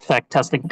Check, testing.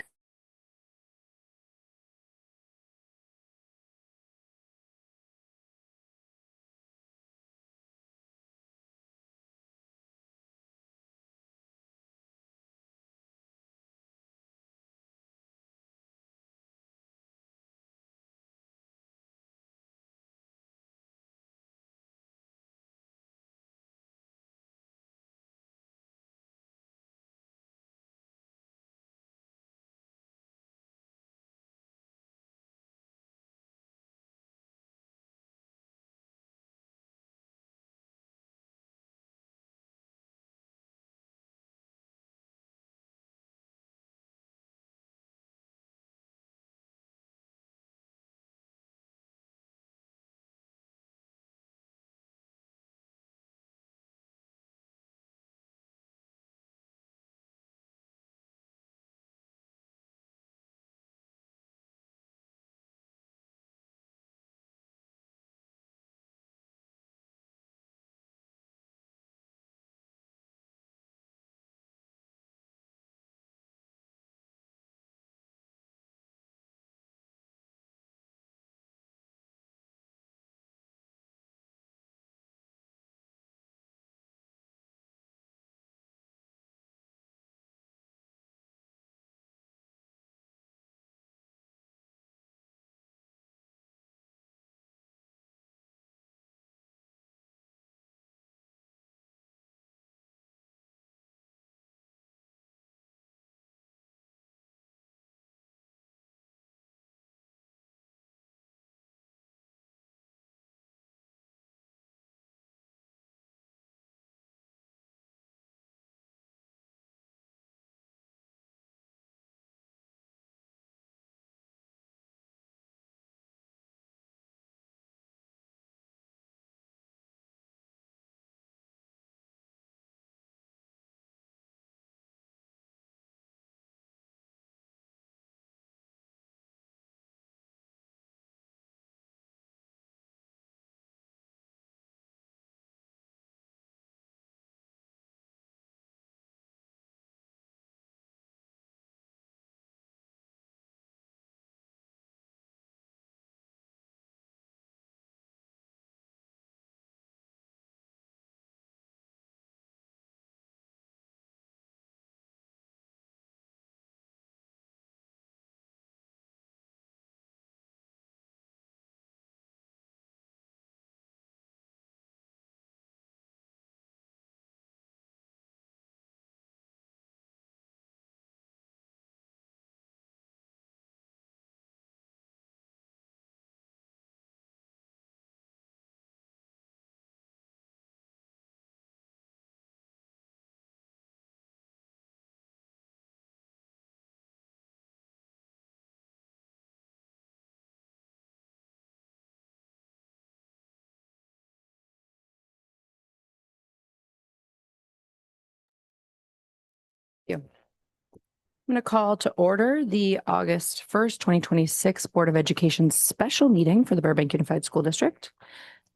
I'm going to call to order the August 1st, 2026 Board of Education special meeting for the Burbank Unified School District.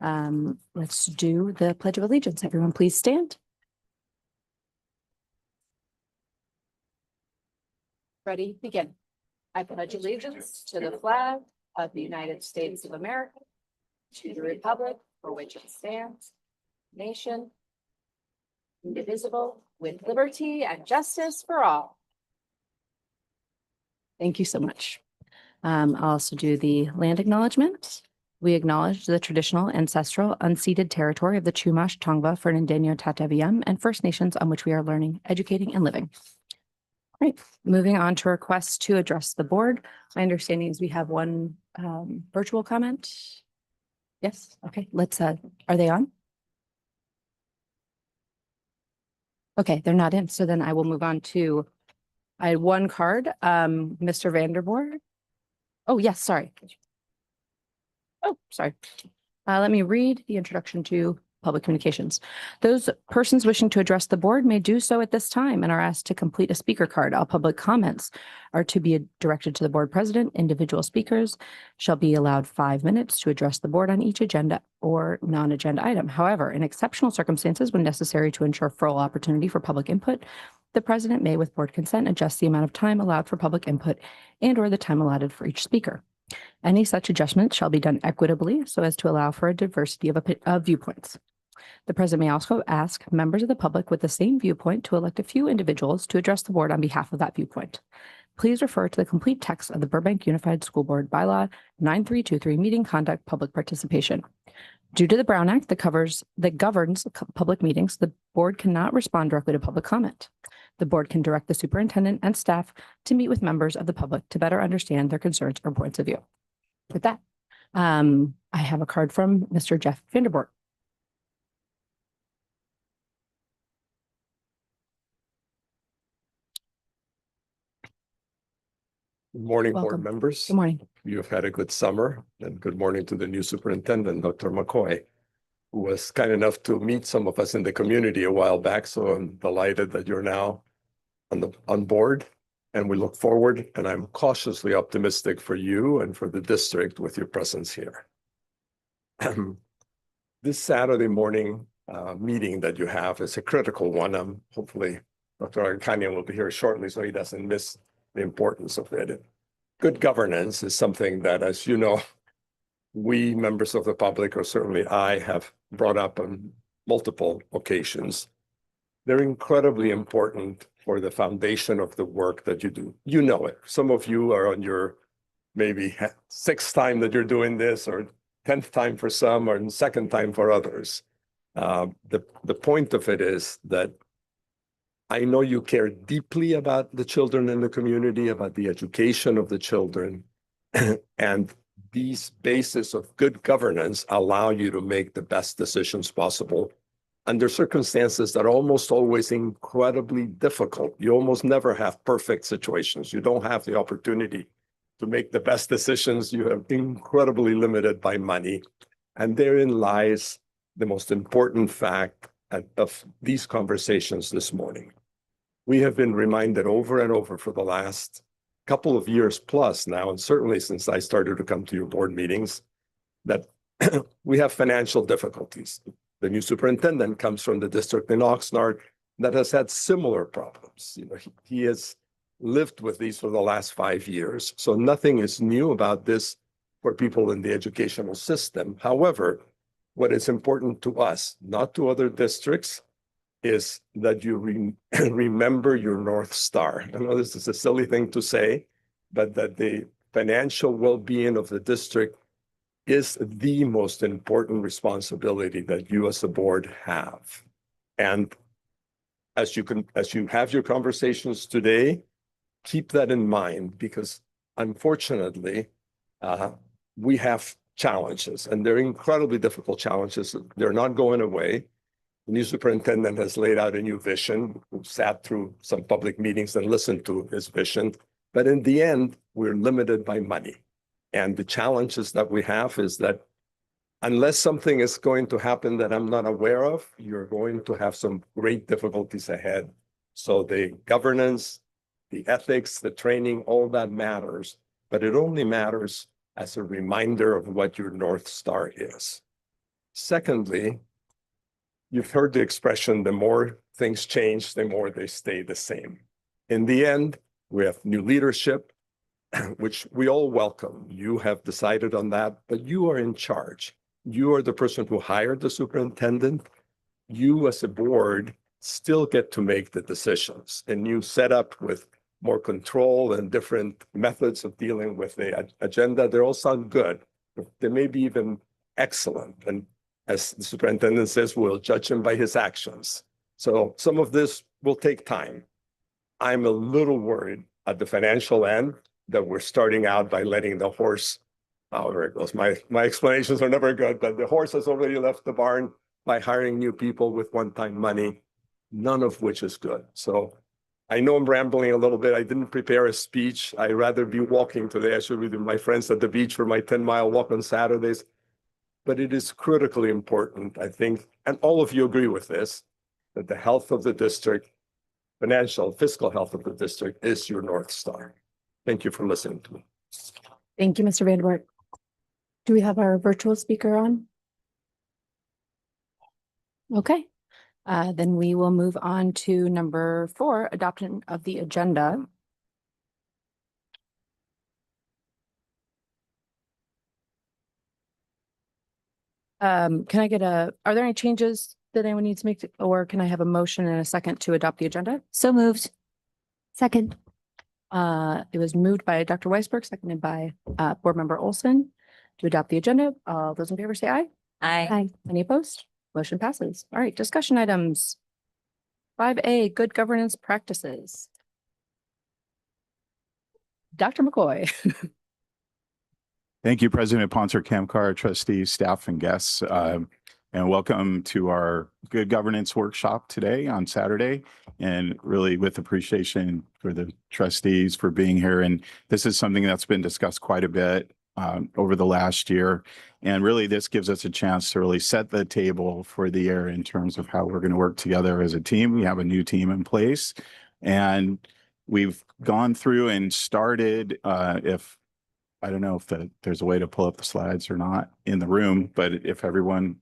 Let's do the Pledge of Allegiance. Everyone, please stand. Ready, begin. I pledge allegiance to the flag of the United States of America, to the republic for which it stands, nation, indivisible, with liberty and justice for all. Thank you so much. I'll also do the land acknowledgement. We acknowledge the traditional, ancestral, unceded territory of the Chumash, Tongva, Fernandeño, Tataviam, and First Nations on which we are learning, educating, and living. All right, moving on to requests to address the board. My understanding is we have one virtual comment. Yes, okay, let's, are they on? Okay, they're not in, so then I will move on to, I had one card, Mr. Vanderboer. Oh, yes, sorry. Oh, sorry. Let me read the introduction to public communications. Those persons wishing to address the board may do so at this time and are asked to complete a speaker card. All public comments are to be directed to the board president. Individual speakers shall be allowed 5 minutes to address the board on each agenda or non-agenda item. However, in exceptional circumstances, when necessary to ensure full opportunity for public input, the president may, with board consent, adjust the amount of time allowed for public input and/or the time allotted for each speaker. Any such adjustment shall be done equitably so as to allow for a diversity of viewpoints. The president may also ask members of the public with the same viewpoint to elect a few individuals to address the board on behalf of that viewpoint. Please refer to the complete text of the Burbank Unified School Board Bylaw 9323 Meeting Conduct Public Participation. Due to the Brown Act that governs public meetings, the board cannot respond directly to public comment. The board can direct the superintendent and staff to meet with members of the public to better understand their concerns or points of view. With that, I have a card from Mr. Jeff Vanderborg. Good morning, Welcome. board members. Good morning. You've had a good summer, and good morning to the new superintendent, Dr. McCoy, who was kind enough to meet some of us in the community a while back. So I'm delighted that you're now on board, and we look forward, and I'm cautiously optimistic for you and for the district with your presence here. This Saturday morning meeting that you have is a critical one. Hopefully Dr. Arcanian will be here shortly so he doesn't miss the importance of it. Good governance is something that, as you know, we members of the public, or certainly I, have brought up on multiple occasions. They're incredibly important for the foundation of the work that you do. You know it. Some of you are on your maybe sixth time that you're doing this, or 10th time for some, or second time for others. The point of it is that I know you care deeply about the children in the community, about the education of the children, and these bases of good governance allow you to make the best decisions possible under circumstances that are almost always incredibly difficult. You almost never have perfect situations. You don't have the opportunity to make the best decisions. You are incredibly limited by money. And therein lies the most important fact of these conversations this morning. We have been reminded over and over for the last couple of years plus now, and certainly since I started to come to your board meetings, that we have financial difficulties. The new superintendent comes from the district in Oxnard that has had similar problems. You know, he has lived with these for the last 5 years. So nothing is new about this for people in the educational system. However, what is important to us, not to other districts, is that you remember your North Star. I know this is a silly thing to say, but that the financial well-being of the district is the most important responsibility that you as a board have. And as you have your conversations today, keep that in mind, because unfortunately, we have challenges, and they're incredibly difficult challenges. They're not going away. The new superintendent has laid out a new vision. We've sat through some public meetings and listened to his vision. But in the end, we're limited by money. And the challenges that we have is that unless something is going to happen that I'm not aware of, you're going to have some great difficulties ahead. So the governance, the ethics, the training, all that matters. But it only matters as a reminder of what your North Star is. Secondly, you've heard the expression, the more things change, the more they stay the same. In the end, we have new leadership, which we all welcome. You have decided on that, but you are in charge. You are the person who hired the superintendent. You as a board still get to make the decisions. A new setup with more control and different methods of dealing with the agenda, they all sound good. They may be even excellent. And as the superintendent says, we'll judge him by his actions. So some of this will take time. I'm a little worried at the financial end that we're starting out by letting the horse, however it goes, my explanations are never good, but the horse has already left the barn by hiring new people with one-time money, none of which is good. So I know I'm rambling a little bit. I didn't prepare a speech. I'd rather be walking today. I should be with my friends at the beach for my 10-mile walk on Saturdays. But it is critically important, I think, and all of you agree with this, that the health of the district, fiscal health of the district is your North Star. Thank you for listening to me. Thank you, Mr. Vanderborg. Do we have our virtual speaker on? Okay. Then we will move on to number 4, adoption of the agenda. Can I get are there any changes that anyone needs to make, or can I have a motion and a second to adopt the agenda? So moved. Second. It was moved by Dr. Weisberg, seconded by Board Member Olson to adopt the agenda. All those in favor say aye. Aye. Any opposed? Motion passes. All right, discussion items. 5A, good governance practices. Dr. McCoy. Thank you, President Ponser Kamkar, trustees, staff, and guests. And welcome to our Good Governance Workshop today on Saturday. And really with appreciation for the trustees for being here. And this is something that's been discussed quite a bit over the last year. And really this gives us a chance to really set the table for the year in terms of how we're going to work together as a team. We have a new team in place. And we've gone through and started, I don't know if there's a way to pull up the slides or not in the room, but if everyone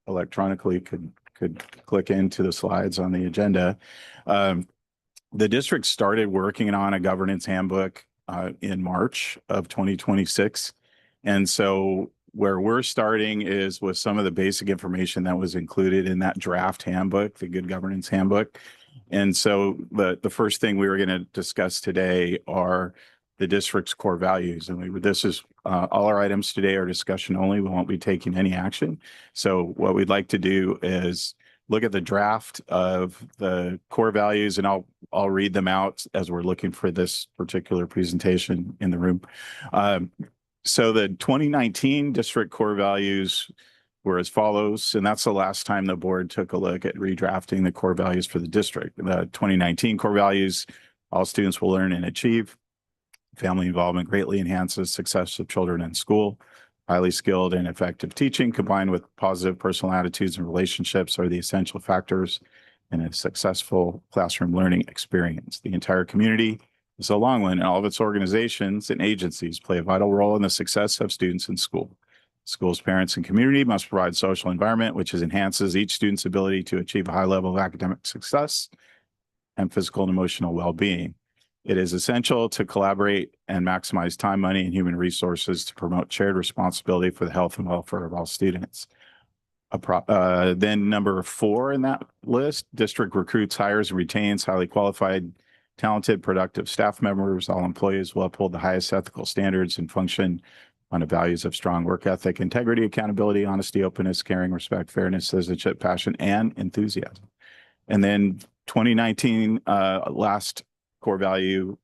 electronically could click into the slides on the agenda. The district started working on a governance handbook in March of 2026. And so where we're starting is with some of the basic information that was included in that draft handbook, the Good Governance Handbook. And so the first thing we were going to discuss today are the district's core values. And this is all our items today are discussion only. We won't be taking any action. So what we'd like to do is look at the draft of the core values, and I'll read them out as we're looking for this particular presentation in the room. So the 2019 district core values were as follows, and that's the last time the board took a look at redrafting the core values for the district. The 2019 core values: all students will learn and achieve. Family involvement greatly enhances success of children in school. Highly skilled and effective teaching combined with positive personal attitudes and relationships are the essential factors in a successful classroom learning experience. The entire community is a long one, and all of its organizations and agencies play a vital role in the success of students in school. Schools, parents, and community must provide a social environment which enhances each student's ability to achieve a high level of academic success and physical and emotional well-being. It is essential to collaborate and maximize time, money, and human resources to promote shared responsibility for the health and welfare of all students. Then number 4 in that list, district recruits, hires, and retains highly qualified, talented, productive staff members. All employees will uphold the highest ethical standards and function on the values of strong work ethic, integrity, accountability, honesty, openness, caring, respect, fairness, citizenship, passion, and enthusiasm. And then 2019, last core value,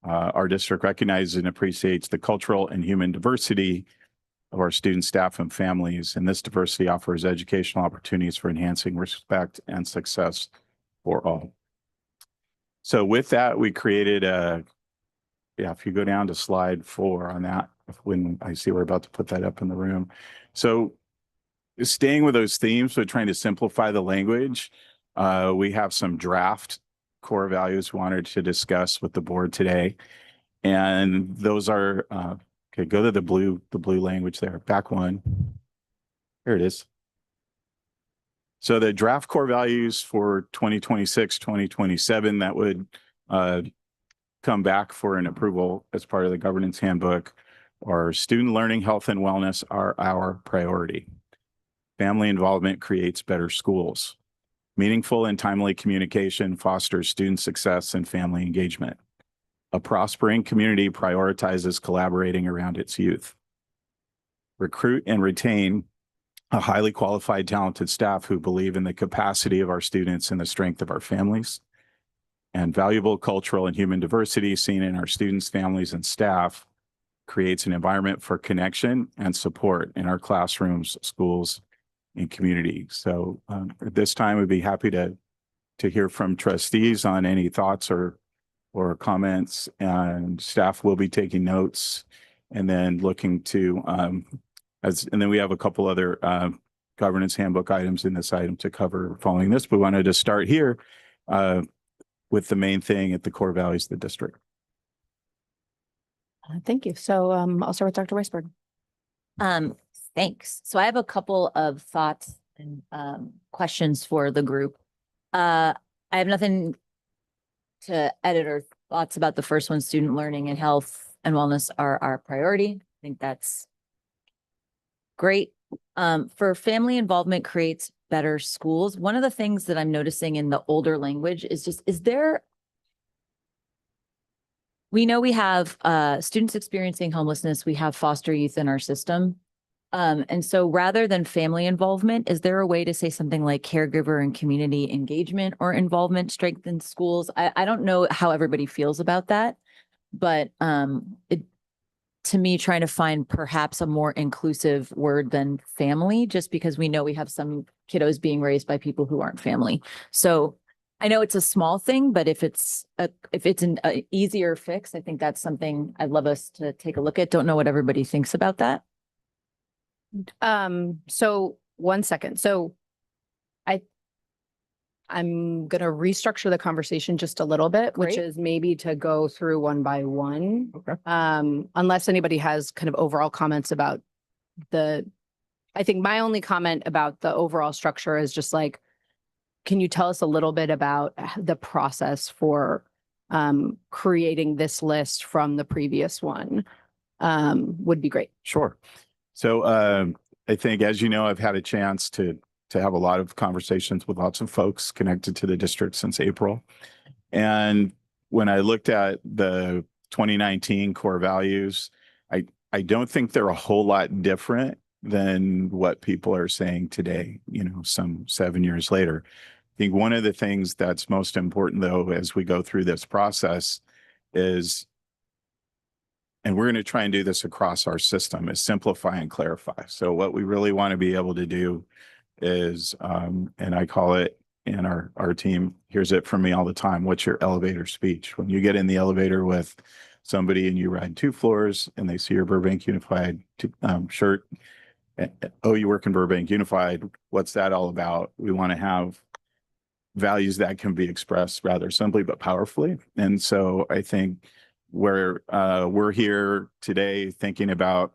our district recognizes and appreciates the cultural and human diversity of our students, staff, and families. And this diversity offers educational opportunities for enhancing respect and success for all. So with that, we created if you go down to slide 4 on that, when I see we're about to put that up in the room. So staying with those themes, so trying to simplify the language, we have some draft core values we wanted to discuss with the board today. And those are, okay, go to the blue language there, back one. Here it is. So the draft core values for 2026, 2027 that would come back for an approval as part of the governance handbook are: student learning, health, and wellness are our priority. Family involvement creates better schools. Meaningful and timely communication fosters student success and family engagement. A prospering community prioritizes collaborating around its youth. Recruit and retain a highly qualified, talented staff who believe in the capacity of our students and the strength of our families. And valuable cultural and human diversity seen in our students, families, and staff creates an environment for connection and support in our classrooms, schools, and community. So at this time, we'd be happy to hear from trustees on any thoughts or comments, and staff will be taking notes and then looking to and then we have a couple other governance handbook items in this item to cover following this. But we wanted to start here with the main thing at the core values of the district. Thank you. So I'll start with Dr. Weisberg. Thanks. So I have a couple of thoughts and questions for the group. I have nothing to edit or thoughts about the first one. Student learning and health and wellness are our priority. I think that's great. For family involvement creates better schools. One of the things that I'm noticing in the older language is just, we know we have students experiencing homelessness, we have foster youth in our system. And so rather than family involvement, is there a way to say something like caregiver and community engagement or involvement strengthens schools? I don't know how everybody feels about that, but to me, trying to find perhaps a more inclusive word than family, just because we know we have some kiddos being raised by people who aren't family. So I know it's a small thing, but if it's an easier fix, I think that's something I'd love us to take a look at. Don't know what everybody thinks about that. So 1 second. So I'm gonna restructure the conversation just a little bit, which Great. is maybe to go through one by one. Okay. Unless anybody has kind of overall comments about I think my only comment about the overall structure is just like, can you tell us a little bit about the process for creating this list from the previous one? Would be great. Sure. So I think, as you know, I've had a chance to have a lot of conversations with lots of folks connected to the district since April. And when I looked at the 2019 core values, I don't think they're a whole lot different than what people are saying today, some 7 years later. I think one of the things that's most important, though, as we go through this process is, and we're going to try and do this across our system, is simplify and clarify. So what we really want to be able to do is, and I call it in our team hears it from me all the time, what's your elevator speech? When you get in the elevator with somebody and you ride 2 floors and they see your Burbank Unified shirt, oh, you work in Burbank Unified, what's that all about? We want to have values that can be expressed rather simply but powerfully. And so I think we're here today thinking about,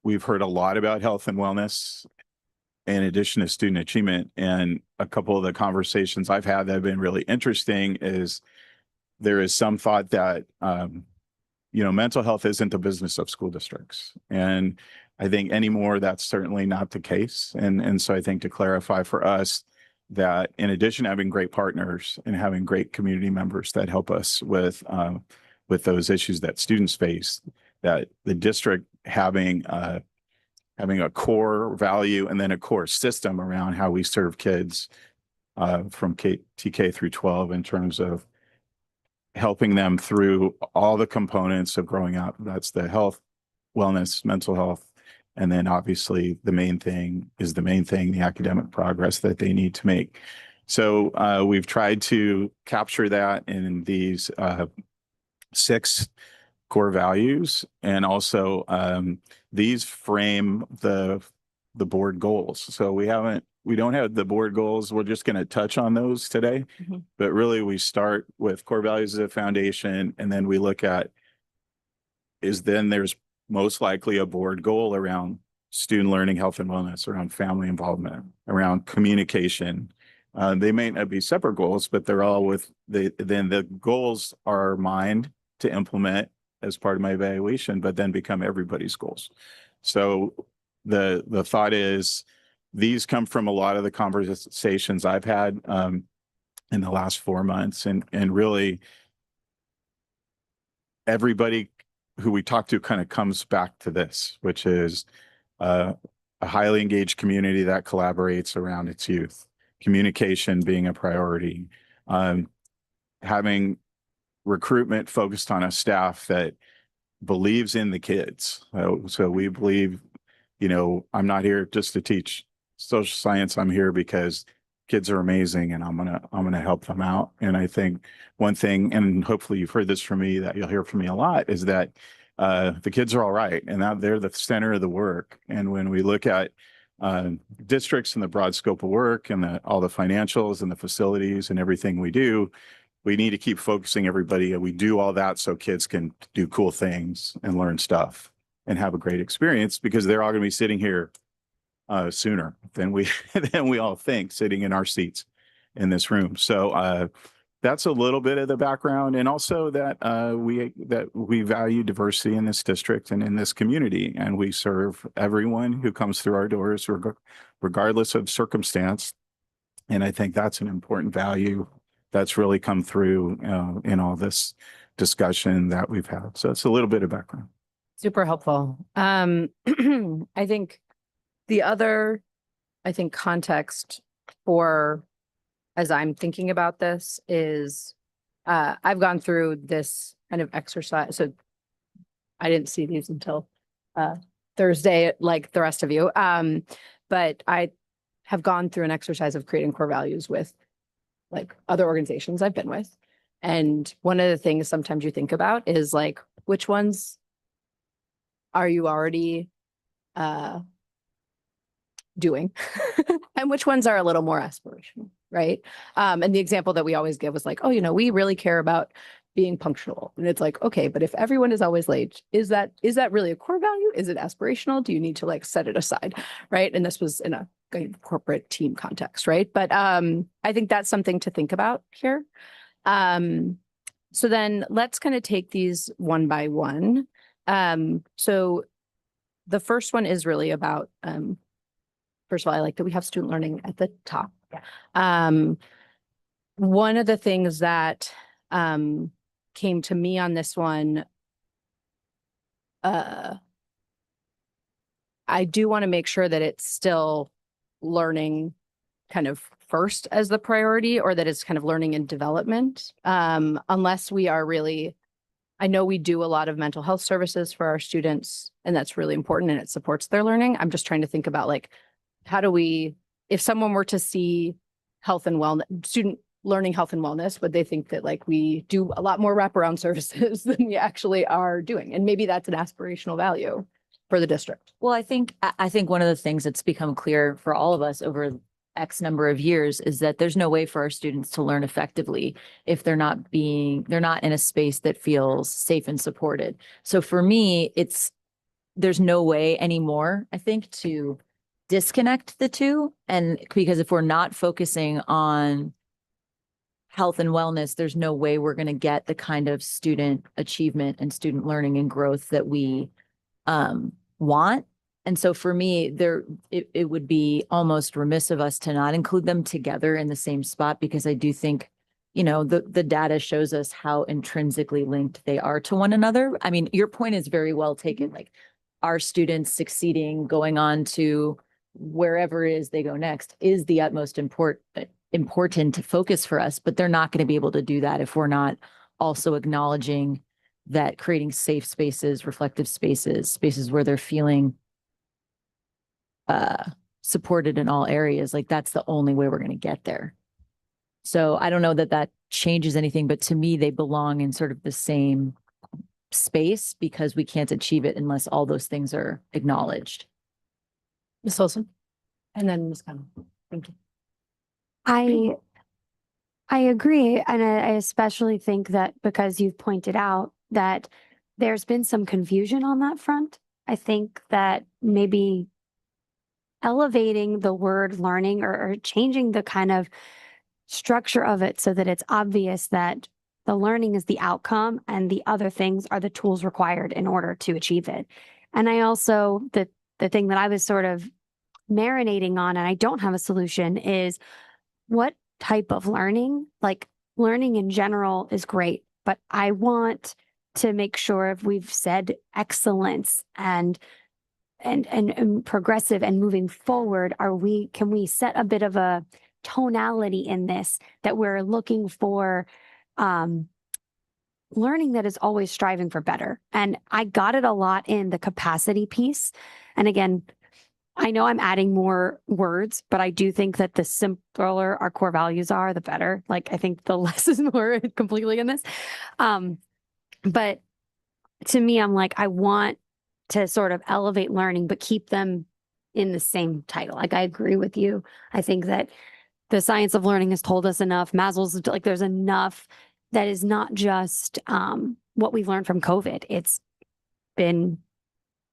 we've heard a lot about health and wellness in addition to student achievement. And a couple of the conversations I've had that have been really interesting is there is some thought that, mental health isn't the business of school districts. And I think anymore, that's certainly not the case. And so I think to clarify for us that in addition to having great partners and having great community members that help us with those issues that students face, that the district having a core value and then a core system around how we serve kids from TK through 12 in terms of helping them through all the components of growing up. That's the health, wellness, mental health. And then obviously the main thing, the academic progress that they need to make. So we've tried to capture that in these 6 core values. And also these frame the board goals. So we don't have the board goals. We're just going to touch on those today. Mm-hmm. But really we start with core values as a foundation. And then we look at there's most likely a board goal around student learning, health and wellness, around family involvement, around communication. They may not be separate goals, but they're all then the goals are mine to implement as part of my evaluation, but then become everybody's goals. So the thought is these come from a lot of the conversations I've had in the last 4 months, and really everybody who we talk to kind of comes back to this, which is a highly engaged community that collaborates around its youth, communication being a priority, having recruitment focused on a staff that believes in the kids. So we believe, I'm not here just to teach social science. I'm here because kids are amazing and I'm gonna help them out. And I think one thing, and hopefully you've heard this from me, that you'll hear from me a lot, is that the kids are all right and that they're the center of the work. And when we look at districts and the broad scope of work and all the financials and the facilities and everything we do, we need to keep focusing everybody. We do all that so kids can do cool things and learn stuff and have a great experience, because they're all going to be sitting here sooner than we than we all think, sitting in our seats in this room. So that's a little bit of the background, and also that we value diversity in this district and in this community, and we serve everyone who comes through our doors, regardless of circumstance. And I think that's an important value that's really come through in all this discussion that we've had. So it's a little bit of background. Super helpful. I think the other, context for, as I'm thinking about this is, I've gone through this kind of exercise. So I didn't see these until, Thursday, like the rest of you. But I have gone through an exercise of creating core values with like other organizations I've been with. And one of the things sometimes you think about is like, which ones are you already doing and which ones are a little more aspirational, right? And the example that we always give was like, oh, we really care about being punctual. And it's like, okay, but if everyone is always late, is that really a core value? Is it aspirational? Do you need to like set it aside, right? And this was in a corporate team context, right? But I think that's something to think about here. So then let's kind of take these one by one. So the first one is really about, first of all, I like that we have student learning at the top. Yeah. One of the things that came to me on this one, I do want to make sure that it's still learning kind of first as the priority, or that it's kind of learning and development, unless we are really, I know we do a lot of mental health services for our students, and that's really important and it supports their learning. I'm just trying to think about like, how do we, if someone were to see health and wellness, student learning health and wellness, would they think that like we do a lot more wraparound services than we actually are doing? And maybe that's an aspirational value for the district. Well, I think one of the things that's become clear for all of us over X number of years is that there's no way for our students to learn effectively if they're not in a space that feels safe and supported. So for me, there's no way anymore, I think, to disconnect the two. And because if we're not focusing on health and wellness, there's no way we're going to get the kind of student achievement and student learning and growth that we want. And so for me, it would be almost remiss of us to not include them together in the same spot, because I do think, the data shows us how intrinsically linked they are to one another. I mean, your point is very well taken. Like, our students succeeding, going on to wherever it is they go next is the utmost important focus for us, but they're not going to be able to do that if we're not also acknowledging that creating safe spaces, reflective spaces where they're feeling supported in all areas, like that's the only way we're going to get there. So I don't know that changes anything, but to me, they belong in sort of the same space, because we can't achieve it unless all those things are acknowledged. Ms. Wilson, and then Ms. Connell. Thank you. I agree. And I especially think that because you've pointed out that there's been some confusion on that front. I think that maybe elevating the word learning or changing the kind of structure of it so that it's obvious that the learning is the outcome and the other things are the tools required in order to achieve it. And I also, the thing that I was sort of marinating on, and I don't have a solution, is what type of learning? Like, learning in general is great, but I want to make sure, if we've said excellence and progressive and moving forward, can we set a bit of a tonality in this, that we're looking for learning that is always striving for better? And I got it a lot in the capacity piece. And again, I know I'm adding more words, but I do think that the simpler our core values are, the better. Like, I think the less is more completely in this. But to me, I'm like, I want to sort of elevate learning, but keep them in the same title. Like, I agree with you. I think that the science of learning has told us enough. Maslow's, like, there's enough that is not just what we learned from COVID. It's been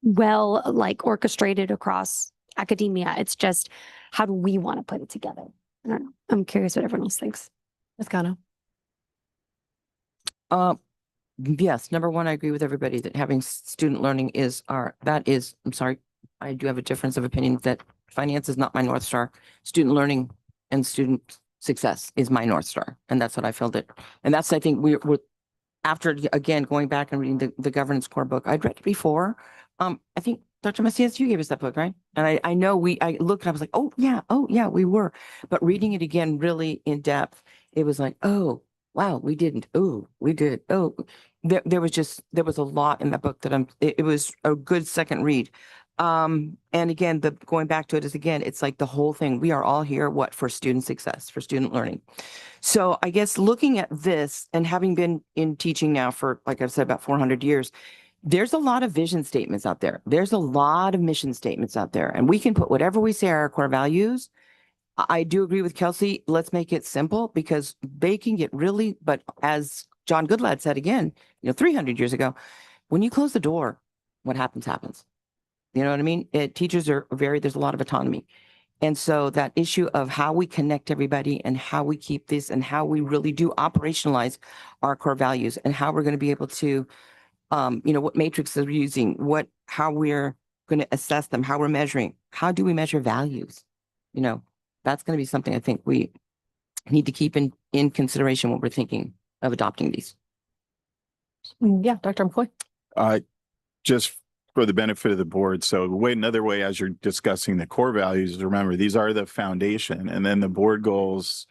well, like, orchestrated across academia. It's just, how do we want to put it together? I don't know. I'm curious what everyone else thinks. Ms. Cano? Yes, number one, I agree with everybody that having student learning is I'm sorry, I do have a difference of opinion that finance is not my North Star. Student learning and student success is my North Star. And that's what I felt it. And that's, I think we're after, again, going back and reading the governance core book, I'd read it before. I think Dr. Macias, you gave us that book, right? And I know I looked and I was like, oh yeah, we were. But reading it again, really in depth, it was like, oh, wow, we didn't. Oh, we did. Oh, there was a lot in that book that it was a good second read. And again, going back to it is again, it's like the whole thing. We are all here, for student success, for student learning. So I guess looking at this and having been in teaching now for, like I've said, about 400 years, there's a lot of vision statements out there. There's a lot of mission statements out there, and we can put whatever we say are our core values. I do agree with Kelsey. Let's make it simple because they can get really, but as John Goodlad said again, 300 years ago, when you close the door, what happens. You know what I mean? Teachers are there's a lot of autonomy. And so that issue of how we connect everybody and how we keep this and how we really do operationalize our core values and how we're going to be able to, what matrices we're using, how we're going to assess them, how we're measuring, how do we measure values? That's going to be something I think we need to keep in consideration when we're thinking of adopting these. Yeah, Dr. McCoy? Just for the benefit of the board. So another way, as you're discussing the core values, remember, these are the foundation, and then the board goals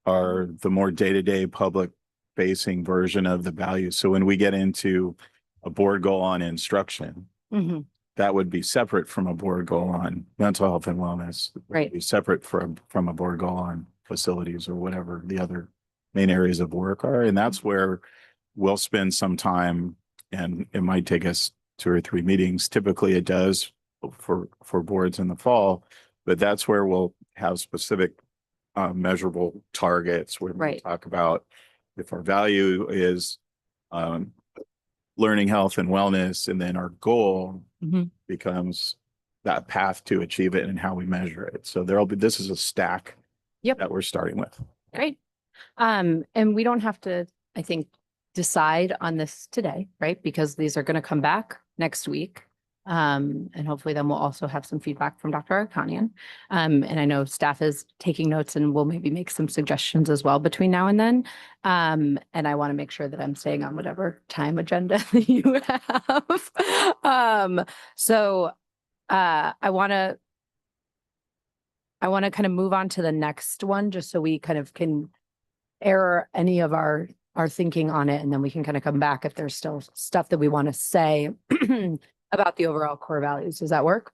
are the more day-to-day public facing version of the values. So when we get into a board goal on instruction, Mm-hmm. that would be separate from a board goal on mental health and wellness. It would Right. Be separate from a board goal on facilities or whatever the other main areas of work are. And that's where we'll spend some time, and it might take us 2 or 3 meetings. Typically it does for boards in the fall, but that's where we'll have specific measurable targets where we Right. talk about if our value is learning health and wellness, and then our goal Mhm. becomes that path to achieve it and how we measure it. So this is a stack Yep. that we're starting with. Great. And we don't have to, I think, decide on this today, right? Because these are going to come back next week. And hopefully then we'll also have some feedback from Dr. Arkanian. And I know staff is taking notes and will maybe make some suggestions as well between now and then. And I want to make sure that I'm staying on whatever time agenda that you have. So I want to kind of move on to the next one, just so we kind of can air any of our thinking on it. And then we can kind of come back if there's still stuff that we want to say about the overall core values. Does that work?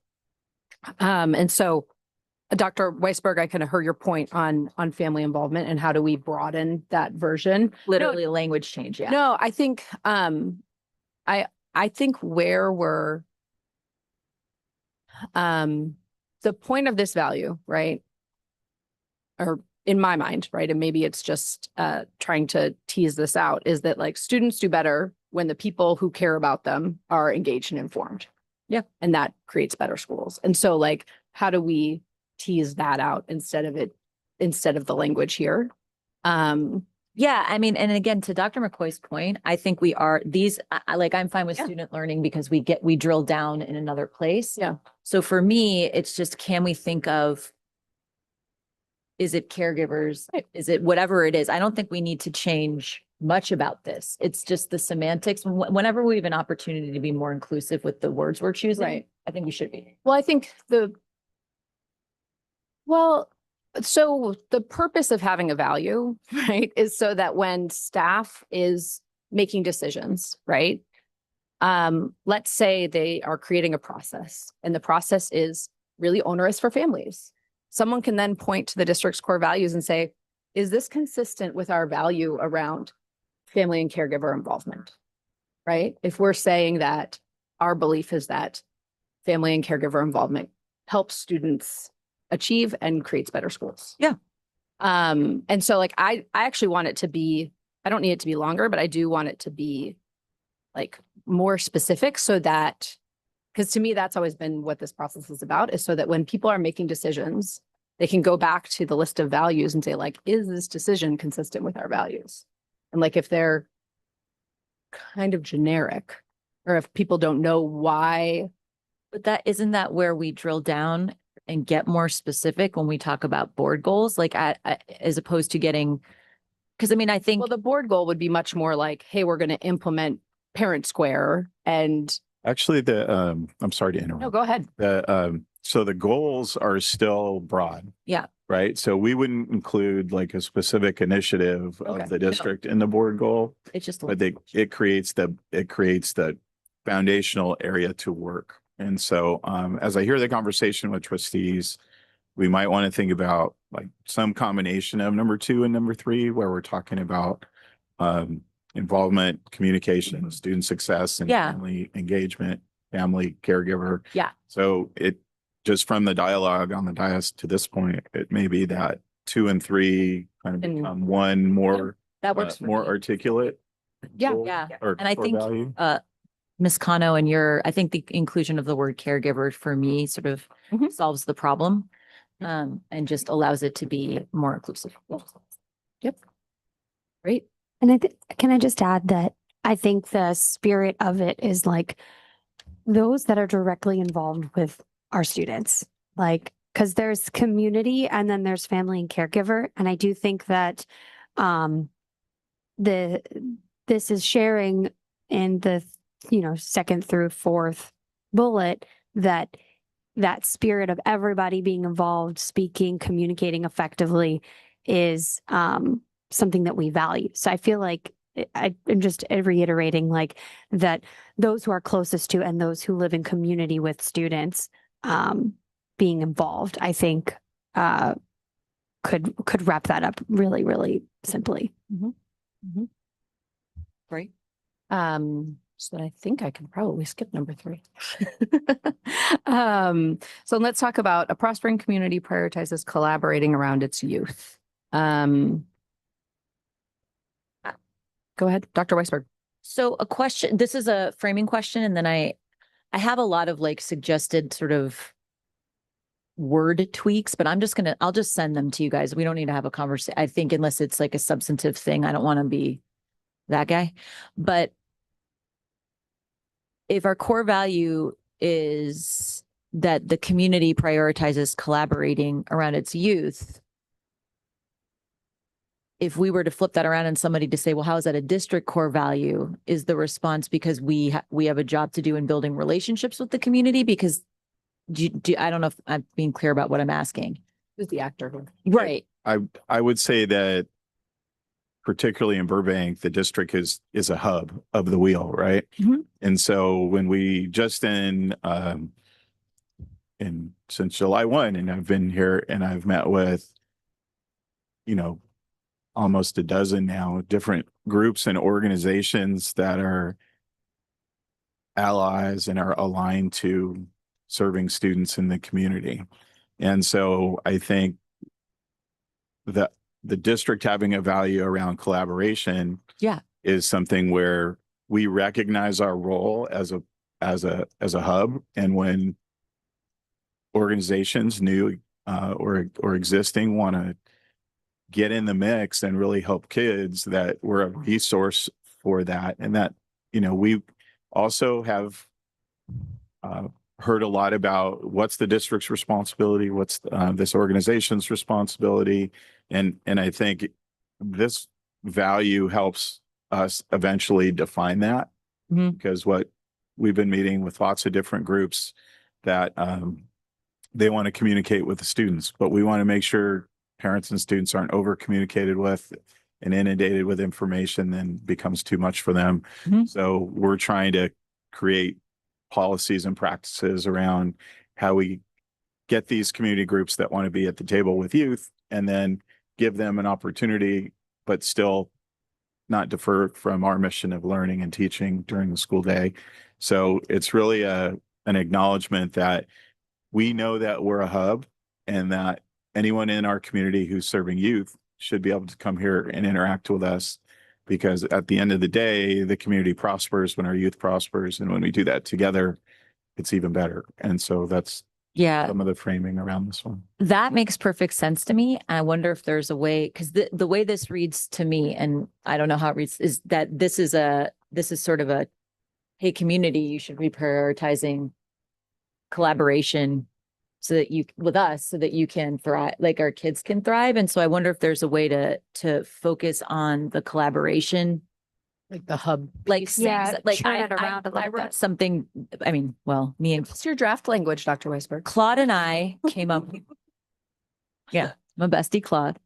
And so Dr. Weisberg, I kind of heard your point on family involvement and how do we broaden that version? Literally a language change. Yeah. No, I think, I think where we're, the point of this value, right? Or in my mind, right? And maybe it's just trying to tease this out, is that like students do better when the people who care about them are engaged and informed. Yeah. And that creates better schools. And so like, how do we tease that out instead of the language here? Yeah, I mean, and again, to Dr. McCoy's point, I think we are I'm fine with Yeah. student learning because we drill down in another place. Yeah. So for me, it's just, can we think of, is it caregivers? Right. Is it whatever it is? I don't think we need to change much about this. It's just the semantics. Whenever we have an opportunity to be more inclusive with the words we're choosing, Right. I think we should be. Well, I think so the purpose of having a value, right, is so that when staff is making decisions, right? Let's say they are creating a process and the process is really onerous for families. Someone can then point to the district's core values and say, is this consistent with our value around family and caregiver involvement? Right? If we're saying that our belief is that family and caregiver involvement helps students achieve and creates better schools. Yeah. And so like, I actually want it to be, I don't need it to be longer, but I do want it to be like more specific so that because to me, that's always been what this process is about, is so that when people are making decisions, they can go back to the list of values and say like, is this decision consistent with our values? And like, if they're kind of generic, or if people don't know why, But that, isn't that where we drill down and get more specific when we talk about board goals, like as opposed to getting, because I mean, I think, well, the board goal would be much more like, hey, we're going to implement Parent Square and, Actually, I'm sorry to interrupt. no, go ahead. So the goals are still broad. Yeah. Right? So we wouldn't include like a specific initiative Okay. of the district in the board goal, it's just, but it creates the foundational area to work. And so, as I hear the conversation with trustees, we might want to think about like some combination of number 2 and number 3, where we're talking about, involvement, communication, student success, and Yeah. family engagement, family caregiver. Yeah. So just from the dialogue on the dais to this point, it may be that 2 and 3 kind of And- become one more, that works for more me. articulate. Yeah. goal Yeah. or And I core think, value. Ms. Kano, and I think the inclusion of the word caregiver for me sort of Mhm. solves the problem. And just allows it to be more inclusive. Yep. Great. And can I just add that I think the spirit of it is like those that are directly involved with our students, like, because there's community and then there's family and caregiver. And I do think that this is sharing in the, second through fourth bullet that spirit of everybody being involved, speaking, communicating effectively is something that we value. So I feel like I'm just reiterating like that those who are closest to and those who live in community with students being involved, I think could wrap that up really, really simply. Great. So I think I can probably skip number 3. So let's talk about a prospering community prioritizes collaborating around its youth. Go ahead, Dr. Weisberg. So a question, this is a framing question, and then I have a lot of like suggested sort of word tweaks, but I'll just send them to you guys. We don't need to have a conversation. I think unless it's like a substantive thing, I don't want to be that guy. But if our core value is that the community prioritizes collaborating around its youth, if we were to flip that around and somebody to say, well, how is that a district core value? Is the response because we have a job to do in building relationships with the community? Because I don't know if I'm being clear about what I'm asking. Who's the actor? Right. I would say that particularly in Burbank, the district is a hub of the wheel, right? Mhm. And so when we just since July 1, and I've been here and I've met with, almost a dozen now different groups and organizations that are allies and are aligned to serving students in the community. And so I think that the district having a value around collaboration is something where we recognize our role as a hub. And when organizations new or existing want to get in the mix and really help kids, that we're a resource for that. And that, we also have heard a lot about what's the district's responsibility, what's this organization's responsibility. And I think this value helps us eventually define that, Mhm. because what we've been meeting with lots of different groups that they want to communicate with the students, but we want to make sure parents and students aren't over communicated with and inundated with information, then becomes too much for them. Mhm. So we're trying to create policies and practices around how we get these community groups that want to be at the table with youth, and then give them an opportunity, but still not defer from our mission of learning and teaching during the school day. So it's really an acknowledgement that we know that we're a hub, and that anyone in our community who's serving youth should be able to come here and interact with us, because at the end of the day, the community prospers when our youth prospers. And when we do that together, it's even better. And so that's Yeah, some of the framing around this one. that makes perfect sense to me. I wonder if there's a way, because the way this reads to me, and I don't know how it reads, is that this is sort of a, hey, community, you should be prioritizing collaboration so that you, with us, so that you can thrive, like our kids can thrive. And so I wonder if there's a way to focus on the collaboration, Like the hub. like, Yeah, like turn it around a I little wrote bit. something, I mean, well, me and What's your draft language, Dr. Weisberg? Claude and I came up. Yeah, my bestie Claude.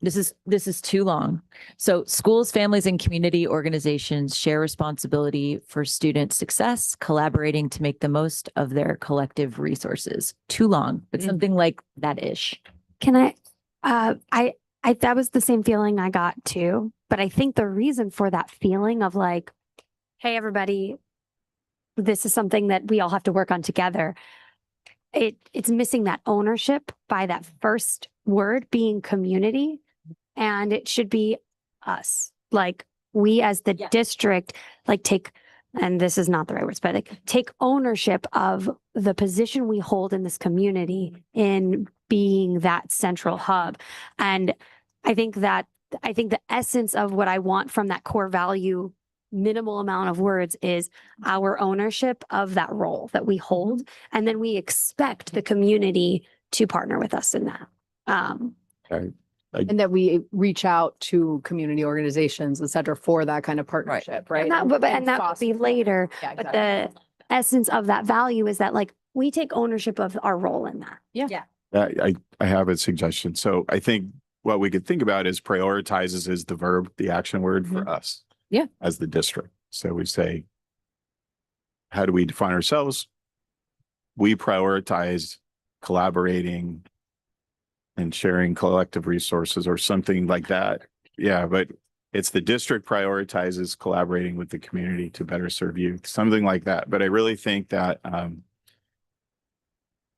This is too long. So schools, families, and community organizations share responsibility for student success, collaborating to make the most of their collective resources. Too long, but Mm. something like that ish. Can I, that was the same feeling I got too. But I think the reason for that feeling of like, hey, everybody, this is something that we all have to work on together. It's missing that ownership by that first word being community. And it should be us. Like we as the Yeah. district, like take, and this is not the right words, but like take ownership of the position we hold in this community in being that central hub. And I think the essence of what I want from that core value, minimal amount of words, is our ownership of that role that we hold. And then we expect the community to partner with us in that. And that we reach out to community organizations, et cetera, for that kind of partnership, right? And that, and that would be foster- later, Yeah, but exactly. the essence of that value is that like we take ownership of our role in that. I have a suggestion. So I think what we could think about is prioritizes is the verb, the action word for us. Yeah. As the district. So we say, how do we define ourselves? We prioritize collaborating and sharing collective resources or something like that. Yeah, but it's the district prioritizes collaborating with the community to better serve youth, something like that. But I really think that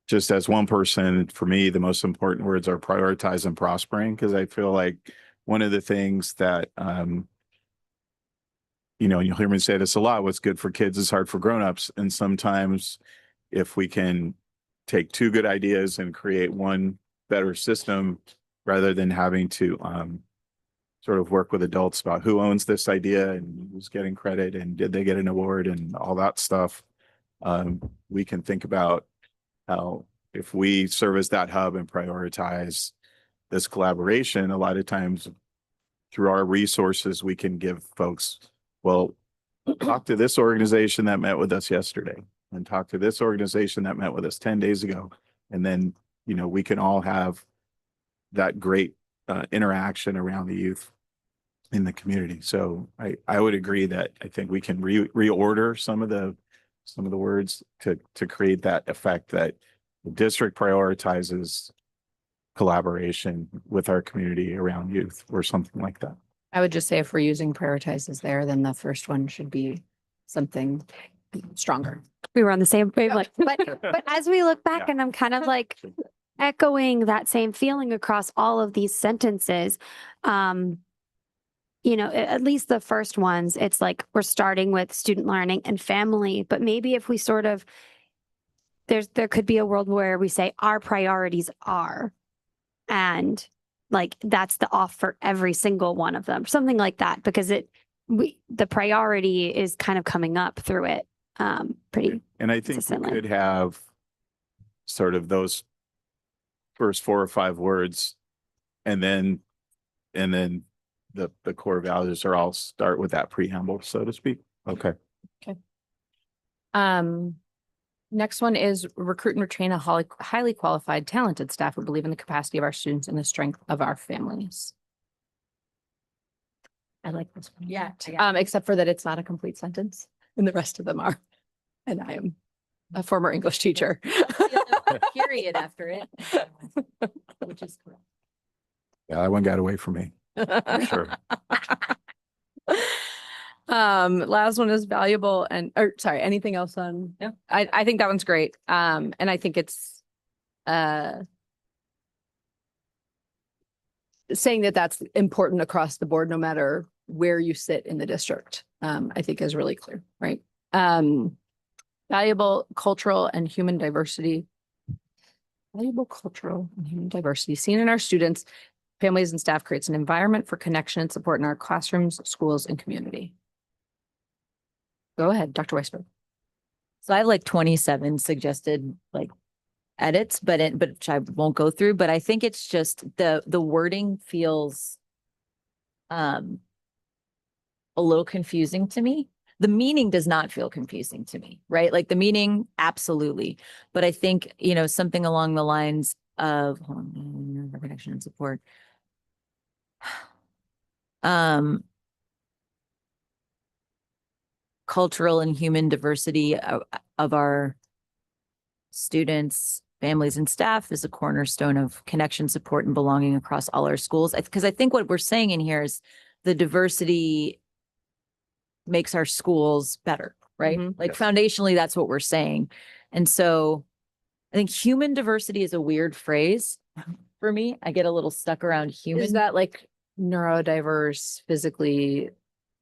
just as one person, for me, the most important words are prioritize and prospering, because I feel like one of the things that you know, and you'll hear me say this a lot, what's good for kids is hard for grownups. And sometimes if we can take two good ideas and create one better system rather than having to sort of work with adults about who owns this idea and who's getting credit and did they get an award and all that stuff, we can think about how if we serve as that hub and prioritize this collaboration, a lot of times through our resources, we can give folks, well, talk to this organization that met with us yesterday and talk to this organization that met with us 10 days ago. And then, you know, we can all have that great interaction around the youth in the community. So I would agree that I think we can reorder some of the words to create that effect that the district prioritizes collaboration with our community around youth or something like that. I would just say if we're using prioritizes there, then the first one should be something stronger. We were on the same wavelength, but as we look back Yeah. and I'm kind of like echoing that same feeling across all of these sentences, you know, at least the first ones, it's like we're starting with student learning and family, but maybe if we sort of, there could be a world where we say our priorities are, and like that's the off for every single one of them, something like that, because the priority is kind of coming up through it pretty. And I think we consistently. could have sort of those first 4 or 5 words and then the core values are all start with that preamble, so to speak. Okay. Next one is recruit and retain a highly qualified, talented staff who believe in the capacity of our students and the strength of our families. I like this one. Yeah. Except for that it's not a complete sentence and the rest of them are. And I am a former English teacher. Period after it. Which is correct. Yeah, that one got away from me. Sure. Last one is valuable and, or sorry, anything else on? No. I think that one's great. And I think it's, saying that that's important across the board, no matter where you sit in the district, I think is really clear, right? Valuable cultural and human diversity. Valuable cultural and human diversity seen in our students, families and staff creates an environment for connection and support in our classrooms, schools, and community. Go ahead, Dr. Weisberg. So I have like 27 suggested like edits, but which I won't go through, but I think it's just the wording feels a little confusing to me. The meaning does not feel confusing to me, right? Like the meaning, absolutely. But I think, something along the lines of hold on, connection and support. Cultural and human diversity of our students, families, and staff is a cornerstone of connection, support, and belonging across all our schools. Because I think what we're saying in here is the diversity makes our schools better, right? Mhm. Like Yes. foundationally, that's what we're saying. And so I think human diversity is a weird phrase for me. I get a little stuck around human. Is that like neurodiverse, physically,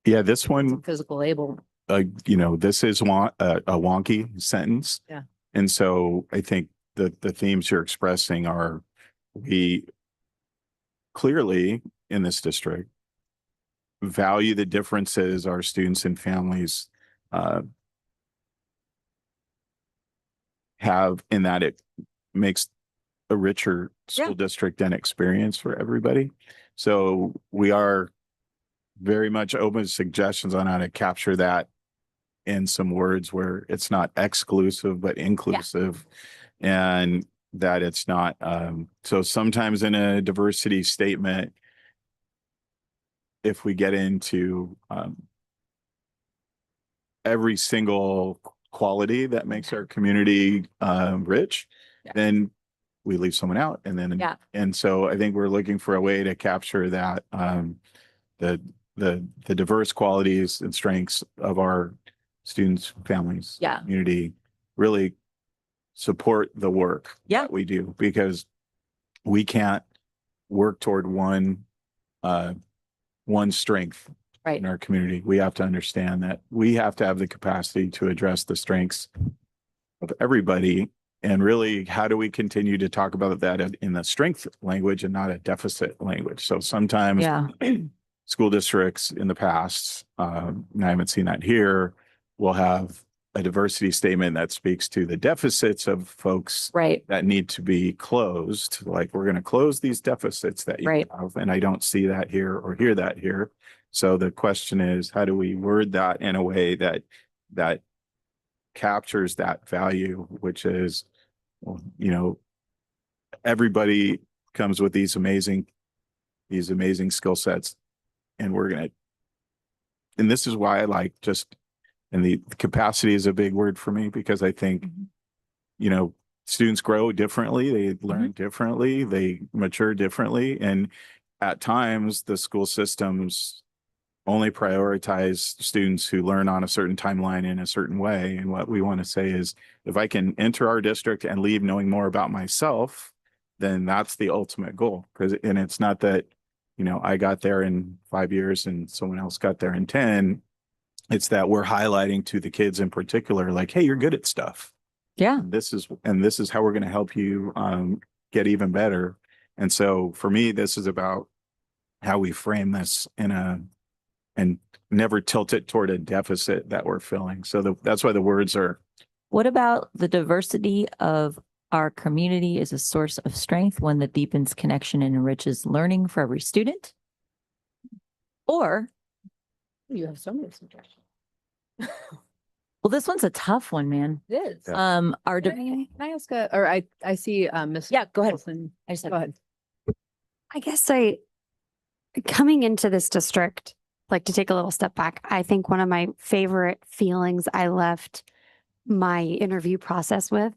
Yeah, this one, physical able? this is a wonky sentence. Yeah. And so I think the themes you're expressing are, we clearly in this district value the differences our students and families have, in that it makes a richer Yeah. school district and experience for everybody. So we are very much open to suggestions on how to capture that in some words where it's not exclusive but inclusive, and that it's not so sometimes in a diversity statement, if we get into every single quality that makes our community rich, Yeah. then we leave someone out. And then, Yeah. and so I think we're looking for a way to capture that the diverse qualities and strengths of our students, families, Yeah. community, really support the work Yeah. that we do, because we can't work toward one strength Right. in our community. We have to understand that we have to have the capacity to address the strengths of everybody. And really, how do we continue to talk about that in the strength language and not a deficit language? So sometimes Yeah. school districts in the past, and I haven't seen that here, will have a diversity statement that speaks to the deficits of folks Right. that need to be closed. Like, we're going to close these deficits that you Right. have, and I don't see that here or hear that here. So the question is, how do we word that in a way that captures that value, which is, everybody comes with these amazing skill sets, and and this is why I like and the capacity is a big word for me, because I think, students grow differently, they learn differently, they mature differently. And at times the school systems only prioritize students who learn on a certain timeline in a certain way. And what we want to say is, if I can enter our district and leave knowing more about myself, then that's the ultimate goal. And it's not that, I got there in 5 years and someone else got there in 10. It's that we're highlighting to the kids in particular, like, hey, you're good at stuff. Yeah. This is how we're going to help you get even better. And so for me, this is about how we frame this and never tilt it toward a deficit that we're filling. So that's why the words are. What about the diversity of our community is a source of strength, one that deepens connection and enriches learning for every student? Or, You have so many suggestions. well, this one's a tough one, man. It is. Yeah. Can I ask I see, Ms. Yeah, go ahead. Wilson. I just Go ahead. I guess coming into this district, like, to take a little step back, I think one of my favorite feelings I left my interview process with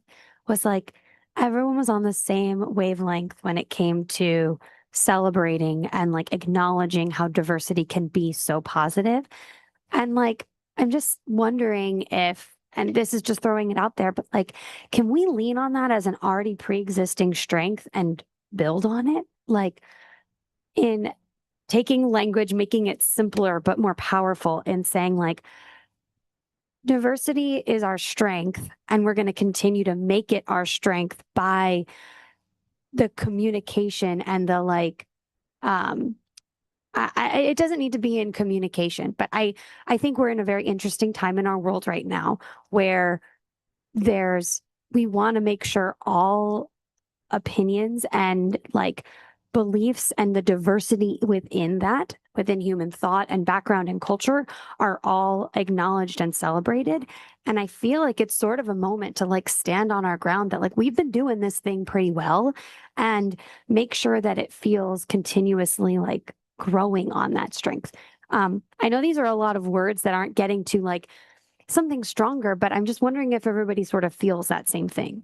was like, everyone was on the same wavelength when it came to celebrating and like acknowledging how diversity can be so positive. And like, I'm just wondering if, and this is just throwing it out there, but like, can we lean on that as an already pre-existing strength and build on it? Like, in taking language, making it simpler but more powerful, and saying like, diversity is our strength, and we're going to continue to make it our strength by the communication and the it doesn't need to be in communication, but I think we're in a very interesting time in our world right now where we want to make sure all opinions and beliefs and the diversity within human thought and background and culture are all acknowledged and celebrated. And I feel like it's sort of a moment to stand on our ground that we've been doing this thing pretty well and make sure that it feels continuously growing on that strength. I know these are a lot of words that aren't getting to something stronger, but I'm just wondering if everybody sort of feels that same thing.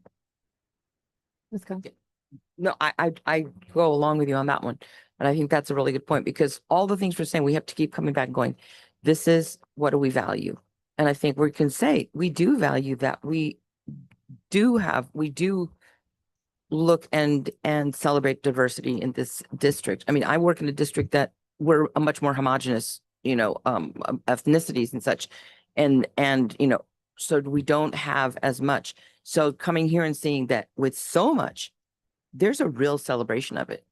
Let's go. No, I go along with you on that one. And I think that's a really good point because all the things we're saying, we have to keep coming back and going, this is what do we value? And I think we can say we do value that. We do look and celebrate diversity in this district. I mean, I work in a district that we're a much more homogenous, ethnicities and such. And, so we don't have as much. So coming here and seeing that with so much, there's a real celebration of it,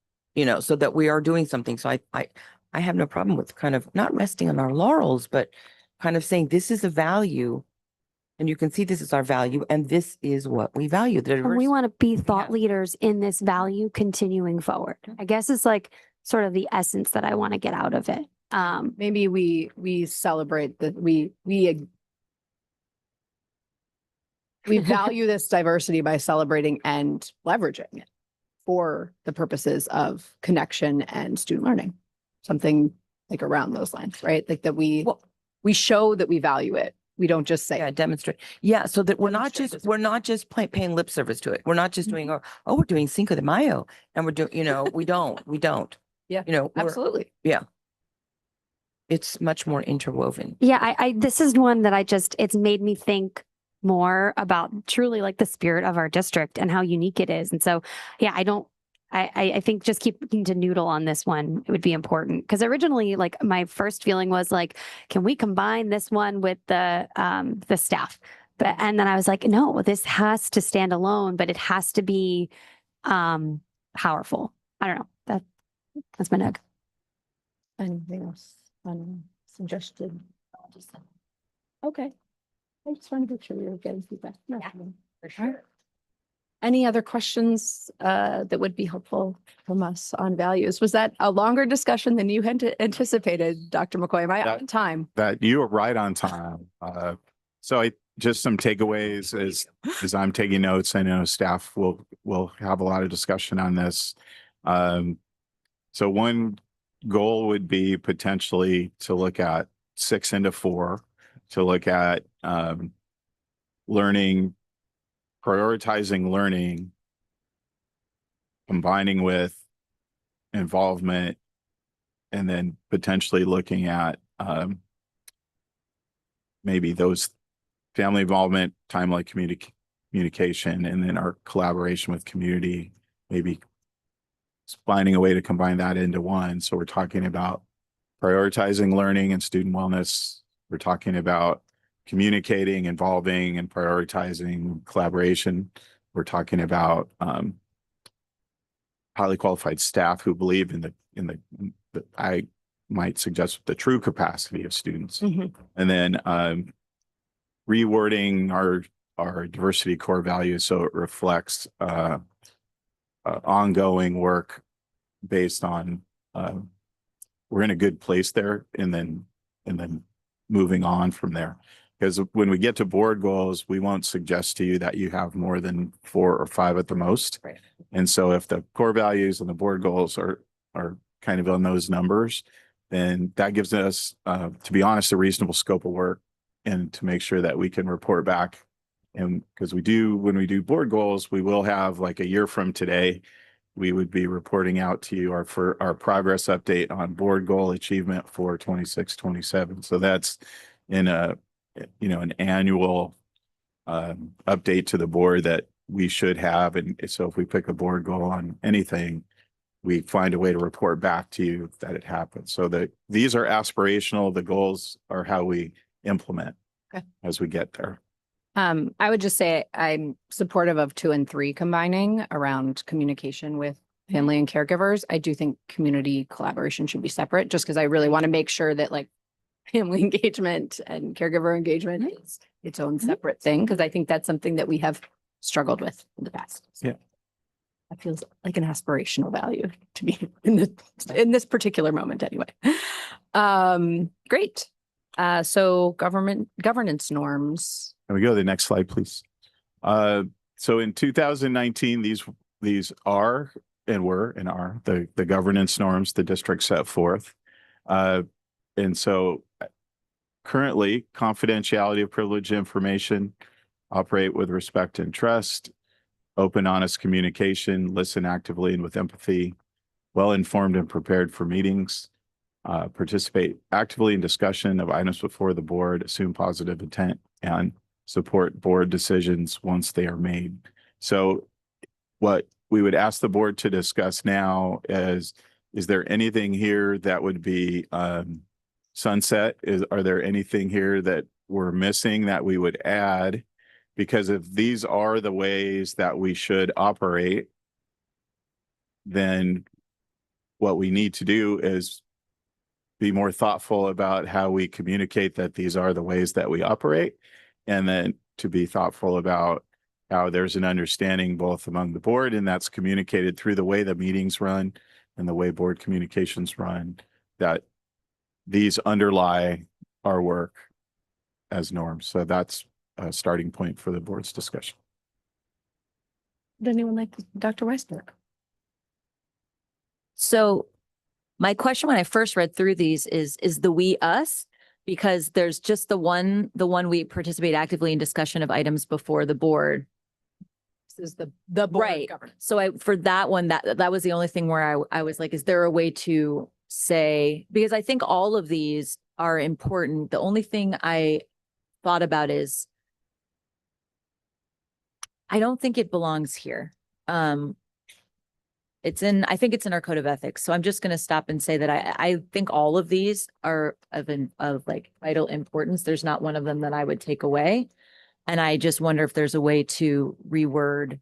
so that we are doing something. So I have no problem with kind of not resting on our laurels, but kind of saying this is a value and you can see this is our value and this is what we value. And we want to be thought leaders in this value continuing forward. I guess it's sort of the essence that I want to get out of it. Maybe we celebrate that we value this diversity by celebrating and leveraging it for the purposes of connection and student learning. Something around those lines, right? That we show that we value it. We don't just say, demonstrate. Yeah. So that we're not just paying lip service to it. We're not just doing, we're doing Cinco de Mayo and we're doing, we don't. Yeah, absolutely. Yeah. It's much more interwoven. Yeah. This is one that it's made me think more about truly the spirit of our district and how unique it is. And so, yeah, I think just keeping to noodle on this one, it would be important. Because originally, my first feeling was can we combine this one with the staff? And then I was no, this has to stand alone, but it has to be powerful. I don't know. That's my nug. Anything else suggested? Okay. I just wanted to make sure we were getting feedback. No, for sure. Any other questions that would be helpful from us on values? Was that a longer discussion than you had anticipated, Dr. McCoy? Am I on time? That you are right on time. So just some takeaways as I'm taking notes. I know staff will have a lot of discussion on this. So one goal would be potentially to look at 6 into 4, to look at prioritizing learning, combining with involvement, and then potentially looking at maybe those family involvement, timely communication, and then our collaboration with community, maybe finding a way to combine that into one. So we're talking about prioritizing learning and student wellness. We're talking about communicating, involving, and prioritizing collaboration. We're talking about highly qualified staff who believe in the I might suggest the true capacity of students. Mm-hmm. And then rewording our diversity core values so it reflects ongoing work based on we're in a good place there, and then moving on from there. Because when we get to board goals, we won't suggest to you that you have more than 4 or 5 at the most. Right. And so if the core values and the board goals are kind of on those numbers, then that gives us, to be honest, a reasonable scope of work and to make sure that we can report back. And because when we do board goals, we will have a year from today, we would be reporting out to you our progress update on board goal achievement for 26-27. So that's in an annual update to the board that we should have. And so if we pick a board goal on anything, we find a way to report back to you that it happened. So these are aspirational. The goals are how we implement. Okay. as we get there. I would just say I'm supportive of 2 and 3 combining around communication with family and caregivers. I do think community collaboration should be separate, just because I really want to make sure that like family engagement and caregiver engagement is its own separate thing, because I think that's something that we have struggled with in the past. So Yeah. That feels like an aspirational value to be in this particular moment anyway. Great. So governance norms. Can we go to the next slide, please? So in 2019, these are and were and are the governance norms the district set forth. And so currently, confidentiality of privileged information, operate with respect and trust, open, honest communication, listen actively and with empathy, well-informed and prepared for meetings, participate actively in discussion of items before the board, assume positive intent, and support board decisions once they are made. So what we would ask the board to discuss now is there anything here that would be sunset? Are there anything here that we're missing that we would add? Because if these are the ways that we should operate, then what we need to do is be more thoughtful about how we communicate that these are the ways that we operate, and then to be thoughtful about how there's an understanding both among the board, and that's communicated through the way the meetings run and the way board communications run, that these underlie our work as norms. So that's a starting point for the board's discussion. Would anyone like Dr. Weisberg? So my question when I first read through these is the we us, because there's just the one we participate actively in discussion of items before the board. This is the board Right. governance. So for that one, that was the only thing where I was like, is there a way to say, because I think all of these are important. The only thing I thought about is I don't think it belongs here. I think it's in our code of ethics. So I'm just going to stop and say that I think all of these are of like vital importance. There's not one of them that I would take away. And I just wonder if there's a way to reword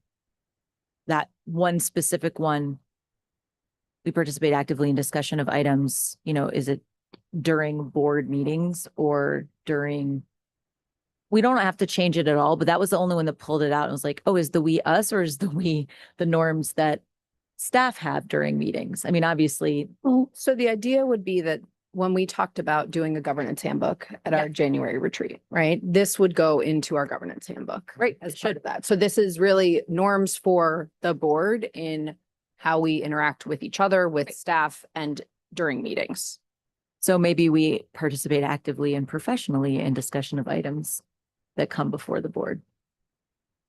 that one specific one. We participate actively in discussion of items, is it during board meetings or during, we don't have to change it at all, but that was the only one that pulled it out. And was like, oh, is the we us, or is the we the norms that staff have during meetings? I mean, obviously. Well, so the idea would be that when we talked about doing a governance handbook at our January retreat, right? This would go into our governance handbook. Right, As it part of that. So this is really norms for the board in how we interact with each other, with staff, and during meetings. So maybe we participate actively and professionally in discussion of items that come before the board.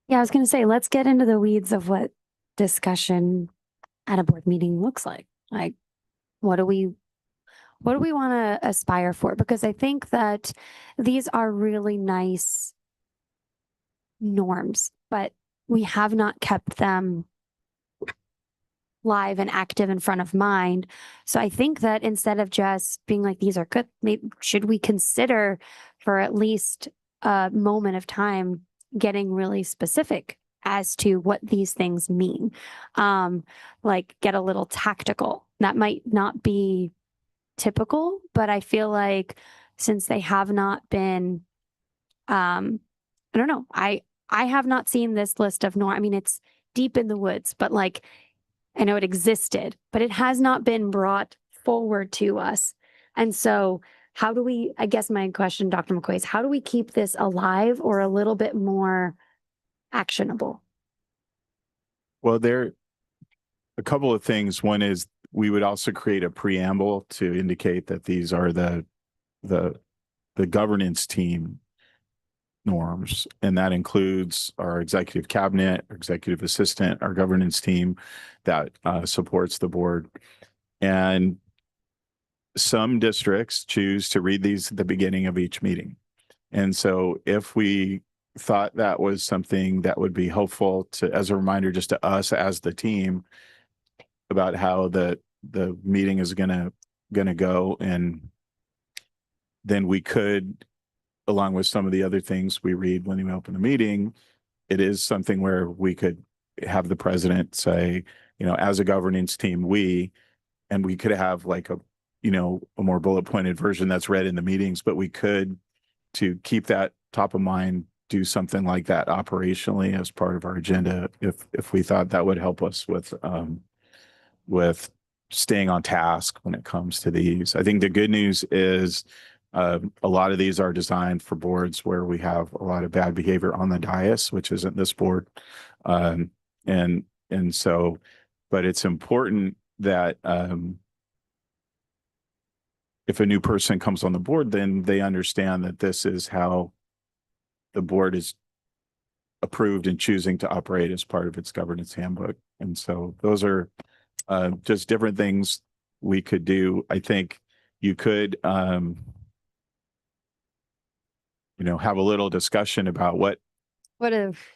Yeah, I was going to say, let's get into the weeds of what discussion at a board meeting looks like. Like, what do we want to aspire for? Because I think that these are really nice norms, but we have not kept them live and active in front of mind. So I think that instead of just being like, these are good, maybe should we consider for at least a moment of time getting really specific as to what these things mean? Like get a little tactical. That might not be typical, but I feel like since they have not been, I don't know, I have not seen this list of norm. I mean, it's deep in the woods, but like, I know it existed, but it has not been brought forward to us. And so how do we, I guess my question, Dr. McQuay, is how do we keep this alive or a little bit more actionable? Well, there are a couple of things. One is we would also create a preamble to indicate that these are the governance team norms, and that includes our executive cabinet, our executive assistant, our governance team that supports the board. And some districts choose to read these at the beginning of each meeting. And so if we thought that was something that would be helpful to, as a reminder, just to us as the team about how the meeting is gonna go, and then we could along with some of the other things we read when we open the meeting, it is something where we could have the president say, you know, as a governance team, and we could have like a, you know, a more bullet pointed version that's read in the meetings, but we could, to keep that top of mind, do something like that operationally as part of our agenda if we thought that would help us with staying on task when it comes to these. I think the good news is a lot of these are designed for boards where we have a lot of bad behavior on the dais, which isn't this board. And so, but it's important that if a new person comes on the board, then they understand that this is how the board is approved and choosing to operate as part of its governance handbook. And so those are just different things we could do. I think you could, you know, have a little discussion about what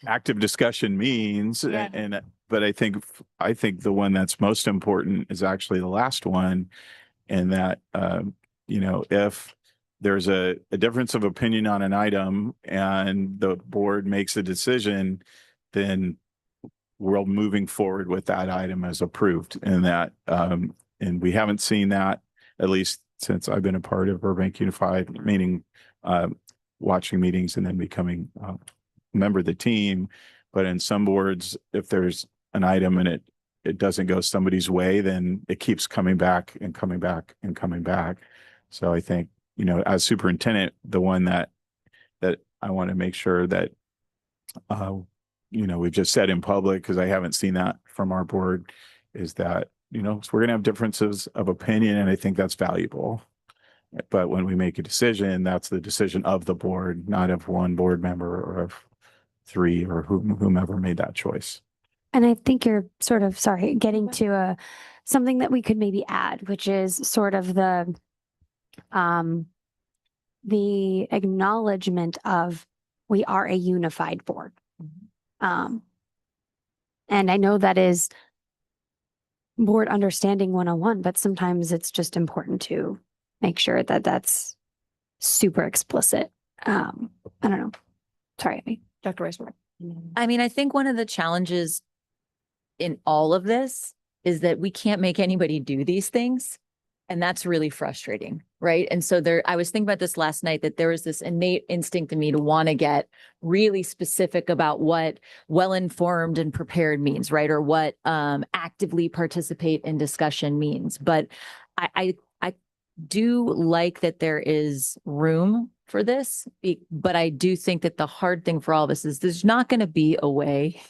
active discussion means. Yeah. But I think the one that's most important is actually the last one. And that, you know, if there's a difference of opinion on an item and the board makes a decision, then we're moving forward with that item as approved. And that, and we haven't seen that, at least since I've been a part of Burbank Unified, meaning watching meetings and then becoming a member of the team. But in some boards, if there's an item and it doesn't go somebody's way, then it keeps coming back and coming back and coming back. So I think, you know, as superintendent, the one that I want to make sure that, you know, we've just said in public, because I haven't seen that from our board, is that, you know, so we're going to have differences of opinion, and I think that's valuable. But when we make a decision, that's the decision of the board, not of one board member or of three or whomever made that choice. And I think you're sort of, sorry, getting to something that we could maybe add, which is sort of the acknowledgement of we are a unified board. And I know that is board understanding 101, but sometimes it's just important to make sure that that's super explicit. I don't know. Sorry, Amy. Dr. Rice. I mean, I think one of the challenges in all of this is that we can't make anybody do these things. And that's really frustrating, right? And so I was thinking about this last night, that there was this innate instinct in me to want to get really specific about what well-informed and prepared means, right? Or what actively participate in discussion means. But I do like that there is room for this, but I do think that the hard thing for all of us is there's not going to be a way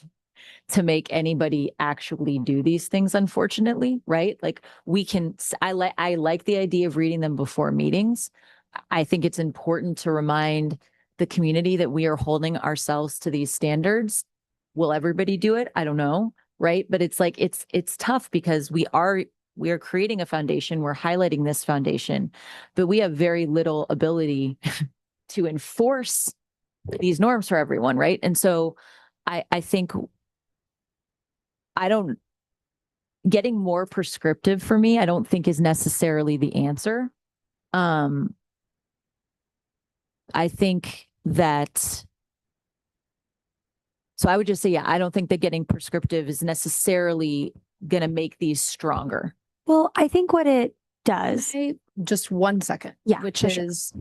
to make anybody actually do these things, unfortunately, right? Like I like the idea of reading them before meetings. I think it's important to remind the community that we are holding ourselves to these standards. Will everybody do it? I don't know, right? But it's like, it's tough because we are creating a foundation, we're highlighting this foundation, but we have very little ability to enforce these norms for everyone, right? And so I think getting more prescriptive for me, I don't think is necessarily the answer. I think that, so I would just say, yeah, I don't think that getting prescriptive is necessarily going to make these stronger. Well, I think what it does. Just 1 second. Yeah, Which for sure. is,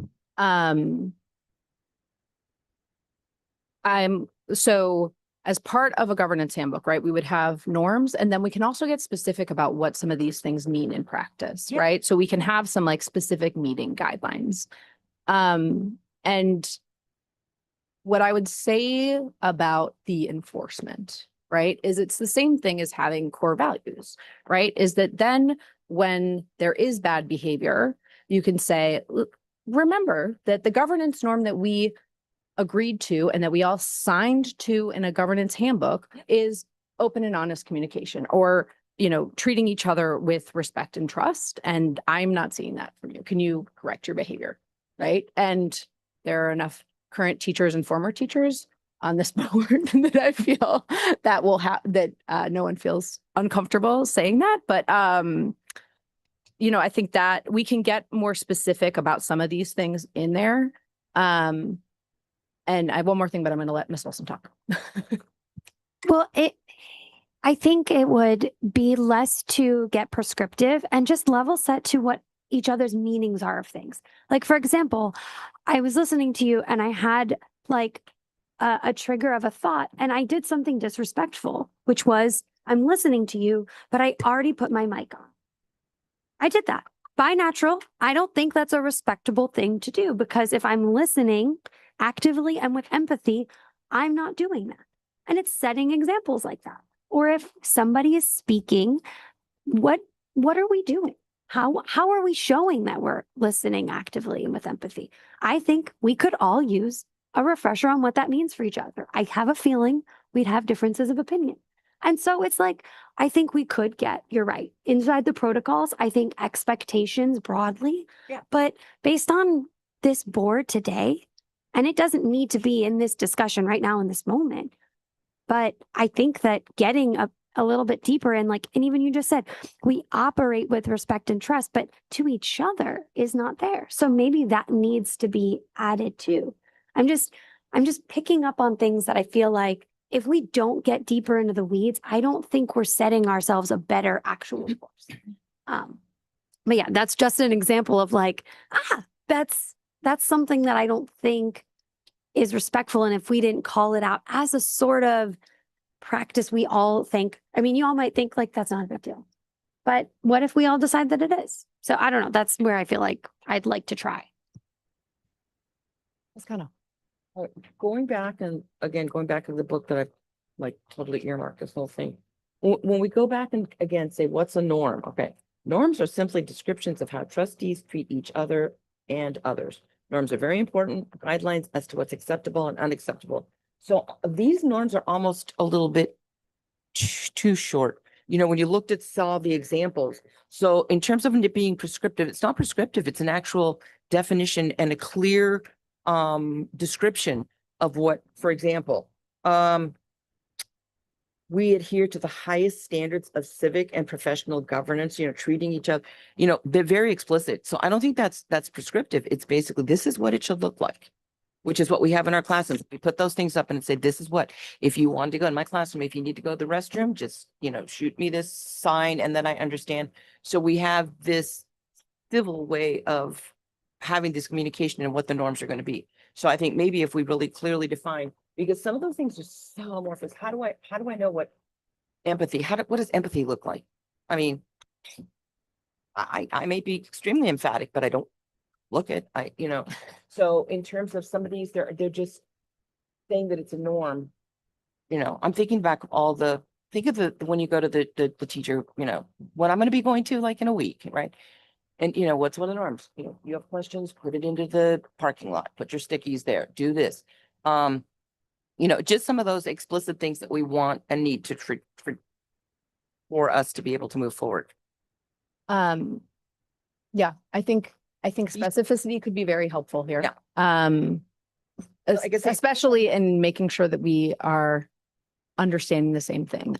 so as part of a governance handbook, right, we would have norms, and then we can also get specific about what some of these things mean in practice, Yeah. right? So we can have some like specific meeting guidelines. And what I would say about the enforcement, right, is it's the same thing as having core values, right? Is that then when there is bad behavior, you can say, "Look, remember that the governance norm that we agreed to and that we all signed to in a governance handbook is open and honest communication, or, you know, treating each other with respect and trust. And I'm not seeing that from you. Can you correct your behavior?" Right? And there are enough current teachers and former teachers on this board that I feel that will have that no one feels uncomfortable saying that. But you know, I think that we can get more specific about some of these things in there. And I have one more thing, but I'm going to let Ms. Wilson talk. Well, I think it would be less to get prescriptive and just level set to what each other's meanings are of things. Like, for example, I was listening to you and I had like a trigger of a thought and I did something disrespectful, which was I'm listening to you, but I already put my mic on. I did that by natural. I don't think that's a respectable thing to do because if I'm listening actively and with empathy, I'm not doing that. And it's setting examples like that. Or if somebody is speaking, what are we doing? How are we showing that we're listening actively and with empathy? I think we could all use a refresher on what that means for each other. I have a feeling we'd have differences of opinion. And so it's like, I think we could get, you're right, inside the protocols, I think expectations broadly. Yeah. But based on this board today, and it doesn't need to be in this discussion right now in this moment, but I think that getting a little bit deeper and like, and even you just said, we operate with respect and trust, but to each other is not there. So maybe that needs to be added too. I'm just picking up on things that I feel like if we don't get deeper into the weeds, I don't think we're setting ourselves a better actual course. But yeah, that's just an example of like, that's something that I don't think is respectful. And if we didn't call it out as a sort of practice, we all think, I mean, you all might think like that's not a big deal, but what if we all decide that it is? So I don't know. That's where I feel like I'd like to try. That's kind of. Going back and again, going back to the book that I like totally earmarked this whole thing. When we go back and again say, what's a norm? Okay. Norms are simply descriptions of how trustees treat each other and others. Norms are very important guidelines as to what's acceptable and unacceptable. So these norms are almost a little bit too short. You know, when you looked at saw the examples. So in terms of it being prescriptive, it's not prescriptive. It's an actual definition and a clear description of what, for example, we adhere to the highest standards of civic and professional governance, you know, treating each other, you know, they're very explicit. So I don't think that's prescriptive. It's basically, this is what it should look like, which is what we have in our classrooms. We put those things up and say, this is what, if you want to go in my classroom, if you need to go to the restroom, just, you know, shoot me this sign and then I understand. So we have this civil way of having this communication and what the norms are going to be. So I think maybe if we really clearly define, because some of those things are so amorphous. How do I know what empathy, what does empathy look like? I mean, I may be extremely emphatic, but I don't look it, you know, so in terms of some of these, they're just saying that it's a norm. You know, I'm thinking back of think of the, when you go to the teacher, you know, what I'm going to be going to like in a week, right? And you know, what's one of the norms? You know, you have questions, put it into the parking lot, put your stickies there, do this. You know, just some of those explicit things that we want and need to treat for us to be able to move forward. Yeah, I think specificity could be very helpful here. Yeah. I guess Especially in making sure that we are understanding the same thing.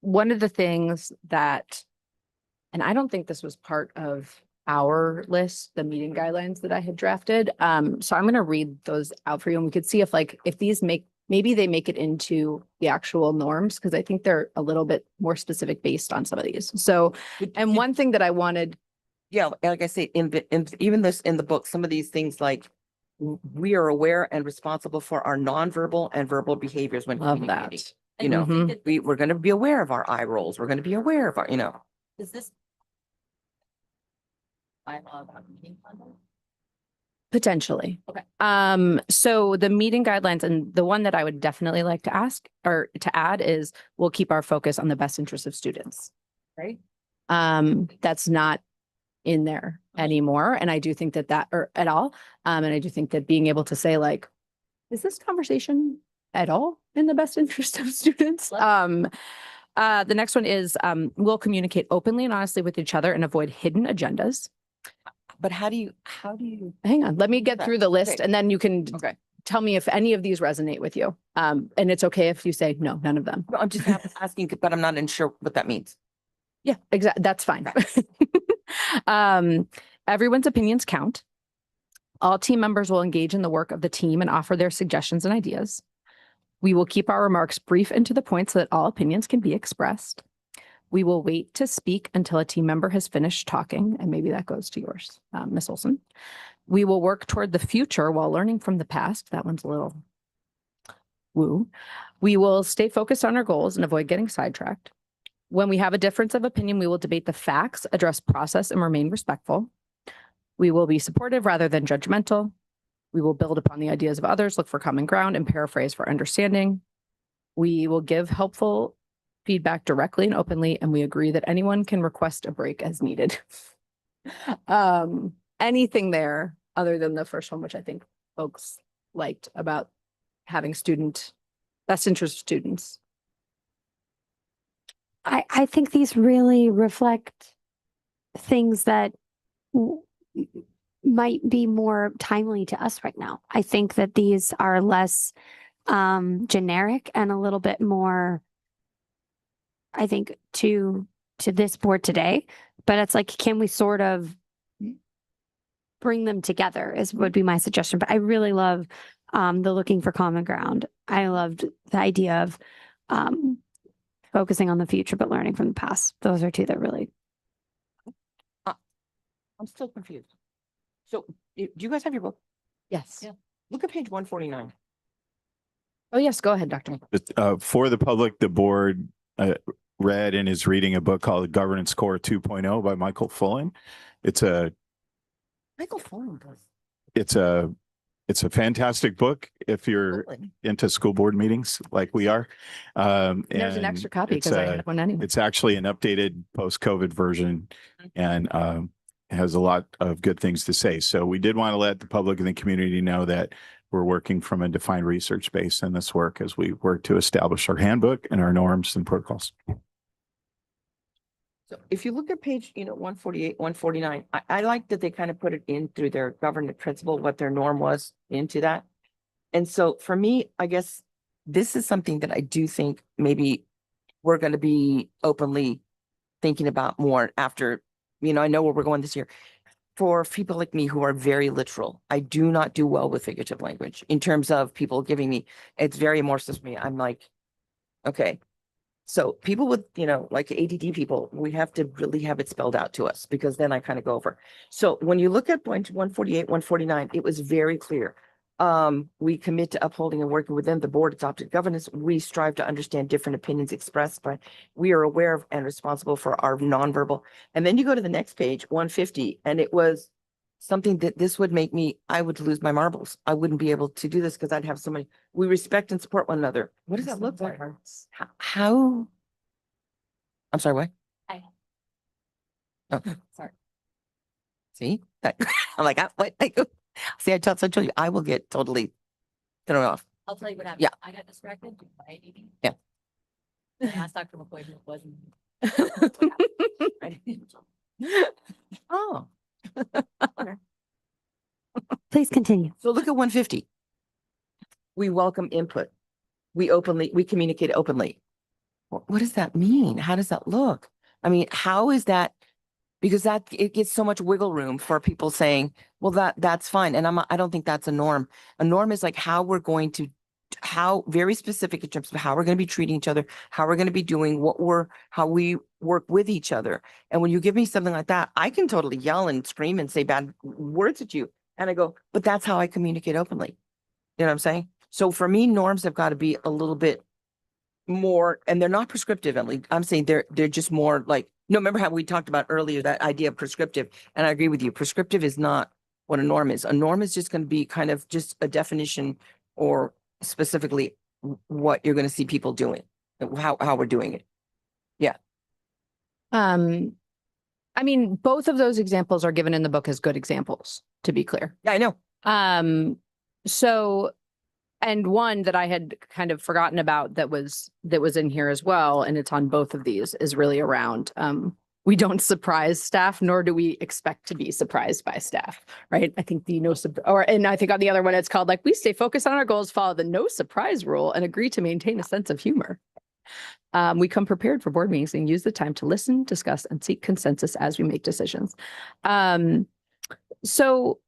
One of the things that, and I don't think this was part of our list, the meeting guidelines that I had drafted. So I'm going to read those out for you and we could see if these maybe they make it into the actual norms, because I think they're a little bit more specific based on some of these. So, and one thing that I wanted. Yeah, like I say, even this in the book, some of these things like we are aware and responsible for our nonverbal and verbal behaviors when Love communicating. that. You know, Mhm. we're going to be aware of our eye rolls. We're going to be aware of our, you know. Is this? Bylaw about meeting conduct? Potentially. Okay. So the meeting guidelines, and the one that I would definitely like to ask or to add is we'll keep our focus on the best interest of students. Right. That's not in there anymore. And I do think that or at all. And I do think that being able to say like, is this conversation at all in the best interest of students? The next one is we'll communicate openly and honestly with each other and avoid hidden agendas. But how do you? Hang on, let me get Okay, through the list okay. and then you can Okay. tell me if any of these resonate with you. And it's okay if you say, no, none of them. No, I'm just asking, but I'm not sure what that means. Yeah, exactly. That's fine. Everyone's opinions count. All team members will engage in the work of the team and offer their suggestions and ideas. We will keep our remarks brief and to the point so that all opinions can be expressed. We will wait to speak until a team member has finished talking, and maybe that goes to yours, Ms. Olson. We will work toward the future while learning from the past. That one's a little woo. We will stay focused on our goals and avoid getting sidetracked. When we have a difference of opinion, we will debate the facts, address process, and remain respectful. We will be supportive rather than judgmental. We will build upon the ideas of others, look for common ground, and paraphrase for understanding. We will give helpful feedback directly and openly, and we agree that anyone can request a break as needed. Anything there other than the first one, which I think folks liked about having best interest of students. I think these really reflect things that might be more timely to us right now. I think that these are less generic and a little bit more, I think, to this board today. But it's like, can we sort of bring them together would be my suggestion. But I really love the looking for common ground. I loved the idea of focusing on the future, but learning from the past. Those are two that really. I'm still confused. So do you guys have your book? Yes. Yeah. Look at page 149. Oh, yes. Go ahead, Dr. For the public, the board read and is reading a book called Governance Core 2.0 by Michael Fullen. It's a fantastic book if you're into school board meetings like we are. There's an and extra copy it's because I a- had one anyway. It's actually an updated post-COVID version and has a lot of good things to say. So we did want to let the public and the community know that we're working from a defined research base in this work as we work to establish our handbook and our norms and protocols. So if you look at page, 148, 149, I like that they kind of put it in through their governance principle, what their norm was into that. And so for me, I guess this is something that I do think maybe we're going to be openly thinking about more after, I know where we're going this year. For people like me who are very literal, I do not do well with figurative language in terms of people giving me, it's very amorphous for me. I'm like, okay. So people with, like ADD people, we have to really have it spelled out to us because then I kind of go over. So when you look at point 148, 149, it was very clear. We commit to upholding and working within the board adopted governance. We strive to understand different opinions expressed, but we are aware of and responsible for our nonverbal. And then you go to the next page, 150, and it was something that this would make me, I would lose my marbles. I wouldn't be able to do this because I'd have so many, we respect and support one another. What does that look like? How? I'm sorry, what? Oh, Sorry. see, I'm like, what? See, I told you, I will get totally thrown off. I'll tell you what happened. Yeah. I got distracted by ADD. Yeah. I asked Dr. McCoy who it wasn't. Oh, Please continue. so look at 150. We welcome input. We communicate openly. What does that mean? How does that look? I mean, how is that? Because it gets so much wiggle room for people saying, well, that's fine. And I don't think that's a norm. A norm is like how very specific in terms of how we're going to be treating each other, how we're going to be doing how we work with each other. And when you give me something like that, I can totally yell and scream and say bad words at you. And I go, but that's how I communicate openly. You know what I'm saying? So for me, norms have got to be a little bit more, and they're not prescriptive, Emily. I'm saying they're just more like, remember how we talked about earlier, that idea of prescriptive, and I agree with you. Prescriptive is not what a norm is. A norm is just going to be kind of just a definition or specifically what you're going to see people doing, how we're doing it. Yeah. I mean, both of those examples are given in the book as good examples, to be clear. Yeah, I know. So, and one that I had kind of forgotten about that was in here as well, and it's on both of these, is really around, we don't surprise staff, nor do we expect to be surprised by staff, right? I think and I think on the other one, it's called like, we stay focused on our goals, follow the no surprise rule, and agree to maintain a sense of humor. We come prepared for board meetings and use the time to listen, discuss, and seek consensus as we make decisions. So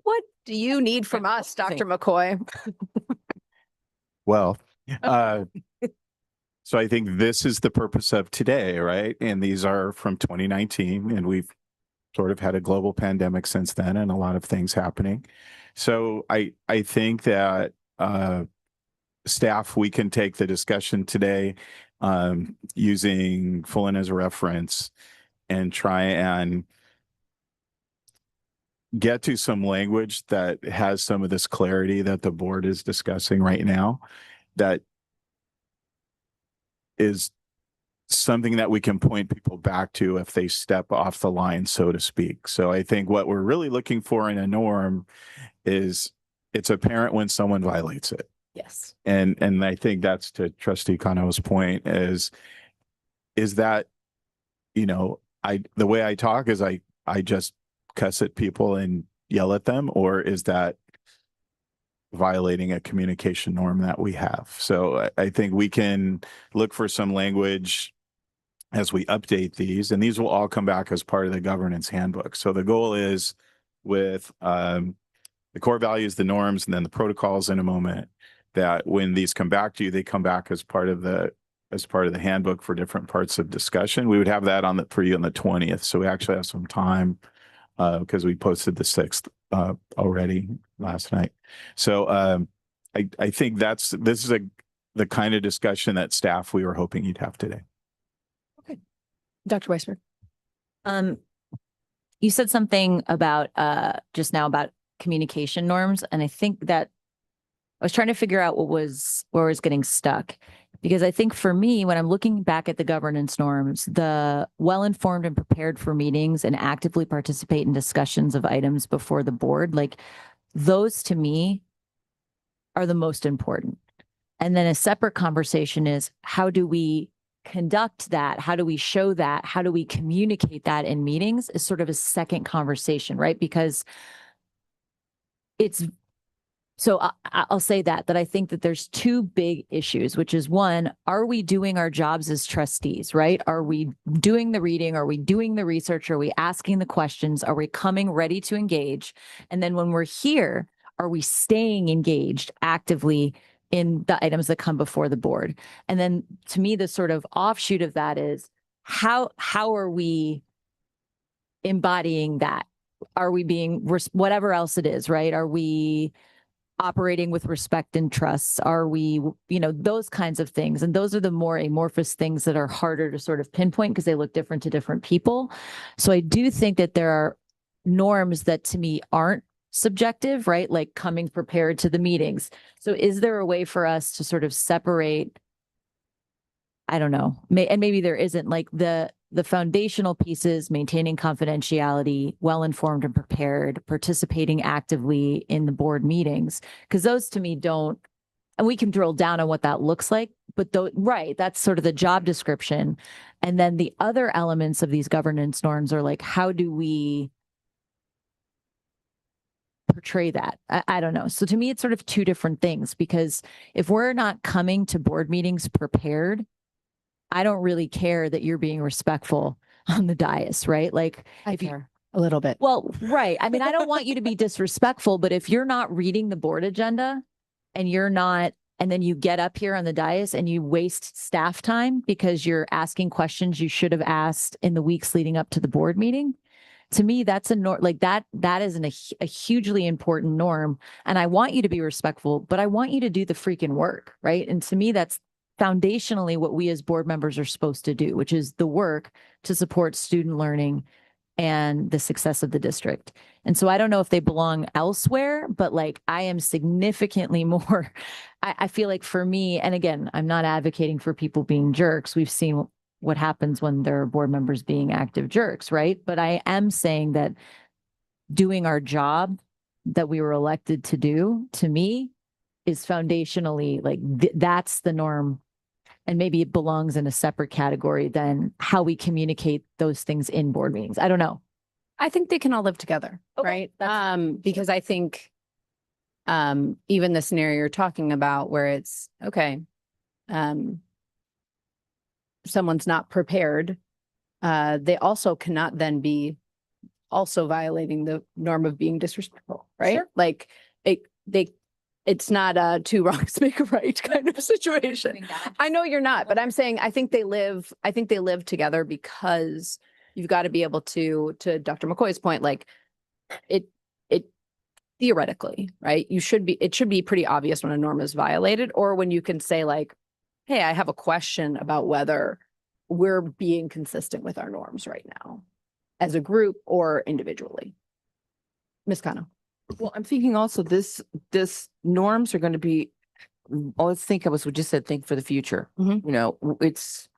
What do you need from us, Dr. McCoy? Well, uh, so I think this is the purpose of today, right? And these are from 2019, and we've sort of had a global pandemic since then and a lot of things happening. So I think that staff, we can take the discussion today using Fullen as a reference and try and get to some language that has some of this clarity that the board is discussing right now, that is something that we can point people back to if they step off the line, so to speak. So I think what we're really looking for in a norm is it's apparent when someone violates it. Yes. And I think that's to Trustee Kano's point is that, you know, the way I talk is I just cuss at people and yell at them, or is that violating a communication norm that we have? So I think we can look for some language as we update these, and these will all come back as part of the governance handbook. So the goal is with the core values, the norms, and then the protocols in a moment, that when these come back to you, they come back as part of the handbook for different parts of discussion. We would have that for you on the 20th. So we actually have some time because we posted the 6th already last night. So I think this is the kind of discussion that staff we were hoping you'd have today. Dr. Weisberg. You said something about just now about communication norms, and I think that I was trying to figure out where I was getting stuck, because I think for me, when I'm looking back at the governance norms, the well-informed and prepared for meetings and actively participate in discussions of items before the board, like those to me are the most important. And then a separate conversation is, how do we conduct that? How do we show that? How do we communicate that in meetings is sort of a second conversation, right? Because so I'll say that I think that there's two big issues, which is one, are we doing our jobs as trustees, right? Are we doing the reading? Are we doing the research? Are we asking the questions? Are we coming ready to engage? And then when we're here, are we staying engaged actively in the items that come before the board? And then to me, the sort of offshoot of that is how are we embodying that? Are we being whatever else it is, right? Are we operating with respect and trust? Are we, those kinds of things? And those are the more amorphous things that are harder to sort of pinpoint because they look different to different people. So I do think that there are norms that to me aren't subjective, right? Like coming prepared to the meetings. So is there a way for us to sort of separate, I don't know, and maybe there isn't, like the foundational pieces, maintaining confidentiality, well-informed and prepared, participating actively in the board meetings, because those to me don't, and we can drill down on what that looks like, but right, that's sort of the job description. And then the other elements of these governance norms are like, how do we portray that? I don't know. So to me, it's sort of two different things, because if we're not coming to board meetings prepared, I don't really care that you're being respectful on the dais, right? Like I care a little bit. Well, right. I mean, I don't want you to be disrespectful, but if you're not reading the board agenda and and then you get up here on the dais and you waste staff time because you're asking questions you should have asked in the weeks leading up to the board meeting, to me, that's that is a hugely important norm. And I want you to be respectful, but I want you to do the freaking work, right? And to me, that's foundationally what we as board members are supposed to do, which is the work to support student learning and the success of the district. And so I don't know if they belong elsewhere, but like I am significantly more, I feel like for me, and again, I'm not advocating for people being jerks. We've seen what happens when there are board members being active jerks, right? But I am saying that doing our job that we were elected to do, to me, is foundationally like that's the norm. And maybe it belongs in a separate category than how we communicate those things in board meetings. I don't know. I think they can all live together, Okay, right? Because I think even the scenario you're talking about where it's okay, someone's not prepared, they also cannot then be also violating the norm of being disrespectful, right? Sure. Like it's not a two wrongs make a right kind of situation. I know you're not, but I'm saying I think they live together because you've got to be able to Dr. McCoy's point, like it theoretically, right? It should be pretty obvious when a norm is violated, or when you can say like, hey, I have a question about whether we're being consistent with our norms right now as a group or individually. Ms. Kano. Well, I'm thinking also this norms are going to be, always think of us, we just said, think for the future. Mhm. You know, it's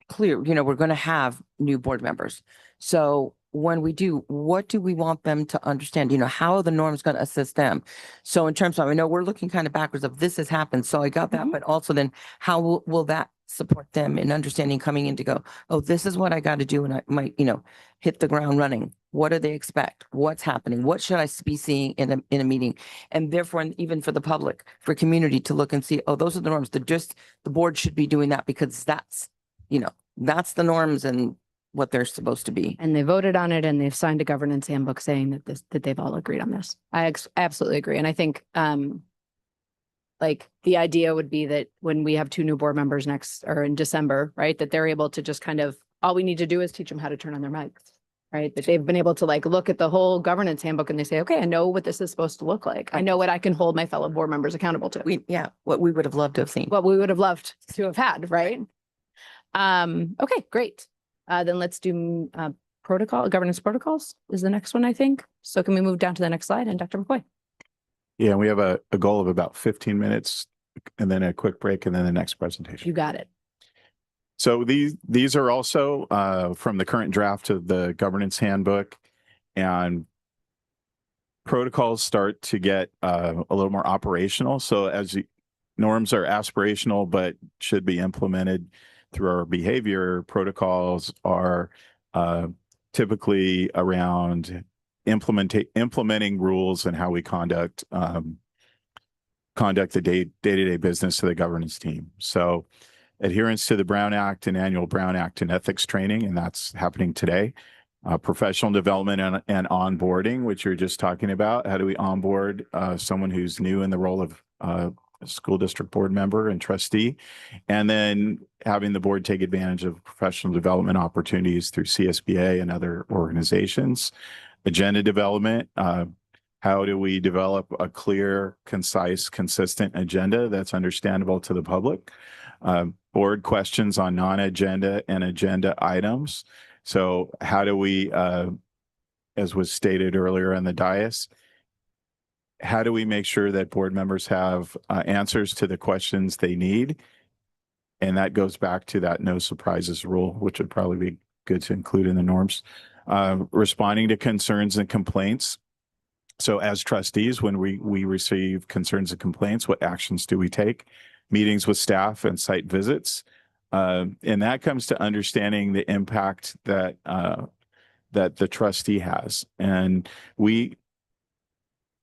clear, you know, we're going to have new board members. So when we do, what do we want them to understand? You know, how are the norms going to assist them? So in terms of, I know we're looking kind of backwards of this has happened. So I got that, but also then how will that support them in understanding coming in to go, oh, this is what I got to do. And I might, you know, hit the ground running. What do they expect? What's happening? What should I be seeing in a meeting? And therefore, and even for the public, for community to look and see, oh, those are the norms. The board should be doing that because that's, you know, that's the norms and what they're supposed to be. And they voted on it and they've signed a governance handbook saying that they've all agreed on this. I absolutely agree. And I think, like the idea would be that when we have 2 new board members next or in December, right, that they're able to just kind of, all we need to do is teach them how to turn on their mics, right? That they've been able to like look at the whole governance handbook and they say, okay, I know what this is supposed to look like. I know what I can hold my fellow board members accountable to. What we would have loved to have seen. What we would have loved to have had, right? Okay, great. Then let's do governance protocols is the next one, I think. So can we move down to the next slide and Dr. McCoy? Yeah, we have a goal of about 15 minutes and then a quick break and then the next presentation. You got it. So these are also from the current draft of the governance handbook, and protocols start to get a little more operational. So norms are aspirational, but should be implemented through our behavior. Protocols are typically around implementing rules and how we conduct the day-to-day business of the governance team. So adherence to the Brown Act and annual Brown Act and ethics training, and that's happening today. Professional development and onboarding, which you're just talking about. How do we onboard someone who's new in the role of a school district board member and trustee? And then having the board take advantage of professional development opportunities through CSBA and other organizations. Agenda development. How do we develop a clear, concise, consistent agenda that's understandable to the public? Board questions on non-agenda and agenda items. So how do we, as was stated earlier on the dais, how do we make sure that board members have answers to the questions they need? And that goes back to that no surprises rule, which would probably be good to include in the norms. Responding to concerns and complaints. So as trustees, when we receive concerns and complaints, what actions do we take? Meetings with staff and site visits. And that comes to understanding the impact that that the trustee has. And we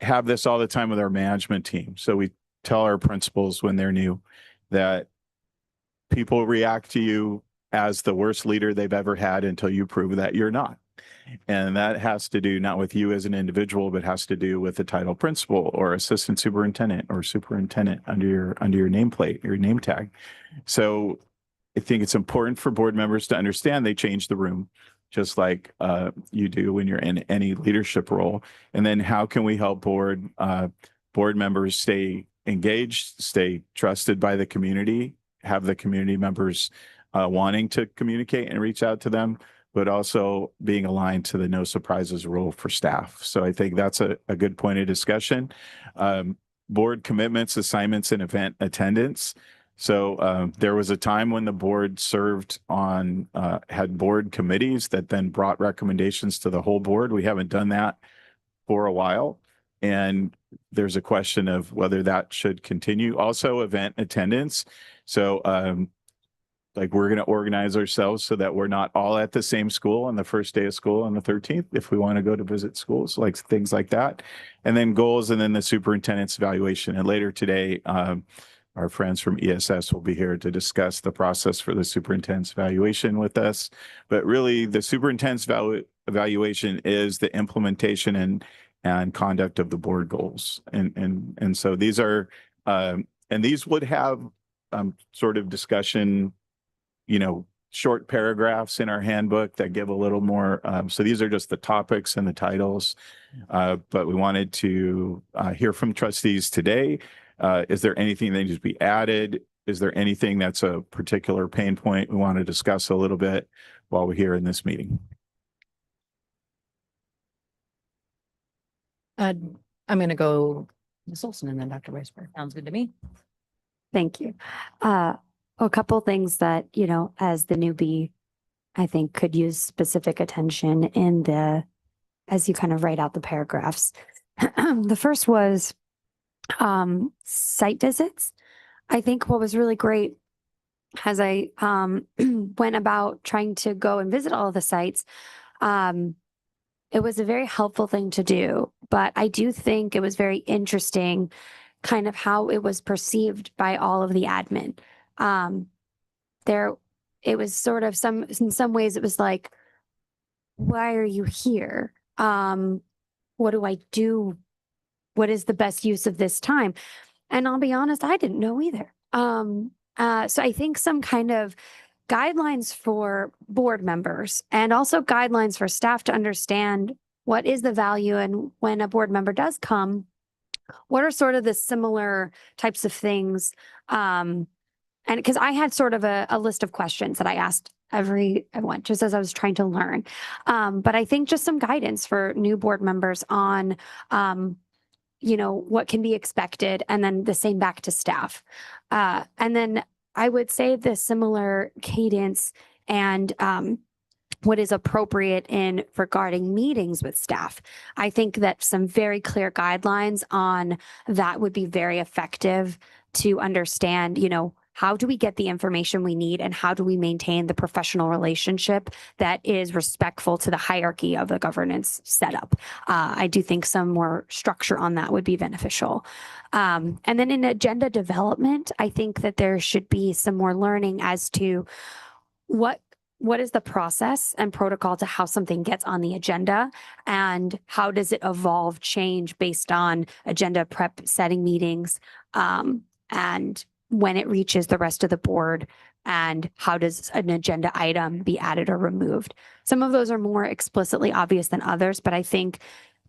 have this all the time with our management team. So we tell our principals when they're new that people react to you as the worst leader they've ever had until you prove that you're not. And that has to do not with you as an individual, but has to do with the title principal or assistant superintendent or superintendent under your nameplate, your name tag. So I think it's important for board members to understand they change the room, just like you do when you're in any leadership role. And then how can we help board members stay engaged, stay trusted by the community, have the community members wanting to communicate and reach out to them, but also being aligned to the no surprises rule for staff. So I think that's a good point of discussion. Board commitments, assignments, and event attendance. So there was a time when the board served on, had board committees that then brought recommendations to the whole board. We haven't done that for a while. And there's a question of whether that should continue. Also, event attendance. So like we're going to organize ourselves so that we're not all at the same school on the first day of school on the 13th, if we want to go to visit schools, like things like that. And then goals, and then the superintendent's evaluation. And later today, Our friends from ESS will be here to discuss the process for the superintendent's evaluation with us. But really, the superintendent's evaluation is the implementation and conduct of the board goals. And so these are, and these would have sort of discussion, short paragraphs in our handbook that give a little more. So these are just the topics and the titles. But we wanted to hear from trustees today. Is there anything that needs to be added? Is there anything that's a particular pain point we want to discuss a little bit while we're here in this meeting? I'm going to go Ms. Olson and then Dr. Weisberg. Sounds good to me. Thank you. A couple things that, as the newbie, I think could use specific attention as you kind of write out the paragraphs. The first was site visits. I think what was really great as I went about trying to go and visit all of the sites, it was a very helpful thing to do, but I do think it was very interesting kind of how it was perceived by all of the admin. It was sort of in some ways it was like, why are you here? What do I do? What is the best use of this time? And I'll be honest, I didn't know either. So I think some kind of guidelines for board members and also guidelines for staff to understand what is the value, and when a board member does come, what are sort of the similar types of things? And because I had sort of a list of questions that I asked everyone just as I was trying to learn. But I think just some guidance for new board members on, what can be expected, and then the same back to staff. And then I would say the similar cadence and what is appropriate in regarding meetings with staff. I think that some very clear guidelines on that would be very effective to understand, how do we get the information we need, and how do we maintain the professional relationship that is respectful to the hierarchy of the governance setup. I do think some more structure on that would be beneficial. And then in agenda development, I think that there should be some more learning as to what is the process and protocol to how something gets on the agenda, and how does it evolve, change based on agenda prep, setting meetings, and when it reaches the rest of the board, and how does an agenda item be added or removed. Some of those are more explicitly obvious than others, but I think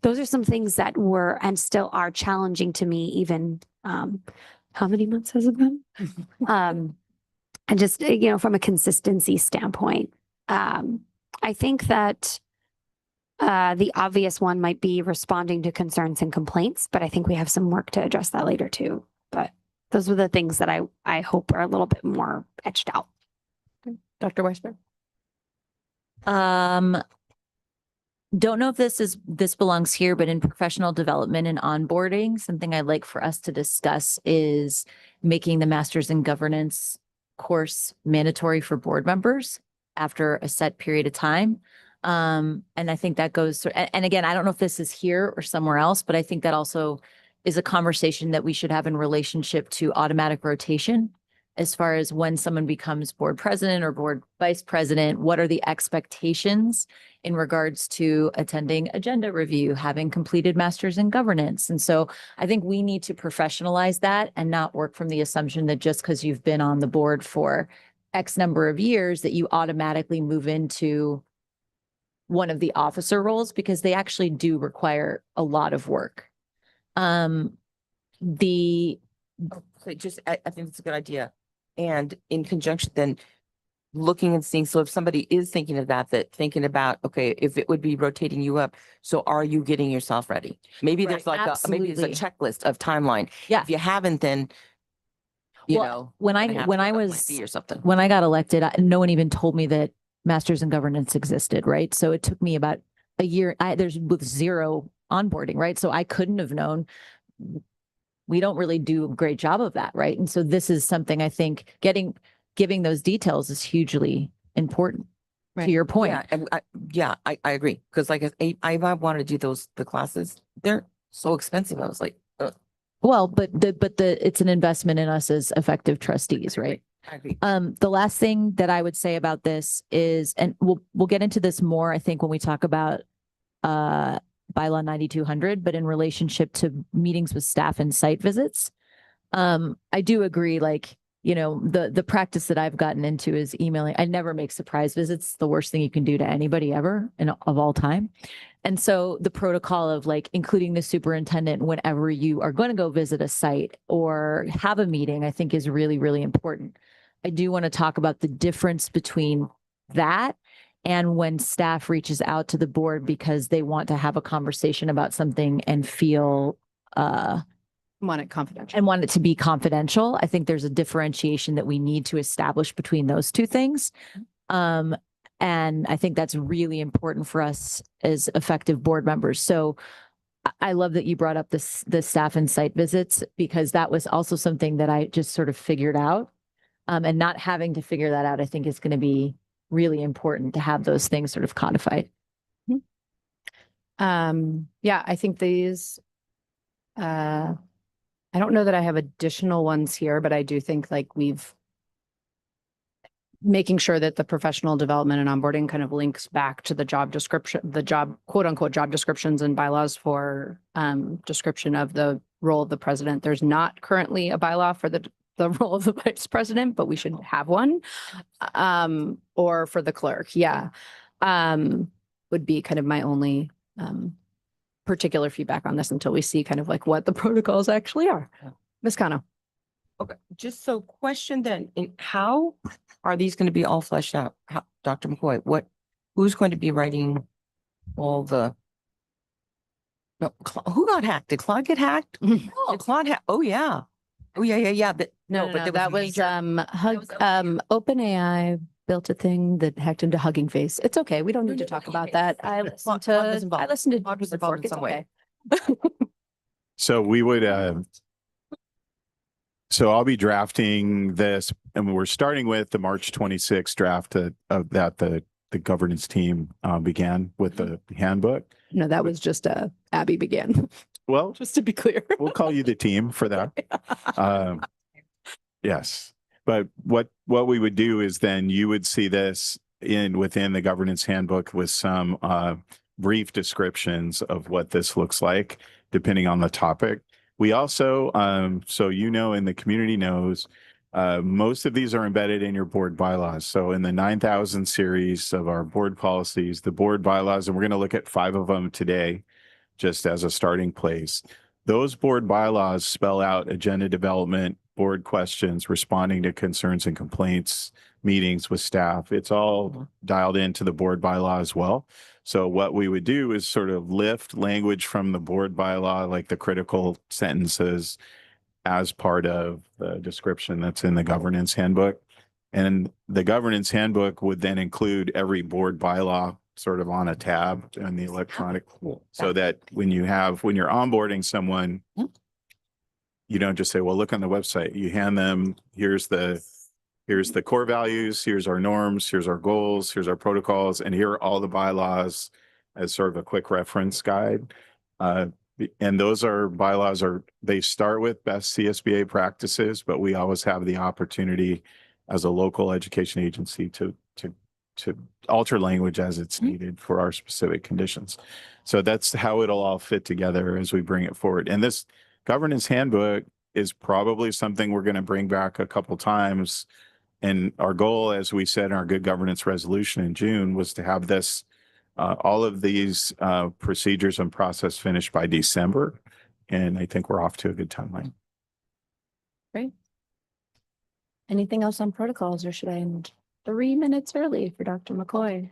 those are some things that were and still are challenging to me, even how many months has it been? And just, from a consistency standpoint, I think that the obvious one might be responding to concerns and complaints, but I think we have some work to address that later too. But those were the things that I hope are a little bit more etched out. Dr. Weisberg. Don't know if this belongs here, but in professional development and onboarding, something I'd like for us to discuss is making the Masters in Governance course mandatory for board members after a set period of time. And I think that goes through, and again, I don't know if this is here or somewhere else, but I think that also is a conversation that we should have in relationship to automatic rotation. As far as when someone becomes board president or board vice president, what are the expectations in regards to attending agenda review, having completed Masters in Governance? And so I think we need to professionalize that and not work from the assumption that just because you've been on the board for X number of years that you automatically move into one of the officer roles, because they actually do require a lot of work. So just, I think it's a good idea. And in conjunction, then looking and seeing, so if somebody is thinking of that thinking about, okay, if it would be rotating you up, so are you getting yourself ready? Maybe there's Right, maybe there's a checklist of timeline. Yeah. If you haven't, then, Well, when I have when to I go to was plan B or something. when I got elected, no one even told me that Masters in Governance existed, right? So it took me about a year. There's with zero onboarding, right? So I couldn't have known. We don't really do a great job of that, right? And so this is something I think giving those details is hugely important. Right. To your point. Yeah, and I agree. Because like I wanted to do the classes, they're so expensive. I was like, ugh. Well, it's an investment in us as effective trustees, right? I agree. The last thing that I would say about this is, and we'll get into this more, I think, when we talk about bylaw 9200, but in relationship to meetings with staff and site visits. I do agree, like, the practice that I've gotten into is emailing. I never make surprise visits. The worst thing you can do to anybody ever of all time. And so the protocol of like including the superintendent whenever you are going to go visit a site or have a meeting, I think is really, really important. I do want to talk about the difference between that and when staff reaches out to the board because they want to have a conversation about something and feel Want it confidential. and want it to be confidential. I think there's a differentiation that we need to establish between those two things. And I think that's really important for us as effective board members. So I love that you brought up the staff and site visits because that was also something that I just sort of figured out. And not having to figure that out, I think is going to be really important to have those things sort of codified. Yeah, I think these, I don't know that I have additional ones here, but I do think like making sure that the professional development and onboarding kind of links back to the job description, the job, quote unquote, job descriptions and bylaws for description of the role of the president. There's not currently a bylaw for the role of the vice president, but we should have one. Or for the clerk. Yeah. Would be kind of my only particular feedback on this until we see kind of like what the protocols actually are. Ms. Cano. Okay, just so question then, how are these going to be all fleshed out? How, Dr. McCoy, who's going to be writing all the? No, who got hacked? Did Claude get hacked? Did Claude oh yeah. Oh yeah. But No, but there that a was major- OpenAI built a thing that hacked into Hugging Face. It's okay. We don't need to talk about that. I listened to Claude was involved in some way. So we would, so I'll be drafting this and we're starting with the March 26th draft of that the governance team began with the handbook. No, that was just Abby began, Well, just to be clear. we'll call you the team for that. Yes. But what we would do is then you would see this within the governance handbook with some brief descriptions of what this looks like, depending on the topic. We also, so and the community knows, most of these are embedded in your board bylaws. So in the 9,000 series of our board policies, the board bylaws, and we're going to look at 5 of them today, just as a starting place. Those board bylaws spell out agenda development, board questions, responding to concerns and complaints, meetings with staff. It's all dialed into the board bylaw as well. So what we would do is sort of lift language from the board bylaw, like the critical sentences, as part of the description that's in the governance handbook. And the governance handbook would then include every board bylaw sort of on a tab in the electronic, so that when you're onboarding someone, you don't just say, well, look on the website. You hand them, here's the core values, here's our norms, here's our goals, here's our protocols, and here are all the bylaws as sort of a quick reference guide. And those bylaws they start with best CSBA practices, but we always have the opportunity as a local education agency to alter language as it's needed for our specific conditions. So that's how it'll all fit together as we bring it forward. And this governance handbook is probably something we're going to bring back a couple times. And our goal, as we said in our good governance resolution in June, was to have this, all of these procedures and process finished by December. And I think we're off to a good timeline. Great. Anything else on protocols, or should I end 3 minutes early for Dr. McCoy?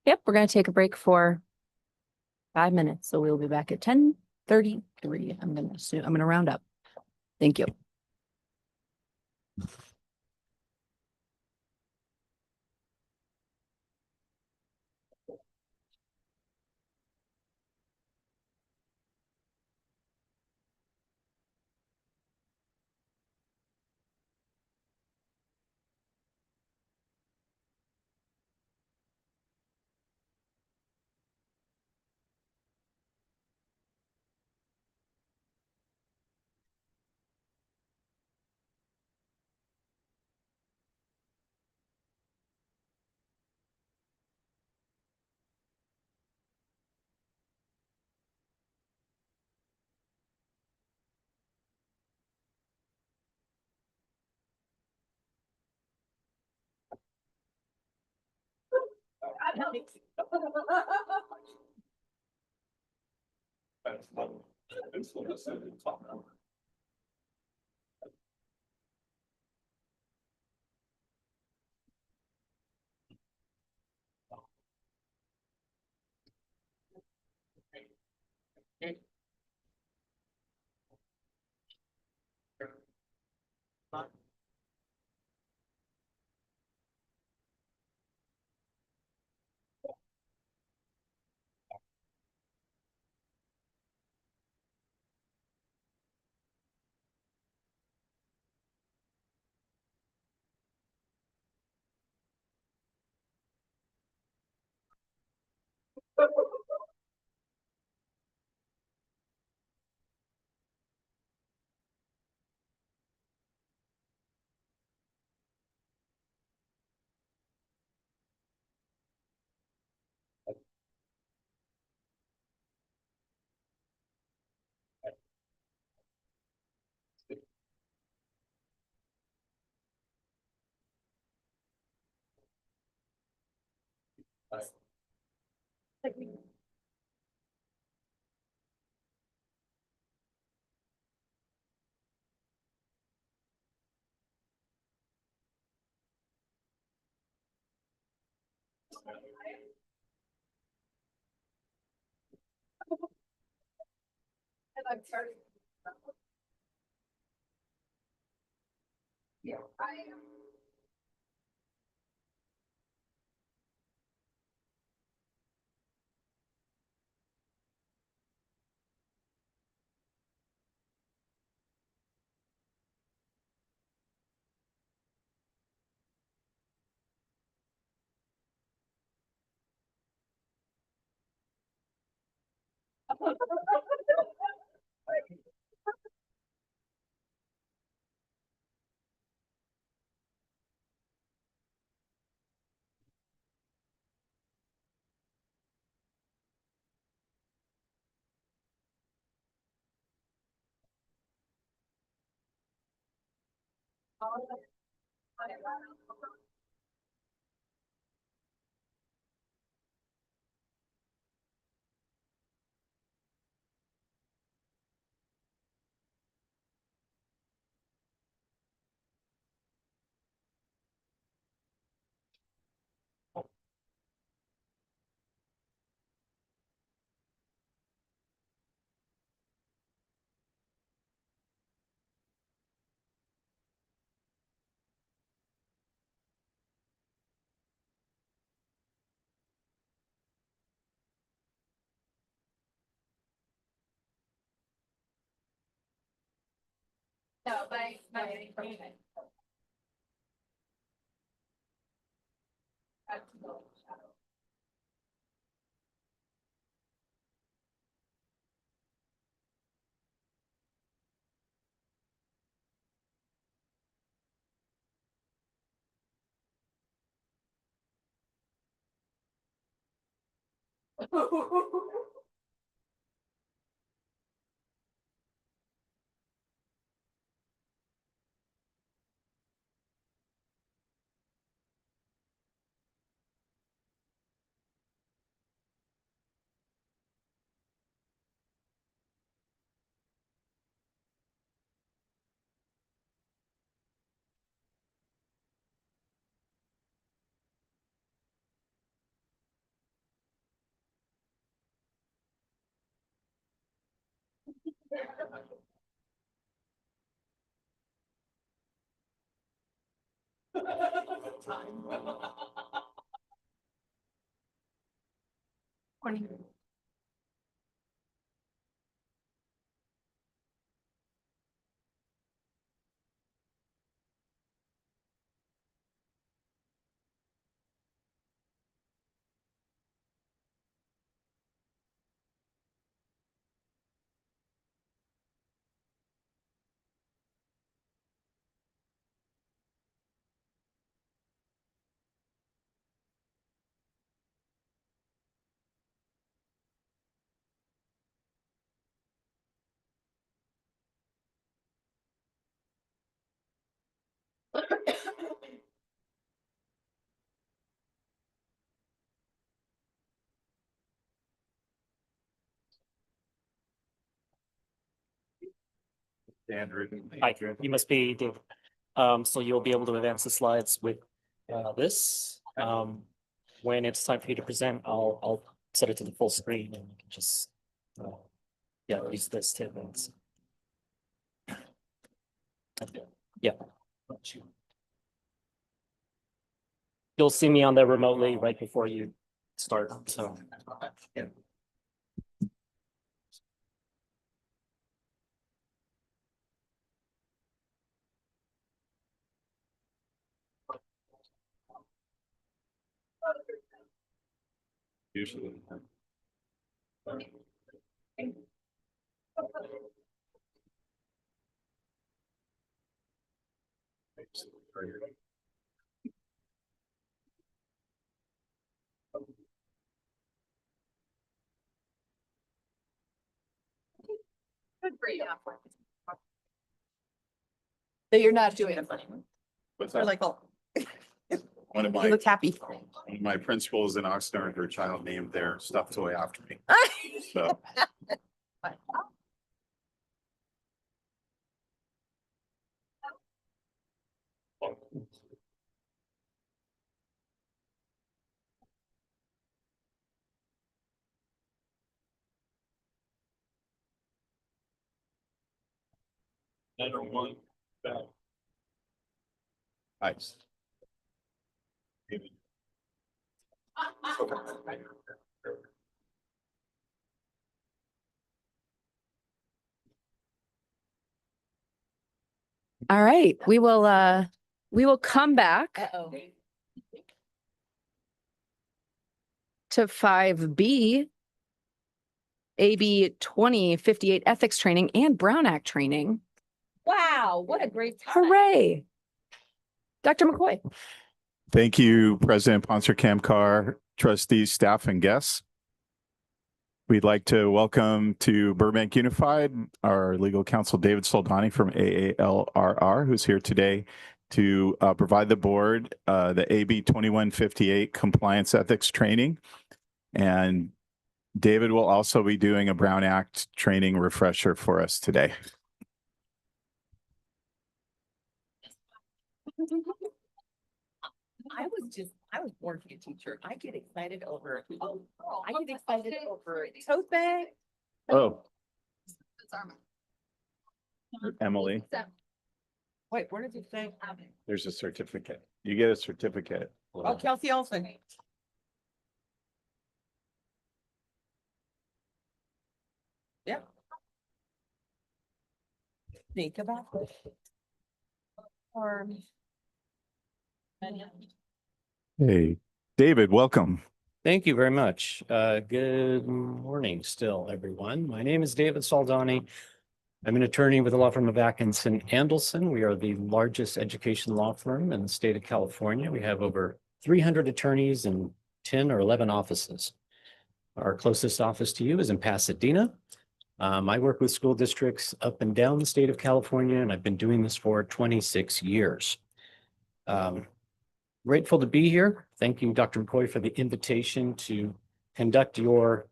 Yep, we're going to take a break for 5 minutes. So we'll be back at 10:33. I'm going to round up. Thank you. Hi, you must be David. So you'll be able to advance the slides with this. When it's time for you to present, I'll set it to the full screen and you can just yeah, use this to advance. Okay. Yeah. You'll see me on there remotely right before you start, so. Yeah. Usually. So you're not doing it funny. What's Or that? like, oh, One of you my, look happy. one of my principals in Oxnard, her child named their stuffed toy after me. So. Another one. Nice. All right, we will come back Uh-oh. to 5B, AB 2058 ethics training and Brown Act training. Wow, what a great time. Hooray. Dr. McCoy. Thank you, President Ponser Kamkar, trustees, staff, and guests. We'd like to welcome to Burbank Unified our legal counsel, David Soldani from AALRR, who's here today to provide the board the AB 2158 compliance ethics training. And David will also be doing a Brown Act training refresher for us today. I was born to be a teacher. I get excited over, I get excited over tote bag. Oh. Emily, Wait, where did you say? there's a certificate. You get a certificate. Oh, Kelsey Olson. Yeah. Think about it. Or. Hey, David, welcome. Thank you very much. Good morning still, everyone. My name is David Soldani. I'm an attorney with the law firm of Atkinson Andelson. We are the largest education law firm in the state of California. We have over 300 attorneys and 10 or 11 offices. Our closest office to you is in Pasadena. I work with school districts up and down the state of California, and I've been doing this for 26 years. Grateful to be here. Thank you, Dr. McCoy, for the invitation to conduct your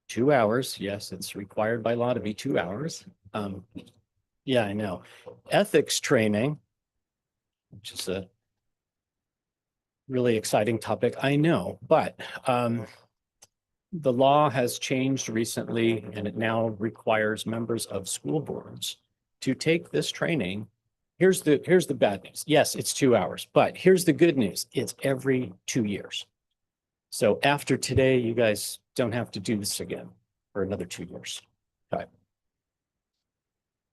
2 hours. Yes, it's required by law to be 2 hours. Yeah, I know. Ethics training, which is a really exciting topic, I know, but the law has changed recently and it now requires members of school boards to take this training. Here's the bad news. Yes, it's 2 hours, but here's the good news. It's every 2 years. So after today, you guys don't have to do this again for another 2 years. Okay.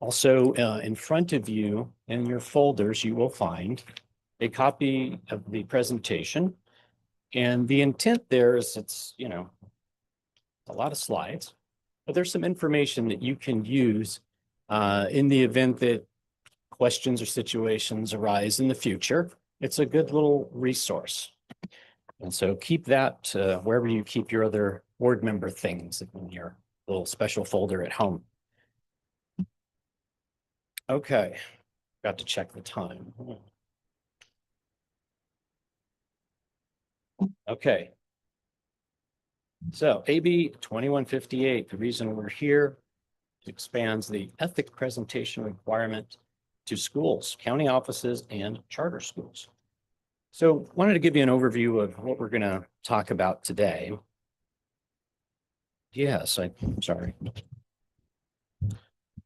Also, in front of you in your folders, you will find a copy of the presentation. And the intent there is it's, a lot of slides, but there's some information that you can use in the event that questions or situations arise in the future. It's a good little resource. And so keep that wherever you keep your other board member things in your little special folder at home. Okay, got to check the time. Okay. So AB 2158, the reason we're here expands the ethic presentation requirement to schools, county offices, and charter schools. So wanted to give you an overview of what we're going to talk about today. Yes, I'm sorry.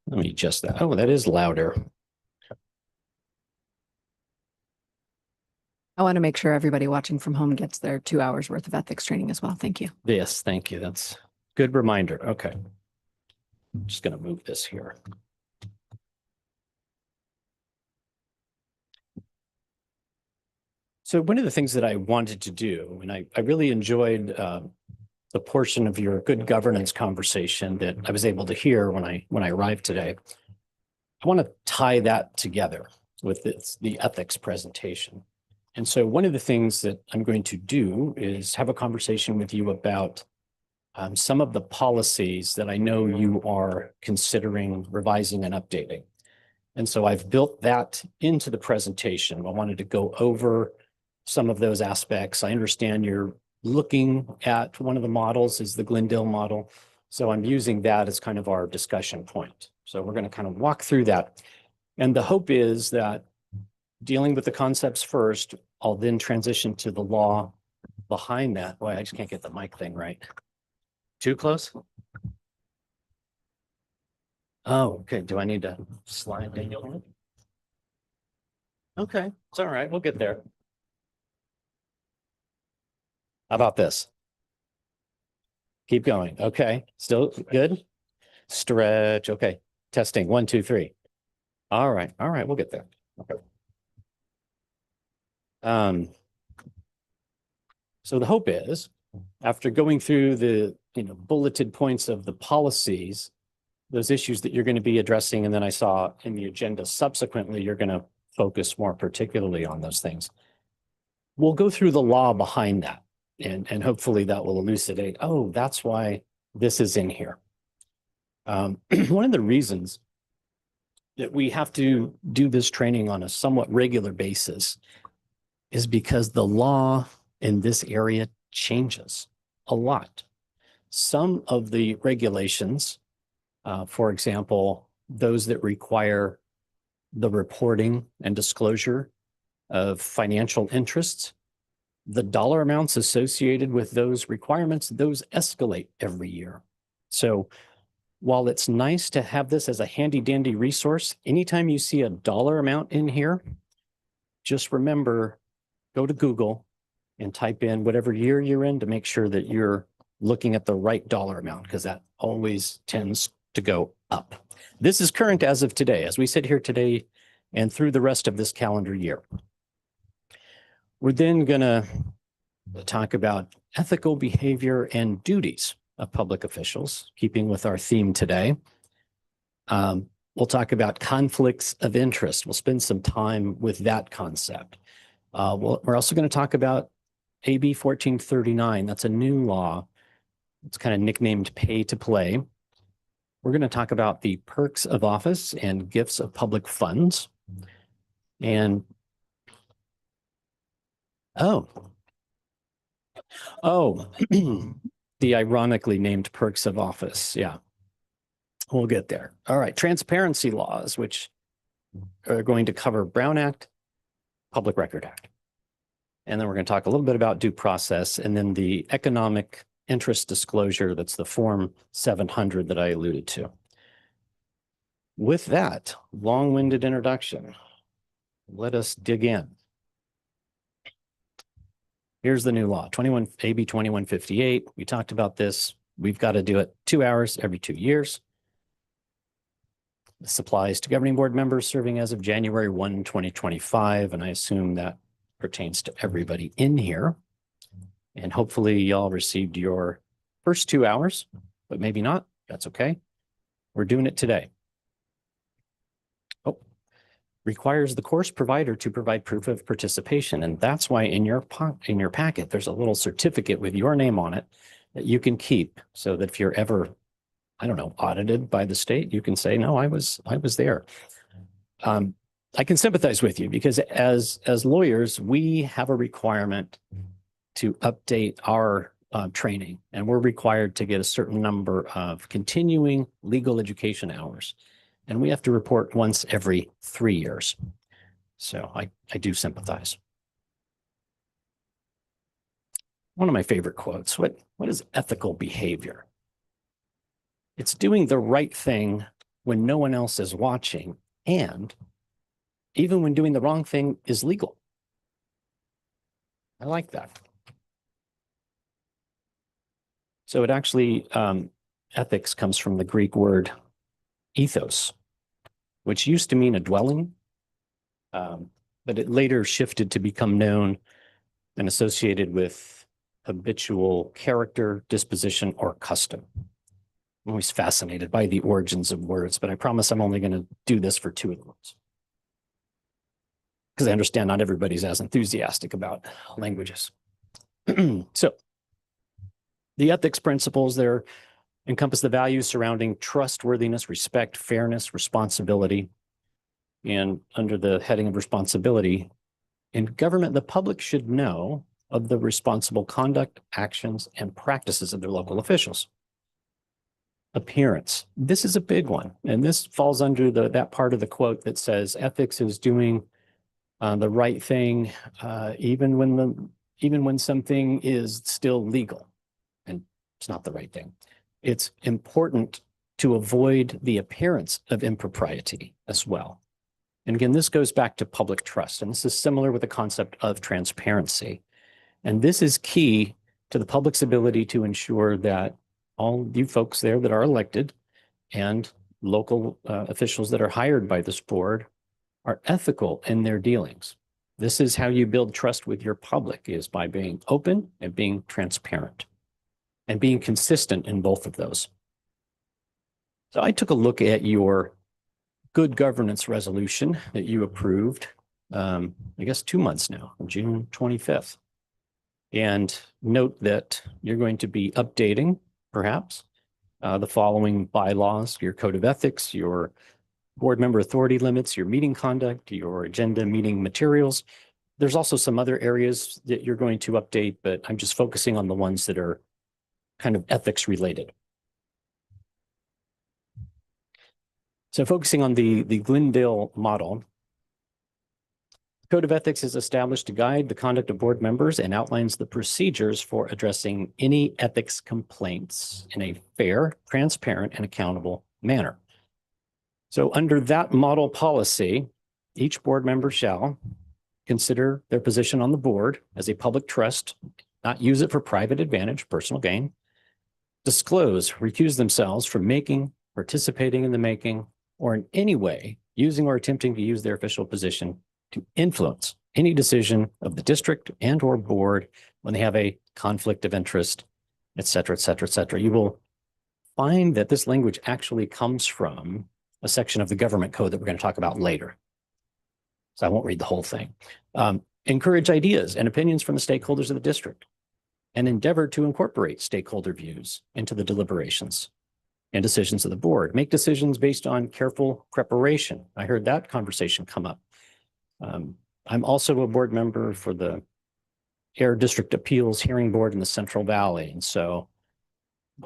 Let me adjust that. Oh, that is louder. I want to make sure everybody watching from home gets their 2 hours worth of ethics training as well. Thank you. Yes, thank you. That's a good reminder. Okay. I'm just going to move this here. So one of the things that I wanted to do, and I really enjoyed the portion of your good governance conversation that I was able to hear when I arrived today. I want to tie that together with the ethics presentation. And so one of the things that I'm going to do is have a conversation with you about some of the policies that I know you are considering revising and updating. And so I've built that into the presentation. I wanted to go over some of those aspects. I understand you're looking at one of the models is the Glendale model. So I'm using that as kind of our discussion point. So we're going to kind of walk through that. And the hope is that dealing with the concepts first, I'll then transition to the law behind that. Boy, I just can't get the mic thing right. Too close? Oh, okay. Do I need to slide Daniel? Okay, it's all right. We'll get there. How about this? Keep going. Okay, still good? Stretch. Okay, testing. 1, 2, 3. All right, we'll get there. Okay. So the hope is, after going through the bulleted points of the policies, those issues that you're going to be addressing, and then I saw in the agenda subsequently, you're going to focus more particularly on those things. We'll go through the law behind that, and hopefully that will elucidate, oh, that's why this is in here. One of the reasons that we have to do this training on a somewhat regular basis is because the law in this area changes a lot. Some of the regulations, for example, those that require the reporting and disclosure of financial interests, the dollar amounts associated with those requirements, those escalate every year. So while it's nice to have this as a handy dandy resource, anytime you see a dollar amount in here, just remember, go to Google and type in whatever year you're in to make sure that you're looking at the right dollar amount, because that always tends to go up. This is current as of today, as we sit here today and through the rest of this calendar year. We're then going to talk about ethical behavior and duties of public officials, keeping with our theme today. We'll talk about conflicts of interest. We'll spend some time with that concept. We're also going to talk about AB 1439. That's a new law. It's kind of nicknamed pay to play. We're going to talk about the perks of office and gifts of public funds. And the ironically named perks of office. Yeah, we'll get there. All right, transparency laws, which are going to cover Brown Act, Public Record Act. And then we're going to talk a little bit about due process, and then the economic interest disclosure, that's the Form 700 that I alluded to. With that long-winded introduction, let us dig in. Here's the new law, AB 2158. We talked about this. We've got to do it 2 hours every 2 years. This applies to governing board members serving as of January 1, 2025, and I assume that pertains to everybody in here. And hopefully y'all received your first 2 hours, but maybe not. That's okay. We're doing it today. Requires the course provider to provide proof of participation. And that's why in your packet, there's a little certificate with your name on it that you can keep, so that if you're ever, I don't know, audited by the state, you can say, no, I was there. I can sympathize with you, because as lawyers, we have a requirement to update our training, and we're required to get a certain number of continuing legal education hours. And we have to report once every 3 years. So I do sympathize. One of my favorite quotes, what is ethical behavior? It's doing the right thing when no one else is watching, and even when doing the wrong thing is legal. I like that. So it actually, ethics comes from the Greek word ethos, which used to mean a dwelling, but it later shifted to become known and associated with habitual character, disposition, or custom. I'm always fascinated by the origins of words, but I promise I'm only going to do this for 2 of the words. Because I understand not everybody's as enthusiastic about languages. So the ethics principles there encompass the values surrounding trustworthiness, respect, fairness, responsibility. And under the heading of responsibility, in government, the public should know of the responsible conduct, actions, and practices of their local officials. Appearance. This is a big one. And this falls under that part of the quote that says ethics is doing the right thing, even when something is still legal and it's not the right thing. It's important to avoid the appearance of impropriety as well. And again, this goes back to public trust, and this is similar with the concept of transparency. And this is key to the public's ability to ensure that all you folks there that are elected and local officials that are hired by this board are ethical in their dealings. This is how you build trust with your public, is by being open and being transparent and being consistent in both of those. So I took a look at your good governance resolution that you approved, I guess 2 months now, on June 25th. And note that you're going to be updating, perhaps, the following bylaws: your code of ethics, your board member authority limits, your meeting conduct, your agenda meeting materials. There's also some other areas that you're going to update, but I'm just focusing on the ones that are kind of ethics related. So focusing on the Glendale model, the Code of Ethics is established to guide the conduct of board members and outlines the procedures for addressing any ethics complaints in a fair, transparent, and accountable manner. So under that model policy, each board member shall consider their position on the board as a public trust, not use it for private advantage, personal gain, disclose, recuse themselves from making, participating in the making, or in any way using or attempting to use their official position to influence any decision of the district and or board when they have a conflict of interest, et cetera, et cetera, et cetera. You will find that this language actually comes from a section of the government code that we're going to talk about later. So I won't read the whole thing. Encourage ideas and opinions from the stakeholders of the district and endeavor to incorporate stakeholder views into the deliberations and decisions of the board. Make decisions based on careful preparation. I heard that conversation come up. I'm also a board member for the Air District Appeals Hearing Board in the Central Valley. And so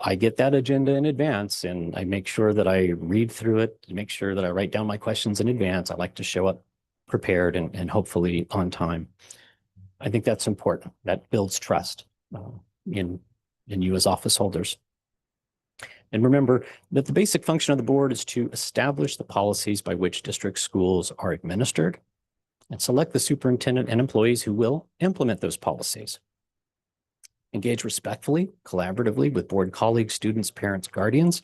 I get that agenda in advance and I make sure that I read through it, make sure that I write down my questions in advance. I like to show up prepared and hopefully on time. I think that's important. That builds trust in you as office holders. And remember that the basic function of the board is to establish the policies by which district schools are administered and select the superintendent and employees who will implement those policies. Engage respectfully, collaboratively with board colleagues, students, parents, guardians,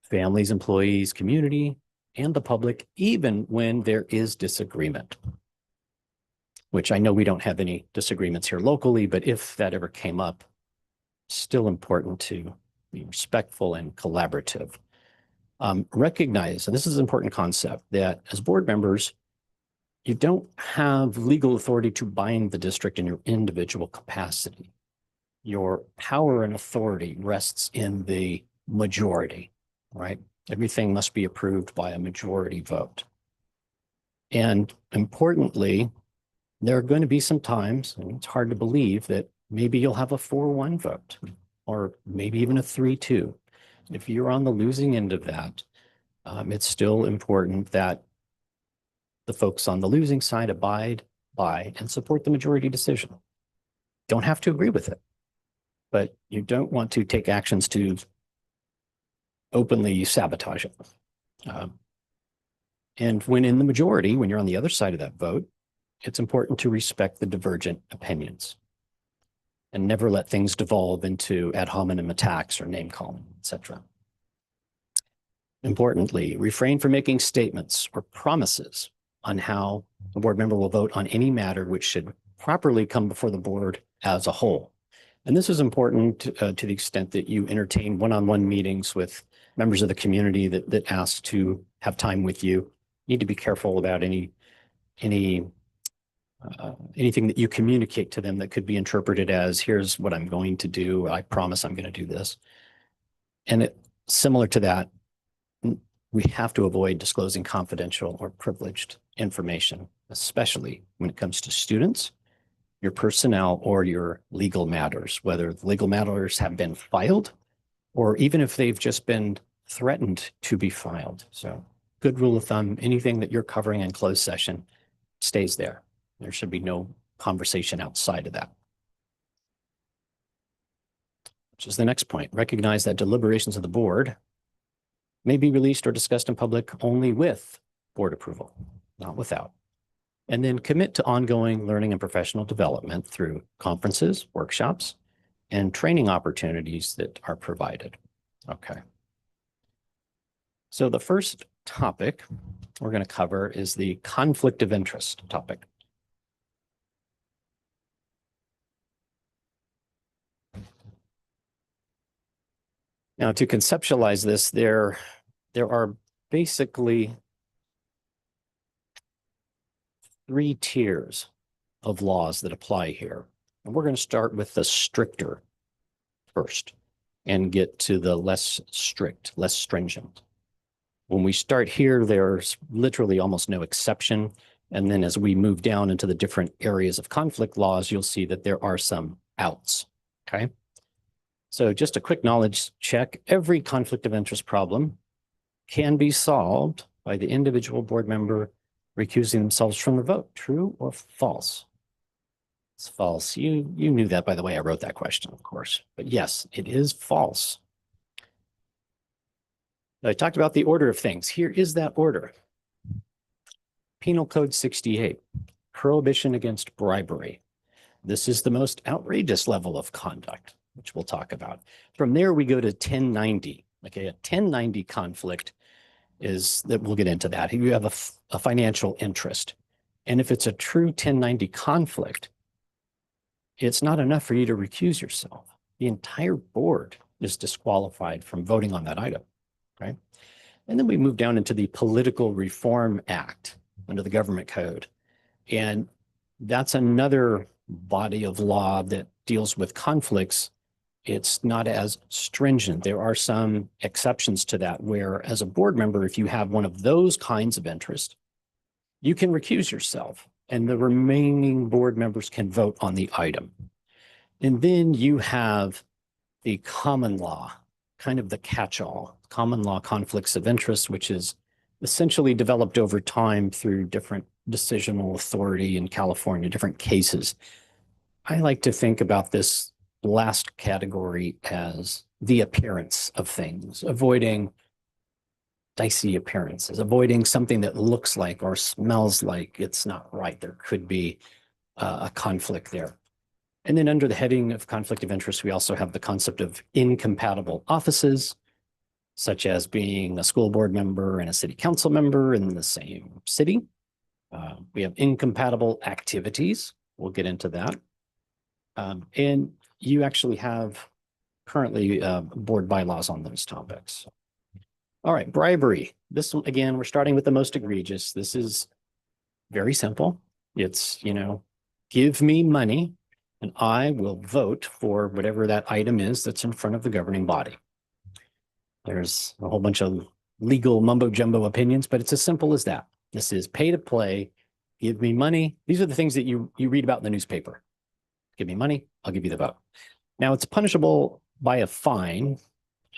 families, employees, community, and the public, even when there is disagreement, which I know we don't have any disagreements here locally, but if that ever came up, still important to be respectful and collaborative. Recognize, and this is an important concept, that as board members, you don't have legal authority to bind the district in your individual capacity. Your power and authority rests in the majority, right? Everything must be approved by a majority vote. And importantly, there are going to be some times, and it's hard to believe, that maybe you'll have a 4-1 vote, or maybe even a 3-2. If you're on the losing end of that, it's still important that the folks on the losing side abide by and support the majority decision. Don't have to agree with it, but you don't want to take actions to openly sabotage it. And when in the majority, when you're on the other side of that vote, it's important to respect the divergent opinions and never let things devolve into ad hominem attacks or name calling, etc. Importantly, refrain from making statements or promises on how a board member will vote on any matter which should properly come before the board as a whole. And this is important to the extent that you entertain one-on-one meetings with members of the community that ask to have time with you. You need to be careful about anything that you communicate to them that could be interpreted as, here's what I'm going to do. I promise I'm going to do this. And similar to that, we have to avoid disclosing confidential or privileged information, especially when it comes to students, your personnel, or your legal matters, whether the legal matters have been filed or even if they've just been threatened to be filed. So good rule of thumb, anything that you're covering in closed session stays there. There should be no conversation outside of that. Which is the next point. Recognize that deliberations of the board may be released or discussed in public only with board approval, not without. And then commit to ongoing learning and professional development through conferences, workshops, and training opportunities that are provided. Okay. So the first topic we're going to cover is the conflict of interest topic. Now, to conceptualize this, there are basically 3 tiers of laws that apply here. And we're going to start with the stricter first and get to the less strict, less stringent. When we start here, there's literally almost no exception. And then as we move down into the different areas of conflict laws, you'll see that there are some outs. Okay. So just a quick knowledge check. Every conflict of interest problem can be solved by the individual board member recusing themselves from the vote. True or false? It's false. You knew that, by the way. I wrote that question, of course. But yes, it is false. I talked about the order of things. Here is that order. Penal Code 68, prohibition against bribery. This is the most outrageous level of conduct, which we'll talk about. From there, we go to 1090. Okay, a 1090 conflict is that we'll get into that. You have a financial interest. And if it's a true 1090 conflict, it's not enough for you to recuse yourself. The entire board is disqualified from voting on that item, right? And then we move down into the Political Reform Act under the Government Code. And that's another body of law that deals with conflicts. It's not as stringent. There are some exceptions to that where, as a board member, if you have one of those kinds of interest, you can recuse yourself and the remaining board members can vote on the item. And then you have the common law, kind of the catch-all, common law conflicts of interest, which is essentially developed over time through different decisional authority in California, different cases. I like to think about this last category as the appearance of things, avoiding dicey appearances, avoiding something that looks like or smells like it's not right. There could be a conflict there. And then under the heading of conflict of interest, we also have the concept of incompatible offices, such as being a school board member and a city council member in the same city. We have incompatible activities. We'll get into that. And you actually have currently board bylaws on those topics. All right, bribery. This one, again, we're starting with the most egregious. This is very simple. It's, give me money and I will vote for whatever that item is that's in front of the governing body. There's a whole bunch of legal mumbo jumbo opinions, but it's as simple as that. This is pay to play, give me money. These are the things that you read about in the newspaper. Give me money, I'll give you the vote. Now it's punishable by a fine,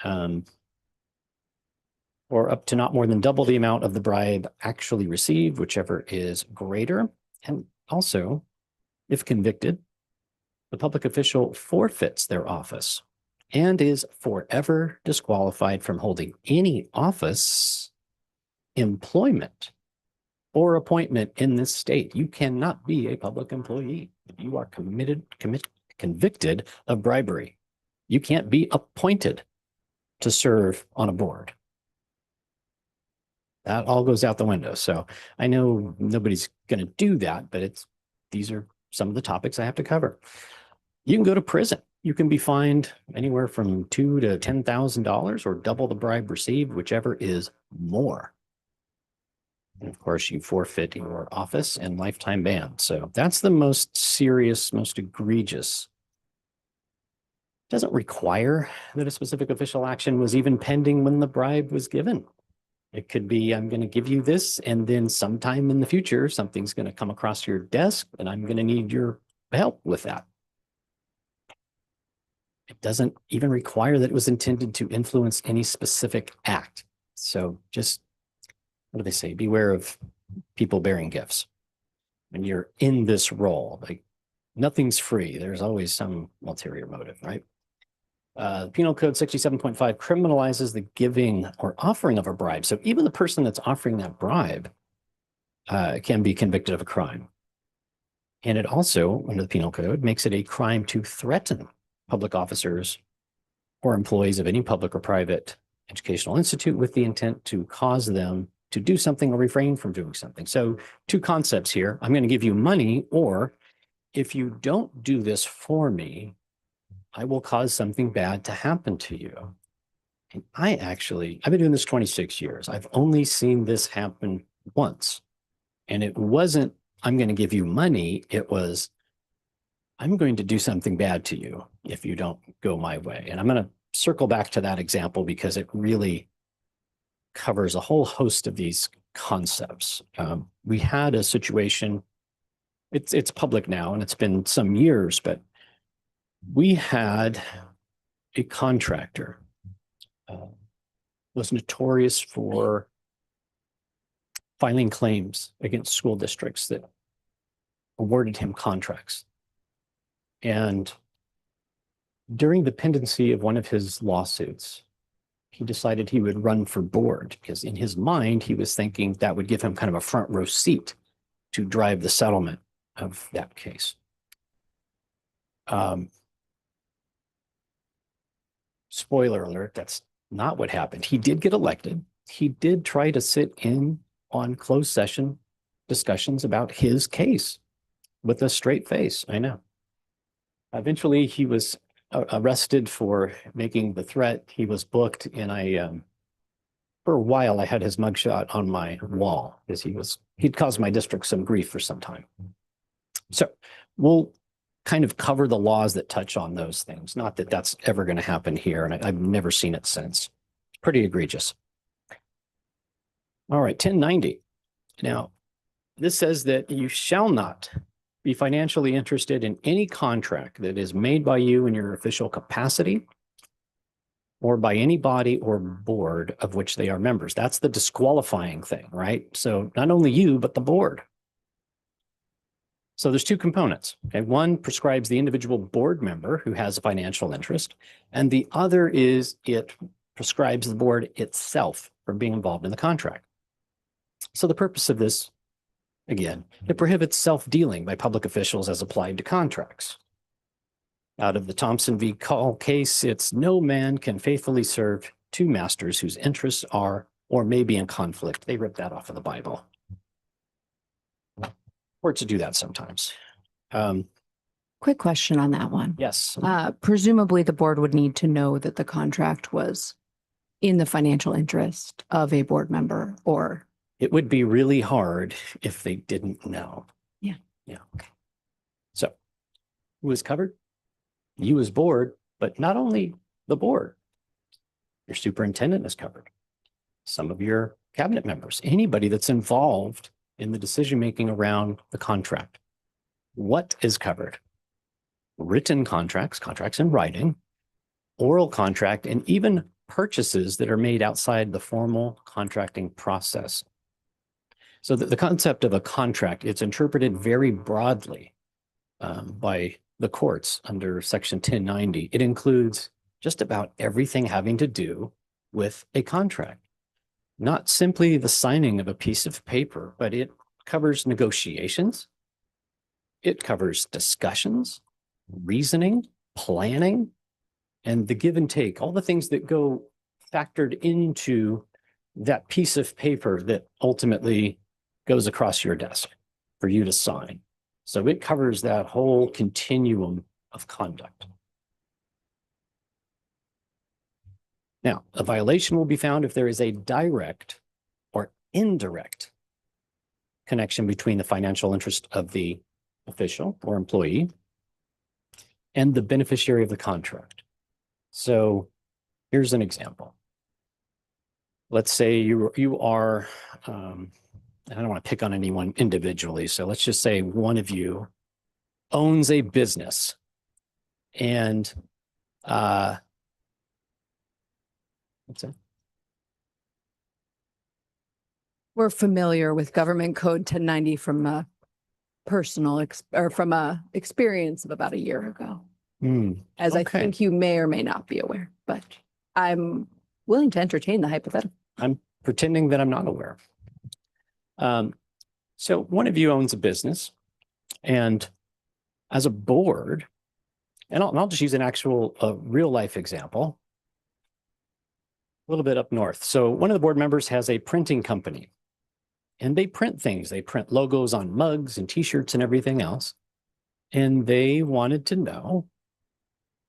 or up to not more than double the amount of the bribe actually received, whichever is greater. And also, if convicted, the public official forfeits their office and is forever disqualified from holding any office, employment, or appointment in this state. You cannot be a public employee if you are convicted of bribery. You can't be appointed to serve on a board. That all goes out the window. So I know nobody's going to do that, but these are some of the topics I have to cover. You can go to prison. You can be fined anywhere from $2,000 to $10,000 or double the bribe received, whichever is more. And of course, you forfeit your office and lifetime ban. So that's the most serious, most egregious. Doesn't require that a specific official action was even pending when the bribe was given. It could be, I'm going to give you this, and then sometime in the future, something's going to come across your desk, and I'm going to need your help with that. It doesn't even require that it was intended to influence any specific act. So just, what do they say? Beware of people bearing gifts. When you're in this role, like nothing's free. There's always some ulterior motive, right? Penal Code 67.5 criminalizes the giving or offering of a bribe. So even the person that's offering that bribe can be convicted of a crime. And it also, under the Penal Code, makes it a crime to threaten public officers or employees of any public or private educational institute with the intent to cause them to do something or refrain from doing something. So two concepts here. I'm going to give you money, or if you don't do this for me, I will cause something bad to happen to you. And I've been doing this 26 years. I've only seen this happen once. And it wasn't, I'm going to give you money. It was, I'm going to do something bad to you if you don't go my way. And I'm going to circle back to that example because it really covers a whole host of these concepts. We had a situation, it's public now and it's been some years, but we had a contractor was notorious for filing claims against school districts that awarded him contracts. And during the pendency of one of his lawsuits, he decided he would run for board because in his mind, he was thinking that would give him kind of a front row seat to drive the settlement of that case. Spoiler alert, that's not what happened. He did get elected. He did try to sit in on closed session discussions about his case with a straight face. I know. Eventually, he was arrested for making the threat. He was booked, and for a while, I had his mugshot on my wall because he'd caused my district some grief for some time. So we'll kind of cover the laws that touch on those things. Not that that's ever going to happen here, and I've never seen it since. It's pretty egregious. All right, 1090. Now, this says that you shall not be financially interested in any contract that is made by you in your official capacity or by any body or board of which they are members. That's the disqualifying thing, right? So not only you, but the board. So there's two components. Okay, one prescribes the individual board member who has a financial interest, and the other is it prescribes the board itself from being involved in the contract. So the purpose of this, again, it prohibits self-dealing by public officials as applied to contracts. Out of the Thompson v. Call case, it's no man can faithfully serve two masters whose interests are or may be in conflict. They ripped that off of the Bible. Courts do that sometimes. Quick question on that one. Yes. Presumably the board would need to know that the contract was in the financial interest of a board member, or It would be really hard if they didn't know. Yeah. Yeah. Okay. So who is covered? You as board, but not only the board. Your superintendent is covered. Some of your cabinet members, anybody that's involved in the decision-making around the contract. What is covered? written contracts, contracts in writing, oral contract, and even purchases that are made outside the formal contracting process. So the concept of a contract, it's interpreted very broadly by the courts under Section 1090. It includes just about everything having to do with a contract, not simply the signing of a piece of paper, but it covers negotiations. It covers discussions, reasoning, planning, and the give and take, all the things that go factored into that piece of paper that ultimately goes across your desk for you to sign. So it covers that whole continuum of conduct. Now, a violation will be found if there is a direct or indirect connection between the financial interest of the official or employee and the beneficiary of the contract. So here's an example. Let's say you are, I don't want to pick on anyone individually. So let's just say one of you owns a business and what's that? We're familiar with Government Code 1090 from a from a experience of about a year ago, as I okay. think you may or may not be aware, but I'm willing to entertain the hypothetical. I'm pretending that I'm not aware. So one of you owns a business, and as a board, and I'll just use an actual real life example, a little bit up north. So one of the board members has a printing company, and they print things. They print logos on mugs and t-shirts and everything else. And they wanted to know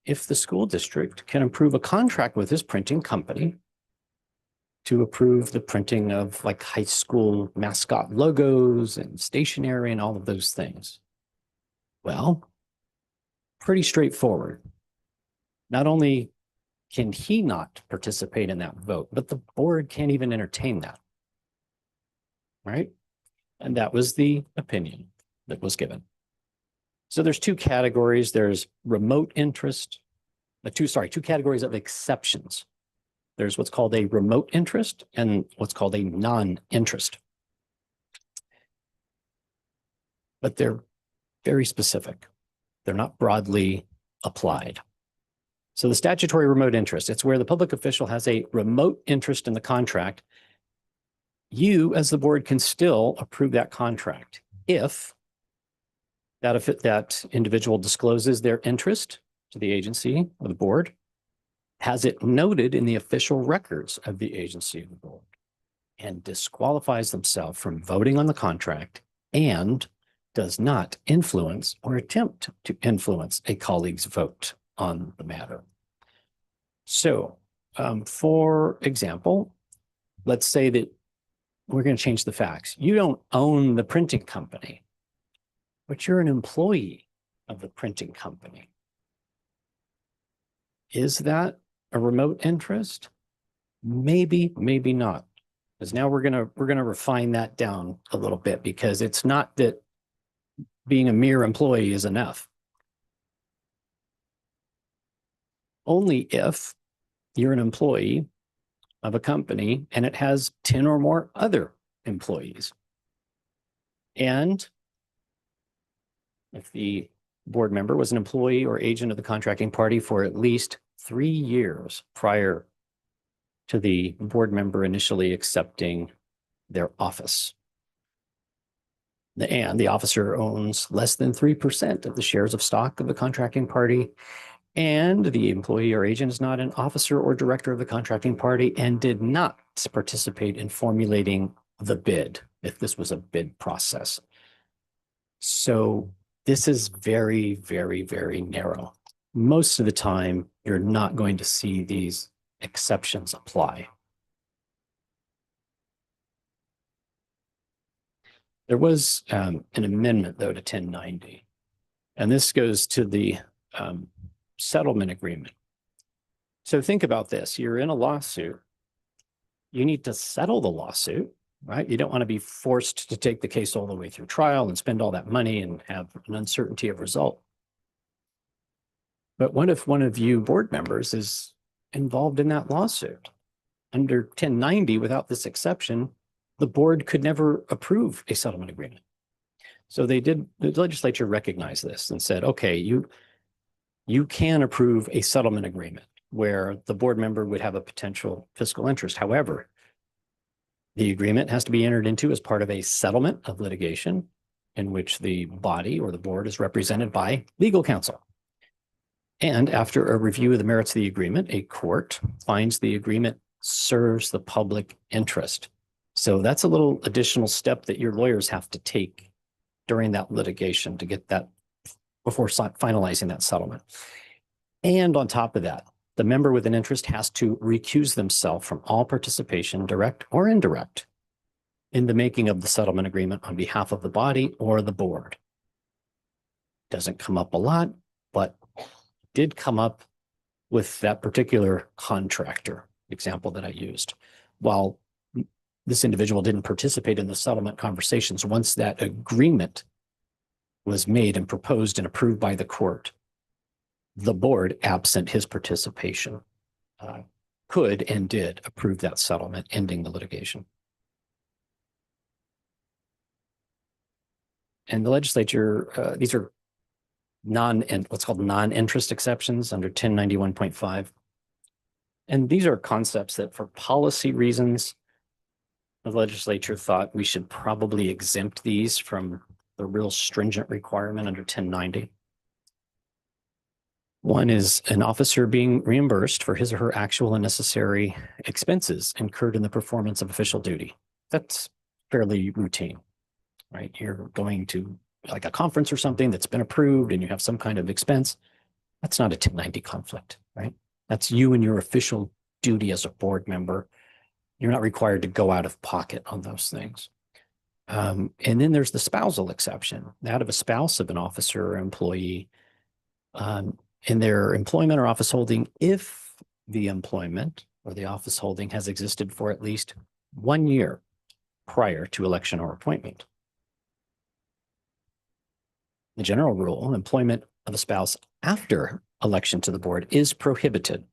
if the school district can approve a contract with this printing company to approve the printing of like high school mascot logos and stationery and all of those things. Well, pretty straightforward. Not only can he not participate in that vote, but the board can't even entertain that. Right? And that was the opinion that was given. So there's two categories. There's remote interest, two categories of exceptions. There's what's called a remote interest and what's called a non-interest. But they're very specific. They're not broadly applied. So the statutory remote interest, it's where the public official has a remote interest in the contract. You, as the board, can still approve that contract if that individual discloses their interest to the agency or the board, has it noted in the official records of the agency or the board, and disqualifies themselves from voting on the contract and does not influence or attempt to influence a colleague's vote on the matter. So, for example, let's say that we're going to change the facts. You don't own the printing company, but you're an employee of the printing company. Is that a remote interest? Maybe, maybe not. Because now we're gonna refine that down a little bit, because it's not that being a mere employee is enough. Only if you're an employee of a company and it has 10 or more other employees. And if the board member was an employee or agent of the contracting party for at least 3 years prior to the board member initially accepting their office. And the officer owns less than 3% of the shares of stock of the contracting party, and the employee or agent is not an officer or director of the contracting party and did not participate in formulating the bid, if this was a bid process. So this is very, very, very narrow. Most of the time, you're not going to see these exceptions apply. There was an amendment, though, to 1090, and this goes to the settlement agreement. So think about this. You're in a lawsuit. You need to settle the lawsuit, right? You don't want to be forced to take the case all the way through trial and spend all that money and have an uncertainty of result. But what if one of you board members is involved in that lawsuit? Under 1090, without this exception, the board could never approve a settlement agreement. So the legislature recognized this and said, okay, you can approve a settlement agreement where the board member would have a potential fiscal interest. However, the agreement has to be entered into as part of a settlement of litigation in which the body or the board is represented by legal counsel. And after a review of the merits of the agreement, a court finds the agreement serves the public interest. So that's a little additional step that your lawyers have to take during that litigation to get that before finalizing that settlement. And on top of that, the member with an interest has to recuse themselves from all participation, direct or indirect, in the making of the settlement agreement on behalf of the body or the board. Doesn't come up a lot, but did come up with that particular contractor example that I used. While this individual didn't participate in the settlement conversations, once that agreement was made and proposed and approved by the court, the board, absent his participation, could and did approve that settlement, ending the litigation. And the legislature, these are what's called non-interest exceptions under 1091.5. And these are concepts that for policy reasons, the legislature thought we should probably exempt these from the real stringent requirement under 1090. One is an officer being reimbursed for his or her actual and necessary expenses incurred in the performance of official duty. That's fairly routine, right? You're going to like a conference or something that's been approved and you have some kind of expense. That's not a 1090 conflict, right? That's you and your official duty as a board member. You're not required to go out of pocket on those things. And then there's the spousal exception, that of a spouse of an officer or employee in their employment or office holding, if the employment or the office holding has existed for at least 1 year prior to election or appointment. The general rule, employment of a spouse after election to the board is prohibited.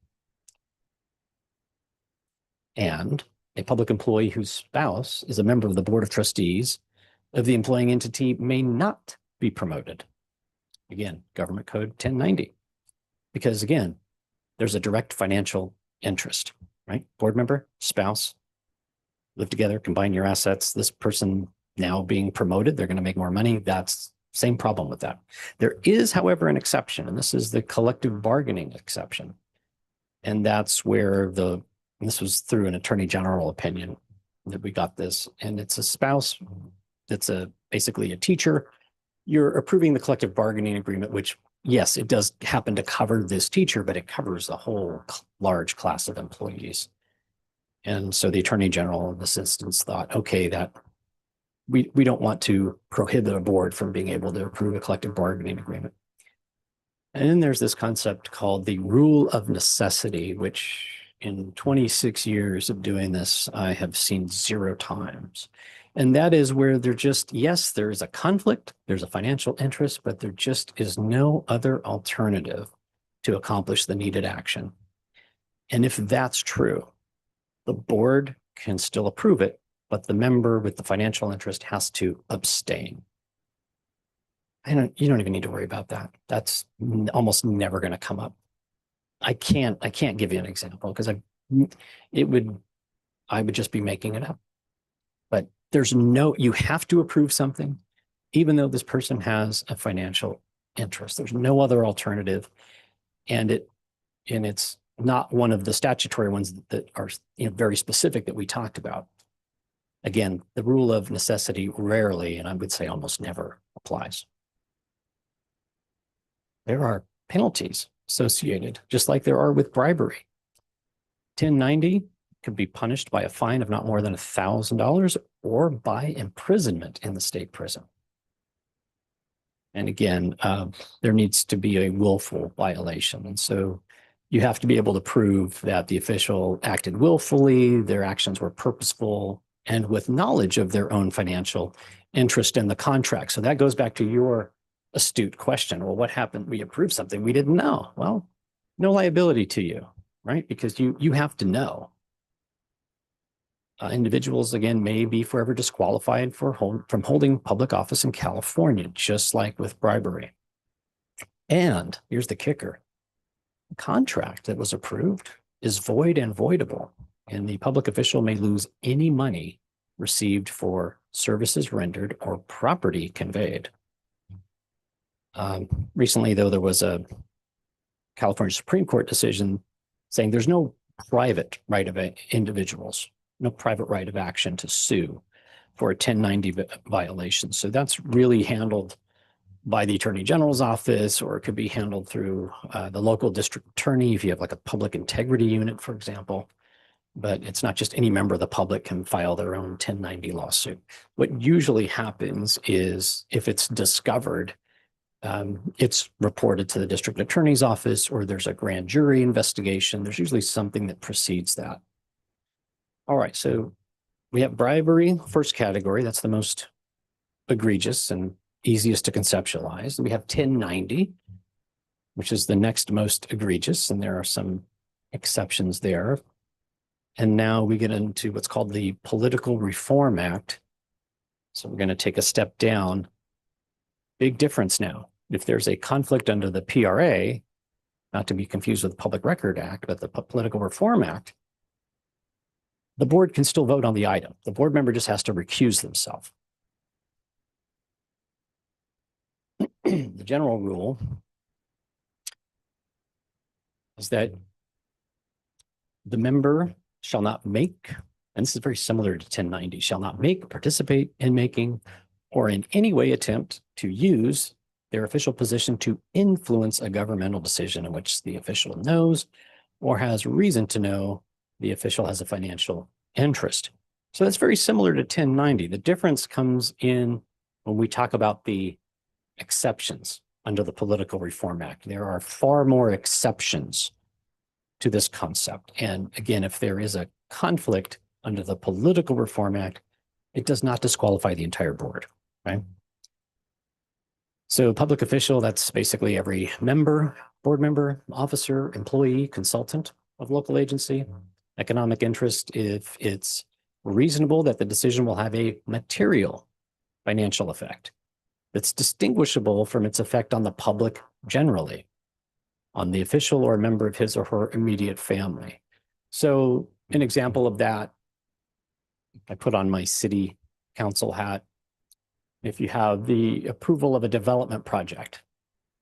And a public employee whose spouse is a member of the board of trustees of the employing entity may not be promoted. Again, Government Code 1090. Because again, there's a direct financial interest, right? Board member, spouse, live together, combine your assets. This person now being promoted, they're going to make more money. That's same problem with that. There is, however, an exception, and this is the collective bargaining exception. And that's where this was through an attorney general opinion that we got this, and it's a spouse that's basically a teacher. You're approving the collective bargaining agreement, which yes, it does happen to cover this teacher, but it covers a whole large class of employees. And so the attorney general in this instance thought, okay, that we don't want to prohibit a board from being able to approve a collective bargaining agreement. And then there's this concept called the rule of necessity, which in 26 years of doing this, I have seen 0 times. And that is where yes, there is a conflict, there's a financial interest, but there just is no other alternative to accomplish the needed action. And if that's true, the board can still approve it, but the member with the financial interest has to abstain. You don't even need to worry about that. That's almost never going to come up. I can't give you an example because I would just be making it up. But you have to approve something, even though this person has a financial interest. There's no other alternative. And it's not one of the statutory ones that are very specific that we talked about. Again, the rule of necessity rarely, and I would say almost never, applies. There are penalties associated, just like there are with bribery. 1090 could be punished by a fine of not more than $1,000 or by imprisonment in the state prison. And again, there needs to be a willful violation. And so you have to be able to prove that the official acted willfully, their actions were purposeful, and with knowledge of their own financial interest in the contract. So that goes back to your astute question. Well, what happened? We approved something we didn't know. Well, no liability to you, right? Because you have to know. Individuals, again, may be forever disqualified from holding public office in California, just like with bribery. And here's the kicker. The contract that was approved is void and voidable, and the public official may lose any money received for services rendered or property conveyed. Recently, though, there was a California Supreme Court decision saying there's no private right of individuals, no private right of action to sue for a 1090 violation. So that's really handled by the Attorney General's office, or it could be handled through the local district attorney if you have like a public integrity unit, for example. But it's not just any member of the public can file their own 1090 lawsuit. What usually happens is if it's discovered, it's reported to the district attorney's office, or there's a grand jury investigation. There's usually something that precedes that. All right, so we have bribery, first category. That's the most egregious and easiest to conceptualize. We have 1090, which is the next most egregious, and there are some exceptions there. And now we get into what's called the Political Reform Act. So we're going to take a step down. Big difference now. If there's a conflict under the PRA, not to be confused with the Public Record Act, but the Political Reform Act, the board can still vote on the item. The board member just has to recuse themselves. The general rule is that the member shall not make, and this is very similar to 1090, shall not make, participate in making, or in any way attempt to use their official position to influence a governmental decision in which the official knows or has reason to know the official has a financial interest. So that's very similar to 1090. The difference comes in when we talk about the exceptions under the Political Reform Act. There are far more exceptions to this concept. And again, if there is a conflict under the Political Reform Act, it does not disqualify the entire board, right? So public official, that's basically every member, board member, officer, employee, consultant of local agency. Economic interest, if it's reasonable that the decision will have a material financial effect that's distinguishable from its effect on the public generally, on the official or a member of his or her immediate family. So an example of that, I put on my city council hat. If you have the approval of a development project,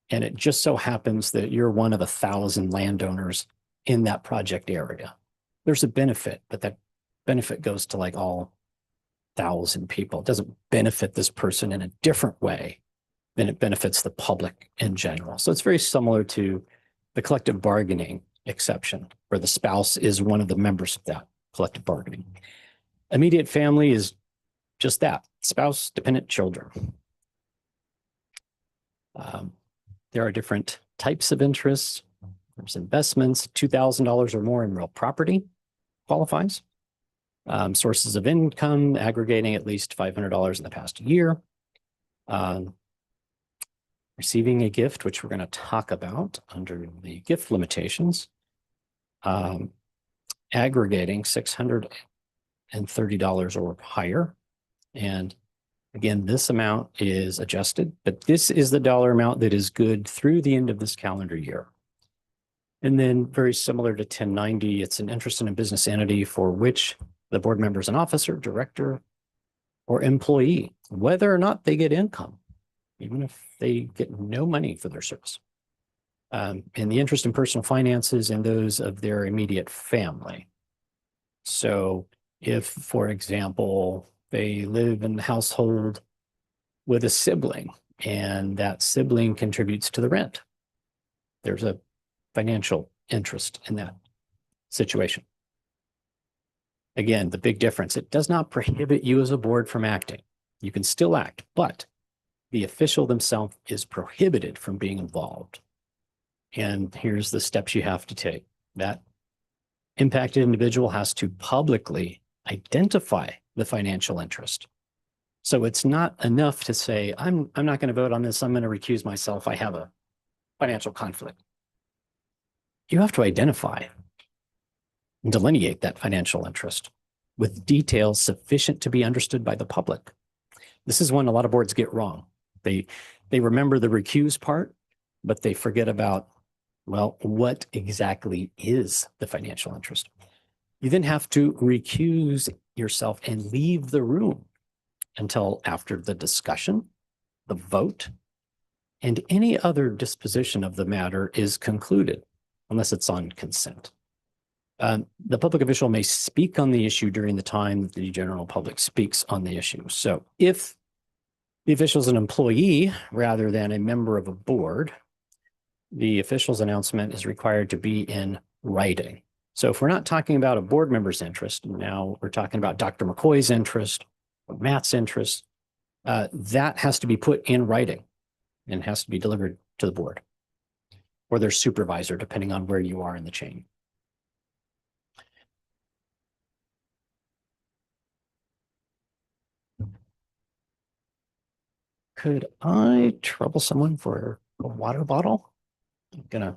and it just so happens that you're one of 1,000 landowners in that project area, there's a benefit, but that benefit goes to like all 1,000 people. It doesn't benefit this person in a different way than it benefits the public in general. So it's very similar to the collective bargaining exception, where the spouse is one of the members of that collective bargaining. Immediate family is just that, spouse, dependent children. There are different types of interests. There's investments, $2,000 or more in real property qualifies. Sources of income aggregating at least $500 in the past year. Receiving a gift, which we're going to talk about under the gift limitations. Aggregating $630 or higher. And again, this amount is adjusted, but this is the dollar amount that is good through the end of this calendar year. And then very similar to 1090, it's an interest in a business entity for which the board member is an officer, director, or employee, whether or not they get income, even if they get no money for their service. And the interest in personal finances and those of their immediate family. So if, for example, they live in the household with a sibling and that sibling contributes to the rent, there's a financial interest in that situation. Again, the big difference, it does not prohibit you as a board from acting. You can still act, but the official themselves is prohibited from being involved. And here's the steps you have to take. That impacted individual has to publicly identify the financial interest. So it's not enough to say, I'm not going to vote on this. I'm going to recuse myself. I have a financial conflict. You have to identify and delineate that financial interest with details sufficient to be understood by the public. This is one a lot of boards get wrong. They remember the recuse part, but they forget about, well, what exactly is the financial interest? You then have to recuse yourself and leave the room until after the discussion, the vote, and any other disposition of the matter is concluded, unless it's on consent. The public official may speak on the issue during the time that the general public speaks on the issue. So if the official is an employee rather than a member of a board, the official's announcement is required to be in writing. So if we're not talking about a board member's interest, now we're talking about Dr. McCoy's interest or Matt's interest, that has to be put in writing and has to be delivered to the board or their supervisor, depending on where you are in the chain. Could I trouble someone for a water bottle? I'm gonna.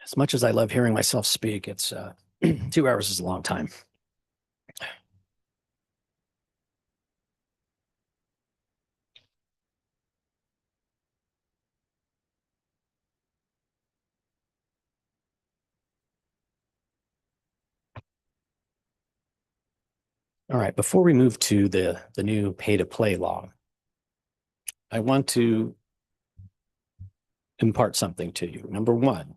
As much as I love hearing myself speak, it's 2 hours is a long time. All right, before we move to the new pay-to-play law, I want to impart something to you. Number one,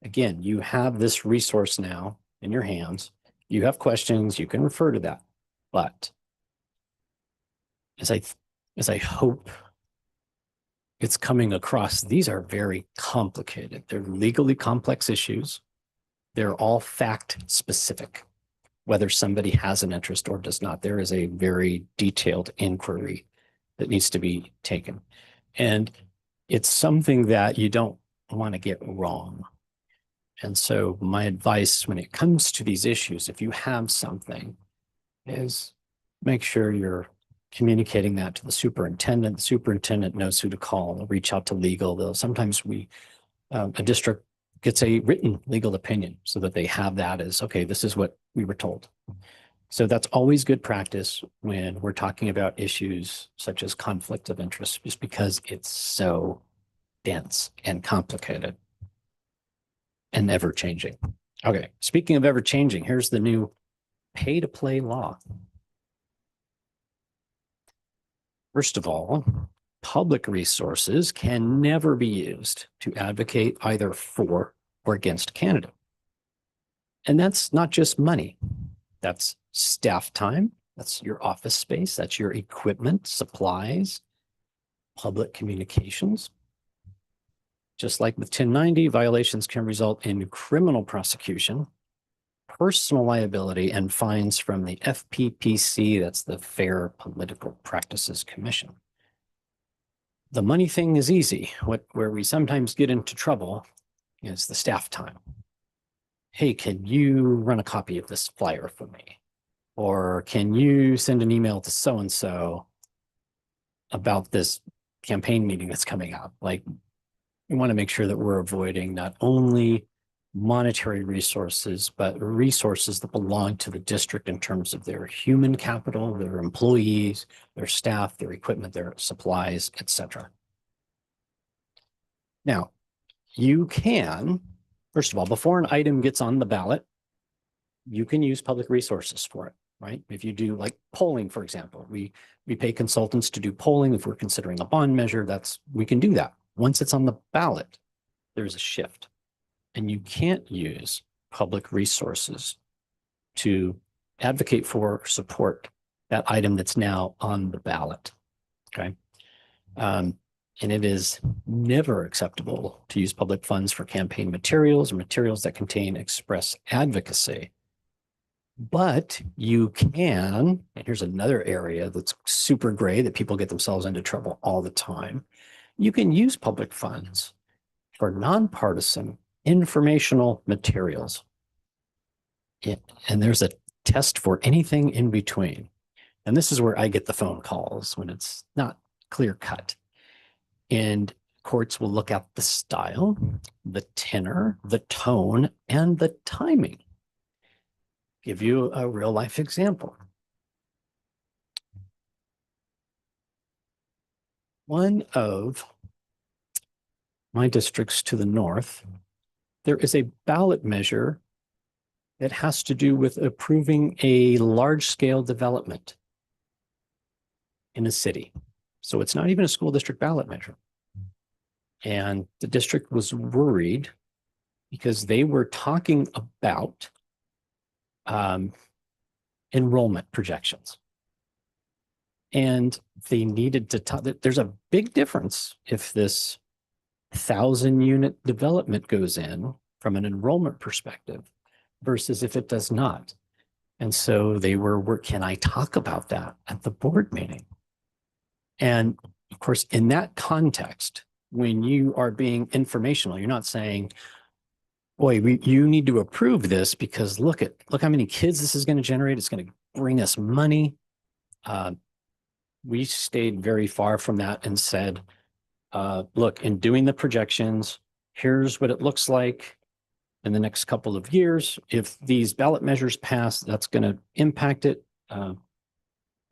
again, you have this resource now in your hands. You have questions, you can refer to that. But as I hope it's coming across, these are very complicated. They're legally complex issues. They're all fact specific. Whether somebody has an interest or does not, there is a very detailed inquiry that needs to be taken. And it's something that you don't want to get wrong. And so my advice when it comes to these issues, if you have something, is make sure you're communicating that to the superintendent. The superintendent knows who to call. They'll reach out to legal. They'll sometimes a district gets a written legal opinion so that they have that as, okay, this is what we were told. So that's always good practice when we're talking about issues such as conflict of interest, just because it's so dense and complicated and ever changing. Okay, speaking of ever changing, here's the new pay-to-play law. First of all, public resources can never be used to advocate either for or against a candidate. And that's not just money. That's staff time. That's your office space. That's your equipment, supplies, public communications. Just like with 1090, violations can result in criminal prosecution, personal liability, and fines from the FPPC, that's the Fair Political Practices Commission. The money thing is easy. Where we sometimes get into trouble is the staff time. Hey, can you run a copy of this flyer for me? Or can you send an email to so-and-so about this campaign meeting that's coming up? Like, we want to make sure that we're avoiding not only monetary resources, but resources that belong to the district in terms of their human capital, their employees, their staff, their equipment, their supplies, etc. Now, you can, first of all, before an item gets on the ballot, you can use public resources for it, right? If you do like polling, for example, we pay consultants to do polling. If we're considering a bond measure, we can do that. Once it's on the ballot, there's a shift. And you can't use public resources to advocate for or support that item that's now on the ballot, okay? And it is never acceptable to use public funds for campaign materials or materials that contain express advocacy But you can, and here's another area that's super gray that people get themselves into trouble all the time. You can use public funds for nonpartisan informational materials. Yeah, and there's a test for anything in between. And this is where I get the phone calls when it's not clear cut. And courts will look at the style, the tenor, the tone, and the timing. Give you a real life example. One of my districts to the north, there is a ballot measure that has to do with approving a large scale development in a city. So it's not even a school district ballot measure. And the district was worried because they were talking about enrollment projections. And they needed to talk, there's a big difference if this 1,000-unit development goes in from an enrollment perspective versus if it does not. And so they were, can I talk about that at the board meeting? And of course, in that context, when you are being informational, you're not saying, boy, you need to approve this because look how many kids this is going to generate. It's going to bring us money. We stayed very far from that and said, look, in doing the projections, here's what it looks like in the next couple of years. If these ballot measures pass, that's going to impact it. And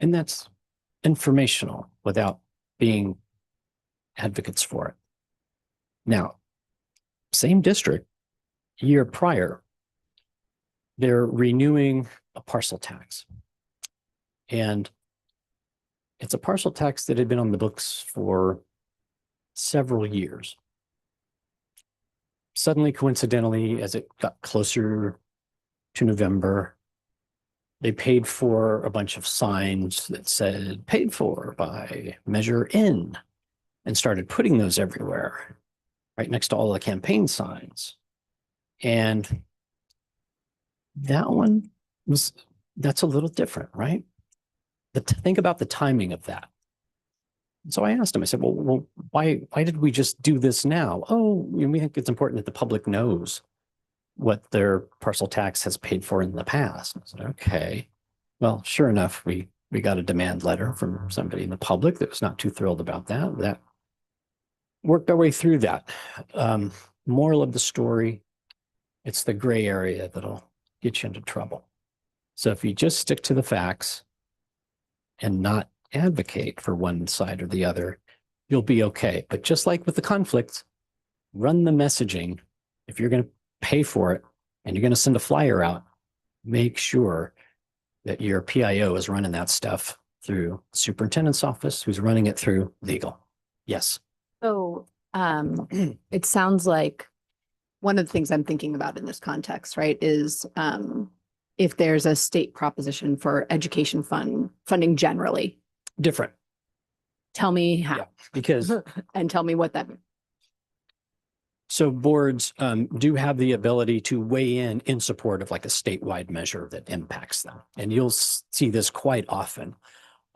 that's informational without being advocates for it. Now, same district, year prior, they're renewing a parcel tax. And it's a parcel tax that had been on the books for several years. Suddenly, coincidentally, as it got closer to November, they paid for a bunch of signs that said paid for by Measure N and started putting those everywhere, right next to all the campaign signs. And that one that's a little different, right? Think about the timing of that. So I asked him, I said, well, why did we just do this now? Oh, we think it's important that the public knows what their parcel tax has paid for in the past. I said, okay. Well, sure enough, we got a demand letter from somebody in the public that was not too thrilled about that. That worked our way through that. Moral of the story, it's the gray area that'll get you into trouble. So if you just stick to the facts and not advocate for one side or the other, you'll be okay. But just like with the conflicts, run the messaging. If you're going to pay for it and you're going to send a flyer out, make sure that your PIO is running that stuff through the superintendent's office, who's running it through legal. Yes. So it sounds like one of the things I'm thinking about in this context, right, is if there's a state proposition for education funding generally. Different. Tell me how. Yeah, because and tell me what that means. so boards do have the ability to weigh in support of like a statewide measure that impacts them. And you'll see this quite often,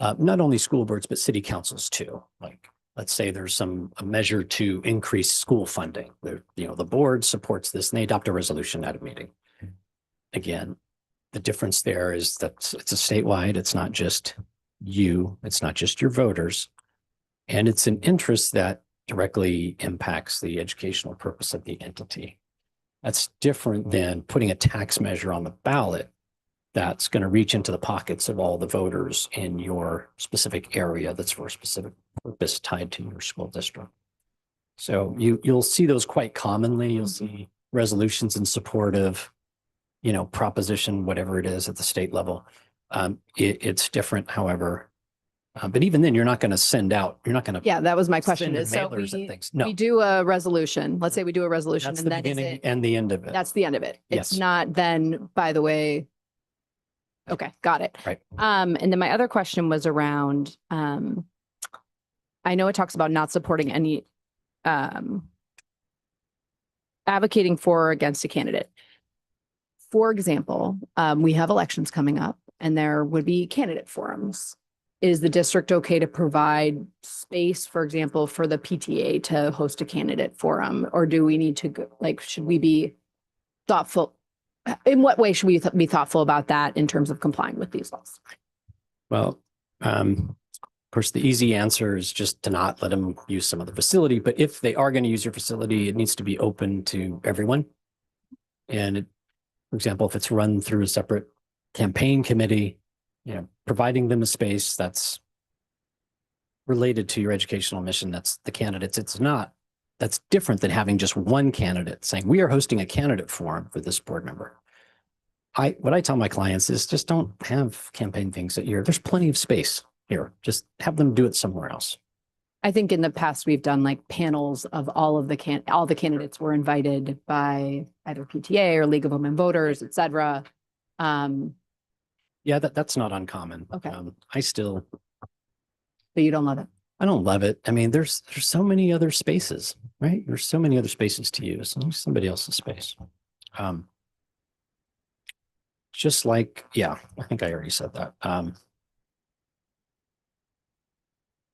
not only school boards, but city councils too. Like, let's say there's a measure to increase school funding. The board supports this and they adopt a resolution at a meeting. Again, the difference there is that it's a statewide, it's not just you, it's not just your voters, and it's an interest that directly impacts the educational purpose of the entity. That's different than putting a tax measure on the ballot that's going to reach into the pockets of all the voters in your specific area that's for a specific purpose tied to your school district. So you'll see those quite commonly. You'll see resolutions in support of, proposition, whatever it is at the state level. It's different, however, but even then you're not going to send out, you're not going to. Yeah, that was my question. send Is so mailers and we, things. No, we do a resolution. Let's say we do a resolution that's and the that is beginning it. and the end of it. That's the end of it. It's Yes. not then, by the way. Okay, got it. Right. And then my other question was around, I know it talks about not supporting any, advocating for or against a candidate. for example, we have elections coming up and there would be candidate forums. Is the district okay to provide space, for example, for the PTA to host a candidate forum? Or do we need to go, like, should we be thoughtful? In what way should we be thoughtful about that in terms of complying with these laws? Well, of course, the easy answer is just to not let them use some of the facility. But if they are going to use your facility, it needs to be open to everyone. And for example, if it's run through a separate campaign committee, providing them a space that's related to your educational mission, that's the candidates. That's different than having just one candidate saying, we are hosting a candidate forum for this board member. What I tell my clients is just don't have campaign things there's plenty of space here. Just have them do it somewhere else. I think in the past, we've done like panels of all the candidates were invited by either PTA or League of Women Voters, et cetera. Yeah, that's not uncommon. Okay. But you don't love it. I don't love it. I mean, there's so many other spaces, right? There's so many other spaces to use. Use somebody else's space. Just like, yeah, I think I already said that.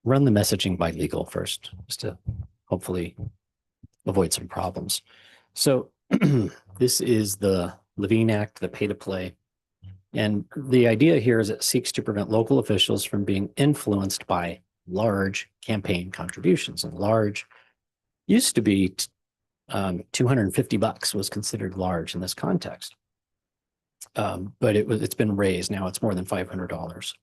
Run the messaging by legal first, just to hopefully avoid some problems. So this is the Levine Act, the pay to play. And the idea here is it seeks to prevent local officials from being influenced by large campaign contributions. And large used to be $250 was considered large in this context. But it's been raised. Now it's more than $500.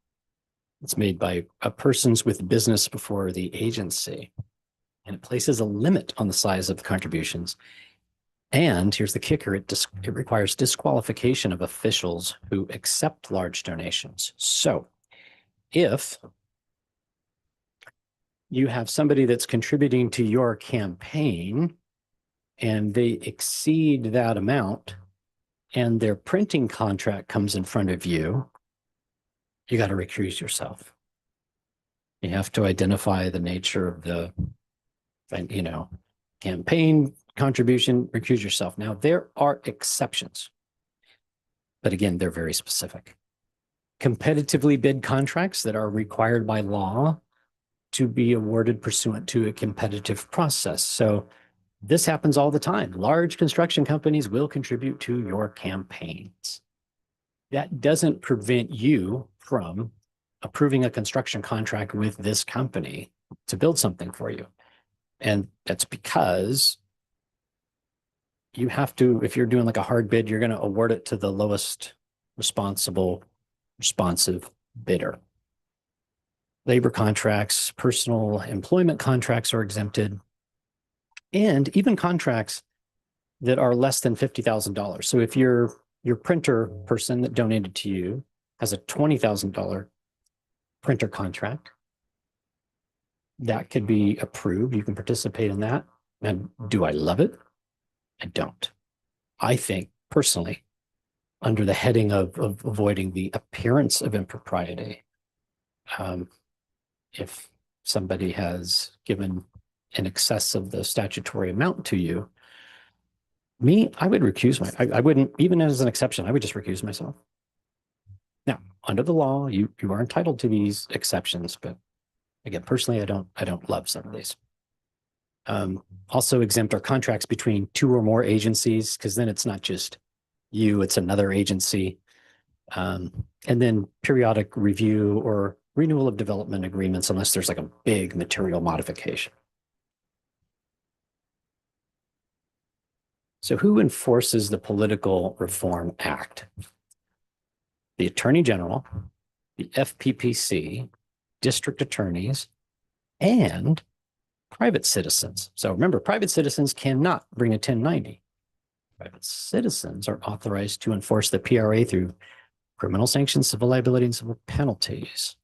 It's made by persons with business before the agency. And it places a limit on the size of the contributions. And here's the kicker, it requires disqualification of officials who accept large donations. So if you have somebody that's contributing to your campaign and they exceed that amount and their printing contract comes in front of you, you got to recuse yourself. You have to identify the nature of the, campaign contribution, recuse yourself. Now, there are exceptions, but again, they're very specific. Competitively bid contracts that are required by law to be awarded pursuant to a competitive process. So this happens all the time. Large construction companies will contribute to your campaigns. That doesn't prevent you from approving a construction contract with this company to build something for you. And that's because you have to, if you're doing like a hard bid, you're going to award it to the lowest responsive bidder. Labor contracts, personal employment contracts are exempted, and even contracts that are less than $50,000. So if your printer person that donated to you has a $20,000 printer contract, that could be approved. You can participate in that. And do I love it? I don't. I think personally, under the heading of avoiding the appearance of impropriety, if somebody has given in excess of the statutory amount to you, I would recuse I wouldn't, even as an exception, I would just recuse myself. Now, under the law, you are entitled to these exceptions, but again, personally, I don't love some of these. Also exempt are contracts between two or more agencies, because then it's not just you, it's another agency. And then periodic review or renewal of development agreements, unless there's like a big material modification. So who enforces the Political Reform Act? The Attorney General, the FPPC, district attorneys, and private citizens. So remember, private citizens cannot bring a 1090. Private citizens are authorized to enforce the PRA through criminal sanctions, civil liability, and civil penalties.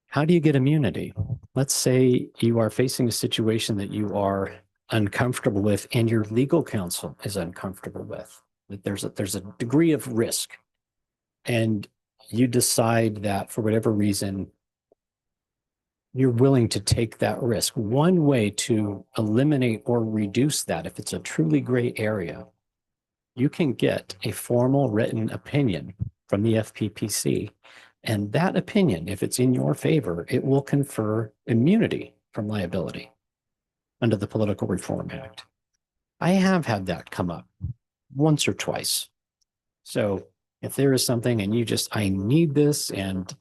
How do you get immunity? Let's say you are facing a situation that you are uncomfortable with and your legal counsel is uncomfortable with. That there's a degree of risk, and you decide that for whatever reason, you're willing to take that risk. One way to eliminate or reduce that, if it's a truly gray area, you can get a formal written opinion from the FPPC. And that opinion, if it's in your favor, it will confer immunity from liability under the Political Reform Act. I have had that come up once or twice. So if there is something and you just, I need this and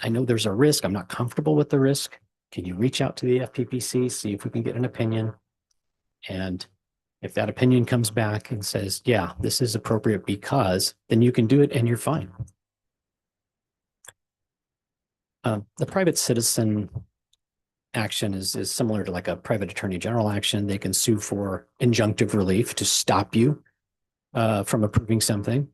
I know there's a risk, I'm not comfortable with the risk, can you reach out to the FPPC, see if we can get an opinion? And if that opinion comes back and says, yeah, this is appropriate because, then you can do it and you're fine. The private citizen action is similar to like a private attorney general action. They can sue for injunctive relief to stop you from approving something.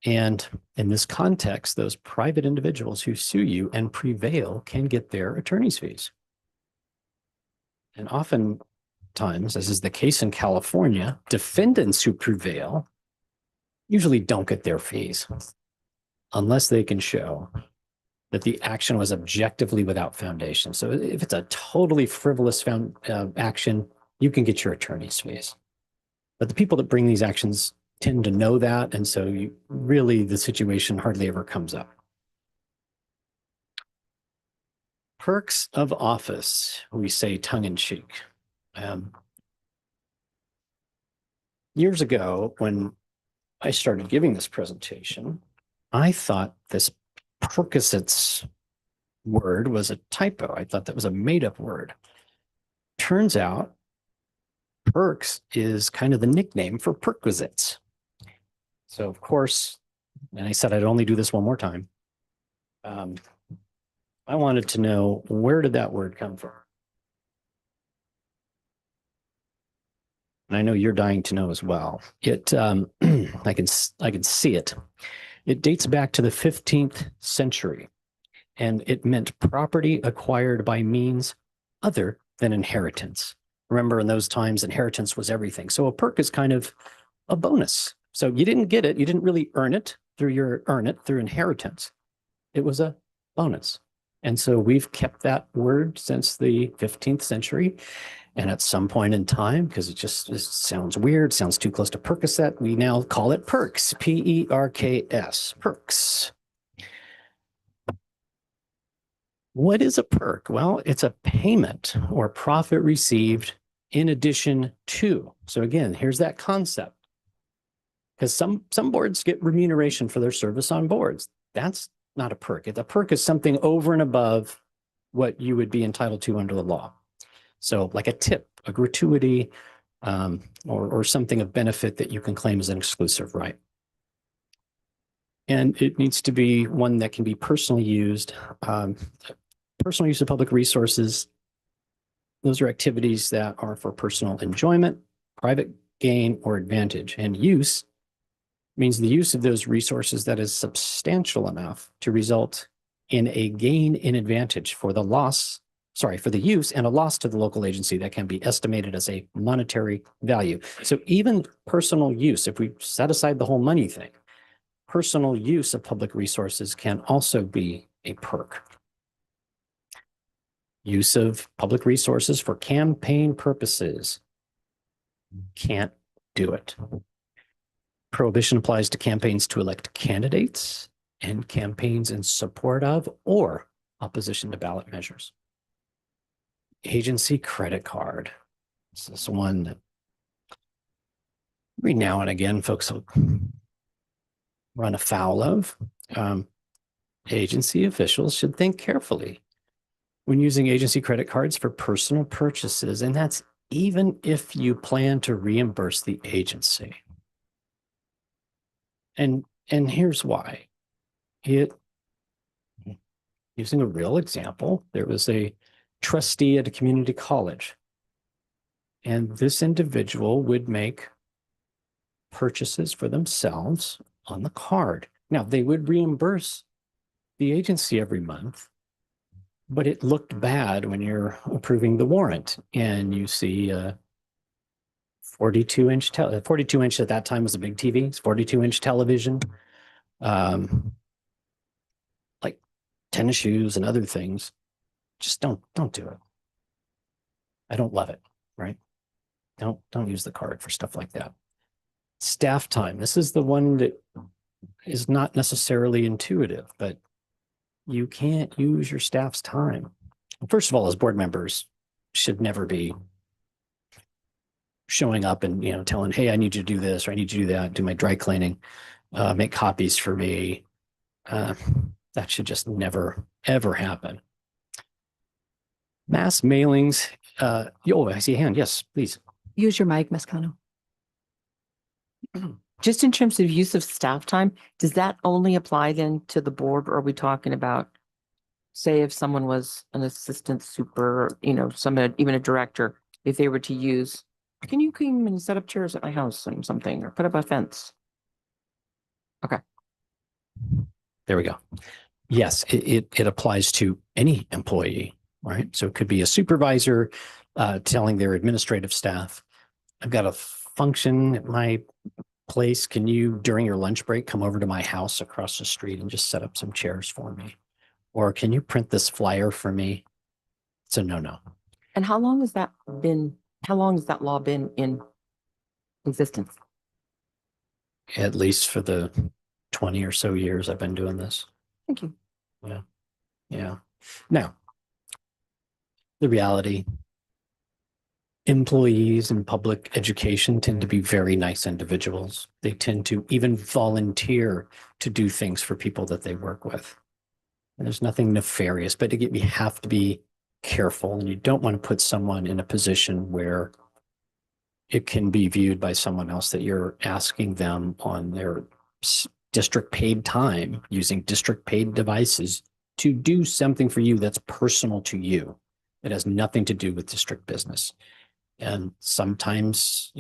And in this context, those private individuals who sue you and prevail can get their attorney's fees. And oftentimes, as is the case in California, defendants who prevail usually don't get their fees unless they can show that the action was objectively without foundation. So if it's a totally frivolous action, you can get your attorney's fees. But the people that bring these actions tend to know that. And so the situation hardly ever comes up. Perks of office, we say tongue in cheek. Years ago, when I started giving this presentation, I thought this Percocets word was a typo. I thought that was a made-up word. Turns out Perks is kind of the nickname for perquisites. So of course, and I said I'd only do this one more time. I wanted to know, where did that word come from? And I know you're dying to know as well. I can see it. It dates back to the 15th century, and it meant property acquired by means other than inheritance. Remember, in those times, inheritance was everything. So a perk is kind of a bonus. So you didn't get it. You didn't really earn it through inheritance. It was a bonus. And so we've kept that word since the 15th century. And at some point in time, because it sounds weird, sounds too close to Percocet, we now call it perks, P-E-R-K-S, perks. What is a perk? Well, it's a payment or profit received in addition to. So again, here's that concept. Because some boards get remuneration for their service on boards. That's not a perk. A perk is something over and above what you would be entitled to under the law. So like a tip, a gratuity, or something of benefit that you can claim as an exclusive right. And it needs to be one that can be personally used. Personal use of public resources. Those are activities that are for personal enjoyment, private gain, or advantage. And use means the use of those resources that is substantial enough to result in a gain in advantage for the use and a loss to the local agency that can be estimated as a monetary value. So even personal use, if we set aside the whole money thing, personal use of public resources can also be a perk. Use of public resources for campaign purposes. Can't do it. Prohibition applies to campaigns to elect candidates and campaigns in support of or opposition to ballot measures. Agency credit card. This is one that every now and again folks will run afoul of. Agency officials should think carefully when using agency credit cards for personal purchases, and that's even if you plan to reimburse the agency. And here's why. Using a real example, there was a trustee at a community college, and this individual would make purchases for themselves on the card. Now, they would reimburse the agency every month, but it looked bad when you're approving the warrant and you see 42-inch at that time was a big TV. It's 42-inch television, like tennis shoes and other things. Just don't do it. I don't love it, right? Don't use the card for stuff like that. Staff time. This is the one that is not necessarily intuitive, but you can't use your staff's time. First of all, as board members should never be showing up and, telling, hey, I need you to do this, or I need you to do that, do my dry cleaning, make copies for me. That should just never, ever happen. Mass mailings, I see a hand. Yes, please. Use your mic, Ms. Kano. Just in terms of use of staff time, does that only apply then to the board? Or are we talking about, say, if someone was an assistant super, someone, even a director, if they were to use, can you come and set up chairs at my house and something, or put up a fence? There we go. Yes, it applies to any employee, right? So it could be a supervisor telling their administrative staff, I've got a function at my place. Can you, during your lunch break, come over to my house across the street and just set up some chairs for me? Or can you print this flyer for me? It's a no. And how long has that law been in existence? At least for the 20 or so years I've been doing this. Thank you. Yeah. Now, the reality, employees in public education tend to be very nice individuals. They tend to even volunteer to do things for people that they work with. And there's nothing nefarious, but again, you have to be careful, and you don't want to put someone in a position where it can be viewed by someone else that you're asking them on their district paid time, using district paid devices to do something for you that's personal to you. It has nothing to do with district business. And sometimes,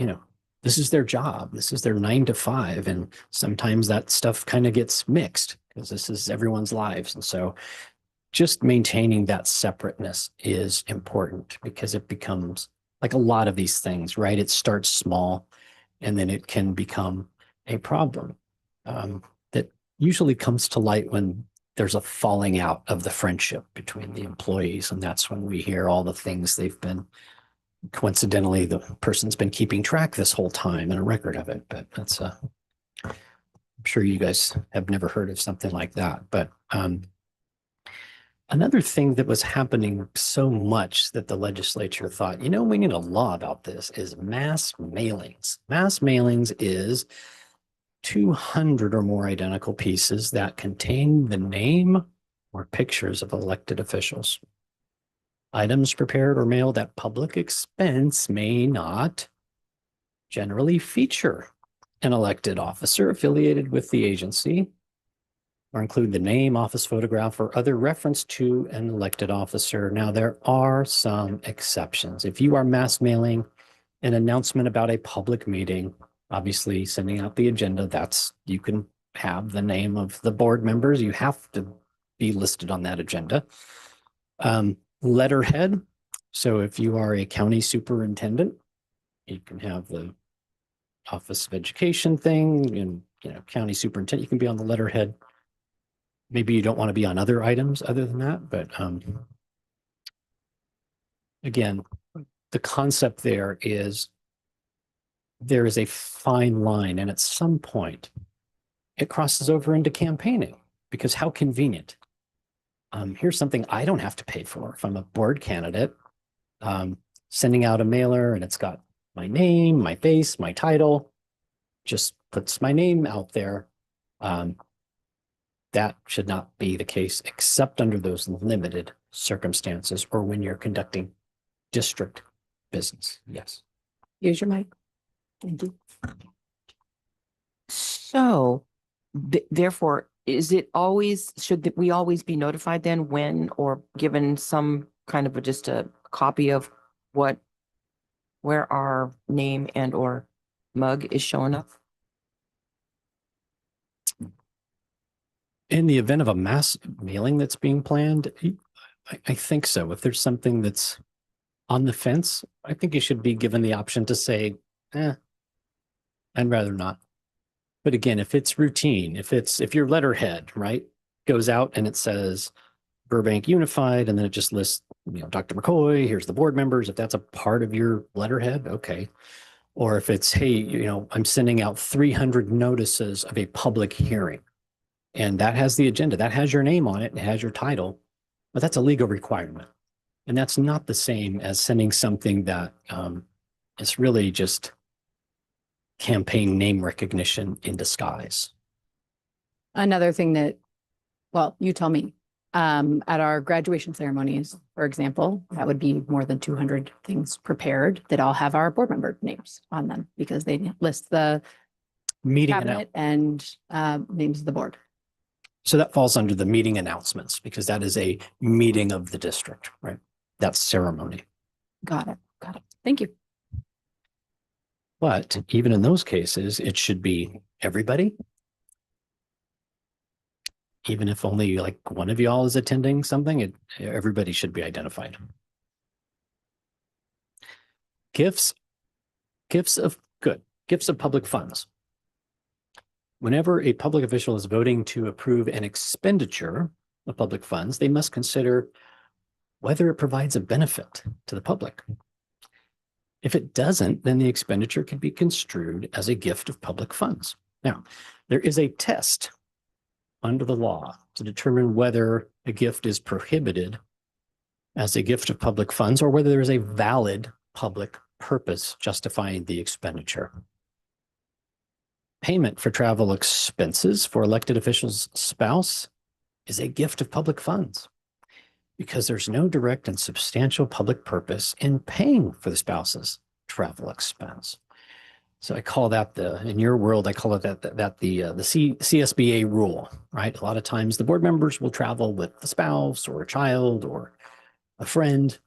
this is their job. This is their 9 to 5. And sometimes that stuff kind of gets mixed because this is everyone's lives. And so just maintaining that separateness is important, because it becomes like a lot of these things, right? It starts small and then it can become a problem that usually comes to light when there's a falling out of the friendship between the employees. And that's when we hear all the things they've been, coincidentally, the person's been keeping track this whole time and a record of it. But that's I'm sure you guys have never heard of something like that. But another thing that was happening so much that the legislature thought, we need a law about this, is mass mailings. Mass mailings is 200 or more identical pieces that contain the name or pictures of elected officials. Items prepared or mailed at public expense may not generally feature an elected officer affiliated with the agency, or include the name, office photograph, or other reference to an elected officer. Now, there are some exceptions. If you are mass mailing an announcement about a public meeting, obviously sending out the agenda, you can have the name of the board members. You have to be listed on that agenda. Letterhead. So if you are a county superintendent, you can have the Office of Education thing, and county superintendent, you can be on the letterhead. Maybe you don't want to be on other items other than that, but again, the concept there is a fine line, and at some point it crosses over into campaigning, because how convenient. Here's something I don't have to pay for if I'm a board candidate, sending out a mailer, and it's got my name, my face, my title, just puts my name out there. That should not be the case, except under those limited circumstances or when you're conducting district business. Yes. Use your mic. Thank you. So therefore, should we always be notified then when, or given some kind of just a copy of where our name and or mug is showing up? In the event of a mass mailing that's being planned, I think so. If there's something that's on the fence, I think you should be given the option to say, I'd rather not. But again, if it's routine, if your letterhead, right, goes out and it says, Burbank Unified, and then it just lists, Dr. McCoy, here's the board members. If that's a part of your letterhead, okay. Or if it's, hey, I'm sending out 300 notices of a public hearing. And that has the agenda, that has your name on it, it has your title, but that's a legal requirement. And that's not the same as sending something that is really just campaign name recognition in disguise. Another thing that, well, you tell me, at our graduation ceremonies, for example, that would be more than 200 things prepared that all have our board member names on them because they list the Meeting cabinet and names of the board. So that falls under the meeting announcements because that is a meeting of the district, right? That's ceremony. Got it. Got it. Thank you. But even in those cases, it should be everybody. Even if only like one of y'all is attending something, everybody should be identified. Gifts of public funds. Whenever a public official is voting to approve an expenditure of public funds, they must consider whether it provides a benefit to the public. If it doesn't, then the expenditure can be construed as a gift of public funds. Now, there is a test under the law to determine whether a gift is prohibited as a gift of public funds or whether there is a valid public purpose justifying the expenditure. Payment for travel expenses for elected officials' spouse is a gift of public funds because there's no direct and substantial public purpose in paying for the spouse's travel expense. So I call that in your world, I call it the CSBA rule, right? A lot of times the board members will travel with a spouse or a child or a friend.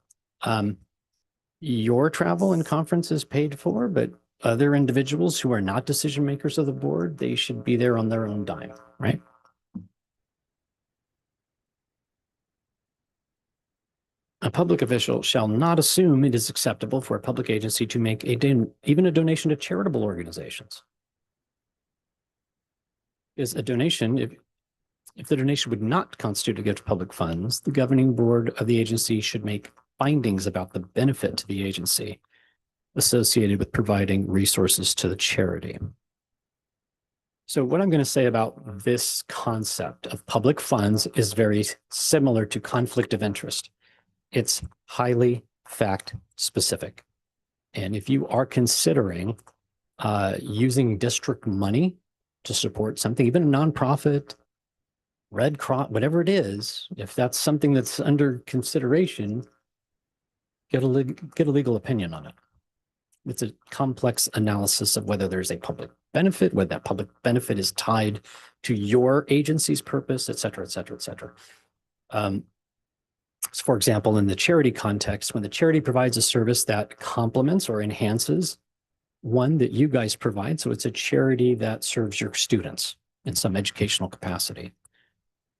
Your travel and conference is paid for, but other individuals who are not decision makers of the board, they should be there on their own dime, right? A public official shall not assume it is acceptable for a public agency to make even a donation to charitable organizations. Is a donation, if the donation would not constitute a gift of public funds, the governing board of the agency should make findings about the benefit to the agency associated with providing resources to the charity. So what I'm going to say about this concept of public funds is very similar to conflict of interest. It's highly fact specific. And if you are considering using district money to support something, even a nonprofit, Red Cross, whatever it is, if that's something that's under consideration, get a legal opinion on it. It's a complex analysis of whether there's a public benefit, whether that public benefit is tied to your agency's purpose, et cetera, et cetera, et cetera. So for example, in the charity context, when the charity provides a service that complements or enhances one that you guys provide, so it's a charity that serves your students in some educational capacity.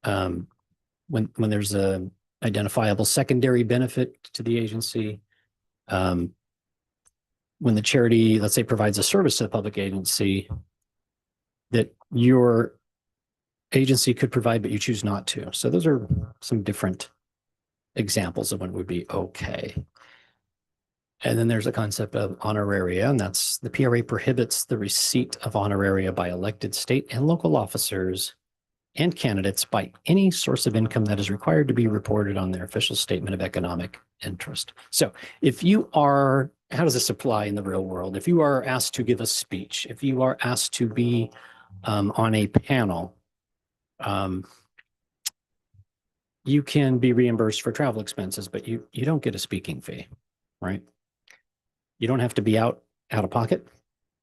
When there's a identifiable secondary benefit to the agency, when the charity, let's say, provides a service to the public agency that your agency could provide, but you choose not to. So those are some different examples of when it would be okay. And then there's a concept of honoraria, and that's the PRA prohibits the receipt of honoraria by elected state and local officers and candidates by any source of income that is required to be reported on their official statement of economic interest. So if you are, how does this apply in the real world? If you are asked to give a speech, if you are asked to be on a panel, you can be reimbursed for travel expenses, but you don't get a speaking fee, right? You don't have to be out of pocket,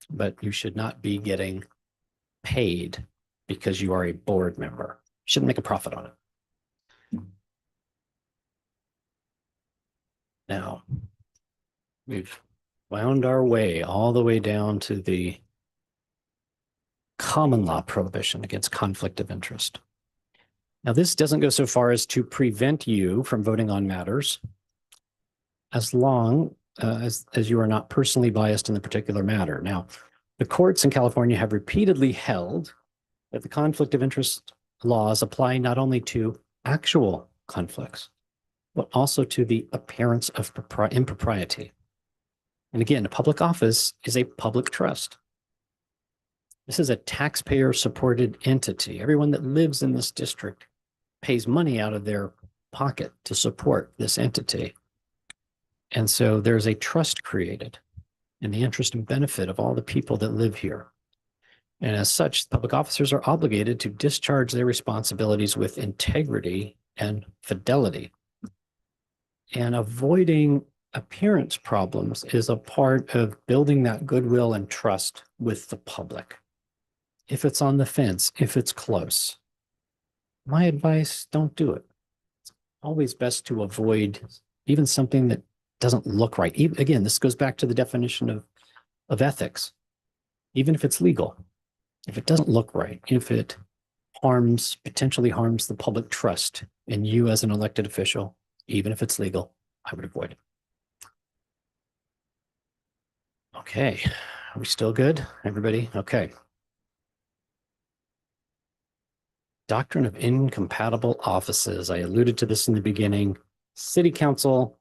but you should not be getting paid because you are a board member. You shouldn't make a profit on it. Now, we've wound our way all the way down to the common law prohibition against conflict of interest. Now, this doesn't go so far as to prevent you from voting on matters as long as you are not personally biased in the particular matter. Now, the courts in California have repeatedly held that the conflict of interest laws apply not only to actual conflicts, but also to the appearance of impropriety. And again, a public office is a public trust. This is a taxpayer-supported entity. Everyone that lives in this district pays money out of their pocket to support this entity. And so there's a trust created in the interest and benefit of all the people that live here. And as such, public officers are obligated to discharge their responsibilities with integrity and fidelity. And avoiding appearance problems is a part of building that goodwill and trust with the public. If it's on the fence, if it's close, my advice, don't do it. It's always best to avoid even something that doesn't look right. Even, again, this goes back to the definition of ethics. Even if it's legal, if it doesn't look right, if it potentially harms the public trust in you as an elected official, even if it's legal, I would avoid it. Okay, are we still good, everybody? Okay. Doctrine of incompatible offices. I alluded to this in the beginning. City Council,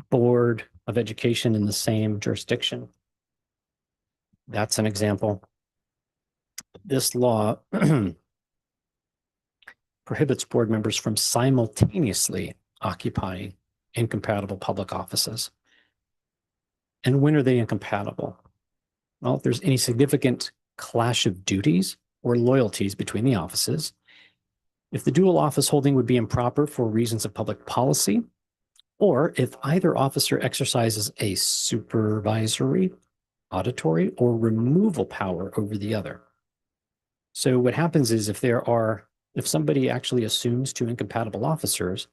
Board of Education in the same jurisdiction. That's an example. This law prohibits board members from simultaneously occupying incompatible public offices. And when are they incompatible? Well, if there's any significant clash of duties or loyalties between the offices, if the dual office holding would be improper for reasons of public policy, or if either officer exercises a supervisory, auditory, or removal power over the other. So what happens is if somebody actually assumes two incompatible officers,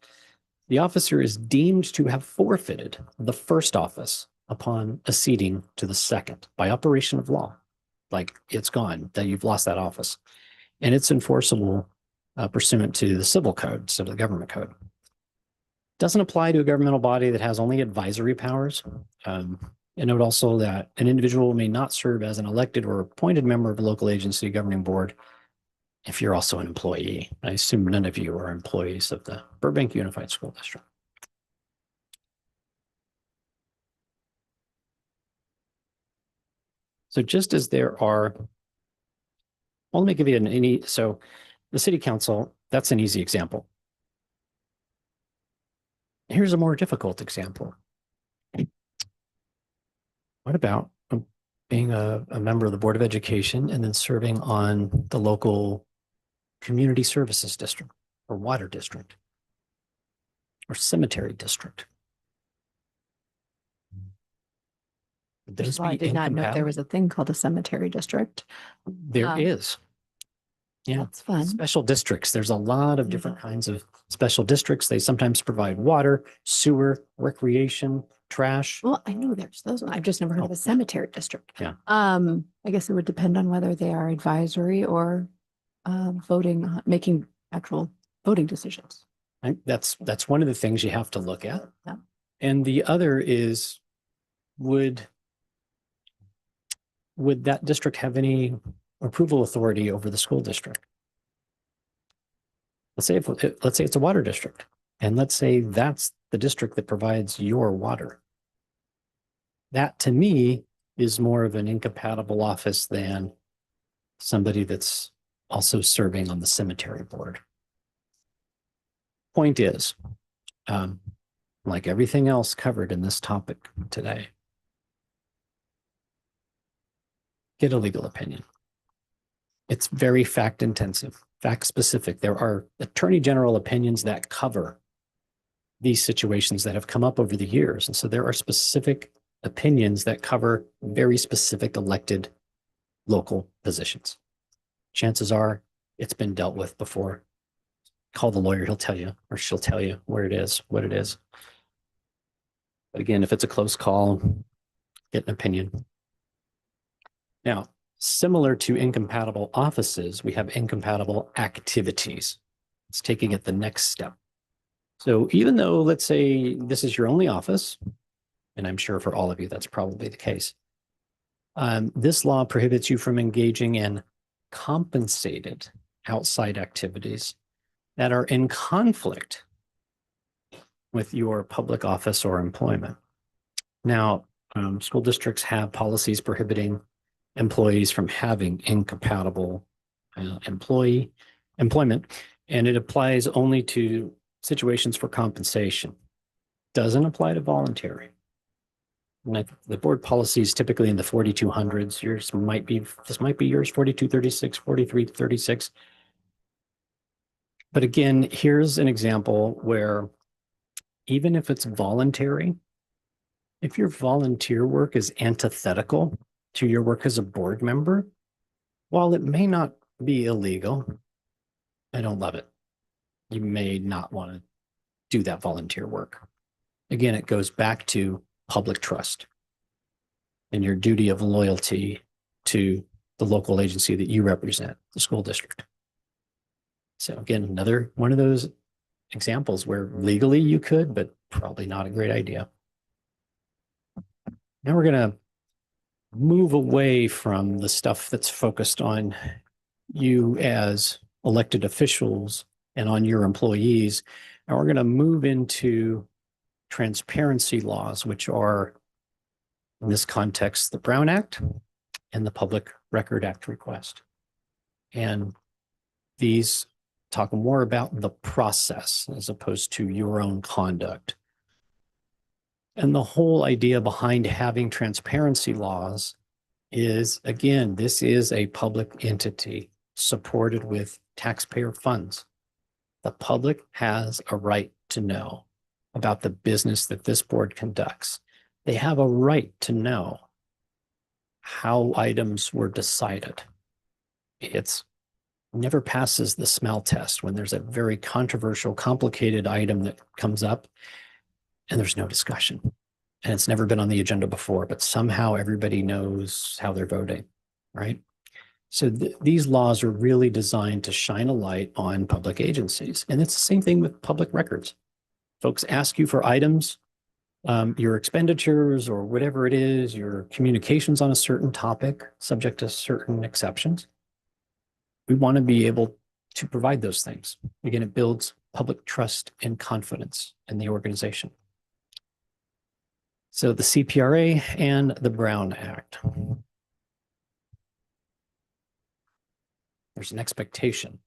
the officer is deemed to have forfeited the first office upon acceding to the second by operation of law. Like it's gone, that you've lost that office. And it's enforceable pursuant to the civil code, so the government code. Doesn't apply to a governmental body that has only advisory powers. And note also that an individual may not serve as an elected or appointed member of a local agency governing board if you're also an employee. I assume none of you are employees of the Burbank Unified School District. So just as there are, well, let me give you so the city council, that's an easy example. Here's a more difficult example. What about being a member of the Board of Education and then serving on the local community services district or water district or cemetery district? Would those Well, I be did not know there incompatible? was a thing called a cemetery district. There is. Yeah. That's fun. Special districts. There's a lot of different kinds of special districts. They sometimes provide water, sewer, recreation, trash. Well, I know there's those. I've just never heard of a cemetery district. Yeah. I guess it would depend on whether they are advisory or voting, making actual voting decisions. Right? That's one of the things you have to look at. Yeah. And the other is, would that district have any approval authority over the school district? Let's say it's a water district, and let's say that's the district that provides your water. That to me is more of an incompatible office than somebody that's also serving on the cemetery board. Point is, like everything else covered in this topic today, get a legal opinion. It's very fact intensive, fact specific. There are attorney general opinions that cover these situations that have come up over the years. And so there are specific opinions that cover very specific elected local positions. Chances are it's been dealt with before. Call the lawyer, he'll tell you, or she'll tell you where it is, what it is. But again, if it's a close call, get an opinion. Now, similar to incompatible offices, we have incompatible activities. It's taking it the next step. So even though, let's say this is your only office, and I'm sure for all of you, that's probably the case. This law prohibits you from engaging in compensated outside activities that are in conflict with your public office or employment. Now, school districts have policies prohibiting employees from having incompatible employment, and it applies only to situations for compensation. Doesn't apply to voluntary. And the board policy is typically in the 4200s. Yours might be, this might be yours, 4236, 4336. But again, here's an example where even if it's voluntary, if your volunteer work is antithetical to your work as a board member, while it may not be illegal, I don't love it. You may not want to do that volunteer work. Again, it goes back to public trust and your duty of loyalty to the local agency that you represent, the school district. So again, another one of those examples where legally you could, but probably not a great idea. Now we're going to move away from the stuff that's focused on you as elected officials and on your employees. And we're going to move into transparency laws, which are, in this context, the Brown Act and the Public Record Act request. And these talk more about the process as opposed to your own conduct. And the whole idea behind having transparency laws is, again, this is a public entity supported with taxpayer funds. The public has a right to know about the business that this board conducts. They have a right to know how items were decided. It's never passes the smell test when there's a very controversial, complicated item that comes up and there's no discussion. And it's never been on the agenda before, but somehow everybody knows how they're voting, right? So these laws are really designed to shine a light on public agencies. And it's the same thing with public records. Folks ask you for items, your expenditures or whatever it is, your communications on a certain topic, subject to certain exceptions. We want to be able to provide those things. Again, it builds public trust and confidence in the organization. So the CPRA and the Brown Act. There's an expectation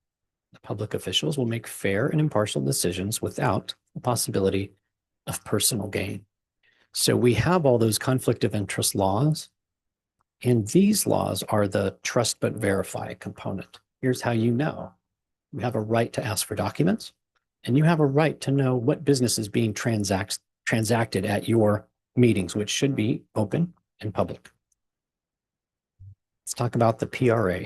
that public officials will make fair and impartial decisions without the possibility of personal gain. So we have all those conflict of interest laws, and these laws are the trust but verify component. Here's how you know. You have a right to ask for documents, and you have a right to know what business is being transacted at your meetings, which should be open and public. Let's talk about the PRA.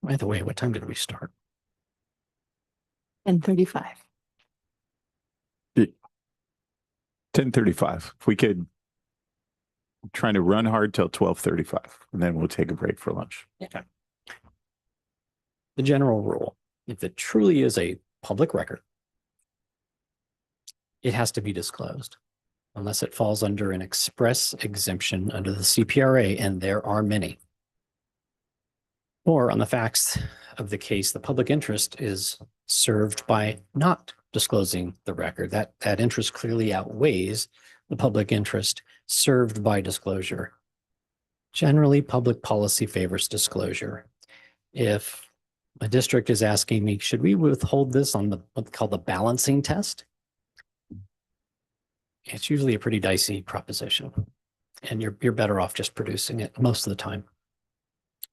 By the way, what time did we start? 10:35. 10:35. If we could, trying to run hard till 12:35, and then we'll take a break for lunch. Okay. The general rule, if it truly is a public record, it has to be disclosed unless it falls under an express exemption under the CPRA, and there are many. Or on the facts of the case, the public interest is served by not disclosing the record. That interest clearly outweighs the public interest served by disclosure. Generally, public policy favors disclosure. If a district is asking me, should we withhold this on the what's called the balancing test? It's usually a pretty dicey proposition, and you're better off just producing it most of the time,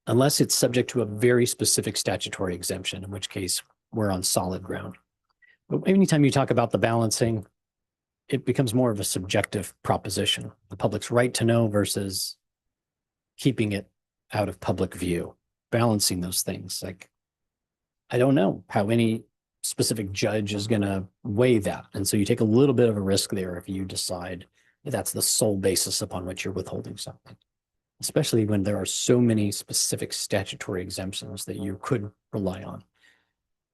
unless it's subject to a very specific statutory exemption, in which case we're on solid ground. But anytime you talk about the balancing, it becomes more of a subjective proposition, the public's right to know versus keeping it out of public view, balancing those things. Like, I don't know how any specific judge is going to weigh that. And so you take a little bit of a risk there if you decide that that's the sole basis upon which you're withholding something, especially when there are so many specific statutory exemptions that you could rely on.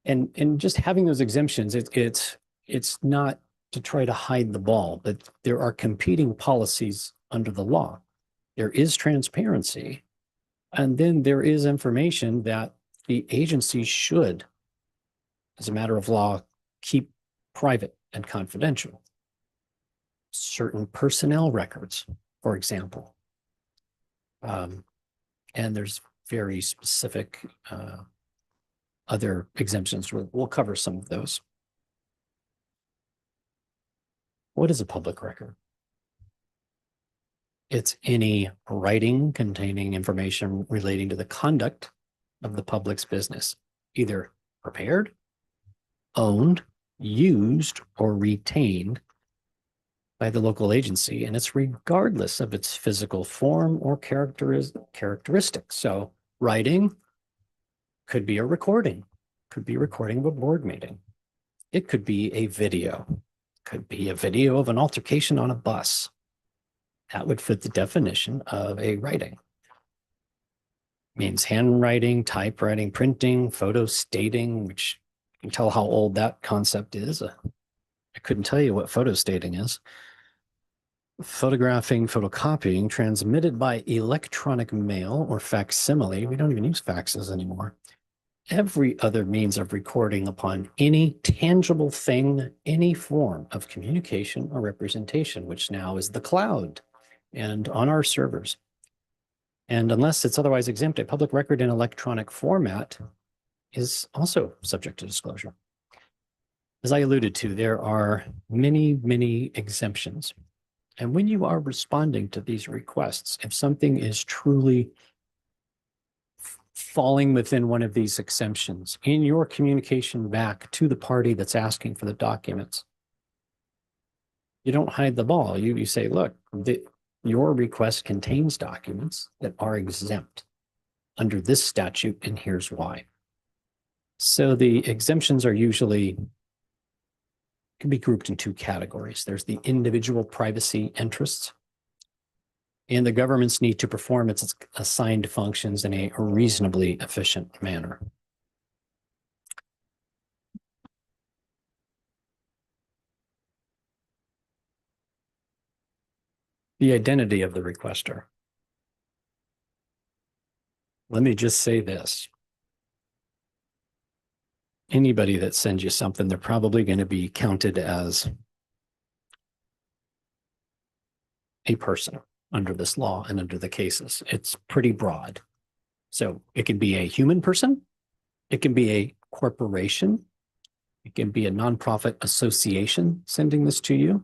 And just having those exemptions, it's not to try to hide the ball, but there are competing policies under the law. There is transparency. And then there is information that the agency should, as a matter of law, keep private and confidential. Certain personnel records, for example. And there's very specific other exemptions. We'll cover some of those. What is a public record? It's any writing containing information relating to the conduct of the public's business, either prepared, owned, used, or retained by the local agency, and it's regardless of its physical form or characteristics. So writing could be a recording, could be a recording of a board meeting. It could be a video, could be a video of an altercation on a bus. That would fit the definition of a writing. Means handwriting, typewriting, printing, photo stating, which you can tell how old that concept is. I couldn't tell you what photo stating is. Photographing, photocopying, transmitted by electronic mail or facsimile. We don't even use faxes anymore. Every other means of recording upon any tangible thing, any form of communication or representation, which now is the cloud and on our servers. And unless it's otherwise exempt, a public record in electronic format is also subject to disclosure. As I alluded to, there are many, many exemptions. And when you are responding to these requests, if something is truly falling within one of these exemptions in your communication back to the party that's asking for the documents, you don't hide the ball. You say, look, your request contains documents that are exempt under this statute, and here's why. So the exemptions are usually can be grouped in two categories. There's the individual privacy interests and the government's need to perform its assigned functions in a reasonably efficient manner. The identity of the requester. Let me just say this. Anybody that sends you something, they're probably going to be counted as a person under this law and under the cases. It's pretty broad. So it can be a human person. It can be a corporation. It can be a nonprofit association sending this to you.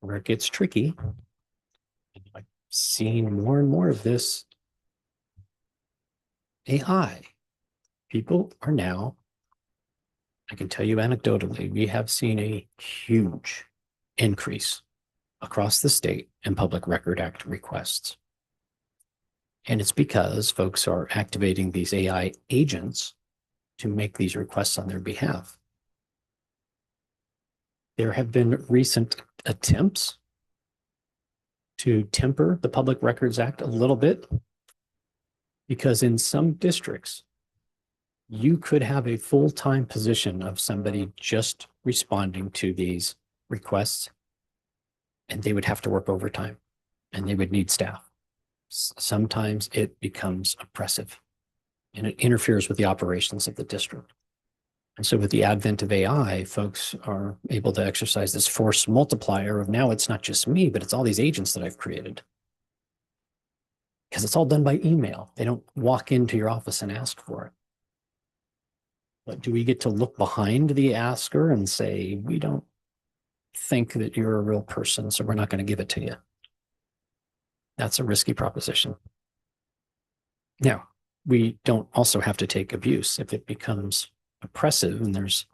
Where it gets tricky, I've seen more and more of this AI. People are now, I can tell you anecdotally, we have seen a huge increase across the state in Public Record Act requests. And it's because folks are activating these AI agents to make these requests on their behalf. There have been recent attempts to temper the Public Records Act a little bit, because in some districts, you could have a full-time position of somebody just responding to these requests, and they would have to work overtime and they would need staff. Sometimes it becomes oppressive and it interferes with the operations of the district. And so with the advent of AI, folks are able to exercise this force multiplier of now it's not just me, but it's all these agents that I've created. Because it's all done by email. They don't walk into your office and ask for it. But do we get to look behind the asker and say, we don't think that you're a real person, so we're not going to give it to you? That's a risky proposition. Now, we don't also have to take abuse if it becomes oppressive, and there's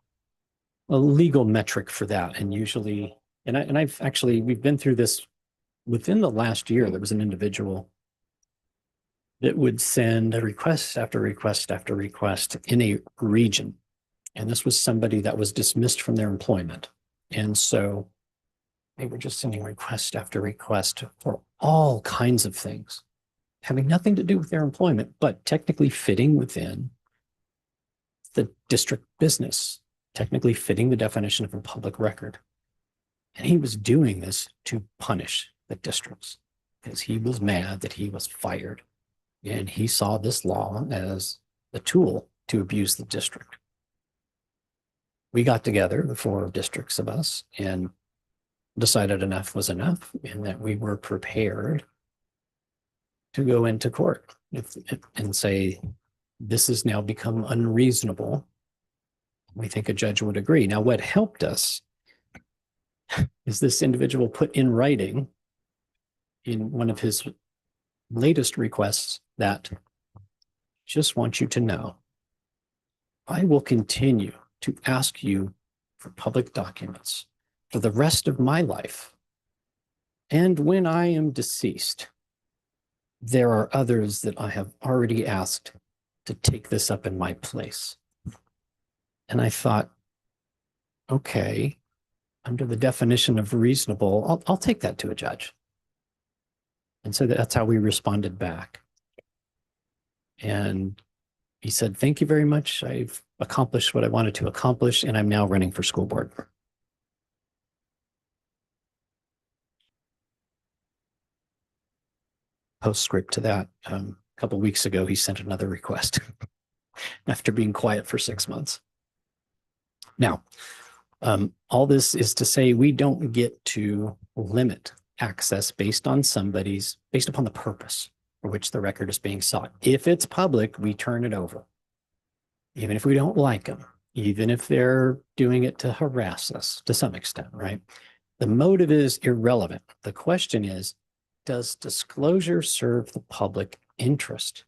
a legal metric for that. And usually, we've been through this within the last year. There was an individual that would send a request after request after request in a region. And this was somebody that was dismissed from their employment. And so they were just sending request after request for all kinds of things, having nothing to do with their employment, but technically fitting within the district business technically fitting the definition of a public record. And he was doing this to punish the districts because he was mad that he was fired. And he saw this law as a tool to abuse the district. We got together, the 4 districts of us, and decided enough was enough and that we were prepared to go into court and say, this has now become unreasonable. We think a judge would agree. Now, what helped us is this individual put in writing in one of his latest requests that just want you to know, I will continue to ask you for public documents for the rest of my life. And when I am deceased, there are others that I have already asked to take this up in my place. And I thought, okay, under the definition of reasonable, I'll take that to a judge. And so that's how we responded back. And he said, thank you very much. I've accomplished what I wanted to accomplish, and I'm now running for school board. Postscript to that, a couple of weeks ago, he sent another request after being quiet for 6 months. Now, all this is to say we don't get to limit access based upon the purpose for which the record is being sought. If it's public, we turn it over. Even if we don't like them, even if they're doing it to harass us to some extent, right? The motive is irrelevant. The question is, does disclosure serve the public interest?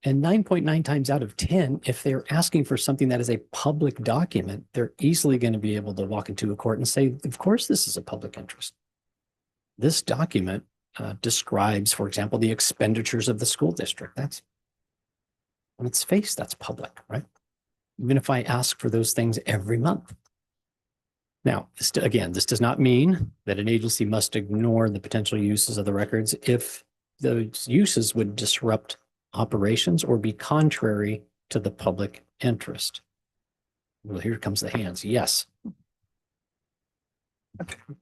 And 9.9 times out of 10, if they're asking for something that is a public document, they're easily going to be able to walk into a court and say, of course, this is a public interest. This document describes, for example, the expenditures of the school district. That's on its face, that's public, right? Even if I ask for those things every month. Now, this does not mean that an agency must ignore the potential uses of the records if those uses would disrupt operations or be contrary to the public interest. Well, here comes the hands. Yes.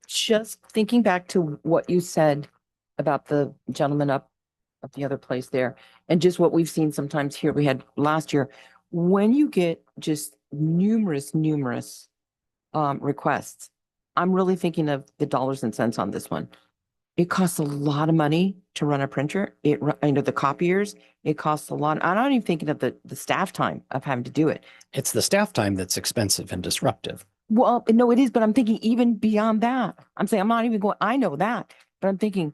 Just thinking back to what you said about the gentleman up at the other place there, and just what we've seen sometimes here, we had last year, when you get just numerous requests, I'm really thinking of the dollars and cents on this one. It costs a lot of money to run a printer. The copiers, it costs a lot. I'm not even thinking of the staff time of having to do it. It's the staff time that's expensive and disruptive. Well, no, it is, but I'm thinking even beyond that. I'm saying I'm not even going, I know that, but I'm thinking,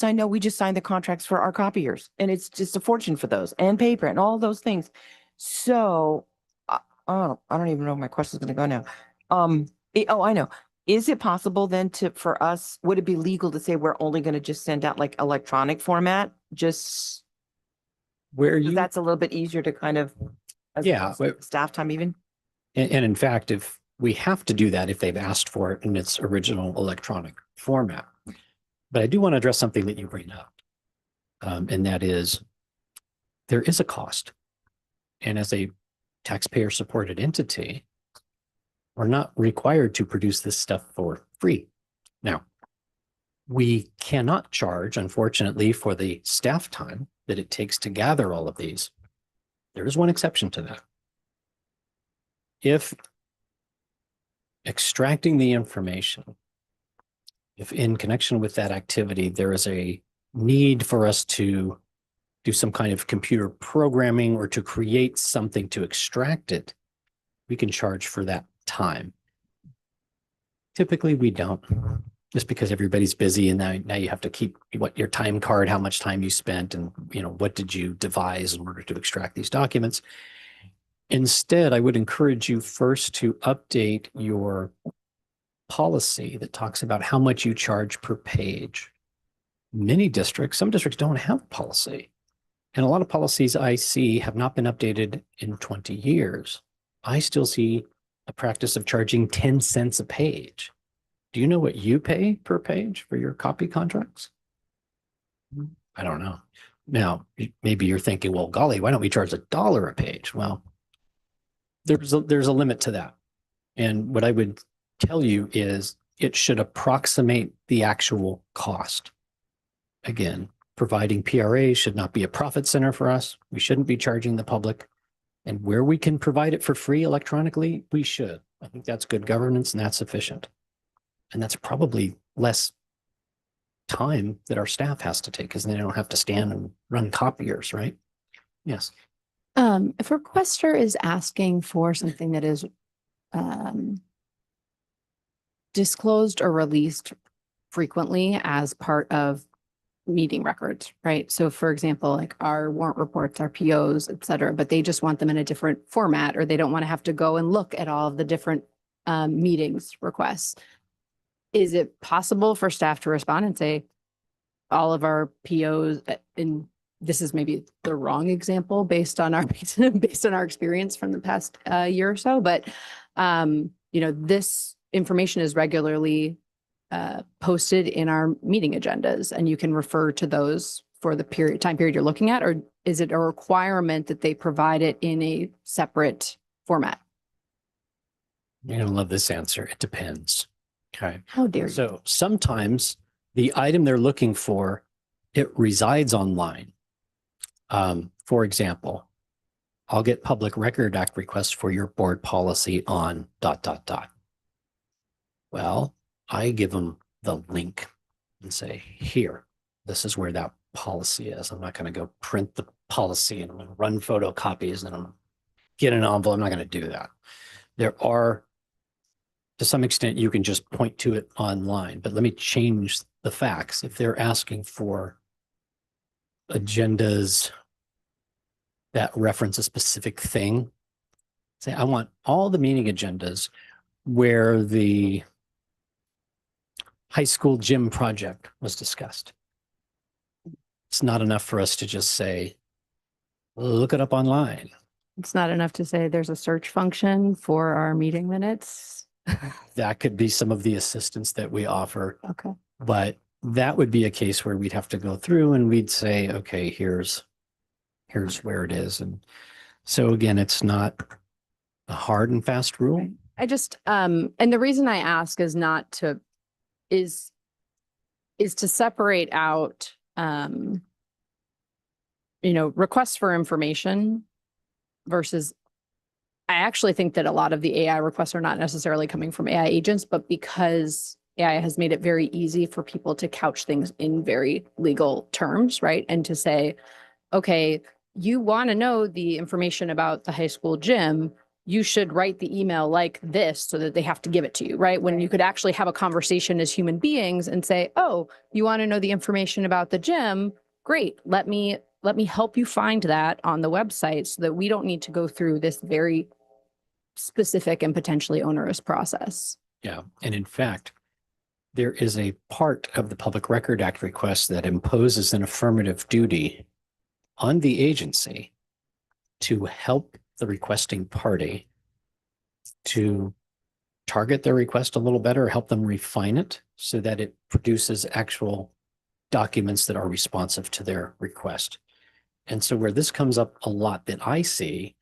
I know we just signed the contracts for our copiers and it's just a fortune for those and paper and all those things. So, I don't even know where my question is going to go now. I know. Is it possible then for us, would it be legal to say we're only going to just send out like electronic format? Just Where you, that's a little bit easier to kind of, Yeah, staff time even? and in fact, if we have to do that, if they've asked for it in its original electronic format. But I do want to address something that you bring up. And that is, there is a cost. And as a taxpayer supported entity, we're not required to produce this stuff for free. Now, we cannot charge, unfortunately, for the staff time that it takes to gather all of these. There is one exception to that. If extracting the information, if in connection with that activity, there is a need for us to do some kind of computer programming or to create something to extract it, we can charge for that time. Typically, we don't, just because everybody's busy and now you have to keep what your time card, how much time you spent, and what did you devise in order to extract these documents. Instead, I would encourage you first to update your policy that talks about how much you charge per page. Some districts don't have a policy. And a lot of policies I see have not been updated in 20 years. I still see a practice of charging 10 cents a page. Do you know what you pay per page for your copy contracts? I don't know. Now, maybe you're thinking, well, golly, why don't we charge $1 a page? Well, there's a limit to that. And what I would tell you is it should approximate the actual cost. Again, providing PRA should not be a profit center for us. We shouldn't be charging the public. And where we can provide it for free electronically, we should. I think that's good governance and that's sufficient. And that's probably less time that our staff has to take because they don't have to stand and run copiers, right? Yes. If a requester is asking for something that is disclosed or released frequently as part of meeting records, right? So for example, like our warrant reports, our POs, et cetera, but they just want them in a different format, or they don't want to have to go and look at all of the different meetings requests. Is it possible for staff to respond and say, all of our POs, and this is maybe the wrong example based on our experience from the past year or so, but this information is regularly posted in our meeting agendas, and you can refer to those for the time period you're looking at, or is it a requirement that they provide it in a separate format? You're gonna love this answer. It depends. Okay. How dare you? So sometimes the item they're looking for, it resides online. For example, I'll get Public Record Act requests for your board policy on ... Well, I give them the link and say, here, this is where that policy is. I'm not going to go print the policy and I'm going to run photocopies and I'm get an envelope. I'm not going to do that. There are, to some extent, you can just point to it online, but let me change the facts. If they're asking for agendas that reference a specific thing, say, I want all the meeting agendas where the high school gym project was discussed. It's not enough for us to just say, look it up online. It's not enough to say there's a search function for our meeting minutes. That could be some of the assistance that we offer, Okay. but that would be a case where we'd have to go through and we'd say, okay, here's where it is. And so again, it's not a hard and fast rule. Right. I just, and the reason I ask is not to, is to separate out, requests for information versus, I actually think that a lot of the AI requests are not necessarily coming from AI agents, but because AI has made it very easy for people to couch things in very legal terms, right? And to say, okay, you want to know the information about the high school gym, you should write the email like this so that they have to give it to you, right? When you could actually have a conversation as human beings and say, oh, you want to know the information about the gym? Great. Let me help you find that on the website so that we don't need to go through this very specific and potentially onerous process. Yeah. And in fact, there is a part of the Public Record Act request that imposes an affirmative duty on the agency to help the requesting party to target their request a little better, help them refine it so that it produces actual documents that are responsive to their request. And so where this comes up a lot that I see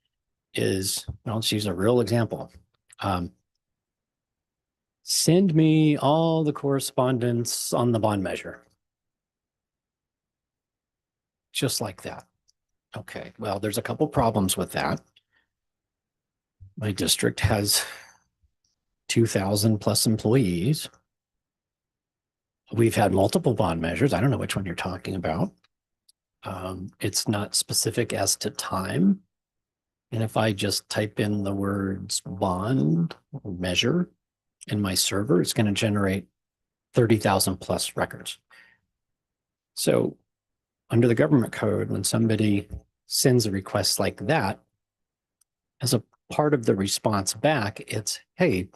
is, let's use a real example. Send me all the correspondence on the bond measure. Just like that. Okay, well, there's a couple problems with that. My district has 2,000 plus employees. We've had multiple bond measures. I don't know which one you're talking about. It's not specific as to time. And if I just type in the words bond or measure in my server, it's going to generate 30,000 plus records. So under the government code, when somebody sends a request like that, as a part of the response back, it's, hey,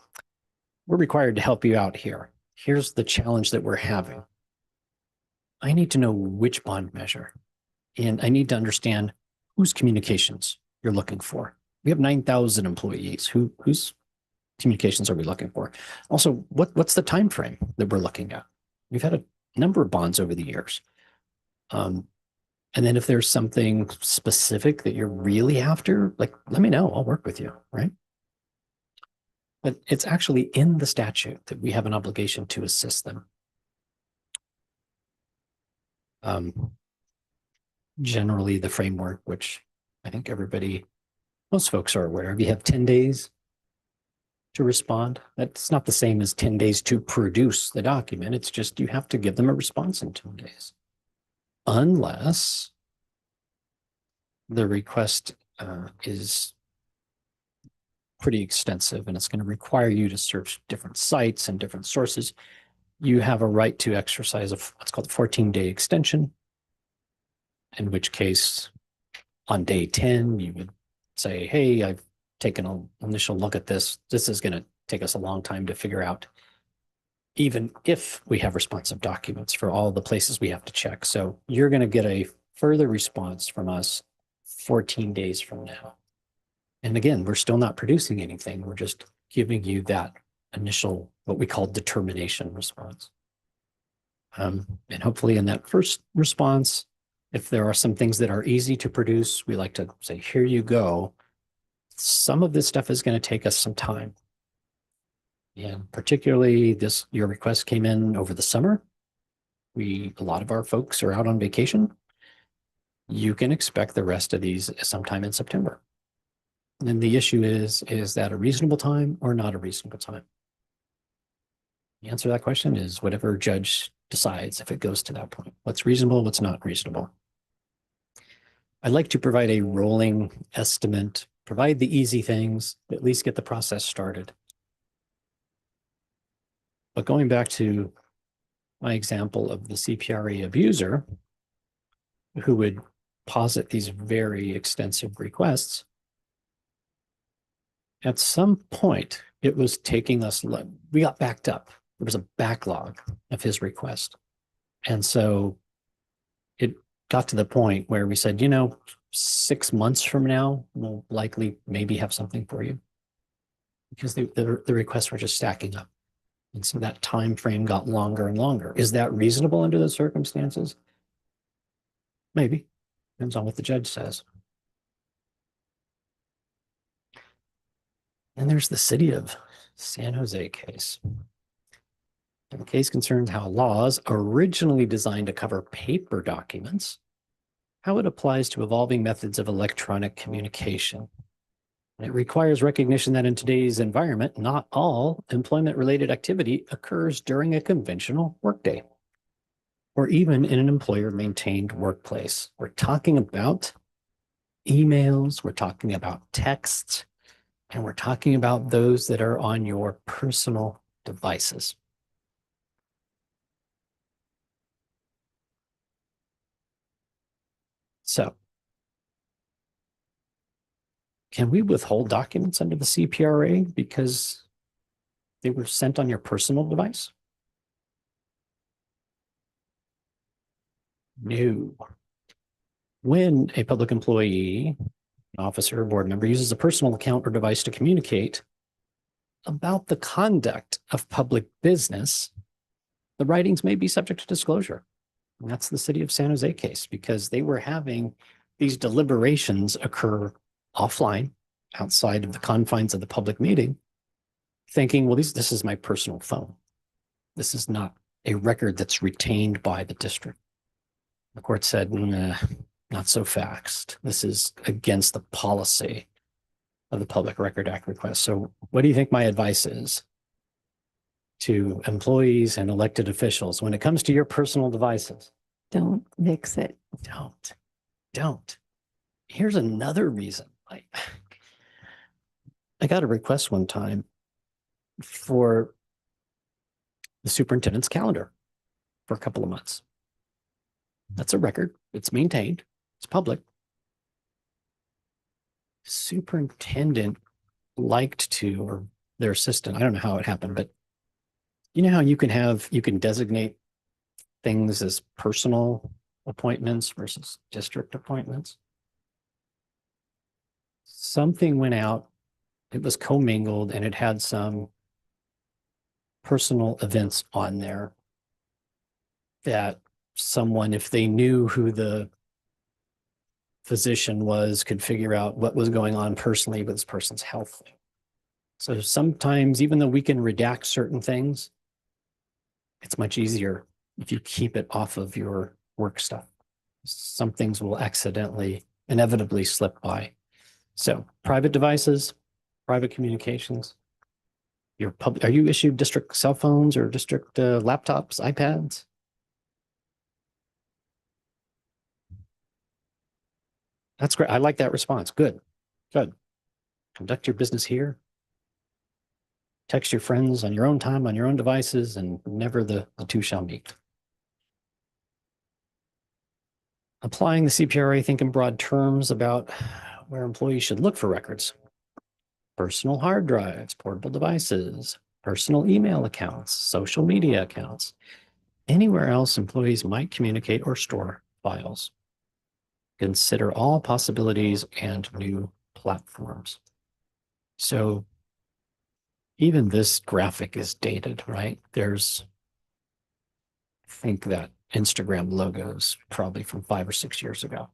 we're required to help you out here. Here's the challenge that we're having. I need to know which bond measure, and I need to understand whose communications you're looking for. We have 9,000 employees. Whose communications are we looking for? Also, what's the time frame that we're looking at? We've had a number of bonds over the years. And And then if there's something specific that you're really after, like, let me know, I'll work with you, right? But it's actually in the statute that we have an obligation to assist them. Generally the framework, which I think most folks are aware of, you have 10 days to respond. That's not the same as 10 days to produce the document. It's just you have to give them a response in 10 days. Unless the request is pretty extensive and it's going to require you to search different sites and different sources, you have a right to exercise what's called a 14-day extension, in which case on day 10, you would say, hey, I've taken an initial look at this. This is going to take us a long time to figure out, even if we have responsive documents for all the places we have to check. So you're going to get a further response from us 14 days from now. And again, we're still not producing anything. We're just giving you that initial, what we call determination response. And hopefully in that first response, if there are some things that are easy to produce, we like to say, here you go. Some of this stuff is going to take us some time. And particularly your request came in over the summer. A lot of our folks are out on vacation. You can expect the rest of these sometime in September. And the issue is that a reasonable time or not a reasonable time? The answer to that question is whatever judge decides if it goes to that point. What's reasonable, what's not reasonable. I'd like to provide a rolling estimate, provide the easy things, at least get the process started. But going back to my example of the CPRA abuser, who would posit these very extensive requests, at some point, it was taking us, we got backed up. There was a backlog of his request. And so it got to the point where we said, 6 months from now, we'll likely maybe have something for you. Because the requests were just stacking up. And so that time frame got longer and longer. Is that reasonable under the circumstances? Maybe. Depends on what the judge says. And there's the city of San Jose case. And the case concerns how laws originally designed to cover paper documents, how it applies to evolving methods of electronic communication. And it requires recognition that in today's environment, not all employment-related activity occurs during a conventional workday, or even in an employer-maintained workplace. We're talking about emails, we're talking about texts, and we're talking about those that are on your personal devices. So, can we withhold documents under the CPRA because they were sent on your personal device? No. When a public employee, officer, or board member uses a personal account or device to communicate about the conduct of public business, the writings may be subject to disclosure. And that's the city of San Jose case, because they were having these deliberations occur offline, outside of the confines of the public meeting, thinking, well, this is my personal phone. This is not a record that's retained by the district. The court said, nah, not so fast. This is against the policy of the Public Record Act request. So what do you think my advice is to employees and elected officials when it comes to your personal devices? Don't mix it. Don't. Here's another reason. I got a request one time for the superintendent's calendar for a couple of months. That's a record. It's maintained. It's public. Superintendent liked to, or their assistant, I don't know how it happened, but you know how you can designate things as personal appointments versus district appointments? Something went out, it was commingled, and it had some personal events on there that someone, if they knew who the physician was could figure out what was going on personally with this person's health. So sometimes, even though we can redact certain things, it's much easier if you keep it off of your work stuff. Some things will inevitably slip by. So private devices, private communications. Are you issued district cell phones or district laptops, iPads? That's great. I like that response. Good, good. Conduct your business here. Text your friends on your own time, on your own devices, and never the two shall meet. Applying the CPRA, I think in broad terms about where employees should look for records. Personal hard drives, portable devices, personal email accounts, social media accounts, anywhere else employees might communicate or store files. Consider all possibilities and new platforms. So even this graphic is dated, right? I think that Instagram logos probably from 5 or 6 years ago.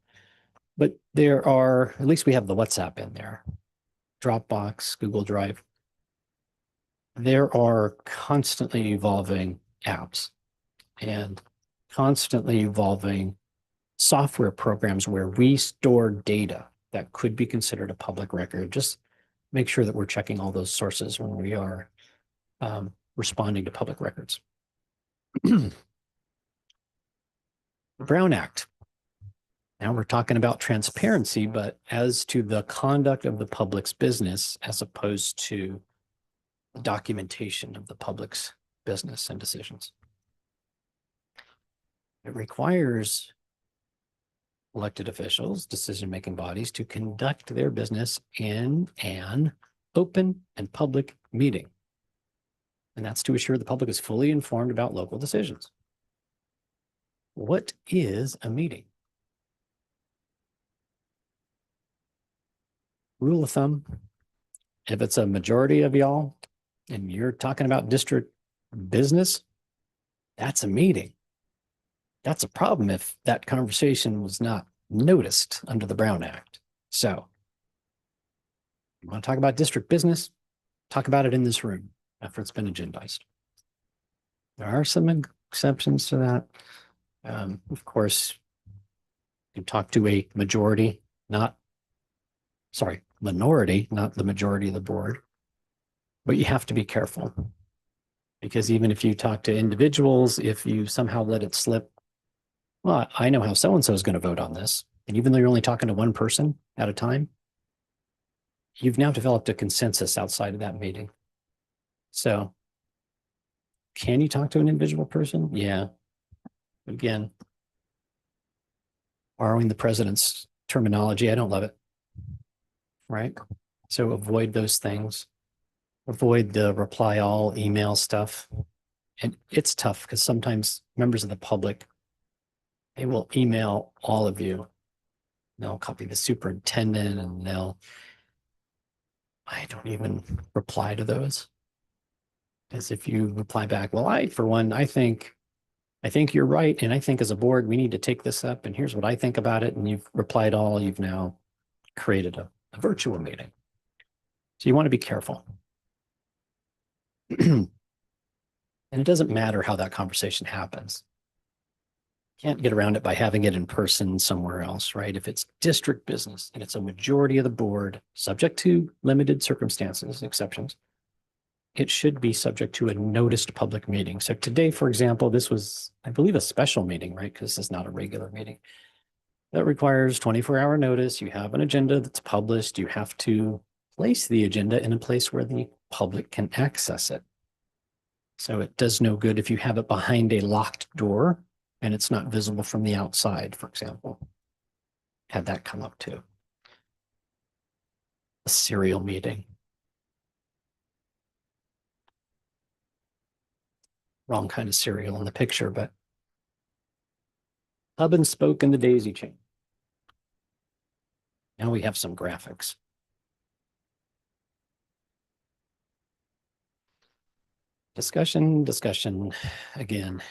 But there are, at least we have the WhatsApp in there, Dropbox, Google Drive. There are constantly evolving apps and constantly evolving software programs where we store data that could be considered a public record. Just make sure that we're checking all those sources when we are responding to public records. Brown Act. Now we're talking about transparency, but as to the conduct of the public's business as opposed to the documentation of the public's business and decisions. It requires elected officials, decision-making bodies to conduct their business in an open and public meeting. And that's to assure the public is fully informed about local decisions. What is a meeting? Rule of thumb, if it's a majority of y'all and you're talking about district business, that's a meeting. That's a problem if that conversation was not noticed under the Brown Act. So you want to talk about district business, talk about it in this room after it's been agendized. There are some exceptions to that. Of course, you talk to a minority, not the majority of the board, but you have to be careful because even if you talk to individuals, if you somehow let it slip, well, I know how so-and-so is going to vote on this. And even though you're only talking to one person at a time, you've now developed a consensus outside of that meeting. So can you talk to an individual person? Yeah. Again, borrowing the president's terminology, I don't love it. Right? So avoid those things. Avoid the reply all email stuff. And it's tough because sometimes members of the public, they will email all of you. They'll copy the superintendent and I don't even reply to those. As if you reply back, well, I think you're right. And I think as a board, we need to take this up. And here's what I think about it. And you've replied all, you've now created a virtual meeting. So you want to be careful. And it doesn't matter how that conversation happens. Can't get around it by having it in person somewhere else, right? If it's district business and it's a majority of the board, subject to limited circumstances, exceptions, it should be subject to a noticed public meeting. So today, for example, this was, I believe, a special meeting, right? Because this is not a regular meeting. That requires 24-hour notice. You have an agenda that's published. You have to place the agenda in a place where the public can access it. So it does no good if you have it behind a locked door and it's not visible from the outside, for example. Had that come up too. A serial meeting. Wrong kind of cereal in the picture, but hub and spoke in the daisy chain. Now we have some graphics. Discussion again.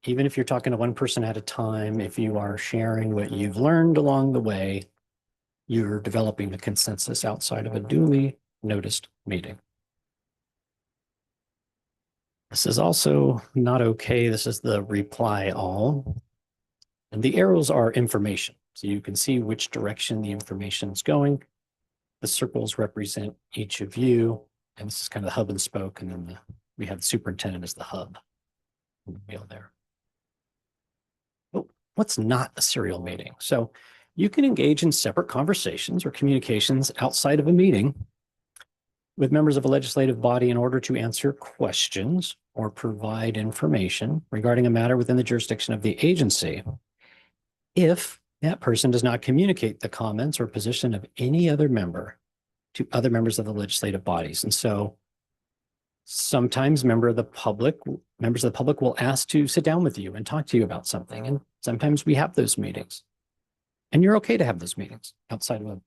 even if you're talking to one person at a time, if you are sharing what you've learned along the way, you're developing a consensus outside of a duly noticed meeting. This is also not okay. This is the reply all. And the arrows are information. So you can see which direction the information is going. The circles represent each of you. And this is kind of the hub and spoke. And then we have the superintendent as the hub in the middle there. But what's not a serial meeting? So you can engage in separate conversations or communications outside of a meeting with members of a legislative body in order to answer questions or provide information regarding a matter within the jurisdiction of the agency, if that person does not communicate the comments or position of any other member to other members of the legislative bodies. And so sometimes members of the public will ask to sit down with you and talk to you about something. And sometimes we have those meetings. And you're okay to have those meetings outside of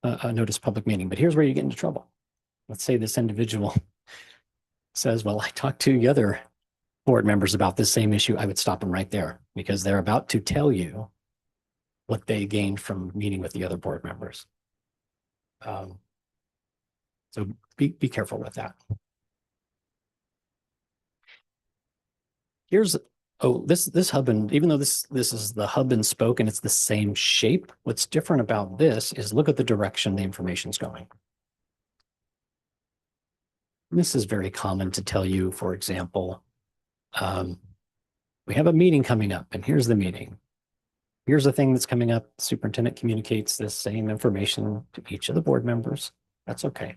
a notice public meeting. But here's where you get into trouble. Let's say this individual says, well, I talked to the other board members about this same issue. I would stop them right there because they're about to tell you what they gained from meeting with the other board members. So be careful with that. Here's, this hub, and even though this is the hub and spoke and it's the same shape, what's different about this is look at the direction the information's going. This is very common to tell you, for example, we have a meeting coming up and here's the meeting. Here's the thing that's coming up. The superintendent communicates this same information to each of the board members. That's okay.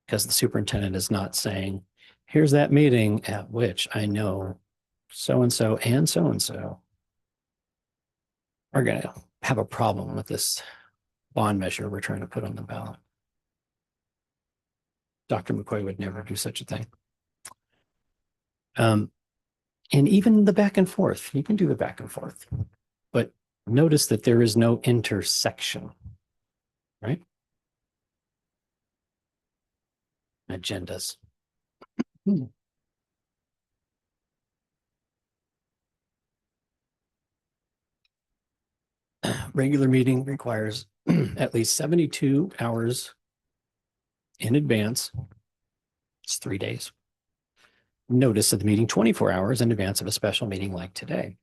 Because the superintendent is not saying, here's that meeting at which I know so-and-so and so-and-so are going to have a problem with this bond measure we're trying to put on the ballot. Dr. McCoy would never do such a thing. And even the back and forth, you can do the back and forth, but notice that there is no intersection, right? Agendas. Regular meeting requires at least 72 hours in advance. It's 3 days. Notice of the meeting 24 hours in advance of a special meeting like today.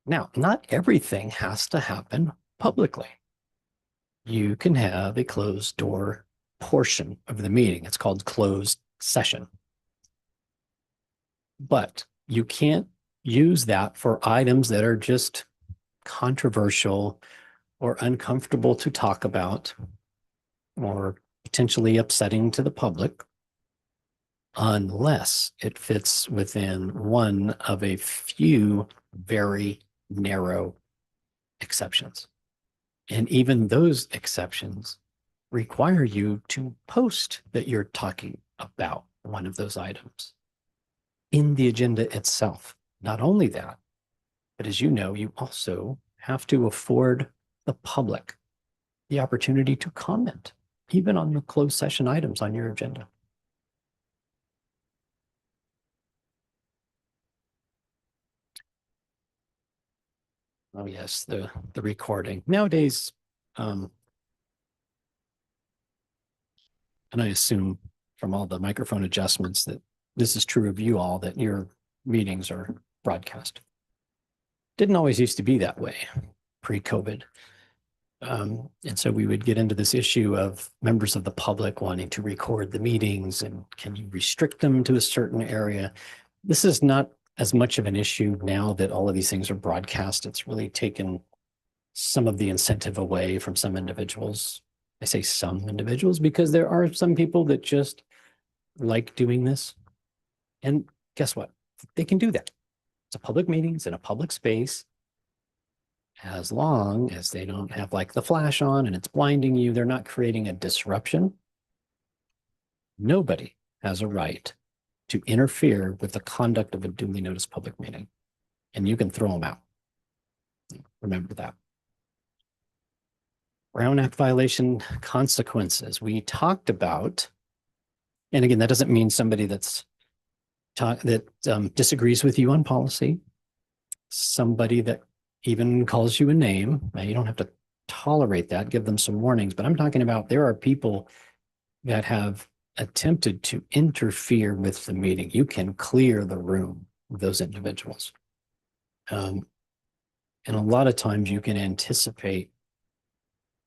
Now, not everything has to happen publicly. You can have a closed door portion of the meeting. It's called closed session. But you can't use that for items that are just controversial or uncomfortable to talk about or potentially upsetting to the public unless it fits within one of a few very narrow exceptions. And even those exceptions require you to post that you're talking about one of those items in the agenda itself. Not only that, but as you know, you also have to afford the public the opportunity to comment, even on the closed session items on your agenda. Oh yes, the recording. Nowadays, and I assume from all the microphone adjustments that this is true of you all, that your meetings are broadcast. Didn't always used to be that way pre-COVID. And so we would get into this issue of members of the public wanting to record the meetings and can you restrict them to a certain area? This is not as much of an issue now that all of these things are broadcast. It's really taken some of the incentive away from some individuals. I say some individuals because there are some people that just like doing this. And guess what? They can do that. It's a public meeting, it's in a public space. As long as they don't have like the flash on and it's blinding you, they're not creating a disruption. Nobody has a right to interfere with the conduct of a duly noticed public meeting. And you can throw them out. Remember that. Brown Act violation consequences. We talked about, and again, that doesn't mean somebody that's disagrees with you on policy, somebody that even calls you a name. Now, you don't have to tolerate that, give them some warnings, but I'm talking about there are people that have attempted to interfere with the meeting. You can clear the room of those individuals. And a lot of times you can anticipate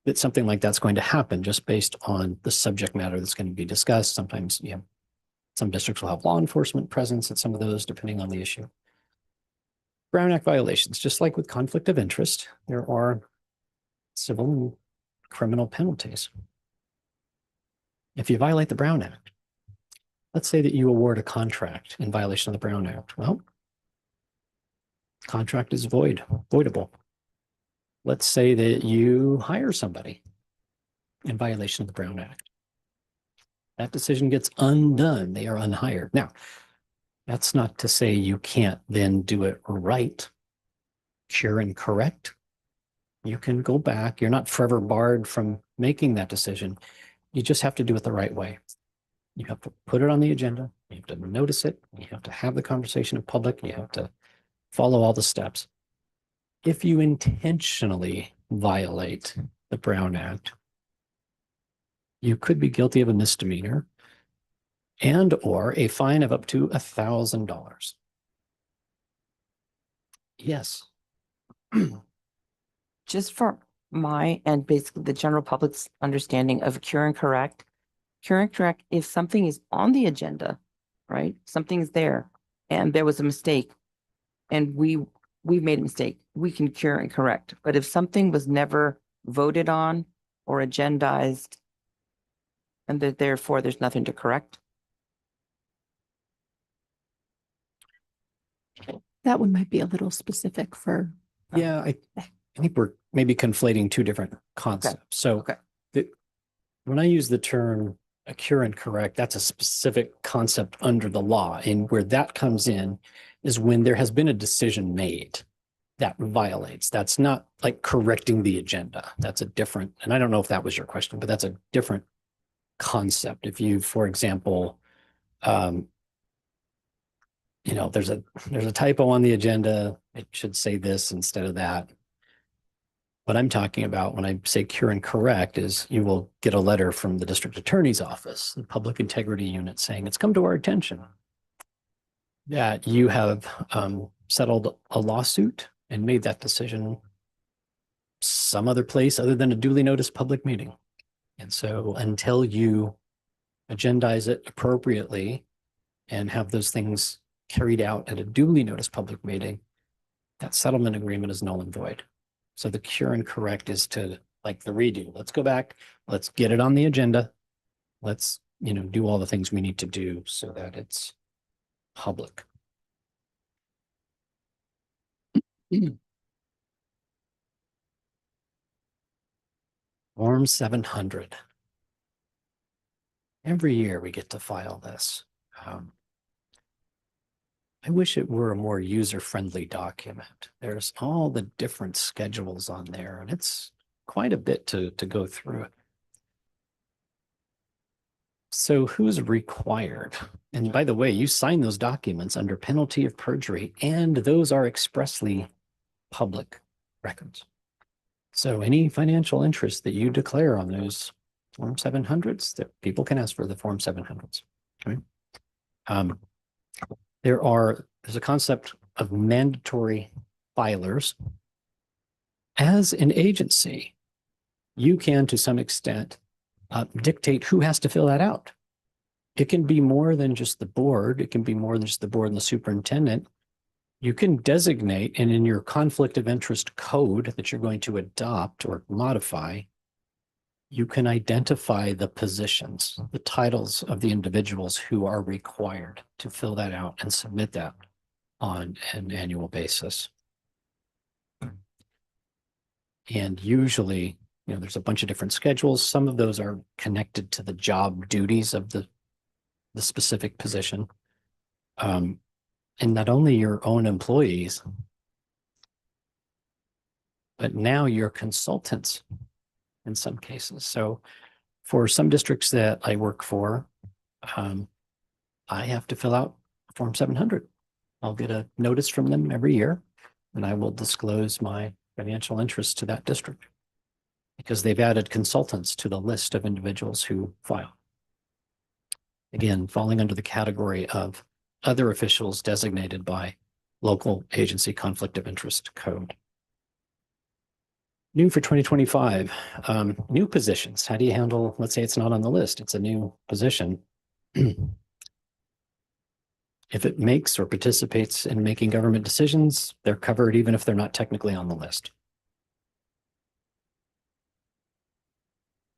that something like that's going to happen just based on the subject matter that's going to be discussed. Sometimes, some districts will have law enforcement presence at some of those, depending on the issue. Brown Act violations, just like with conflict of interest, there are civil and criminal penalties. If you violate the Brown Act, let's say that you award a contract in violation of the Brown Act. Well, contract is voidable. Let's say that you hire somebody in violation of the Brown Act. That decision gets undone. They are unhired. Now, that's not to say you can't then do it right, cure and correct. You can go back. You're not forever barred from making that decision. You just have to do it the right way. You have to put it on the agenda. You have to notice it. You have to have the conversation in public. You have to follow all the steps. If you intentionally violate the Brown Act, you could be guilty of a misdemeanor and or a fine of up to $1,000. Yes. Just for my and basically the general public's understanding of cure and correct, if something is on the agenda, right? Something's there and there was a mistake and we've made a mistake, we can cure and correct. But if something was never voted on or agendized and that therefore there's nothing to correct. That one might be a little specific for. Yeah, I think we're maybe conflating two different concepts. So Okay. When I use the term a cure and correct, that's a specific concept under the law. And where that comes in is when there has been a decision made that violates. That's not like correcting the agenda. That's a different, and I don't know if that was your question, but that's a different concept. If you, for example, there's a typo on the agenda. It should say this instead of that. What I'm talking about when I say cure and correct is you will get a letter from the district attorney's office, the public integrity unit, saying it's come to our attention that you have settled a lawsuit and made that decision some other place other than a duly noticed public meeting. And so until you agendize it appropriately and have those things carried out at a duly noticed public meeting, that settlement agreement is null and void. So the cure and correct is to, like the redo. Let's go back. Let's get it on the agenda. Let's, do all the things we need to do so that it's public. Form 700. Every year we get to file this. I wish it were a more user-friendly document. There's all the different schedules on there, and it's quite a bit to go through. So who's required? And by the way, you sign those documents under penalty of perjury, and those are expressly public records. So any financial interest that you declare on those Form 700s, that people can ask for the Form 700s. Okay. There's a concept of mandatory filers. As an agency, you can, to some extent, dictate who has to fill that out. It can be more than just the board. It can be more than just the board and the superintendent. You can designate, and in your conflict of interest code that you're going to adopt or modify, you can identify the positions, the titles of the individuals who are required to fill that out and submit that on an annual basis. And usually, there's a bunch of different schedules. Some of those are connected to the job duties of the specific position. And not only your own employees, but now your consultants in some cases. So for some districts that I work for, I have to fill out Form 700. I'll get a notice from them every year, and I will disclose my financial interest to that district because they've added consultants to the list of individuals who file. Again, falling under the category of other officials designated by local agency conflict of interest code. New for 2025, new positions. How do you handle, let's say it's not on the list, it's a new position. If it makes or participates in making government decisions, they're covered even if they're not technically on the list.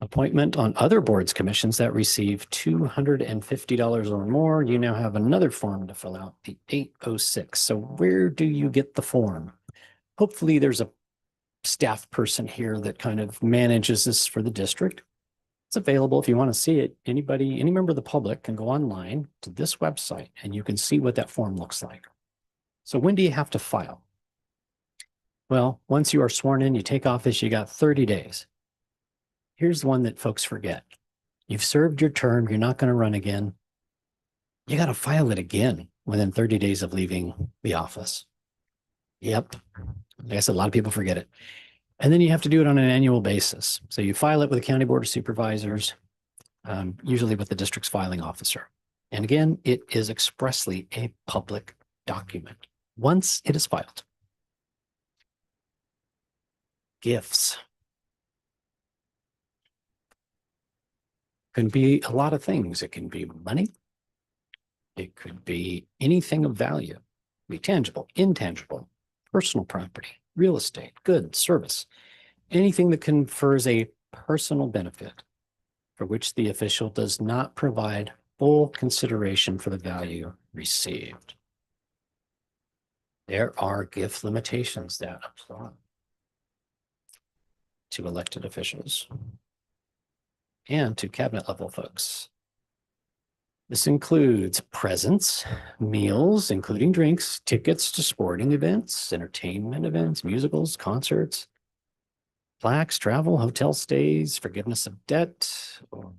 Appointment on other boards, commissions that receive $250 or more. You now have another form to fill out, the 806. So where do you get the form? Hopefully there's a staff person here that kind of manages this for the district. It's available if you want to see it. Anybody, any member of the public can go online to this website and you can see what that form looks like. So when do you have to file? Well, once you are sworn in, you take office, you got 30 days. Here's one that folks forget. You've served your term. You're not going to run again. You got to file it again within 30 days of leaving the office. Yep. Like I said, a lot of people forget it. And then you have to do it on an annual basis. So you file it with the County Board of Supervisors, usually with the district's filing officer. And again, it is expressly a public document once it is filed. Gifts. Can be a lot of things. It can be money. It could be anything of value. It could be tangible, intangible, personal property, real estate, goods, service, anything that confers a personal benefit for which the official does not provide full consideration for the value received. There are gift limitations that apply to elected officials and to cabinet level folks. This includes presents, meals, including drinks, tickets to sporting events, entertainment events, musicals, concerts, plaques, travel, hotel stays, forgiveness of debt, or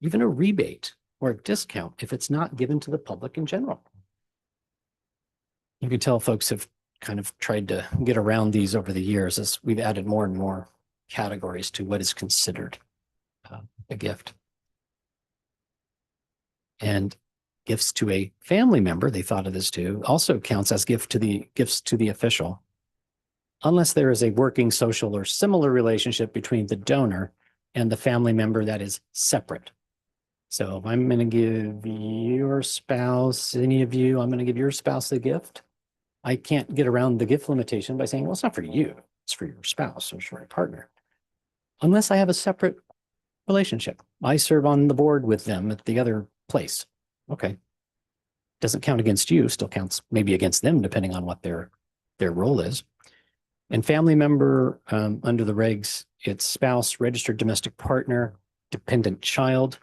even a rebate or a discount if it's not given to the public in general. You can tell folks have kind of tried to get around these over the years as we've added more and more categories to what is considered a gift. And gifts to a family member, they thought of this too, also counts as gifts to the official, unless there is a working social or similar relationship between the donor and the family member that is separate. So if I'm going to give your spouse, any of you, I'm going to give your spouse a gift. I can't get around the gift limitation by saying, well, it's not for you, it's for your spouse or for your partner, unless I have a separate relationship. I serve on the board with them at the other place. Okay. Doesn't count against you, still counts maybe against them, depending on what their role is. And family member, under the regs, it's spouse, registered domestic partner, dependent child,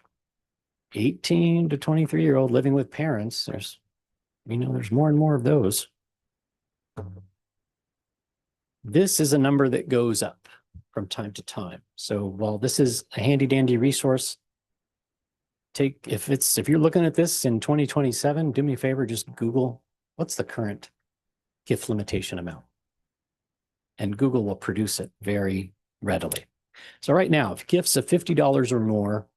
18 to 23-year-old living with parents. There's more and more of those. This is a number that goes up from time to time. So while this is a handy dandy resource, if you're looking at this in 2027, do me a favor, just Google what's the current gift limitation amount. And Google will produce it very readily. So right now, if gifts of $50 or more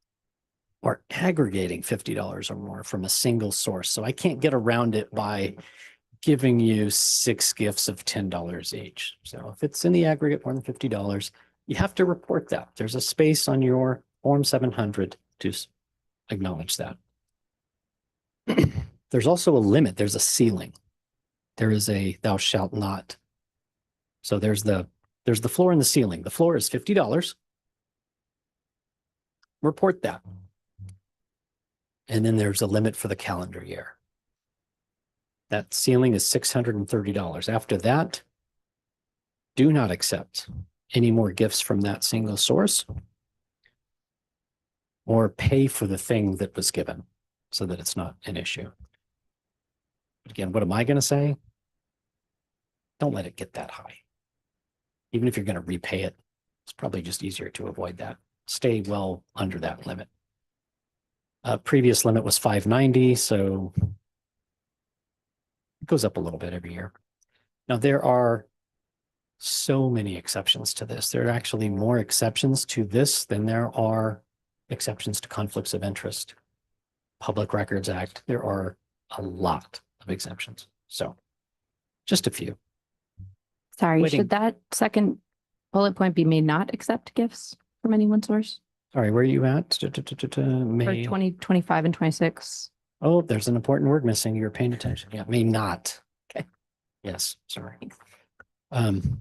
are aggregating $50 or more from a single source, so I can't get around it by giving you 6 gifts of $10 each. So if it's in the aggregate more than $50, you have to report that. There's a space on your Form 700 to acknowledge that. There's also a limit. There's a ceiling. There is a thou shalt not. So there's the floor and the ceiling. The floor is $50. Report that. And then there's a limit for the calendar year. That ceiling is $630. After that, do not accept any more gifts from that single source or pay for the thing that was given so that it's not an issue. Again, what am I going to say? Don't let it get that high. Even if you're going to repay it, it's probably just easier to avoid that. Stay well under that limit. Previous limit was $590, so It goes up a little bit every year. Now, there are so many exceptions to this. There are actually more exceptions to this than there are exceptions to conflicts of interest. Public Records Act, there are a lot of exemptions. So just a few. Sorry, Wedding. should that second bullet point be may not accept gifts from any one source Sorry, where are you at? for May. 2025 and 26? Oh, there's an important word missing. You're paying attention. Yeah, may not. Okay. Yes, sorry. That'd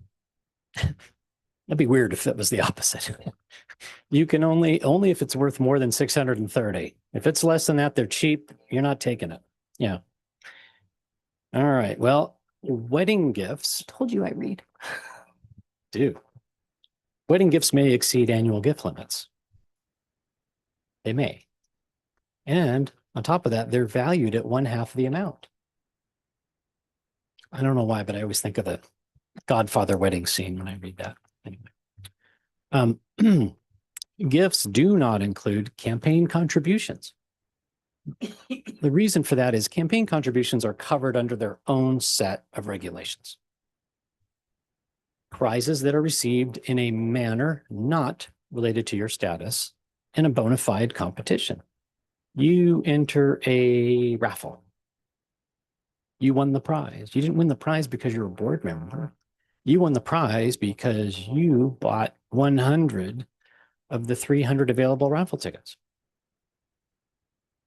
be weird if that was the opposite. You can only if it's worth more than 630. If it's less than that, they're cheap. You're not taking it. Yeah. All right. Well, wedding gifts Told you I read. do. Wedding gifts may exceed annual gift limits. They may. And on top of that, they're valued at 1/2 the amount. I don't know why, but I always think of the Godfather wedding scene when I read that. Anyway. Gifts do not include campaign contributions. The reason for that is campaign contributions are covered under their own set of regulations. Prizes that are received in a manner not related to your status in a bona fide competition. You enter a raffle. You won the prize. You didn't win the prize because you're a board member. You won the prize because you bought 100 of the 300 available raffle tickets.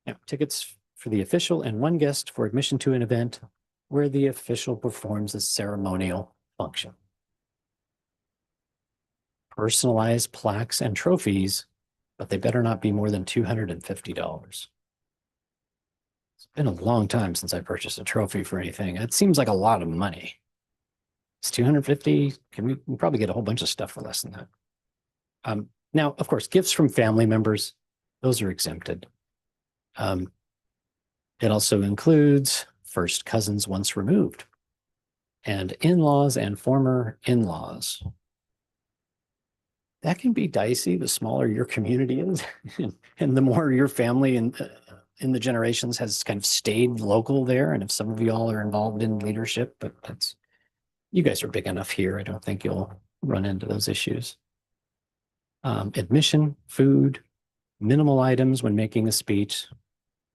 Now, tickets for the official and one guest for admission to an event where the official performs a ceremonial function. Personalized plaques and trophies, but they better not be more than $250. It's been a long time since I purchased a trophy for anything. It seems like a lot of money. It's $250. We can probably get a whole bunch of stuff for less than that. Now, of course, gifts from family members, those are exempted. It also includes first cousins once removed and in-laws and former in-laws. That can be dicey the smaller your community is and the more your family in the generations has kind of stayed local there. And if some of you all are involved in leadership, but you guys are big enough here. I don't think you'll run into those issues. Admission, food, minimal items when making a speech,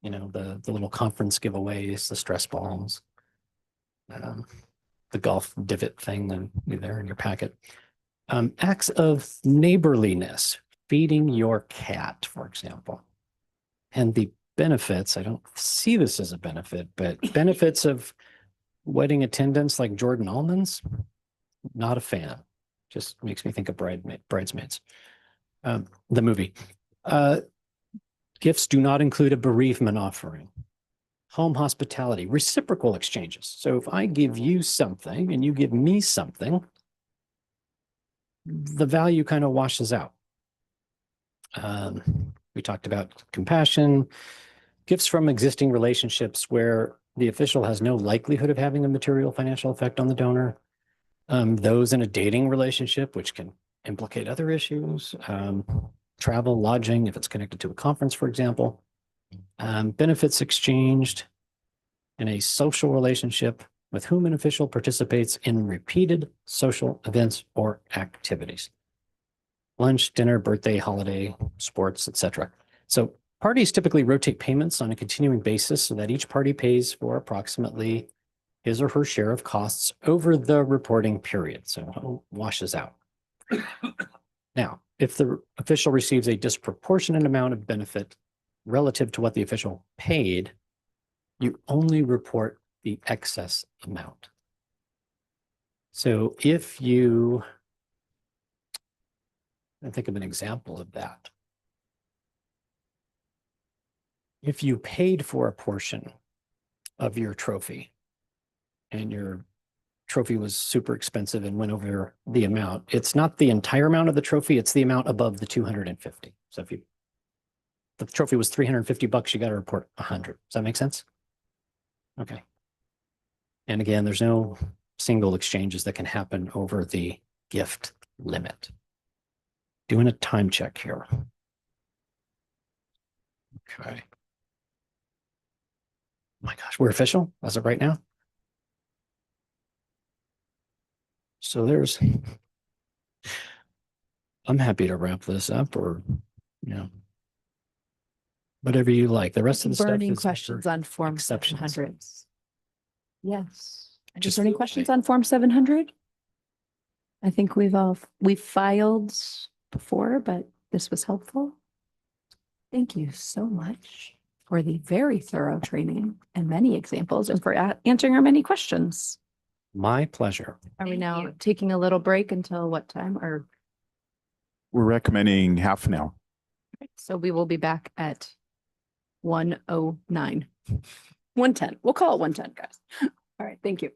you know, the little conference giveaways, the stress balls, the golf divot thing that there in your packet. Acts of neighborliness, feeding your cat, for example. And the benefits, I don't see this as a benefit, but benefits of wedding attendance like Jordan Almonds, not a fan. Just makes me think of Bridesmaids. The movie. Gifts do not include a bereavement offering. Home hospitality, reciprocal exchanges. So if I give you something and you give me something, the value kind of washes out. We talked about compassion, gifts from existing relationships where the official has no likelihood of having a material financial effect on the donor. Those in a dating relationship, which can implicate other issues, travel, lodging, if it's connected to a conference, for example, benefits exchanged in a social relationship with whom an official participates in repeated social events or activities. Lunch, dinner, birthday, holiday, sports, etc. So parties typically rotate payments on a continuing basis so that each party pays for approximately his or her share of costs over the reporting period. So it washes out. Now, if the official receives a disproportionate amount of benefit relative to what the official paid, you only report the excess amount. So if you, I think of an example of that. If you paid for a portion of your trophy and your trophy was super expensive and went over the amount, it's not the entire amount of the trophy, it's the amount above the 250. So if the trophy was $350, you got to report 100. Does that make sense? Okay. And again, there's no single exchanges that can happen over the gift limit. Doing a time check here. Okay. Oh my gosh, we're official as of right now? So there's, I'm happy to wrap this up or, you know, whatever you like. The rest of the stuff Burning is questions for on Form exceptions. 700. Yes. Any Just burning feel questions like- on Form 700? I think we've filed before, but this was helpful. Thank you so much for the very thorough training and many examples and for answering our many questions. My pleasure. Are we now taking a little break until what time? Or, We're recommending half an hour. so we will be back at 1:09. 1:10. We'll call it 1:10, guys. All right, thank you.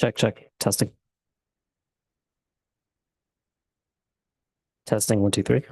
Check, testing. Testing, 1, 2, 3.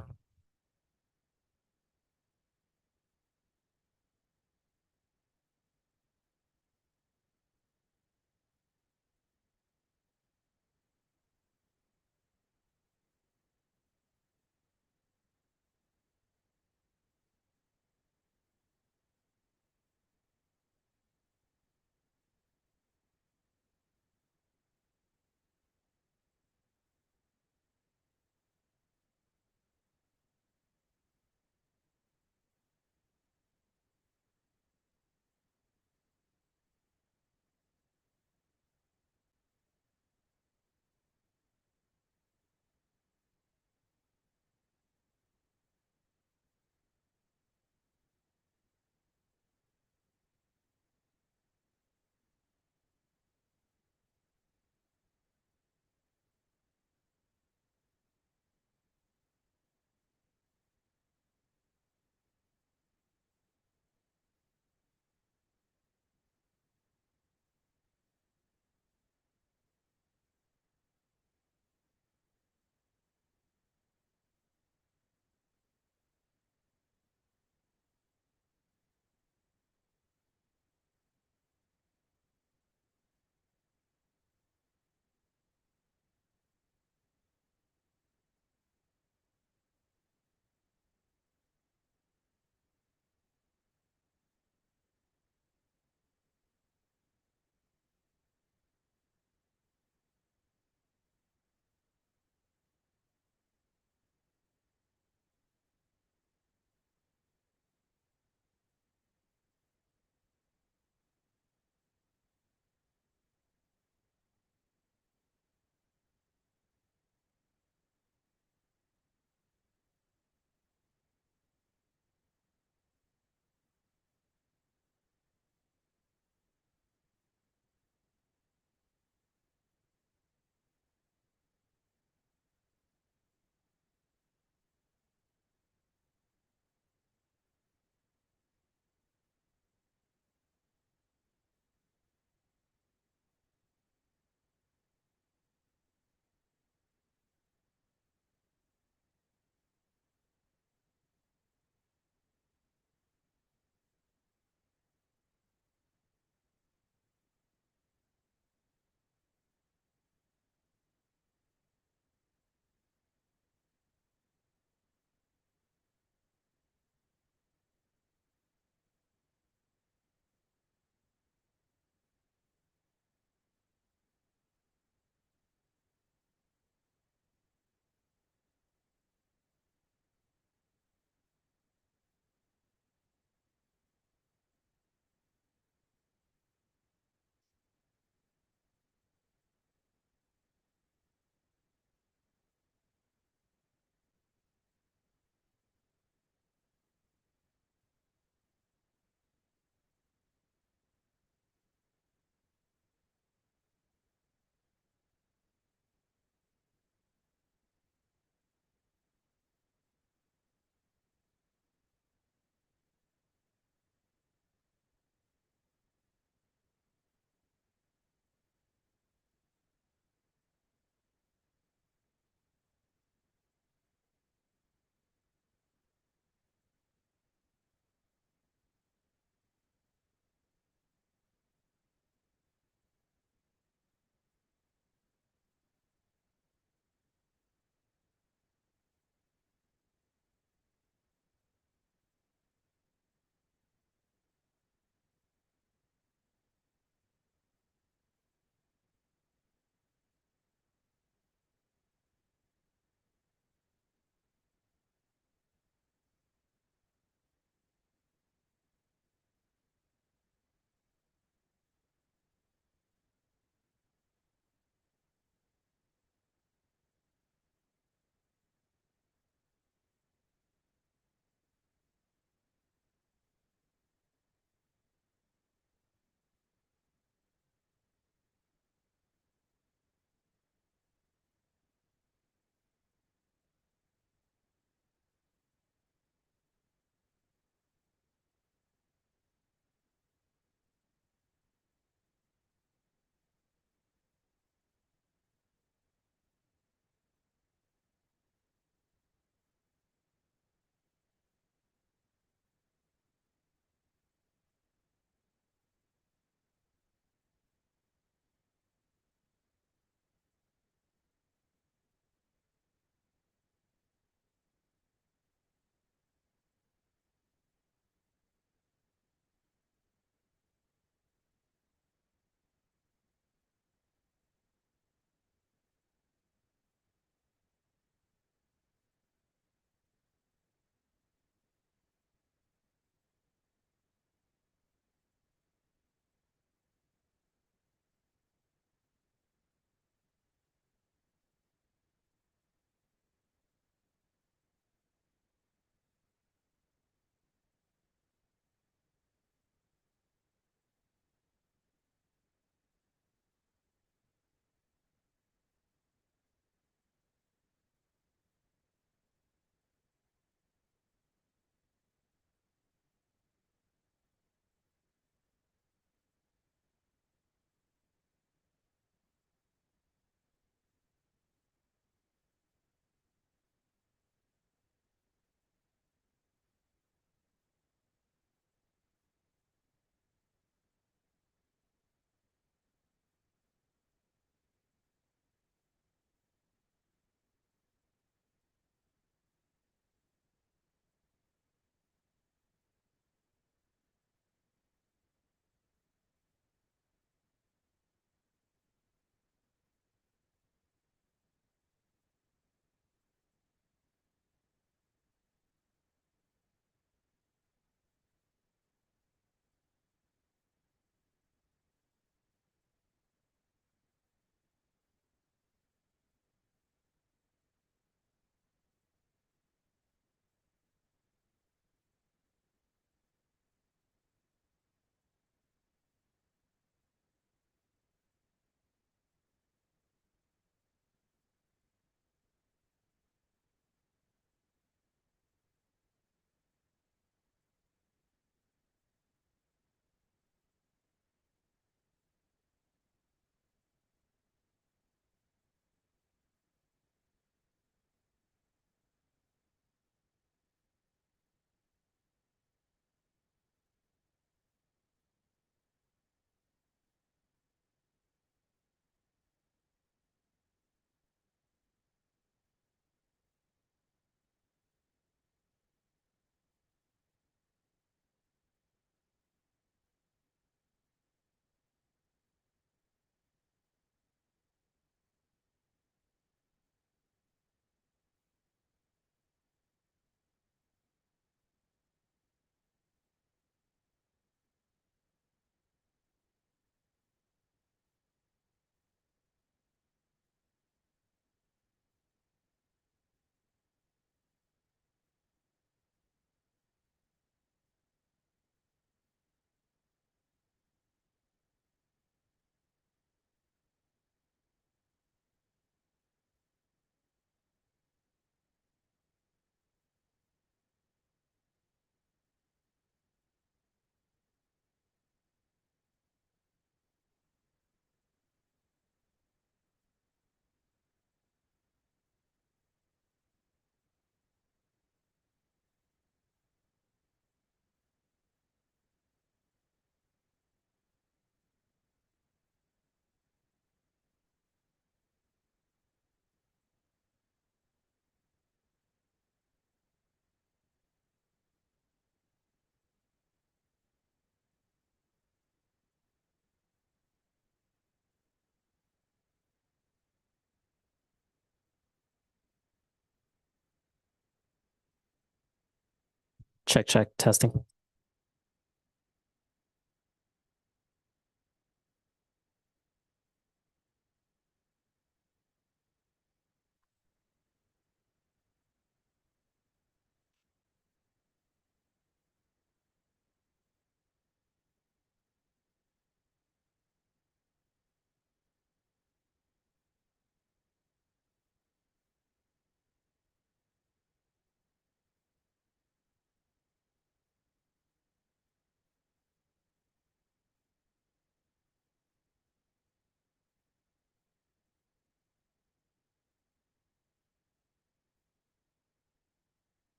Check, testing.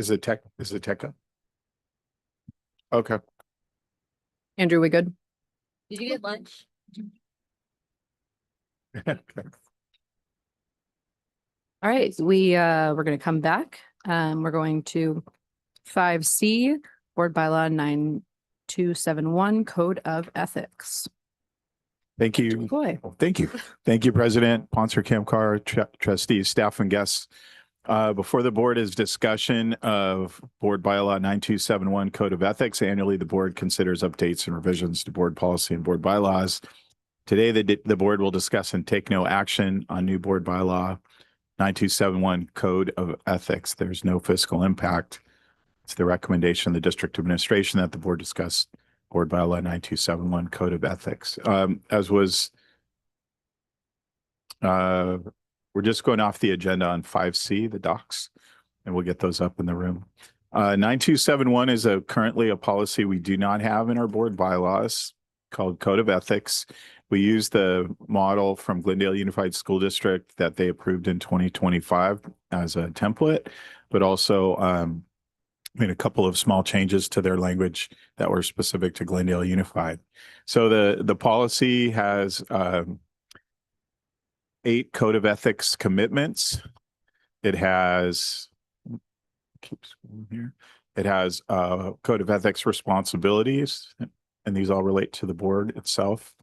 Is it Tekka? Okay. Andrew, we good? Did you get lunch? All right, we're gonna come back. We're going to 5C, Board Bylaw 9271, Code of Ethics. Thank you. Boy, Thank you. Thank you, President, Ponser Kamkar, trustees, staff and guests. Before the board is discussion of Board Bylaw 9271 Code of Ethics. Annually, the board considers updates and revisions to board policy and board bylaws. Today, the board will discuss and take no action on new Board Bylaw 9271 Code of Ethics. There's no fiscal impact. It's the recommendation of the district administration that the board discuss Board Bylaw 9271 Code of Ethics. We're just going off the agenda on 5C, the docs, and we'll get those up in the room. 9271 is currently a policy we do not have in our board bylaws called Code of Ethics. We use the model from Glendale Unified School District that they approved in 2025 as a template, but also made a couple of small changes to their language that were specific to Glendale Unified. So the policy has 8 Code of Ethics commitments. It has, keeps here. It has Code of Ethics responsibilities, and these all relate to the board itself.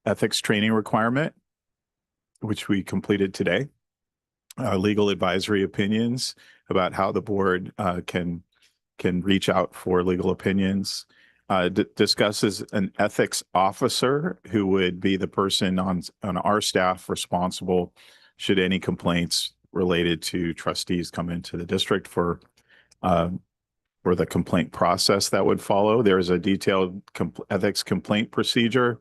Ethics training requirement, which we completed today. Legal advisory opinions about how the board can reach out for legal opinions. Discusses an ethics officer who would be the person on our staff responsible should any complaints related to trustees come into the district for the complaint process that would follow. There is a detailed ethics complaint procedure,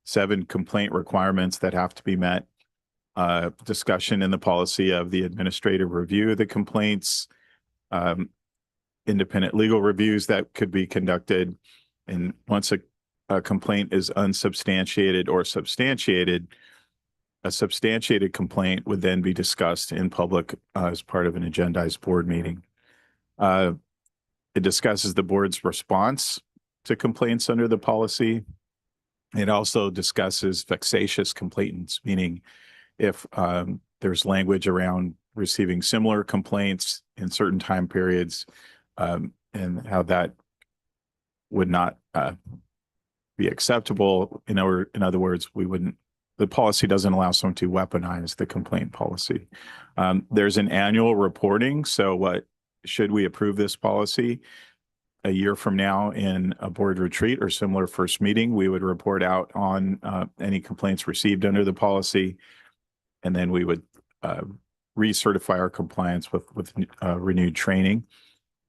7 complaint requirements that have to be met. Discussion in the policy of the administrative review of the complaints, independent legal reviews that could be conducted. And once a complaint is unsubstantiated or substantiated, a substantiated complaint would then be discussed in public as part of an agendized board meeting. It discusses the board's response to complaints under the policy. It also discusses vexatious complainants, meaning if there's language around receiving similar complaints in certain time periods, and how that would not be acceptable. In other words, the policy doesn't allow someone to weaponize the complaint policy. There's an annual reporting. So should we approve this policy a year from now in a board retreat or similar first meeting, we would report out on any complaints received under the policy. And then we would recertify our compliance with renewed training.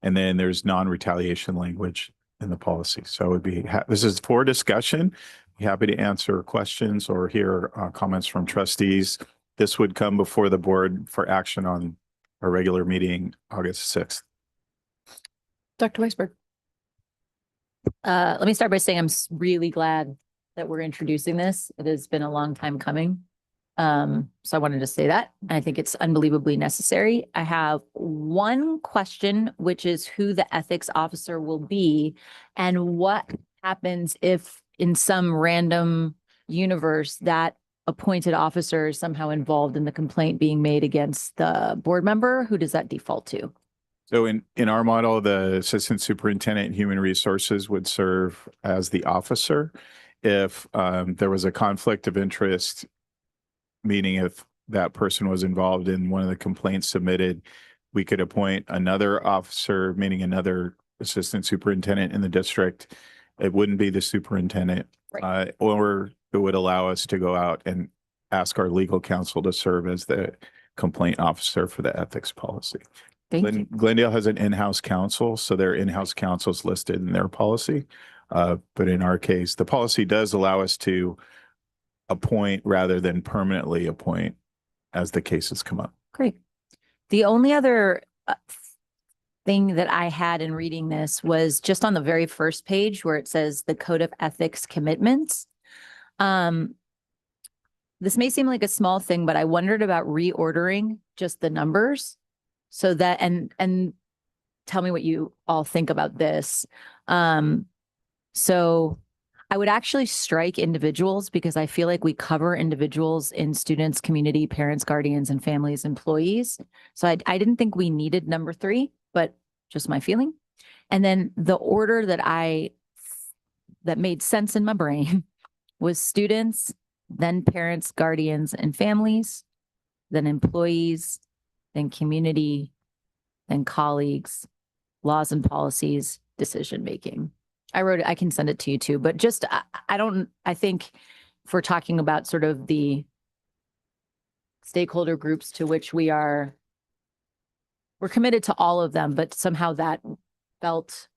And then there's non-retaliation language in the policy. So it would be, this is for discussion. Be happy to answer questions or hear comments from trustees. This would come before the board for action on our regular meeting, August 6th. Dr. Weisberg. Let me start by saying I'm really glad that we're introducing this. It has been a long time coming. So I wanted to say that. I think it's unbelievably necessary. I have one question, which is who the ethics officer will be and what happens if in some random universe that appointed officer is somehow involved in the complaint being made against the board member. Who does that default to? So in our model, the assistant superintendent in human resources would serve as the officer. If there was a conflict of interest, meaning if that person was involved in one of the complaints submitted, we could appoint another officer, meaning another assistant superintendent in the district. It wouldn't be the superintendent, Right. Or it would allow us to go out and ask our legal counsel to serve as the complaint officer for the ethics policy. Thank you. Glendale has an in-house counsel, so their in-house counsel is listed in their policy. But in our case, the policy does allow us to appoint rather than permanently appoint as the cases come up. Great. The only other thing that I had in reading this was just on the very first page where it says the Code of Ethics commitments. This may seem like a small thing, but I wondered about reordering just the numbers so that, and tell me what you all think about this. So I would actually strike individuals because I feel like we cover individuals in students, community, parents, guardians, and families, employees. So I didn't think we needed number 3, but just my feeling. And then the order that made sense in my brain was students, then parents, guardians, and families, then employees, then community, then colleagues, laws and policies, decision-making. I wrote it, I can send it to you too, but just, I think if we're talking about sort of the stakeholder groups to which we're committed to all of them, but somehow that felt,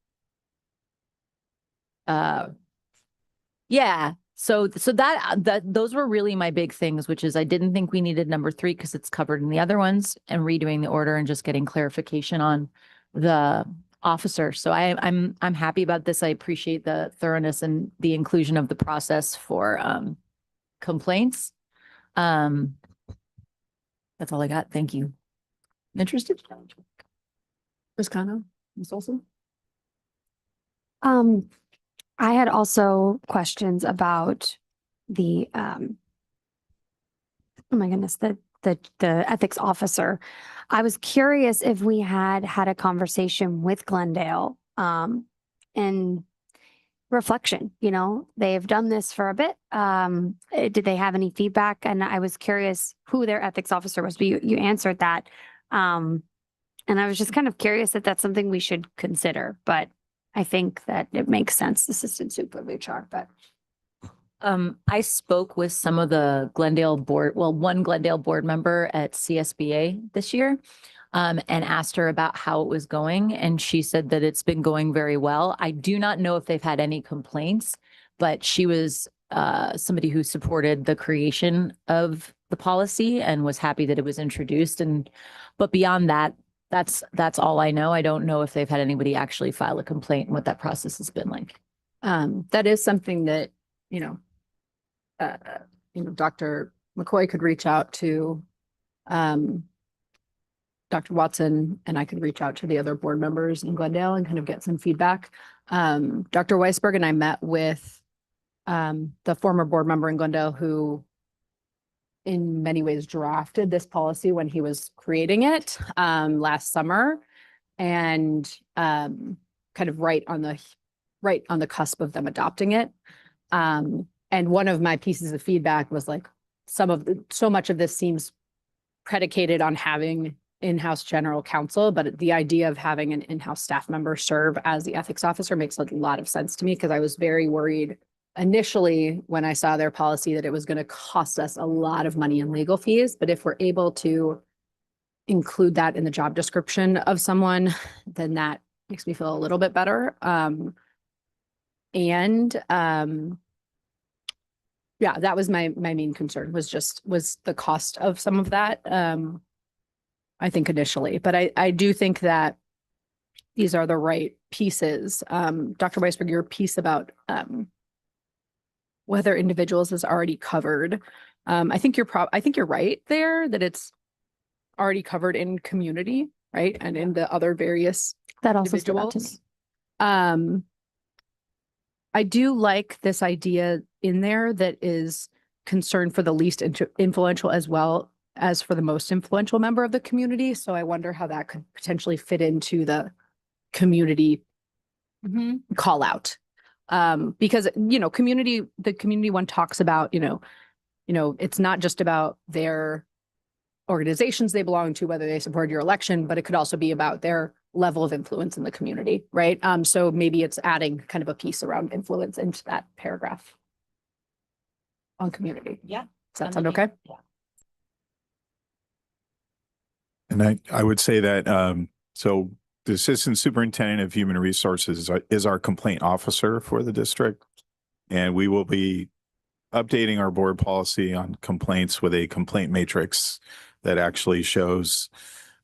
yeah. So those were really my big things, which is I didn't think we needed number 3 because it's covered in the other ones, and redoing the order and just getting clarification on the officer. So I'm happy about this. I appreciate the thoroughness and the inclusion of the process for complaints. That's all I got. Thank you. Interested? Ms. Cano, Ms. Olson? I had also questions about the, oh my goodness, the ethics officer. I was curious if we had a conversation with Glendale, in reflection, they've done this for a bit. Did they have any feedback? And I was curious who their ethics officer was, but you answered that. And I was just kind of curious if that's something we should consider, but I think that it makes sense, assistant super of HR, but. I spoke with some of the Glendale board, one Glendale board member at CSBA this year, and asked her about how it was going. And she said that it's been going very well. I do not know if they've had any complaints, but she was somebody who supported the creation of the policy and was happy that it was introduced. But beyond that, that's all I know. I don't know if they've had anybody actually file a complaint and what that process has been like. That is something that, Dr. McCoy could reach out to Dr. Watson, and I could reach out to the other board members in Glendale and kind of get some feedback. Dr. Weisberg and I met with the former board member in Glendale who in many ways drafted this policy when he was creating it last summer, and kind of right on the cusp of them adopting it. And one of my pieces of feedback was like, so much of this seems predicated on having in-house general counsel, but the idea of having an in-house staff member serve as the ethics officer makes a lot of sense to me, because I was very worried initially when I saw their policy that it was going to cost us a lot of money in legal fees. But if we're able to include that in the job description of someone, then that makes me feel a little bit better. Yeah, that was my main concern, was the cost of some of that. I think initially, but I do think that these are the right pieces. Dr. Weisberg, your piece about whether individuals is already covered. I think you're right there, that it's already covered in community, right? And in the other various That also stood out to me. individuals. I do like this idea in there that is concern for the least influential as well as for the most influential member of the community. So I wonder how that could potentially fit into the community call out. Because, the community one talks about, it's not just about their organizations they belong to, whether they support your election, but it could also be about their level of influence in the community, right? So maybe it's adding kind of a piece around influence into that paragraph on community. Yeah. Does that sound okay? Yeah. And I would say that, so the Assistant Superintendent of Human Resources is our complaint officer for the district. And we will be updating our board policy on complaints with a complaint matrix that actually shows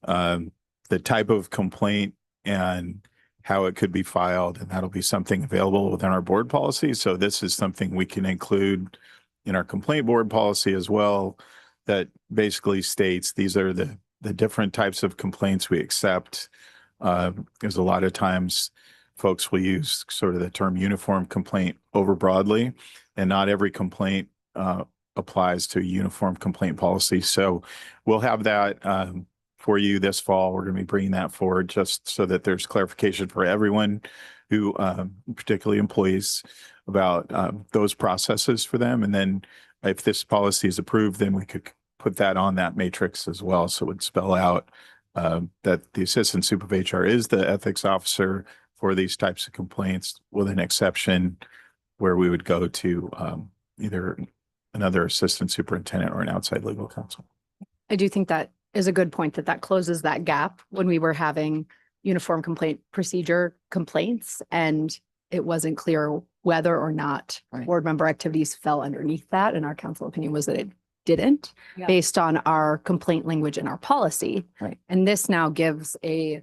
the type of complaint and how it could be filed. And that'll be something available within our board policy. So this is something we can include in our complaint board policy as well, that basically states these are the different types of complaints we accept. Because a lot of times folks will use sort of the term uniform complaint over broadly, and not every complaint applies to uniform complaint policy. So we'll have that for you this fall. We're going to be bringing that forward just so that there's clarification for everyone who, particularly employees, about those processes for them. And then if this policy is approved, then we could put that on that matrix as well. So it would spell out that the assistant super of HR is the ethics officer for these types of complaints, with an exception where we would go to either another assistant superintendent or an outside legal counsel. I do think that is a good point, that that closes that gap when we were having uniform complaint procedure complaints, and it wasn't clear whether or not Right. board member activities fell underneath that. And our council opinion was that it didn't, Yeah. based on our complaint language in our policy. Right. And this now gives a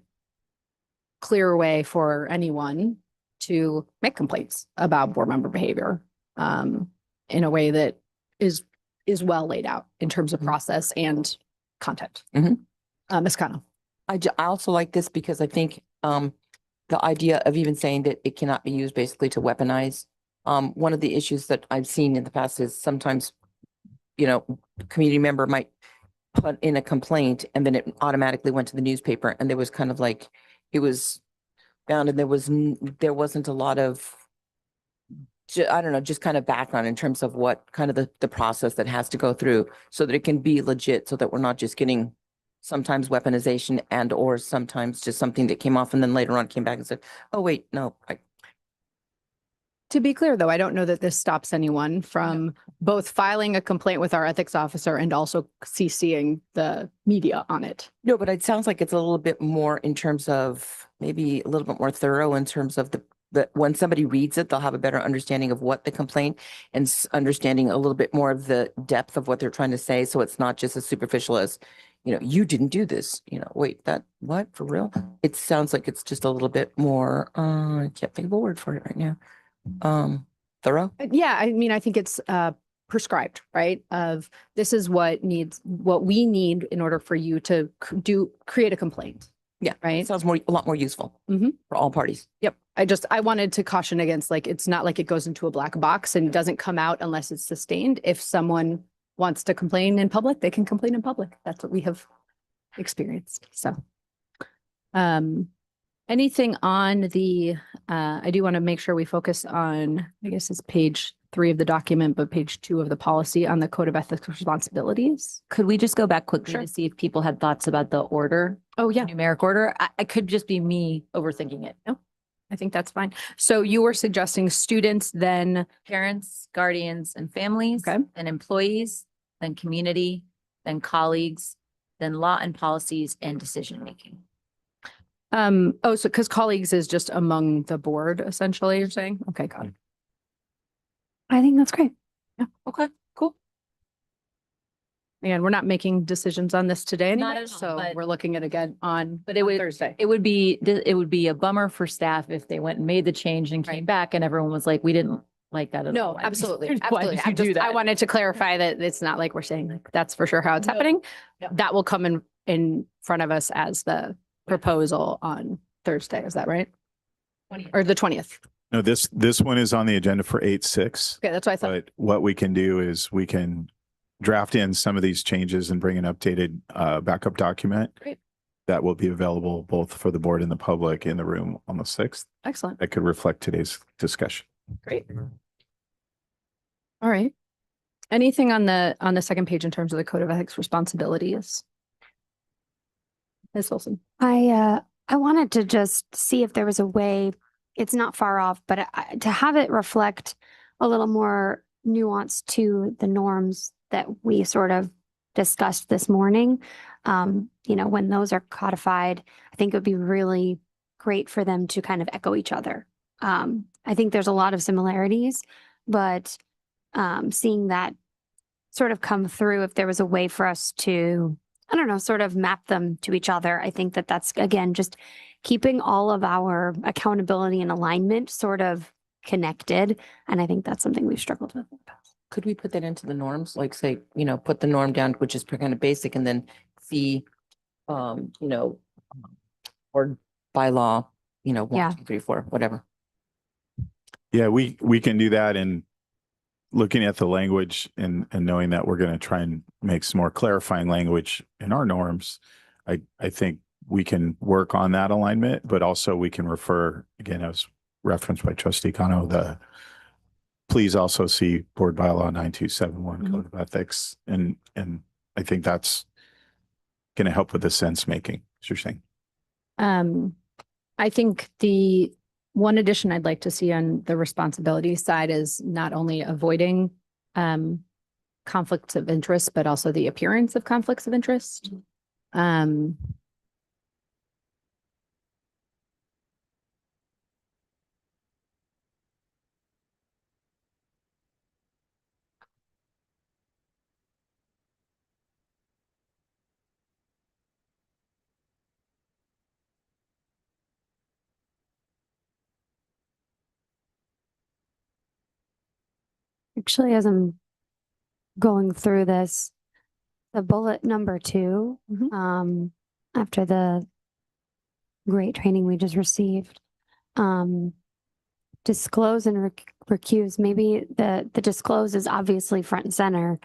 clear way for anyone to make complaints about board member behavior in a way that is well laid out in terms of Mhm. process and content. Mhm. Ms. Connell. I also like this because I think the idea of even saying that it cannot be used basically to weaponize. One of the issues that I've seen in the past is sometimes, a community member might put in a complaint and then it automatically went to the newspaper, and there was kind of like, it was found and there wasn't a lot of, I don't know, just kind of background in terms of what kind of the process that has to go through so that it can be legit, so that we're not just getting sometimes weaponization and or sometimes just something that came off and then later on came back and said, oh, wait, no, To be clear, though, I don't know that this stops anyone from both filing a complaint with our ethics officer and also CCing the media on it. no, but it sounds like it's a little bit more in terms of maybe a little bit more thorough in terms of the when somebody reads it, they'll have a better understanding of what the complaint and understanding a little bit more of the depth of what they're trying to say. So it's not just as superficial as, you didn't do this, wait, what, for real? It sounds like it's just a little bit more, I can't think of a word for it right now. Thorough? Yeah, I mean, I think it's prescribed, right? Of this is what we need in order for you to create a complaint. Yeah. Right. It sounds a lot more useful Mhm. for all parties. Yep. I wanted to caution against, like, it's not like it goes into a black box and doesn't come out unless it's sustained. If someone wants to complain in public, they can complain in public. That's what we have experienced. So, anything on the, I do want to make sure we focus on, I guess it's page 3 of the document, but page 2 of the policy on the code of ethics responsibilities. Could we just go back quickly Sure. to see if people had thoughts about the order, Oh, yeah. numeric order? I could just be me overthinking it. No, I think that's fine. So you were suggesting students, then, Parents, guardians, and families. Okay. Then employees, then community, then colleagues, then law and policies and decision-making. so because colleagues is just among the board, essentially, you're saying? Okay, got it. I think that's great. Yeah, okay, cool. And we're not making decisions on this today Not anyway, at all, so but- we're looking at again on But it would- Thursday. It would be a bummer for staff if they went and made the change and came Right. back and everyone was like, we didn't like that at all. No, Why did- absolutely, Why absolutely. did you do I that? wanted to clarify that it's not like we're saying like, that's for sure how it's No. happening. Yeah. That will come in front of us as the proposal on Thursday. Is that right? Or the 20th? No, this one is on the agenda for 8/6. Okay, that's what I thought. But what we can do is we can draft in some of these changes and bring an updated backup document. Great. That will be available both for the board and the public in the room on the 6th. Excellent. That could reflect today's discussion. Great. All right. Anything on the second page in terms of the code of ethics responsibilities? Ms. Wilson? I wanted to just see if there was a way, it's not far off, but to have it reflect a little more nuance to the norms that we sort of discussed this morning. When those are codified, I think it would be really great for them to kind of echo each other. I think there's a lot of similarities, but seeing that sort of come through, if there was a way for us to, I don't know, sort of map them to each other. I think that that's, again, just keeping all of our accountability and alignment sort of connected. And I think that's something we've struggled with in the past. Could we put that into the norms? Like say, put the norm down, which is kind of basic, and then see, or bylaw, you know, Yeah. 1, 2, 3, 4, whatever. Yeah, we can do that, and looking at the language and knowing that we're going to try and make some more clarifying language in our norms. I think we can work on that alignment, but also we can refer, again, as referenced by Trustee Kano, please also see Board Bylaw 9271 Code of Ethics. And I think that's going to help with the sense making, as you're saying. I think the one addition I'd like to see on the responsibility side is not only avoiding conflicts of interest, but also the appearance of conflicts of interest. Actually, as I'm going through this, the bullet number 2, Mhm. after the great training we just received, disclose and recuse, maybe the disclose is obviously front and center.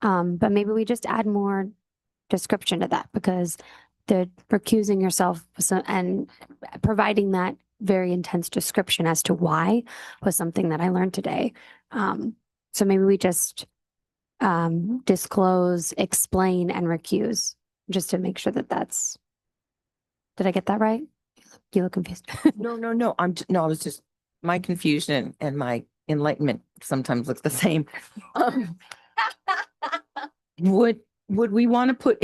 But maybe we just add more description to that, because the recusing yourself and providing that very intense description as to why was something that I learned today. So maybe we just disclose, explain, and recuse, just to make sure that that's, did I get that right? You look confused. No, I was just, my confusion and my enlightenment sometimes looks the same. Would we want to put,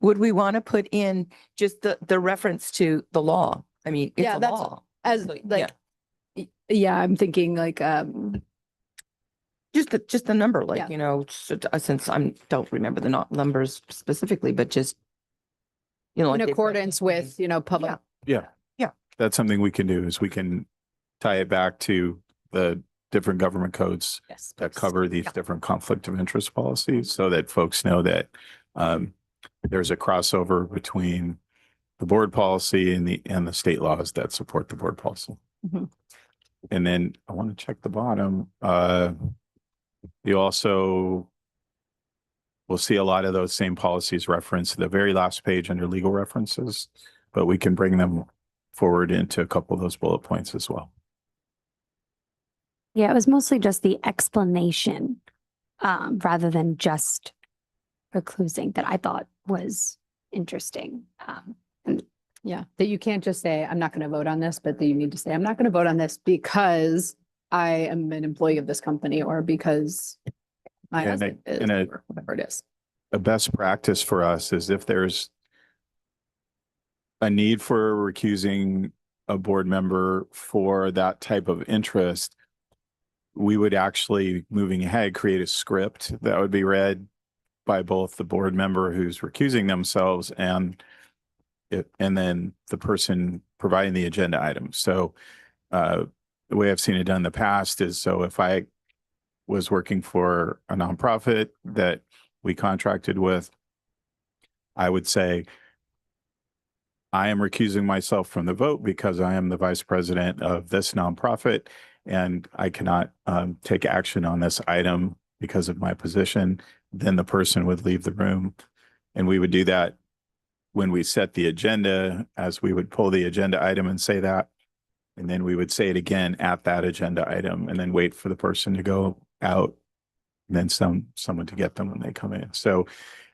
would we want to put in just the reference to the law? I mean, it's Yeah, a that's- law. As So, like, yeah, I'm thinking like, Just the number, like, Yeah. you know, since don't remember the numbers specifically, but just, you know, in like accordance with, public. Yeah. Yeah. That's something we can do, is we can tie it back to the different government codes Yes. that cover these Yeah. different conflict of interest policies, so that folks know that there's a crossover between the board policy and the state laws that support the board policy. Mhm. And then I want to check the bottom. You also will see a lot of those same policies referenced the very last page under legal references, but we can bring them forward into a couple of those bullet points as well. Yeah, it was mostly just the explanation, rather than just reclusing, that I thought was interesting. Yeah, that you can't just say, I'm not going to vote on this, but that you need to say, I'm not going to vote on this because I am an employee of this company, or because my Yeah, husband is, and or whatever it is. A best practice for us is, if there's a need for recusing a board member for that type of interest, we would actually, moving ahead, create a script that would be read by both the board member who's recusing themselves and then the person providing the agenda item. So the way I've seen it done in the past is, so if I was working for a nonprofit that we contracted with, I would say, I am recusing myself from the vote because I am the vice president of this nonprofit, and I cannot take action on this item because of my position. Then the person would leave the room. And we would do that when we set the agenda, as we would pull the agenda item and say that. And then we would say it again at that agenda item, and then wait for the person to go out, and then someone to get them when they come in. So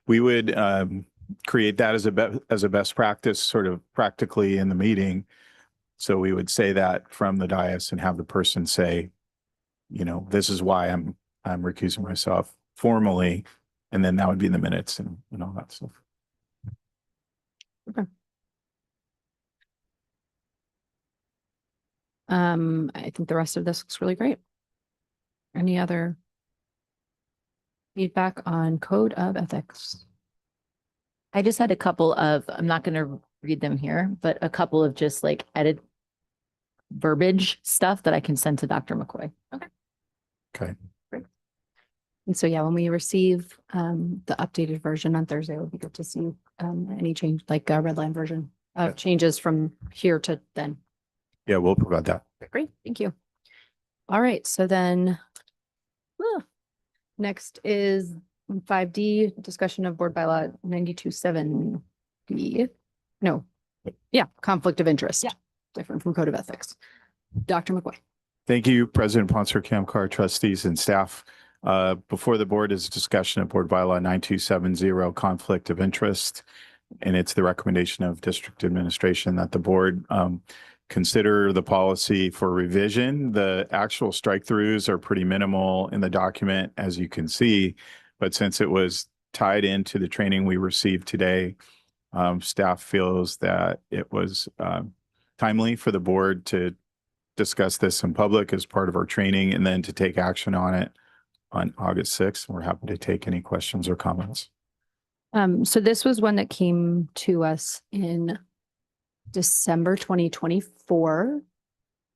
we would create that as a best practice, sort of practically in the meeting. So we would say that from the dais and have the person say, this is why I'm recusing myself formally. And then that would be in the minutes and all that stuff. I think the rest of this looks really great. Any other feedback on code of ethics? I just had a couple of, I'm not going to read them here, but a couple of just like edit verbiage stuff that I can send to Dr. McCoy. Okay. And so, yeah, when we receive the updated version on Thursday, it would be good to see any change, like a red line version. of changes from here to then. Yeah, we'll provide that. Great, thank you. All right, so then next is 5D, discussion of board bylaw 92.7B. No, yeah, conflict of interest. Yeah. Different from code of ethics. Dr. McCoy. Thank you, President Ponser, Camcar, trustees and staff. Before the board is a discussion of board bylaw 9270, conflict of interest. And it's the recommendation of district administration that the board consider the policy for revision. The actual strike throughs are pretty minimal in the document, as you can see. But since it was tied into the training we received today, staff feels that it was timely for the board to discuss this in public as part of our training and then to take action on it on August 6th. We're happy to take any questions or comments. So this was one that came to us in December 2024.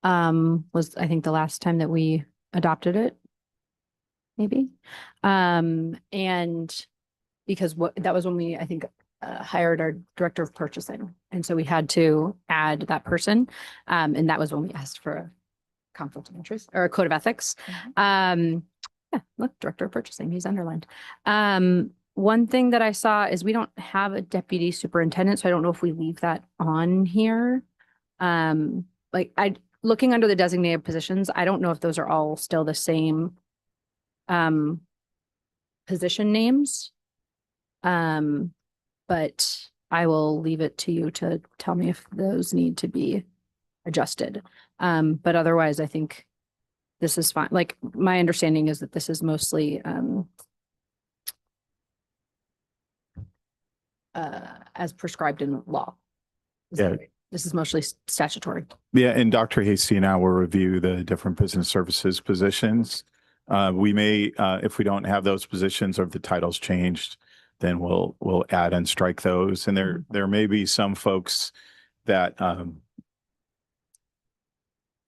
Was I think the last time that we adopted it, maybe. And because that was when we, I think, hired our director of purchasing. And so we had to add that person. And that was when we asked for a conflict of interest or a code of ethics. Yeah, look, director of purchasing, he's underlined. One thing that I saw is we don't have a deputy superintendent, so I don't know if we leave that on here. Looking under the designated positions, I don't know if those are all still the same position names. But I will leave it to you to tell me if those need to be adjusted. But otherwise, I think this is fine. Like, my understanding is that this is mostly as prescribed in law. Yeah. This is mostly statutory. Yeah, and Dr. Hasty and I will review the different business services positions. We may, if we don't have those positions or if the title's changed, then we'll add and strike those. And there may be some folks that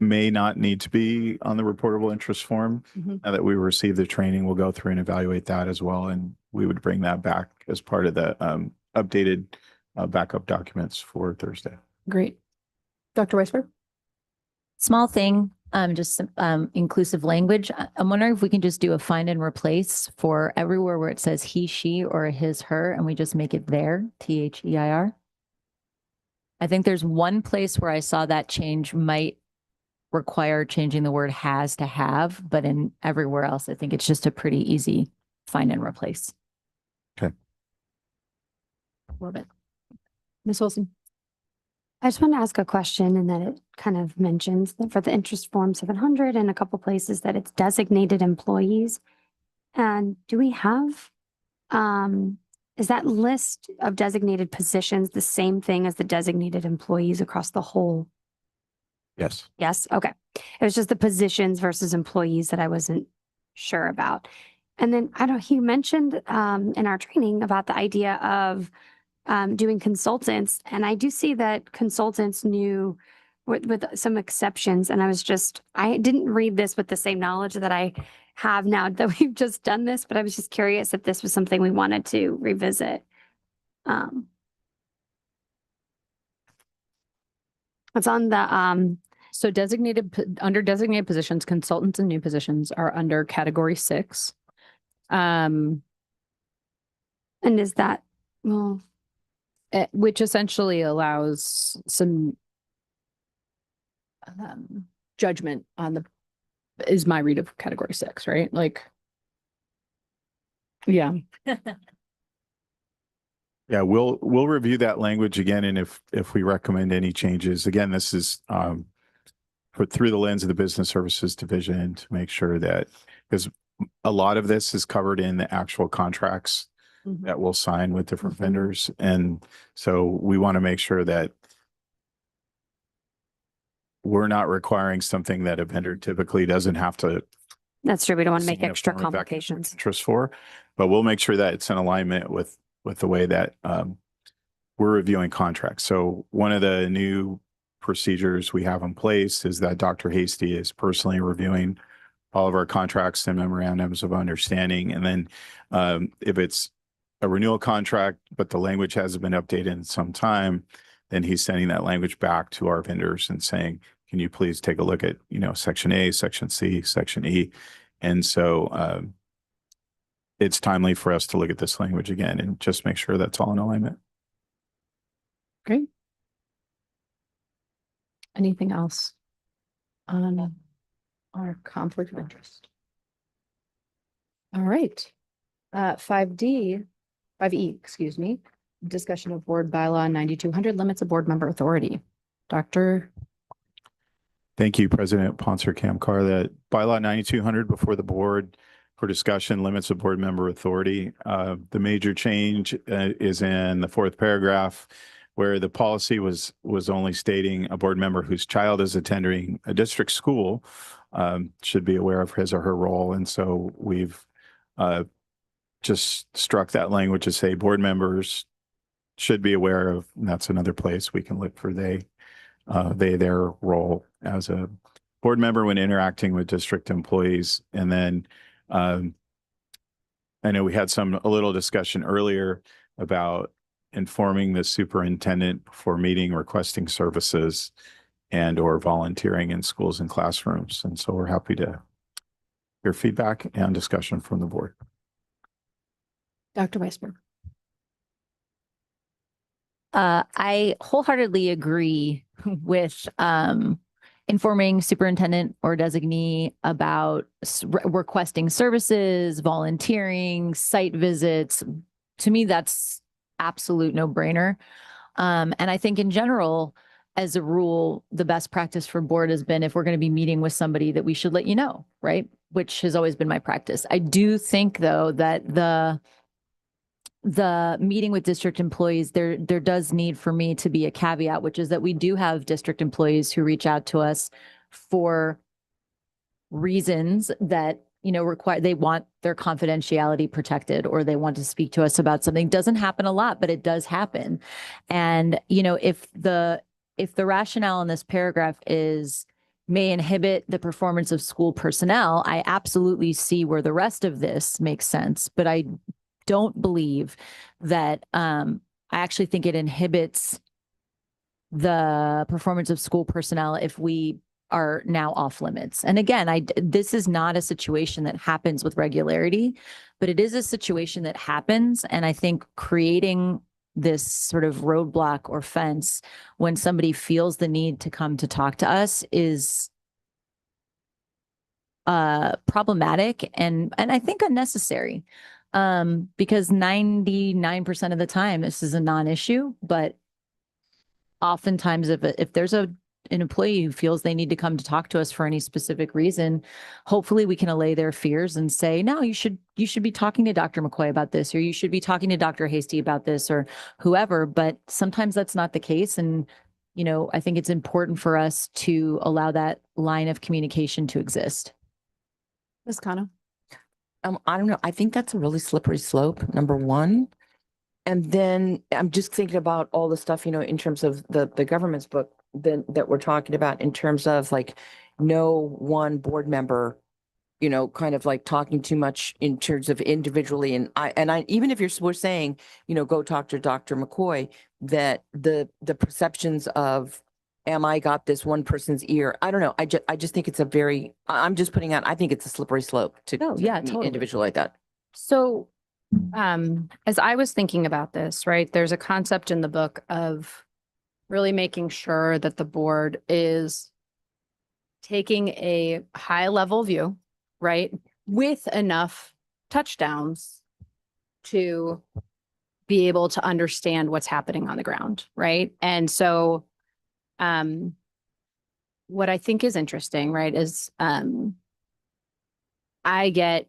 may not need to be on the reportable interest form. Mhm. Now that we receive the training, we'll go through and evaluate that as well. And we would bring that back as part of the updated backup documents for Thursday. Great. Dr. Weisberg? Small thing, just some inclusive language. I'm wondering if we can just do a find and replace for everywhere where it says he, she, or his, her, and we just make it there, THEIR. I think there's one place where I saw that change might require changing the word has to have, but in everywhere else, I think it's just a pretty easy find and replace. Okay. Love it. Ms. Wilson? I just want to ask a question, and that it kind of mentions that for the interest form 700 and a couple places that it's designated employees. And do we have, is that list of designated positions the same thing as the designated employees across the whole? Yes. Yes, okay. It was just the positions versus employees that I wasn't sure about. And then I don't, you mentioned in our training about the idea of doing consultants, and I do see that consultants knew with some exceptions. And I didn't read this with the same knowledge that I have now that we've just done this, but I was just curious if this was something we wanted to revisit. It's on the So under designated positions, consultants and new positions are under category 6. and is that, well, Which essentially allows some judgment on is my read of category 6, right? Like, yeah. Yeah, we'll review that language again, and if we recommend any changes, again, this is put through the lens of the Business Services Division to make sure that, because a lot of this is covered in the actual contracts that we'll sign with different vendors, and so we want to make sure that we're not requiring something that a vendor typically doesn't have to that's true. We don't want to make sign a extra form of complications. interest for, but we'll make sure that it's in alignment with the way that we're reviewing contracts. So one of the new procedures we have in place is that Dr. Hasty is personally reviewing all of our contracts and memorandums of understanding. And then if it's a renewal contract, but the language hasn't been updated in some time, then he's sending that language back to our vendors and saying, can you please take a look at, section A, section C, section E? And so it's timely for us to look at this language again and just make sure that's all in alignment. Great. Anything else on our conflict of interest? All right. 5E, excuse me, discussion of board bylaw 9200 limits of board member authority. Dr. Thank you, President Ponser Kamkar. That bylaw 9200 before the board for discussion limits of board member authority. The major change is in the fourth paragraph, where the policy was only stating a board member whose child is attending a district school should be aware of his or her role. And so we've just struck that language to say board members should be aware of, and that's another place we can look for their role as a board member when interacting with district employees. And then I know we had a little discussion earlier about informing the superintendent for meeting, requesting services, and or volunteering in schools and classrooms. And so we're happy to hear feedback and discussion from the board. Dr. Weisberg. I wholeheartedly agree with informing superintendent or designee about requesting services, volunteering, site visits. To me, that's absolute no-brainer. And I think in general, as a rule, the best practice for board has been if we're going to be meeting with somebody that we should let you know, right? Which has always been my practice. I do think, though, that the meeting with district employees, there does need for me to be a caveat, which is that we do have district employees who reach out to us for reasons that, require, they want their confidentiality protected, or they want to speak to us about something. It doesn't happen a lot, but it does happen. And, if the rationale in this paragraph is may inhibit the performance of school personnel, I absolutely see where the rest of this makes sense, but I don't believe that I actually think it inhibits the performance of school personnel if we are now off limits. And again, this is not a situation that happens with regularity, but it is a situation that happens. And I think creating this sort of roadblock or fence when somebody feels the need to come to talk to us is problematic and I think unnecessary. Because 99% of the time this is a non-issue, but oftentimes if there's an employee who feels they need to come to talk to us for any specific reason, hopefully we can allay their fears and say, no, you should be talking to Dr. McCoy about this, or you should be talking to Dr. Hasty about this, or whoever. But sometimes that's not the case. And, I think it's important for us to allow that line of communication to exist. Ms. Kano. I don't know. I think that's a really slippery slope, number one. And then I'm just thinking about all the stuff, in terms of the government's book that we're talking about in terms of like no one board member, kind of like talking too much in terms of individually. And I even if we're saying, go talk to Dr. McCoy, that the perceptions of am I got this one person's ear? I don't know. I just think it's I'm just putting out, I think it's a slippery slope to Yeah, meet totally. individual like that. So, as I was thinking about this, right, there's a concept in the book of really making sure that the board is taking a high level view, right, with enough touchdowns to be able to understand what's happening on the ground, right? And so, what I think is interesting, right, is I get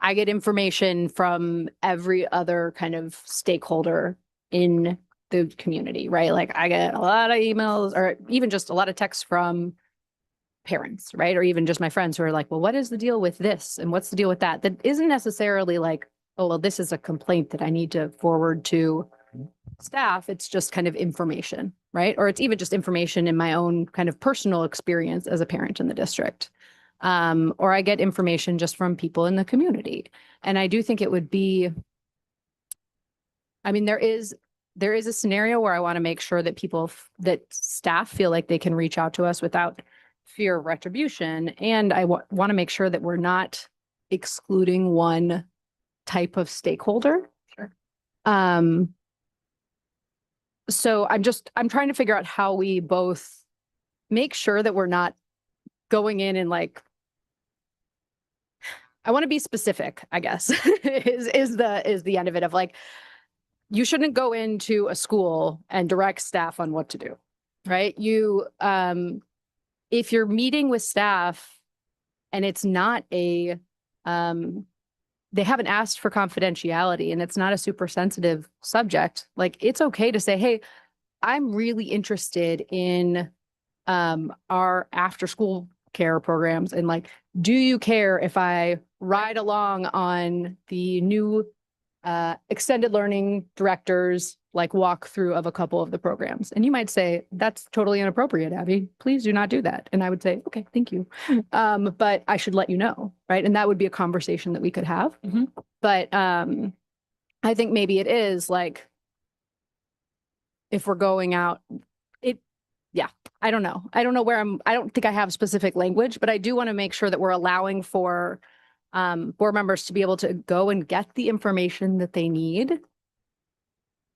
information from every other kind of stakeholder in the community, right? Like I get a lot of emails or even just a lot of texts from parents, right? Or even just my friends who are like, well, what is the deal with this? And what's the deal with that? That isn't necessarily like, oh, well, this is a complaint that I need to forward to staff. It's just kind of information, right? Or it's even just information in my own kind of personal experience as a parent in the district. Or I get information just from people in the community. And I do think it would be, there is there is a scenario where I want to make sure that that staff feel like they can reach out to us without fear of retribution. And I want to make sure that we're not excluding one type of stakeholder. Sure. So I'm trying to figure out how we both make sure that we're not going in and like, I want to be specific, I guess, is the end of it, of like, you shouldn't go into a school and direct staff on what to do, right? You, if you're meeting with staff and it's not they haven't asked for confidentiality and it's not a super sensitive subject, like it's okay to say, hey, I'm really interested in our after school care programs, and like, do you care if I ride along on the new extended learning directors like walkthrough of a couple of the programs? And you might say, that's totally inappropriate, Abby. Please do not do that. And I would say, okay, thank you. But I should let you know, right? And that would be a conversation that we could have. Mhm. But I think maybe it is like, if we're going out, I don't know. I don't know where I don't think I have specific language, but I do want to make sure that we're allowing for board members to be able to go and get the information that they need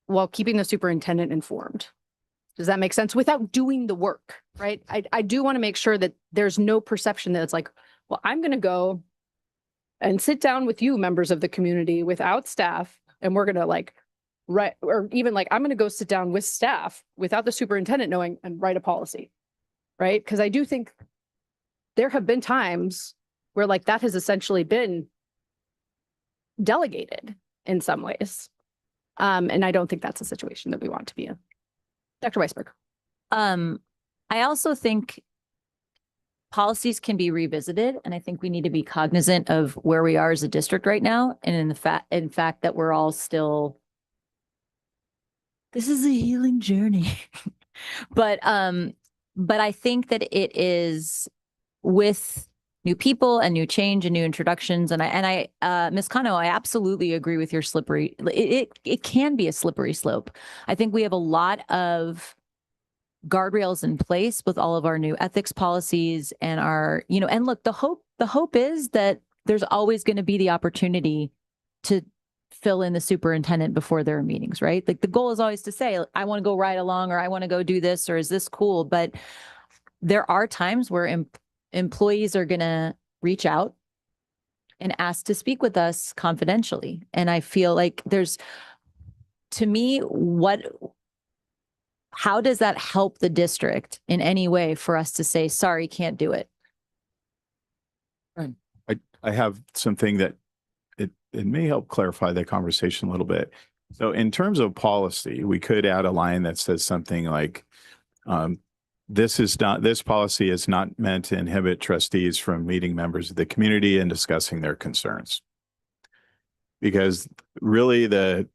while keeping the superintendent informed. Does that make sense? Without doing the work, right? I do want to make sure that there's no perception that it's like, well, I'm going to go and sit down with you, members of the community, without staff, and we're going to like write, or even like, I'm going to go sit down with staff without the superintendent knowing and write a policy, right? Because I do think there have been times where like that has essentially been delegated in some ways. And I don't think that's a situation that we want to be in. Dr. Weisberg. I also think policies can be revisited, and I think we need to be cognizant of where we are as a district right now, and in fact that we're all still. This is a healing journey, but I think that it is with new people and new change and new introductions, and I Ms. Kano, I absolutely agree with your slippery. It can be a slippery slope. I think we have a lot of guardrails in place with all of our new ethics policies and our, and look, the hope is that there's always going to be the opportunity to fill in the superintendent before there are meetings, right? Like the goal is always to say, I want to go ride along, or I want to go do this, or is this cool? But there are times where employees are going to reach out and ask to speak with us confidentially. And I feel like to me, how does that help the district in any way for us to say, sorry, can't do it? I have something that it may help clarify the conversation a little bit. So in terms of policy, we could add a line that says something like, this policy is not meant to inhibit trustees from meeting members of the community and discussing their concerns. Because really the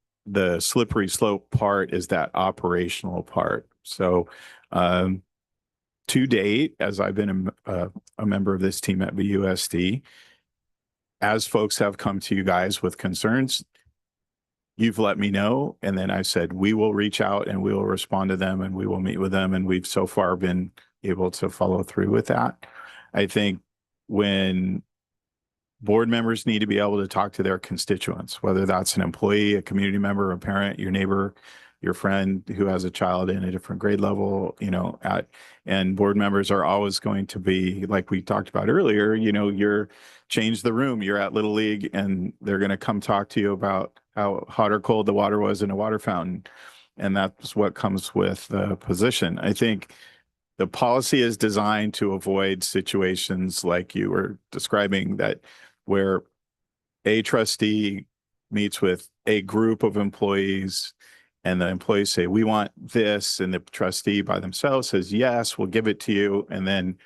slippery slope part is that operational part. So to date, as I've been a member of this team at VUSD, as folks have come to you guys with concerns, you've let me know. And then I said, we will reach out and we will respond to them and we will meet with them. And we've so far been able to follow through with that. I think when board members need to be able to talk to their constituents, whether that's an employee, a community member, a parent, your neighbor, your friend who has a child in a different grade level, and board members are always going to be, like we talked about earlier, you're change the room, you're at Little League and they're going to come talk to you about how hot or cold the water was in a water fountain. And that's what comes with the position. I think the policy is designed to avoid situations like you were describing, that where a trustee meets with a group of employees and the employees say, we want this. And the trustee by themselves says, yes, we'll give it to you. And then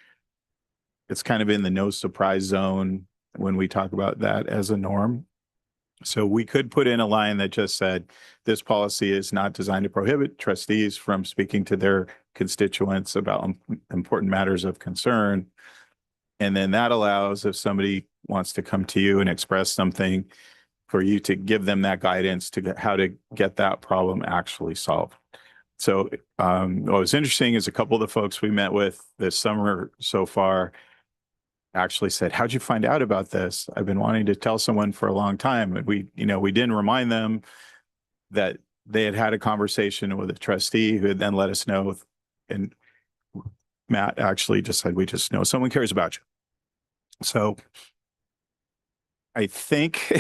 it's kind of in the no surprise zone when we talk about that as a norm. So we could put in a line that just said, this policy is not designed to prohibit trustees from speaking to their constituents about important matters of concern. And then that allows, if somebody wants to come to you and express something, for you to give them that guidance to how to get that problem actually solved. So what was interesting is a couple of the folks we met with this summer so far actually said, "How'd you find out about this? I've been wanting to tell someone for a long time." And we didn't remind them that they had had a conversation with a trustee who had then let us know. And Matt actually just said, "We just know someone cares about you." So I think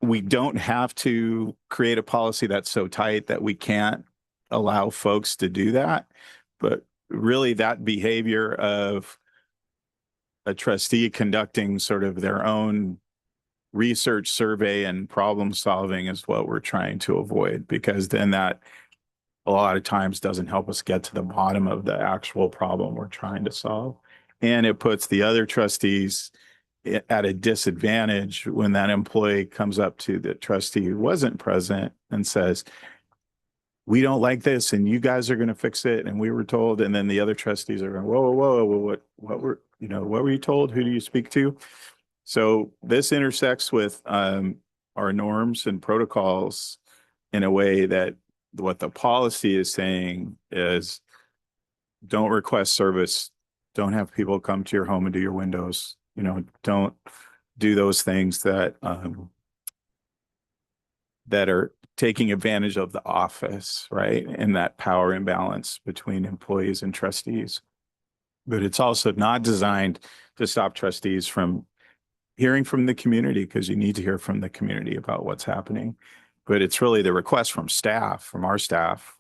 we don't have to create a policy that's so tight that we can't allow folks to do that. But really that behavior of a trustee conducting sort of their own research, survey, and problem solving is what we're trying to avoid, because then that a lot of times doesn't help us get to the bottom of the actual problem we're trying to solve. And it puts the other trustees at a disadvantage when that employee comes up to the trustee who wasn't present and says, "We don't like this and you guys are going to fix it. And we were told," and then the other trustees are going, "Whoa, whoa, whoa, what were you told? Who do you speak to?" So this intersects with our norms and protocols in a way that what the policy is saying is don't request service, don't have people come to your home and do your windows, don't do those things that that are taking advantage of the office, right? And that power imbalance between employees and trustees. But it's also not designed to stop trustees from hearing from the community, because you need to hear from the community about what's happening. But it's really the request from staff, from our staff,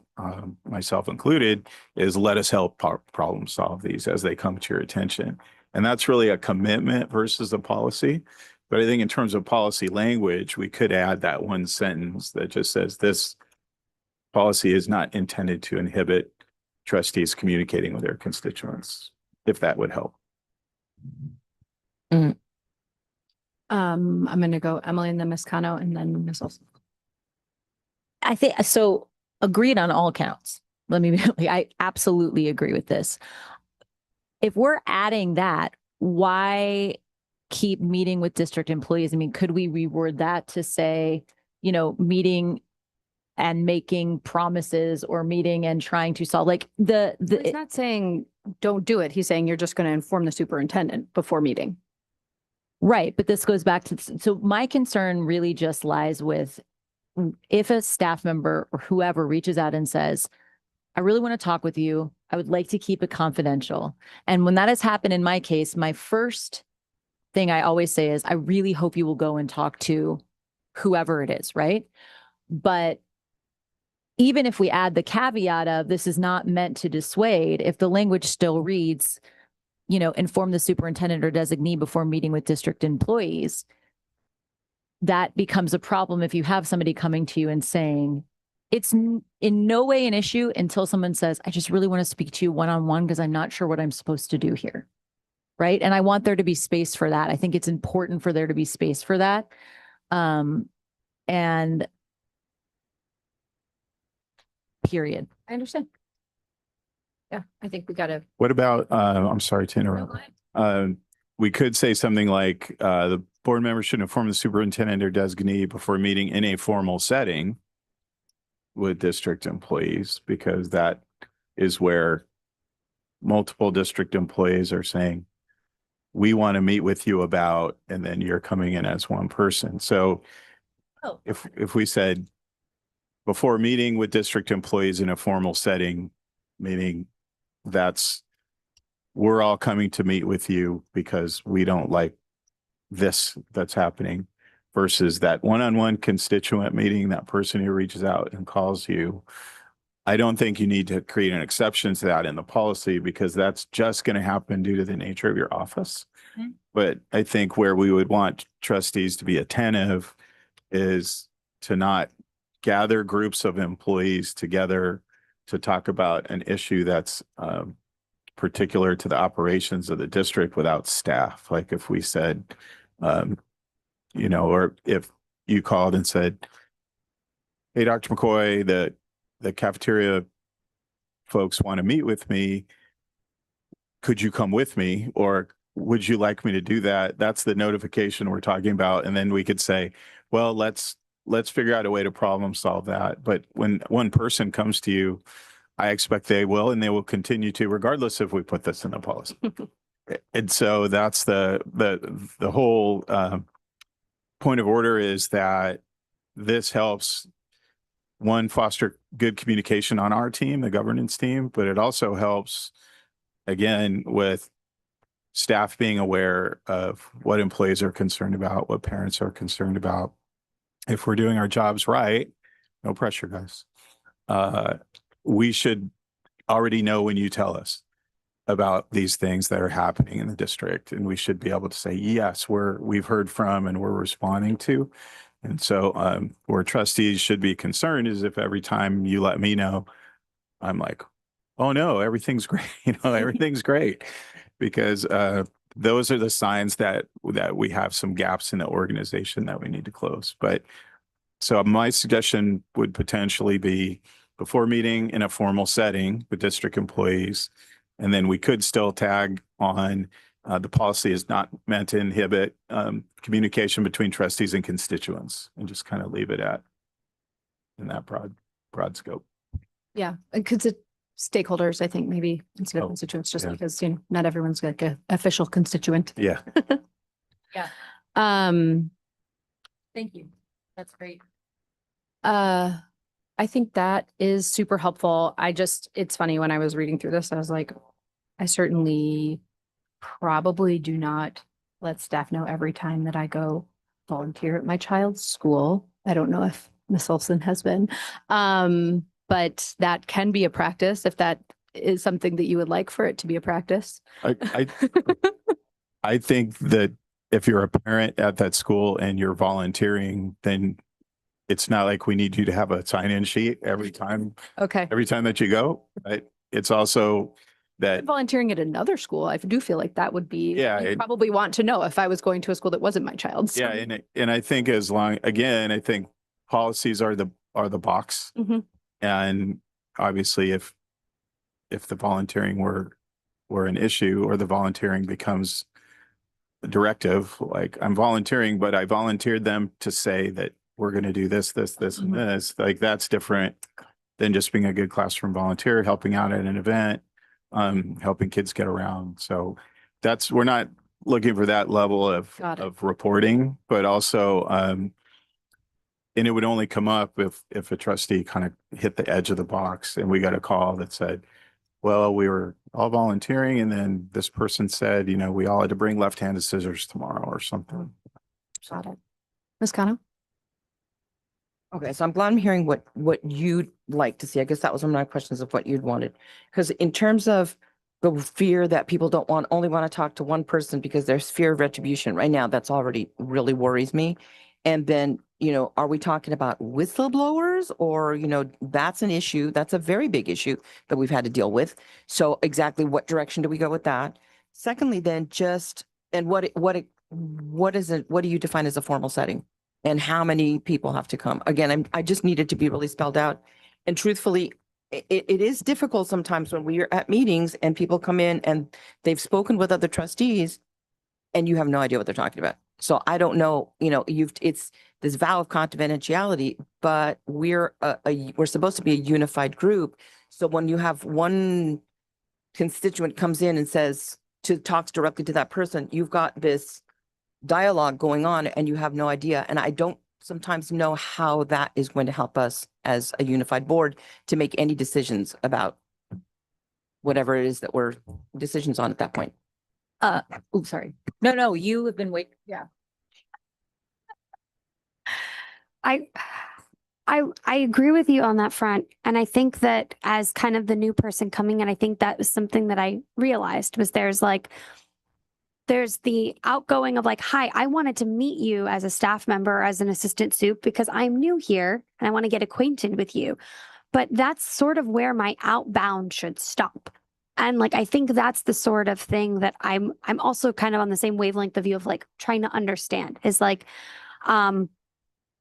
myself included, is let us help problem solve these as they come to your attention. And that's really a commitment versus a policy. But I think in terms of policy language, we could add that one sentence that just says this policy is not intended to inhibit trustees communicating with their constituents, if that would help. I'm going to go Emily and then Ms. Cano and then Ms. Olson. I think so. Agreed on all counts. I absolutely agree with this. If we're adding that, why keep meeting with district employees? I mean, could we reword that to say, meeting and making promises, or meeting and trying to solve, like He's not saying don't do it. He's saying you're just going to inform the superintendent before meeting. Right. But this goes back to, so my concern really just lies with, if a staff member or whoever reaches out and says, "I really want to talk with you. I would like to keep it confidential." And when that has happened in my case, my first thing I always say is, I really hope you will go and talk to whoever it is, right? But even if we add the caveat of this is not meant to dissuade, if the language still reads, inform the superintendent or designee before meeting with district employees, that becomes a problem if you have somebody coming to you and saying, it's in no way an issue until someone says, "I just really want to speak to you one-on-one because I'm not sure what I'm supposed to do here." Right. And I want there to be space for that. I think it's important for there to be space for that. And period. I understand. Yeah, I think we got to. What about, I'm sorry to interrupt. We could say something like the board member should inform the superintendent or designee before meeting in a formal setting with district employees, because that is where multiple district employees are saying, "We want to meet with you about," and then you're coming in as one person. So if we said before meeting with district employees in a formal setting, meaning we're all coming to meet with you because we don't like this that's happening, versus that one-on-one constituent meeting, that person who reaches out and calls you. I don't think you need to create an exception to that in the policy, because that's just going to happen due to the nature of your office. Mm-hmm. But I think where we would want trustees to be attentive is to not gather groups of employees together to talk about an issue that's particular to the operations of the district without staff. Like if we said, or if you called and said, "Hey, Dr. McCoy, the cafeteria folks want to meet with me. Could you come with me?" Or would you like me to do that? That's the notification we're talking about. And then we could say, well, let's figure out a way to problem solve that. But when one person comes to you, I expect they will, and they will continue to, regardless if we put this in the policy. And so that's the whole point of order, is that this helps, one, foster good communication on our team, the governance team, but it also helps, again, with staff being aware of what employees are concerned about, what parents are concerned about. If we're doing our jobs right, no pressure, guys. We should already know when you tell us about these things that are happening in the district, and we should be able to say, yes, we've heard from and we're responding to. And so where trustees should be concerned is if every time you let me know, I'm like, oh no, everything's great. Everything's great, because those are the signs that we have some gaps in the organization that we need to close. But so my suggestion would potentially be before meeting in a formal setting with district employees, and then we could still tag on the policy is not meant to inhibit communication between trustees and constituents, and just kind of leave it at in that broad scope. Yeah, because it stakeholders, I think maybe instead of Oh, constituents, just yeah. because, not everyone's like a official constituent. Yeah. Um, Thank you. That's great. I think that is super helpful. It's funny, when I was reading through this, I was like, I certainly probably do not let staff know every time that I go volunteer at my child's school. I don't know if Ms. Olson has been. But that can be a practice if that is something that you would like for it to be a practice. I think that if you're a parent at that school and you're volunteering, then it's not like we need you to have a sign-in sheet every time Okay. that you go. But it's also that, Volunteering at another school, I do feel like that would be, Yeah, you'd it- probably want to know if I was going to a school that wasn't my child's. yeah, and I think I think policies are the box. Mhm. And obviously if the volunteering were an issue, or the volunteering becomes a directive, like I'm volunteering, but I volunteered them to say that we're going to do this, and Mhm. this, like that's different than just being a good classroom volunteer, helping out at an event, helping kids get around. So we're not looking for that level Got it. of reporting, but also, and it would only come up if a trustee kind of hit the edge of the box and we got a call that said, well, we were all volunteering, and then this person said, we all had to bring left-handed scissors tomorrow or something. Got it. Ms. Cano? Okay, so I'm glad I'm hearing what you'd like to see. I guess that was one of my questions of what you'd wanted. Because in terms of the fear that people only want to talk to one person because there's fear of retribution right now, that's already really worries me. And then, are we talking about whistleblowers, or, that's an issue, that's a very big issue that we've had to deal with. So exactly what direction do we go with that? Secondly, then what do you define as a formal setting? And how many people have to come? Again, I just need it to be really spelled out. And truthfully, it is difficult sometimes when we are at meetings and people come in and they've spoken with other trustees and you have no idea what they're talking about. So I don't know, it's this vow of confidentiality, but we're supposed to be a unified group. So when you have one constituent comes in and talks directly to that person, you've got this dialogue going on and you have no idea. And I don't sometimes know how that is going to help us as a unified board to make any decisions about whatever it is that we're decisions on at that point. Oh, sorry. No, you have been waiting. Yeah. I agree with you on that front. And I think that as kind of the new person coming in, I think that was something that I realized was there's the outgoing of like, hi, I wanted to meet you as a staff member, as an assistant soup, because I'm new here and I want to get acquainted with you. But that's sort of where my outbound should stop. And like, I think that's the sort of thing that I'm also kind of on the same wavelength of you of like trying to understand is like,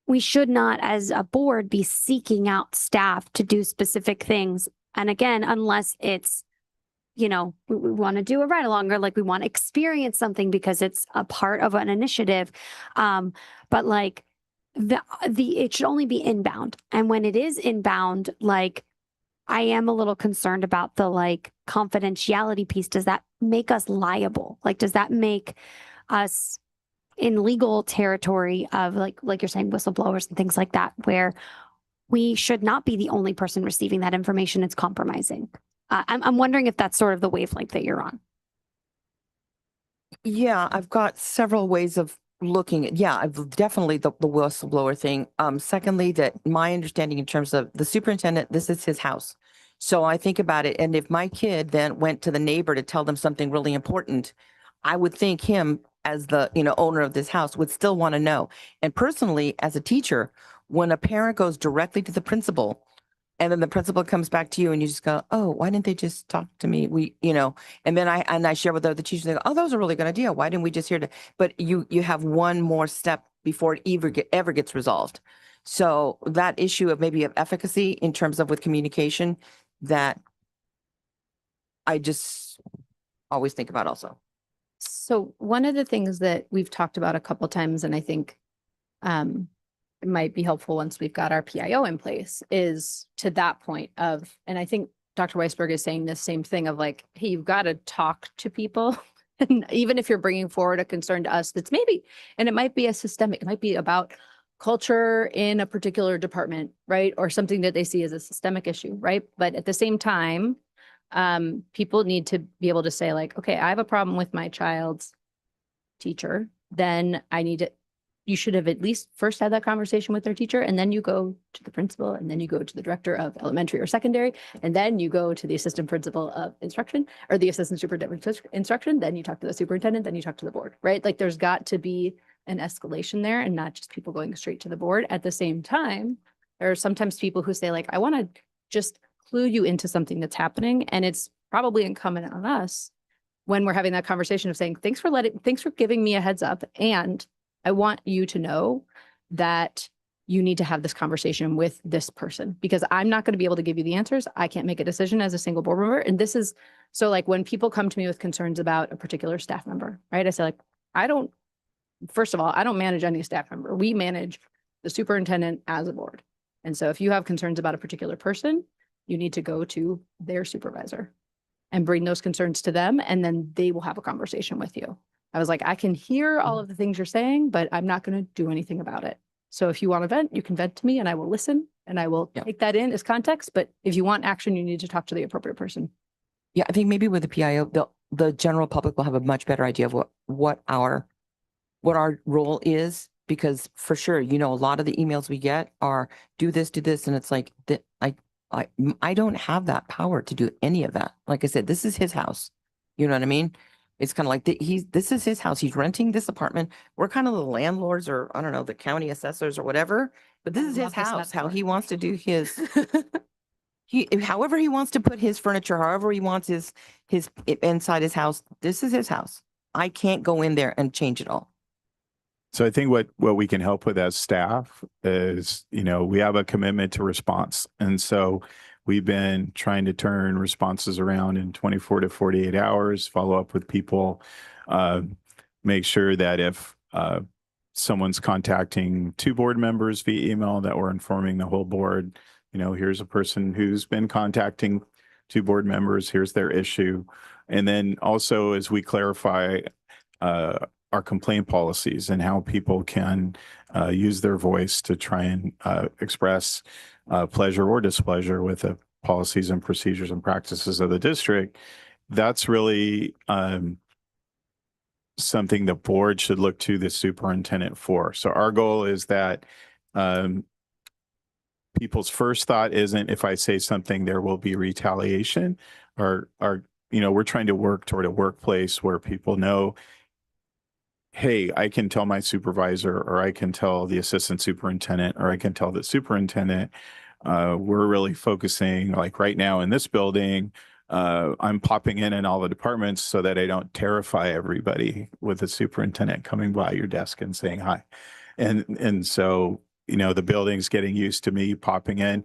we should not as a board be seeking out staff to do specific things. And again, unless it's you know, we want to do a ride along or like we want to experience something because it's a part of an initiative. But like it should only be inbound. And when it is inbound, like I am a little concerned about the like confidentiality piece. Does that make us liable? Like, does that make us in legal territory of like you're saying, whistleblowers and things like that, where we should not be the only person receiving that information? It's compromising. I'm wondering if that's sort of the wavelength that you're on. Yeah, I've got several ways of looking at, yeah, I've definitely the whistleblower thing. Secondly, that my understanding in terms of the superintendent, this is his house. So I think about it. And if my kid then went to the neighbor to tell them something really important, I would think him as the, you know, owner of this house would still want to know. And personally, as a teacher, when a parent goes directly to the principal and then the principal comes back to you and you just go, oh, why didn't they just talk to me? We, you know, and then I share with other teachers, they go, oh, that was a really good idea. Why didn't we just hear it? But you have one more step before it ever gets resolved. So that issue of maybe of efficacy in terms of with communication, that I just always think about also. So one of the things that we've talked about a couple times, and I think it might be helpful once we've got our PIO in place, is to that point of, and I think Dr. Weisberg is saying the same thing of like, hey, you've got to talk to people. And even if you're bringing forward a concern to us that's maybe, and it might be a systemic, it might be about culture in a particular department, right? Or something that they see as a systemic issue, right? But at the same time, people need to be able to say like, okay, I have a problem with my child's teacher, then you should have at least first had that conversation with their teacher, and then you go to the principal, and then you go to the director of elementary or secondary, and then you go to the assistant principal of instruction or the assistant superintendent of instruction, then you talk to the superintendent, then you talk to the board, right? Like there's got to be an escalation there and not just people going straight to the board. At the same time, there are sometimes people who say like, I want to just clue you into something that's happening, and it's probably incumbent on us when we're having that conversation of saying, thanks for giving me a heads up, and I want you to know that you need to have this conversation with this person, because I'm not going to be able to give you the answers. I can't make a decision as a single board member. And this is, so like when people come to me with concerns about a particular staff member, right? I say like, first of all, I don't manage any staff member. We manage the superintendent as a board. And so if you have concerns about a particular person, you need to go to their supervisor and bring those concerns to them, and then they will have a conversation with you. I was like, I can hear all of the things you're saying, but I'm not going to do anything about it. So if you want to vent, you can vent to me and I will listen and I will take that in as context. But if you want action, you need to talk to the appropriate person. Yeah, I think maybe with the PIO, the general public will have a much better idea of what our role is, because for sure, you know, a lot of the emails we get are do this, and it's like that. I don't have that power to do any of that. Like I said, this is his house. You know what I mean? It's kind of like this is his house. He's renting this apartment. We're kind of the landlords, or I don't know, the county assessors or whatever. But this is his house. How he wants to do his. However he wants to put his furniture, however he wants his inside his house. This is his house. I can't go in there and change it all. So I think what we can help with as staff is, you know, we have a commitment to response. And so we've been trying to turn responses around in 24 to 48 hours, follow up with people, make sure that if someone's contacting 2 board members via email, that we're informing the whole board, you know, here's a person who's been contacting 2 board members, here's their issue. And then also as we clarify our complaint policies and how people can use their voice to try and express pleasure or displeasure with the policies and procedures and practices of the district. That's really something the board should look to the superintendent for. So our goal is that people's first thought isn't, if I say something, there will be retaliation, or you know, we're trying to work toward a workplace where people know, hey, I can tell my supervisor, or I can tell the assistant superintendent, or I can tell the superintendent. We're really focusing, like right now in this building, I'm popping in all the departments so that I don't terrify everybody with the superintendent coming by your desk and saying hi. And so, you know, the building's getting used to me popping in.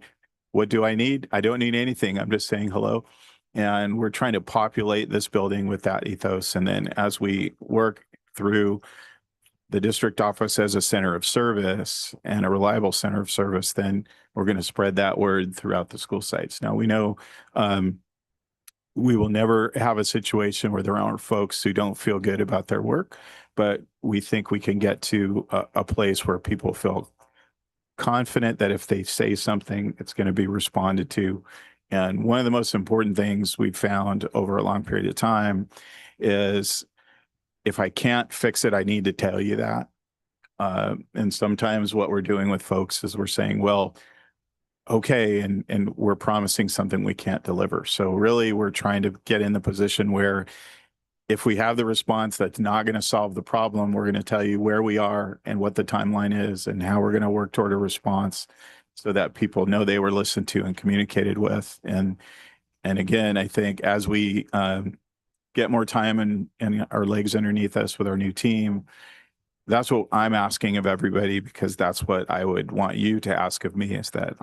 What do I need? I don't need anything. I'm just saying hello. And we're trying to populate this building with that ethos. And then as we work through the district office as a center of service and a reliable center of service, then we're going to spread that word throughout the school sites. Now, we know we will never have a situation where there aren't folks who don't feel good about their work, but we think we can get to a place where people feel confident that if they say something, it's going to be responded to. And one of the most important things we've found over a long period of time is if I can't fix it, I need to tell you that. And sometimes what we're doing with folks is we're saying, well, okay, and we're promising something we can't deliver. So really, we're trying to get in the position where if we have the response that's not going to solve the problem, we're going to tell you where we are and what the timeline is and how we're going to work toward a response so that people know they were listened to and communicated with. And again, I think as we get more time and our legs underneath us with our new team, that's what I'm asking of everybody, because that's what I would want you to ask of me, is that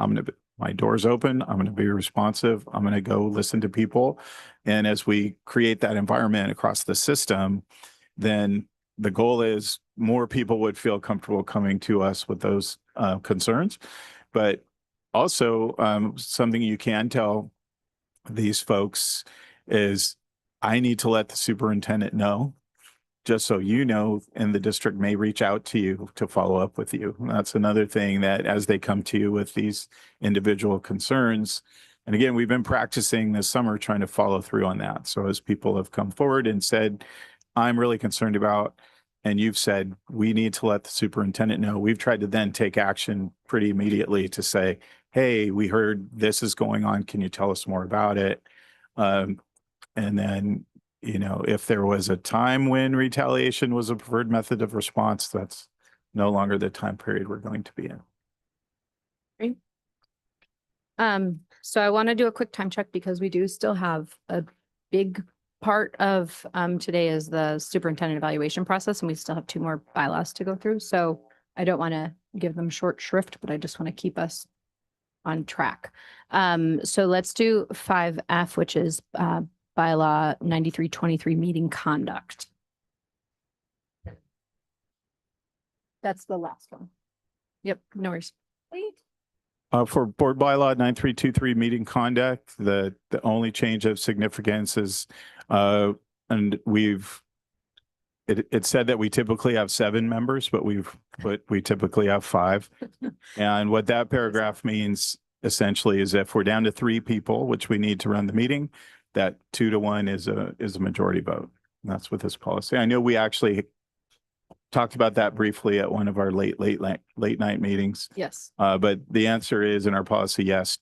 my door's open. I'm going to be responsive. I'm going to go listen to people. And as we create that environment across the system, then the goal is more people would feel comfortable coming to us with those concerns. But also something you can tell these folks is I need to let the superintendent know, just so you know, and the district may reach out to you to follow up with you. And that's another thing, that as they come to you with these individual concerns, and again, we've been practicing this summer trying to follow through on that. So as people have come forward and said, I'm really concerned about, and you've said, we need to let the superintendent know, we've tried to then take action pretty immediately to say, hey, we heard this is going on. Can you tell us more about it? And then, you know, if there was a time when retaliation was a preferred method of response, that's no longer the time period we're going to be in. Great. So I want to do a quick time check because we do still have a big part of today is the superintendent evaluation process, and we still have 2 more bylaws to go through. So I don't want to give them short shrift, but I just want to keep us on track. So let's do 5F, which is bylaw 9323, meeting conduct. That's the last one. Yep, no worries. For board bylaw 9323, meeting conduct, the only change of significance is, and it said that we typically have 7 members, but we typically have 5. And what that paragraph means essentially is if we're down to 3 people, which we need to run the meeting, that 2-to-1 is a majority vote. And that's with this policy. I know we actually talked about that briefly at one of our late night meetings. Yes. But the answer is in our policy, yes.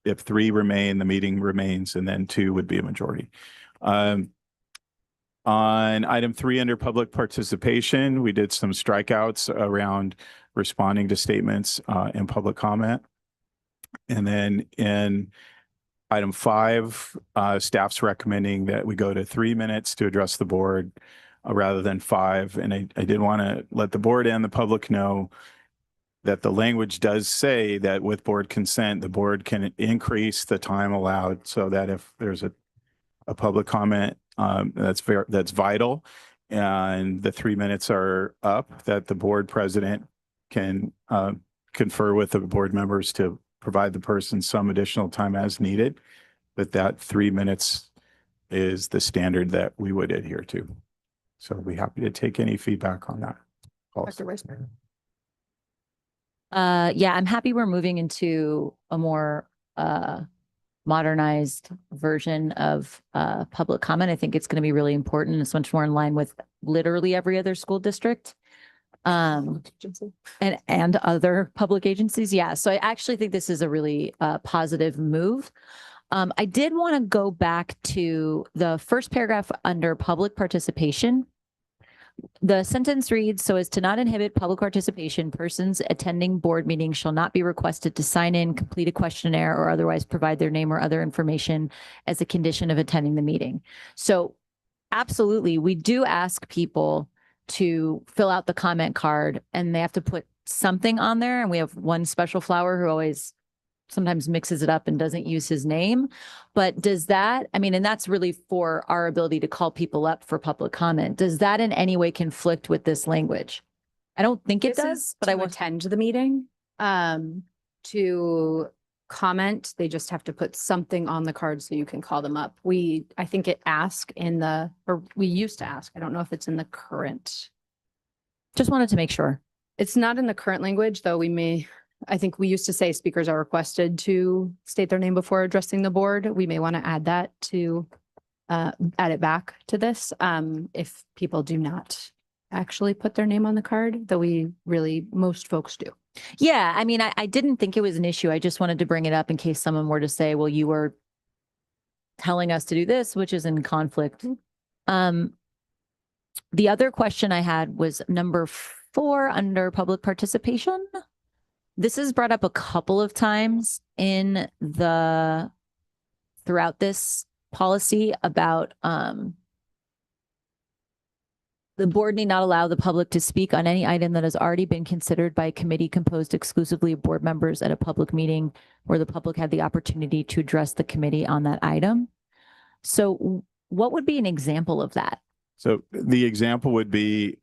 If 3 remain, the meeting remains, and then 2 would be a majority. On item 3 under public participation, we did some strikeouts around responding to statements in public comment. And then in item 5, staff's recommending that we go to 3 minutes to address the board rather than 5. And I did want to let the board and the public know that the language does say that with board consent, the board can increase the time allowed, so that if there's a public comment that's vital and the 3 minutes are up, that the board president can confer with the board members to provide the person some additional time as needed, that 3 minutes is the standard that we would adhere to. So I'd be happy to take any feedback on that. Dr. Weisberg. Yeah, I'm happy we're moving into a more modernized version of public comment. I think it's going to be really important. It's much more in line with literally every other school district and other public agencies. Yeah, so I actually think this is a really positive move. I did want to go back to the first paragraph under public participation. The sentence reads, so as to not inhibit public participation, persons attending board meetings shall not be requested to sign in, complete a questionnaire, or otherwise provide their name or other information as a condition of attending the meeting. So absolutely, we do ask people to fill out the comment card, and they have to put something on there. And we have one special flower who always sometimes mixes it up and doesn't use his name. But does that, I mean, and that's really for our ability to call people up for public comment. Does that in any way conflict with this language? I don't think it This does, is but I to want. attend the meeting. To comment, they just have to put something on the card so you can call them up. I think it ask in the, or we used to ask. I don't know if it's in the current. Just wanted to make sure. It's not in the current language, though I think we used to say speakers are requested to state their name before addressing the board. We may want to add that to add it back to this, if people do not actually put their name on the card, though most folks do. Yeah, I mean, I didn't think it was an issue. I just wanted to bring it up in case someone were to say, well, you were telling us to do this, which is in conflict. The other question I had was number 4 under public participation. This is brought up a couple of times throughout this policy about the board need not allow the public to speak on any item that has already been considered by a committee composed exclusively of board members at a public meeting where the public had the opportunity to address the committee on that item. So what would be an example of that? So the example would be,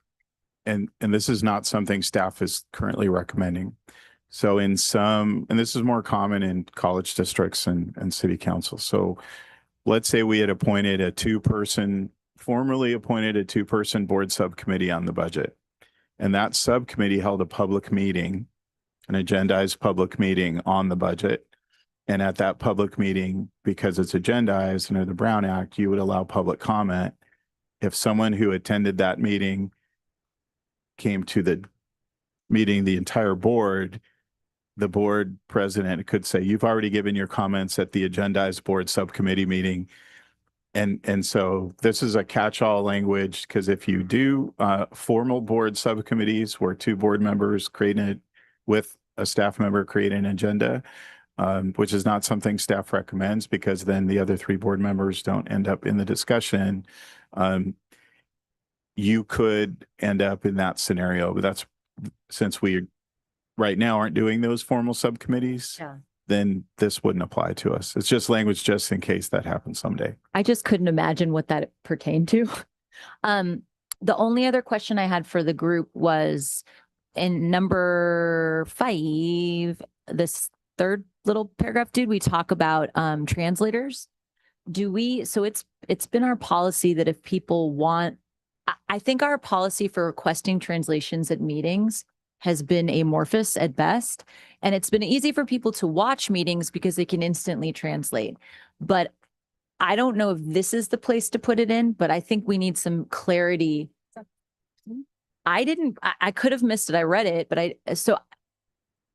and this is not something staff is currently recommending. So and this is more common in college districts and city council. So let's say we had formally appointed a 2-person board subcommittee on the budget. And that subcommittee held a public meeting, an agendized public meeting on the budget. And at that public meeting, because it's agendized under the Brown Act, you would allow public comment. If someone who attended that meeting came to the meeting, the entire board, the board president could say, you've already given your comments at the agendized board subcommittee meeting. And so this is a catch-all language, because if you do formal board subcommittees where 2 board members with a staff member create an agenda, which is not something staff recommends, because then the other 3 board members don't end up in the discussion. You could end up in that scenario, but that's since we right now aren't doing those formal subcommittees. Yeah. Then this wouldn't apply to us. It's just language just in case that happens someday. I just couldn't imagine what that pertained to. The only other question I had for the group was in number 5, this third little paragraph, we talk about translators. So it's been our policy that if people want, I think our policy for requesting translations at meetings has been amorphous at best. And it's been easy for people to watch meetings because they can instantly translate. But I don't know if this is the place to put it in, but I think we need some clarity. I could have missed it. I read it, but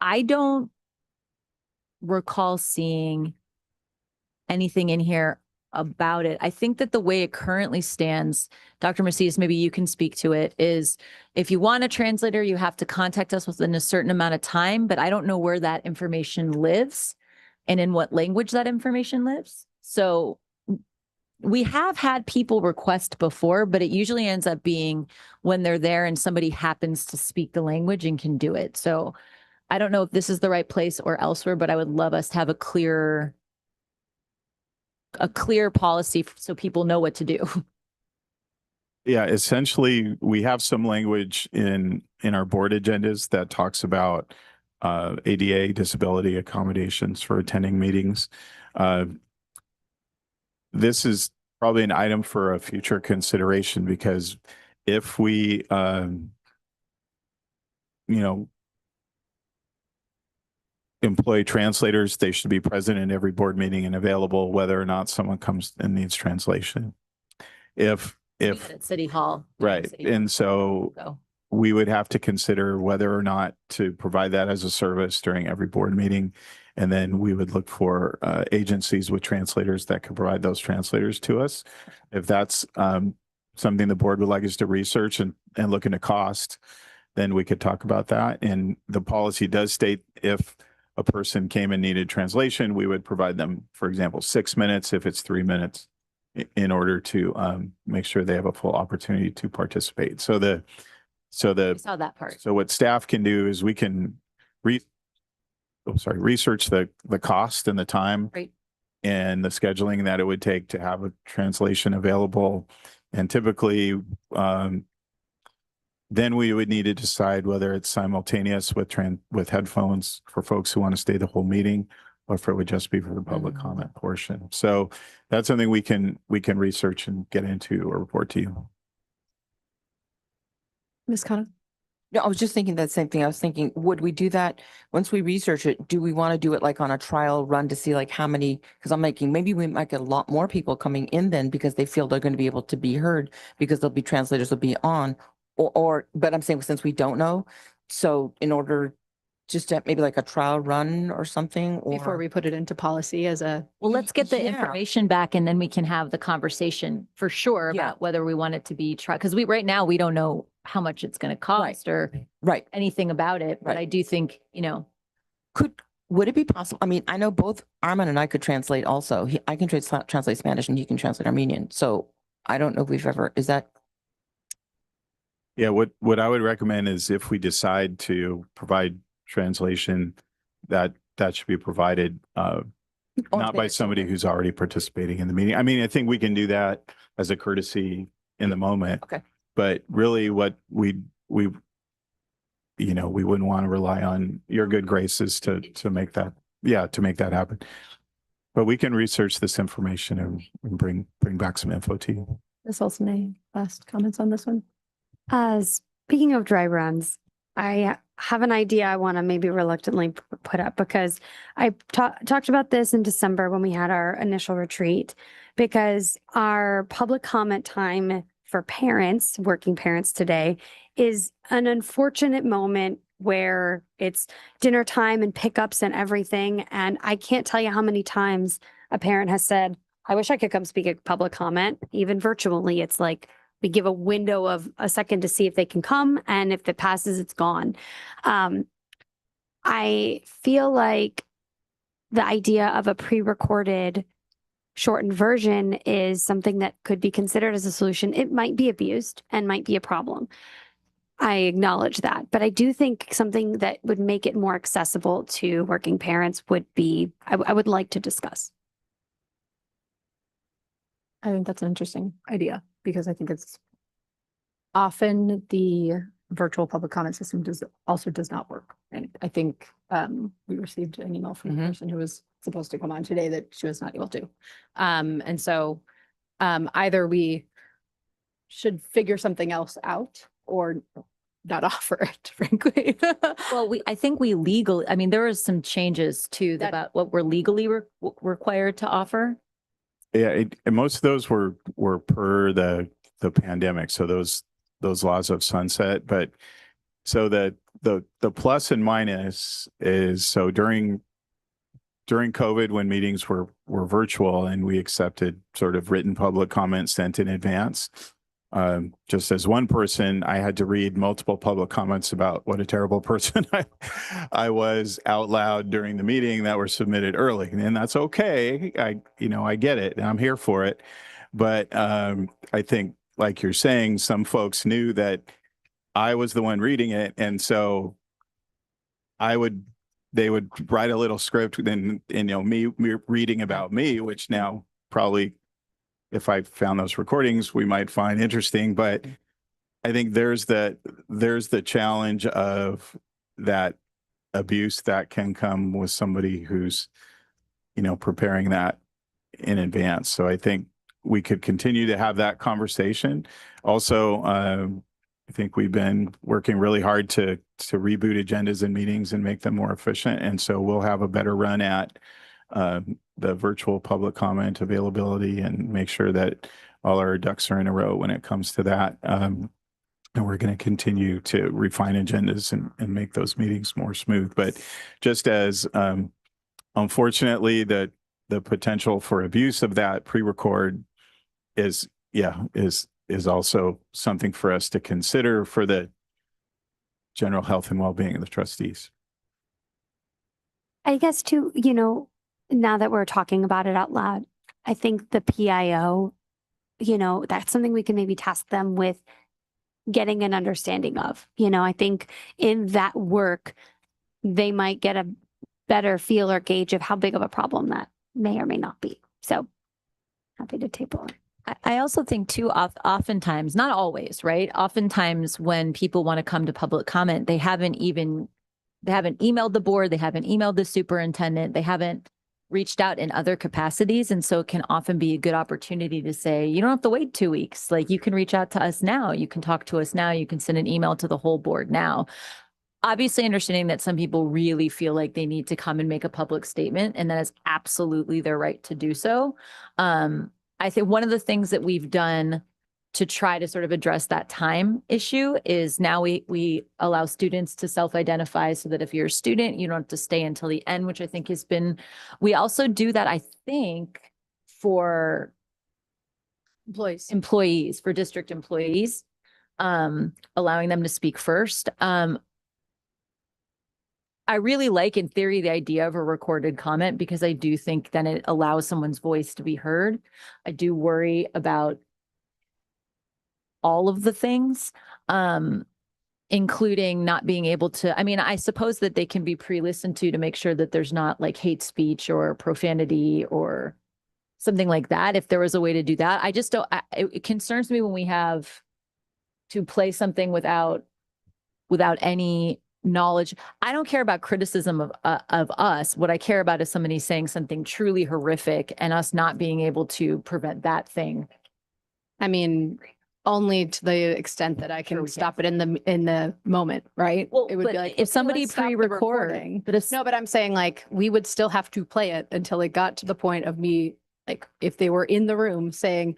I don't recall seeing anything in here about it. I think that the way it currently stands, Dr. Macias, maybe you can speak to it, is if you want a translator, you have to contact us within a certain amount of time, but I don't know where that information lives and in what language that information lives. So we have had people request before, but it usually ends up being when they're there and somebody happens to speak the language and can do it. So I don't know if this is the right place or elsewhere, but I would love us to have a clear policy so people know what to do. Yeah, essentially, we have some language in our board agendas that talks about ADA disability accommodations for attending meetings. This is probably an item for a future consideration, because if we, employ translators, they should be present in every board meeting and available whether or not someone comes and needs translation. If At City Hall. right. And so we would have to consider whether or not to provide that as a service during every board meeting. And then we would look for agencies with translators that could provide those translators to us. If that's something the board would like us to research and look into cost, then we could talk about that. And the policy does state if a person came and needed translation, we would provide them, for example, 6 minutes if it's 3 minutes, in order to make sure they have a full opportunity to participate. I saw that part. So what staff can do is we can research the cost and the time. Right. And the scheduling that it would take to have a translation available. And typically, then we would need to decide whether it's simultaneous with headphones for folks who want to stay the whole meeting, or if it would just be for the public comment portion. So that's something we can research and get into or report to you. Ms. Khanna? No, I was just thinking that same thing. I was thinking, would we do that once we research it? Do we want to do it like on a trial run to see like how many? Because maybe we might get a lot more people coming in then because they feel they're going to be able to be heard because there'll be translators will be on. But I'm saying since we don't know, so in order just to have maybe like a trial run or something, Before or we put it into policy as a, Well, let's get the Yeah. information back and then we can have the conversation for sure Yeah. about whether we want it to be tried. Because right now, we don't know how much it's going to cost or right. anything about it. But Right. I do think, Would it be possible? I mean, I know both Armin and I could translate also. I can translate Spanish and he can translate Armenian. So I don't know if we've ever, is that, Yeah, what I would recommend is if we decide to provide translation, that should be provided not by somebody who's already participating in the meeting. I mean, I think we can do that as a courtesy in the moment. Okay. But really what we wouldn't want to rely on your good graces to make that happen. But we can research this information and bring back some info to you. Ms. Olson, any last comments on this one? Speaking of dry runs, I have an idea I want to maybe reluctantly put up because I talked about this in December when we had our initial retreat, because our public comment time for parents, working parents today, is an unfortunate moment where it's dinner time and pickups and everything. And I can't tell you how many times a parent has said, I wish I could come speak at public comment, even virtually. It's like, we give a window of a second to see if they can come, and if it passes, it's gone. I feel like the idea of a pre-recorded shortened version is something that could be considered as a solution. It might be abused and might be a problem. I acknowledge that, but I do think something that would make it more accessible to working parents would be, I would like to discuss. I think that's an interesting idea because I think it's often the virtual public comment system does not work. And I think we received an email from the Mhm. person who was supposed to come on today that she was not able to. And so either we should figure something else out or not offer it, frankly. well, I think we legally, I mean, there was some changes too That- about what we're legally required to offer. Yeah, and most of those were per the pandemic. So those laws have sunset. But so the plus and minus is, so during COVID, when meetings were virtual and we accepted sort of written public comments sent in advance, just as one person, I had to read multiple public comments about what a terrible person I was out loud during the meeting that were submitted early. And that's okay. I get it and I'm here for it. But I think, like you're saying, some folks knew that I was the one reading it. And so they would write a little script and me reading about me, which now probably, if I found those recordings, we might find interesting. But I think there's the challenge of that abuse that can come with somebody who's, preparing that in advance. So I think we could continue to have that conversation. Also, I think we've been working really hard to reboot agendas and meetings and make them more efficient. And so we'll have a better run at the virtual public comment availability and make sure that all our ducks are in a row when it comes to that. And we're going to continue to refine agendas and make those meetings more smooth. But just as unfortunately, the potential for abuse of that pre-record is also something for us to consider for the general health and well-being of the trustees. I guess too, now that we're talking about it out loud, I think the PIO, that's something we can maybe task them with getting an understanding of. I think in that work, they might get better feel or gauge of how big of a problem that may or may not be. So happy to table it. I also think too, oftentimes, not always, right? Oftentimes when people want to come to public comment, they haven't emailed the board, they haven't emailed the superintendent, they haven't reached out in other capacities. And so it can often be a good opportunity to say, you don't have to wait 2 weeks. Like you can reach out to us now. You can talk to us now. You can send an email to the whole board now. Obviously understanding that some people really feel like they need to come and make a public statement, and that is absolutely their right to do so. I think one of the things that we've done to try to sort of address that time issue is now we allow students to self-identify, so that if you're a student, you don't have to stay until the end, which I think has been, we also do that, I think, for employees, for district employees, allowing them to speak first. I really like, in theory, the idea of a recorded comment, because I do think then it allows someone's voice to be heard. I do worry about all of the things, including not being able to, I mean, I suppose that they can be pre-listened to make sure that there's not like hate speech or profanity or something like that. If there was a way to do that, I just don't, it concerns me when we have to play something without any knowledge. I don't care about criticism of us. What I care about is somebody saying something truly horrific and us not being able to prevent that thing. I mean, only to the extent that I Sure can we stop it in the moment, right? Well, It would but be like, if okay, somebody let's stop the pre-record, recording. but if No, but I'm saying like, we would still have to play it until it got to the point of me, like, if they were in the room saying,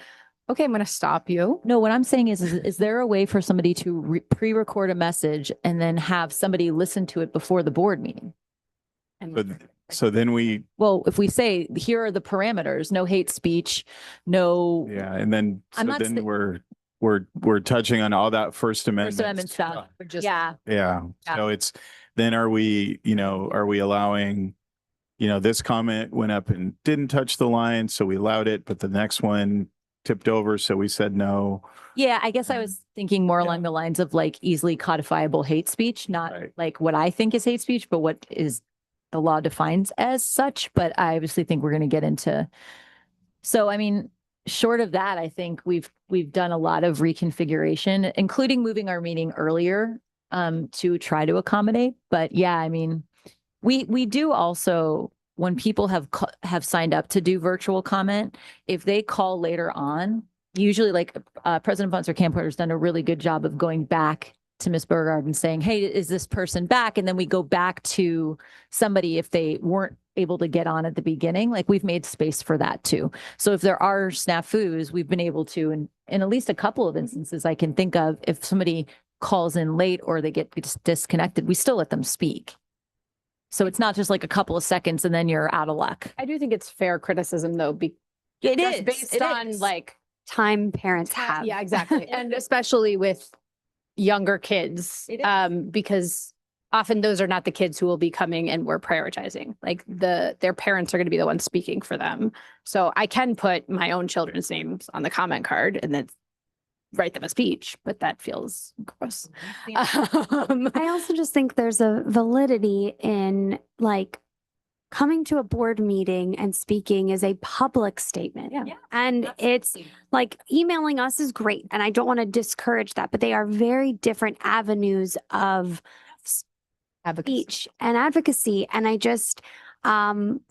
okay, I'm going to stop you. No, what I'm saying is there a way for somebody to pre-record a message and then have somebody listen to it before the board meeting? But so then we, Well, if we say, here are the parameters, no hate speech, no yeah, and then I'm so not then sa- we're touching on all that First First Amendment. Amendment stuff. We're just- Yeah. Yeah. Yeah. So it's, then are we allowing, this comment went up and didn't touch the line, so we allowed it, but the next one tipped over, so we said no. Yeah, I guess I was thinking more Yeah. along the lines of like easily codifiable hate speech, not Right. like what I think is hate speech, but what is the law defines as such. But I obviously think we're going to get into. So, I mean, short of that, I think we've done a lot of reconfiguration, including moving our meeting earlier to try to accommodate. But yeah, I mean, we do also, when people have signed up to do virtual comment, if they call later on, usually like President Von Camp has done a really good job of going back to Ms. Burgard and saying, hey, is this person back? And then we go back to somebody if they weren't able to get on at the beginning. Like we've made space for that too. So if there are snafus, we've been able to, in at least a couple of instances I can think of, if somebody calls in late or they get disconnected, we still let them speak. So it's not just like a couple of seconds and then you're out of luck. I do think it's fair criticism though, It just is based it on is. like, Time parents have. yeah, exactly. And especially with younger kids, It is. because often those are not the kids who will be coming and we're prioritizing. Like their parents are going to be the ones speaking for them. So I can put my own children's names on the comment card and then write them a speech, but that feels gross. I also just think there's a validity in like coming to a board meeting and speaking is a public statement. Yeah. And it's like emailing us is great. And I don't want to discourage that, but they are very different avenues of speech and advocacy. And I just,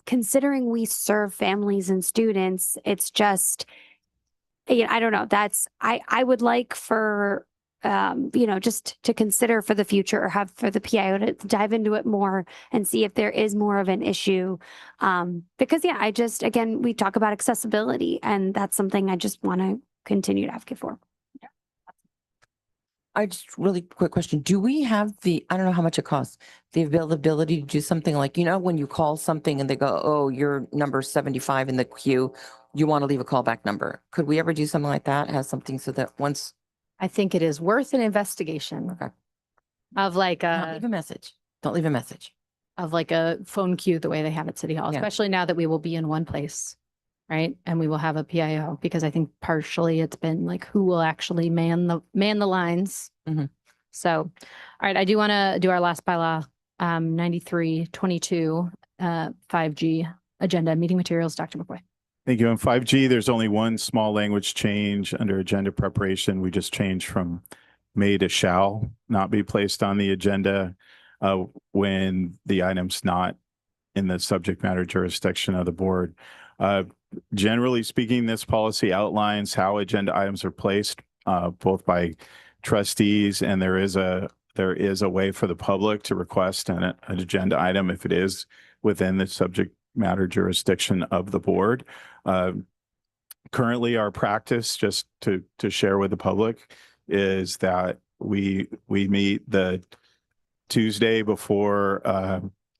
considering we serve families and students, it's just, I don't know. I would like for, just to consider for the future or have for the PIO to dive into it more and see if there is more of an issue. Because again, we talk about accessibility and that's something I just want to continue to advocate for. I just really quick question. Do we have I don't know how much it costs, the availability to do something like, when you call something and they go, oh, you're number 75 in the queue, you want to leave a callback number. Could we ever do something like that? Have something so that once, I think it is worth an investigation okay, of like don't leave a message. Don't leave a message. of like a phone queue the way they have at City Hall, Yeah. especially now that we will be in one place, right? And we will have a PIO because I think partially it's been like who will actually man the lines. Mhm. So, all right, I do want to do our last bylaw, 9322. 5G agenda meeting materials, Dr. McCoy. Thank you. On 5G, there's only one small language change under agenda preparation. We just changed from may to shall not be placed on the agenda when the item's not in the subject matter jurisdiction of the board. Generally speaking, this policy outlines how agenda items are placed both by trustees, and there is a way for the public to request an agenda item if it is within the subject matter jurisdiction of the board. Currently, our practice, just to share with the public, is that we meet the Tuesday before,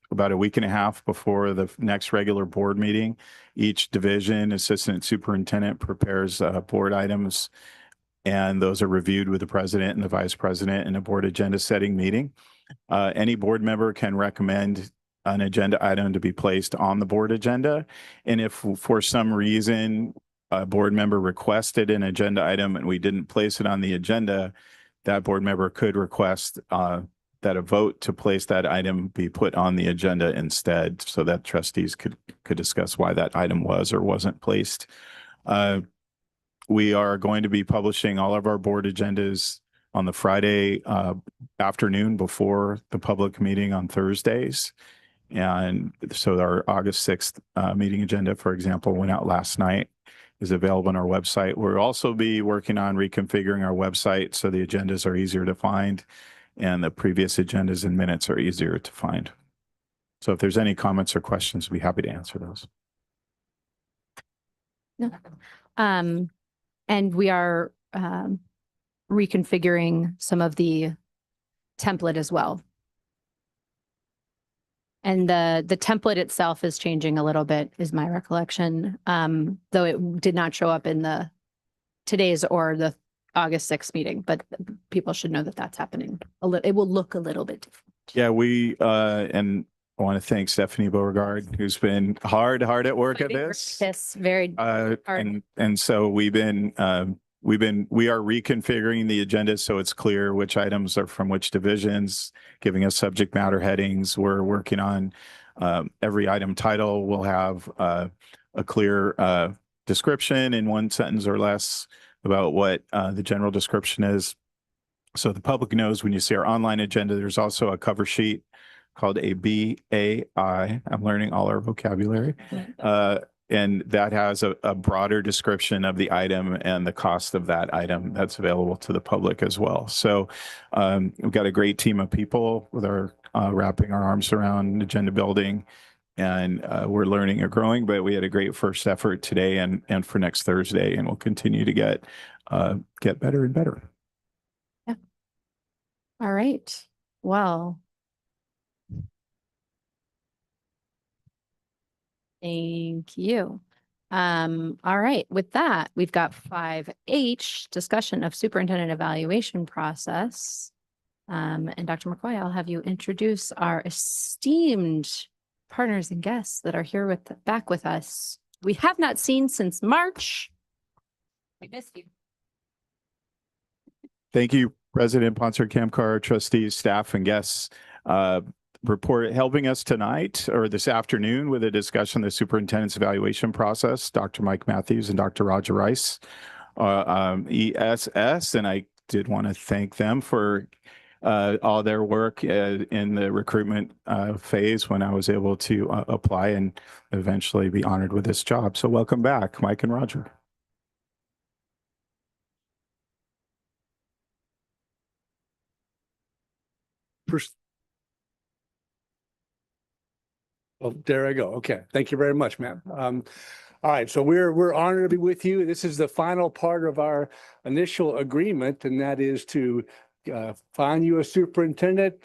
about a week and a half before the next regular board meeting. Each division assistant superintendent prepares board items, and those are reviewed with the president and the vice president in a board agenda setting meeting. Any board member can recommend an agenda item to be placed on the board agenda. And if for some reason a board member requested an agenda item and we didn't place it on the agenda, that board member could request that a vote to place that item be put on the agenda instead, so that trustees could discuss why that item was or wasn't placed. We are going to be publishing all of our board agendas on the Friday afternoon before the public meeting on Thursdays. And so our August 6th meeting agenda, for example, went out last night, is available on our website. We'll also be working on reconfiguring our website so the agendas are easier to find and the previous agendas and minutes are easier to find. So if there's any comments or questions, we'd be happy to answer those. No. And we are reconfiguring some of the template as well. And the template itself is changing a little bit, is my recollection, though it did not show up in the today's or the August 6th meeting, but people should know that that's happening. It will look a little bit different. Yeah, we and I want to thank Stephanie Beauregard, who's been hard at work at this. Yes, very hard. And so we are reconfiguring the agenda so it's clear which items are from which divisions, giving us subject matter headings. We're working on every item title will have a clear description in one sentence or less about what the general description is. So the public knows when you see our online agenda, there's also a cover sheet called a BAI. I'm learning all our vocabulary. And that has a broader description of the item and the cost of that item that's available to the public as well. So we've got a great team of people with our wrapping our arms around agenda building, and we're learning and growing, but we had a great first effort today and for next Thursday, and we'll continue to get better and better. Yeah. All right. Well, thank you. All right. With that, we've got 5H, discussion of superintendent evaluation process. And Dr. McCoy, I'll have you introduce our esteemed partners and guests that are here back with us. We have not seen since March. We missed you. Thank you, President Ponser Kamkar, trustees, staff, and guests. Helping us tonight or this afternoon with a discussion of the superintendent's evaluation process, Dr. Mike Matthews and Dr. Roger Rice, ESS. And I did want to thank them for all their work in the recruitment phase when I was able to apply and eventually be honored with this job. So welcome back, Mike and Roger. First. Well, there I go. Okay. Thank you very much, ma'am. All right. So we're honored to be with you. This is the final part of our initial agreement, and that is to find you a superintendent,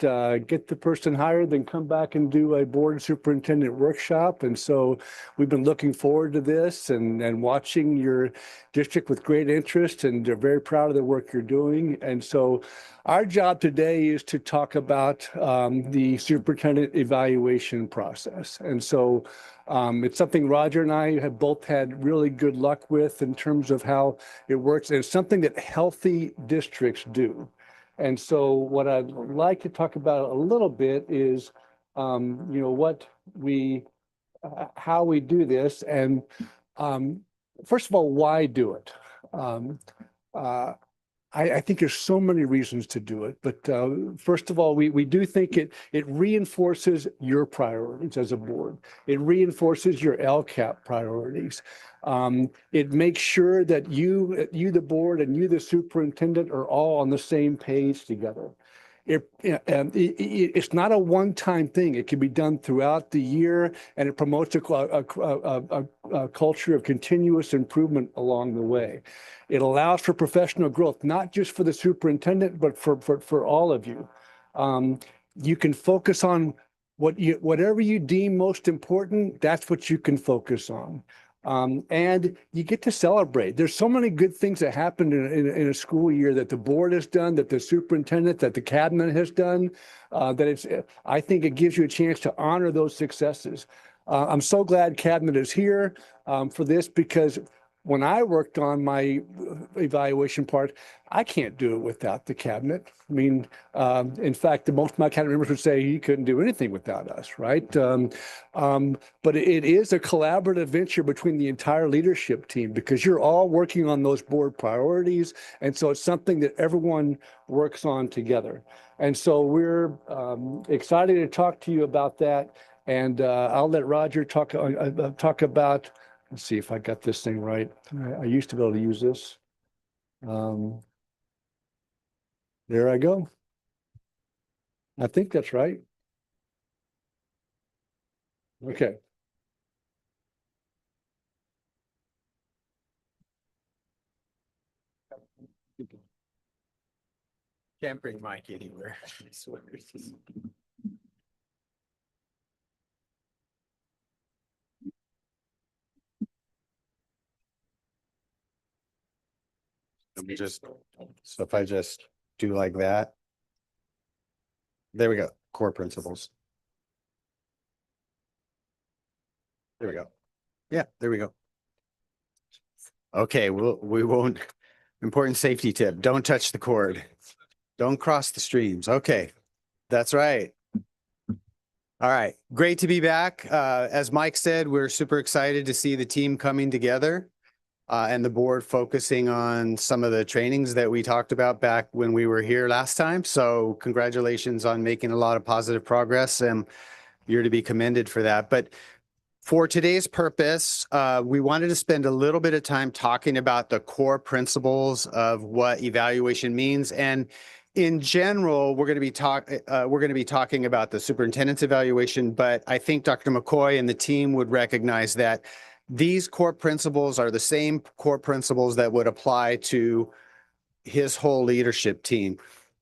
get the person hired, then come back and do a board superintendent workshop. And so we've been looking forward to this and watching your district with great interest, and they're very proud of the work you're doing. And so our job today is to talk about the superintendent evaluation process. And so it's something Roger and I have both had really good luck with in terms of how it works. And it's something that healthy districts do. And so what I'd like to talk about a little bit is, what how we do this. And first of all, why do it? I think there's so many reasons to do it, but first of all, we do think it reinforces your priorities as a board. It reinforces your LCAP priorities. It makes sure that you, the board, and you, the superintendent, are all on the same page together. It's not a one-time thing. It can be done throughout the year, and it promotes a culture of continuous improvement along the way. It allows for professional growth, not just for the superintendent, but for all of you. You can focus on whatever you deem most important. That's what you can focus on. And you get to celebrate. There's so many good things that happen in a school year that the board has done, that the superintendent, that the cabinet has done, I think it gives you a chance to honor those successes. I'm so glad cabinet is here for this, because when I worked on my evaluation part, I can't do it without the cabinet. I mean, in fact, most of my cabinet members would say he couldn't do anything without us, right? But it is a collaborative venture between the entire leadership team, because you're all working on those board priorities. And so it's something that everyone works on together. And so we're excited to talk to you about that. And I'll let Roger talk about, let's see if I got this thing right. I used to be able to use this. There I go. I think that's right. Okay. Can't bring Mike anywhere. Let me just, so if I just do like that. There we go, core principles. There we go. Yeah, there we go. Okay, we won't, important safety tip, don't touch the cord. Don't cross the streams. Okay, that's right. All right, great to be back. As Mike said, we're super excited to see the team coming together. And the board focusing on some of the trainings that we talked about back when we were here last time. So congratulations on making a lot of positive progress, and you're to be commended for that. But for today's purpose, we wanted to spend a little bit of time talking about the core principles of what evaluation means. And in general, we're going to be talking about the superintendent's evaluation, but I think Dr. McCoy and the team would recognize that these core principles are the same core principles that would apply to his whole leadership team.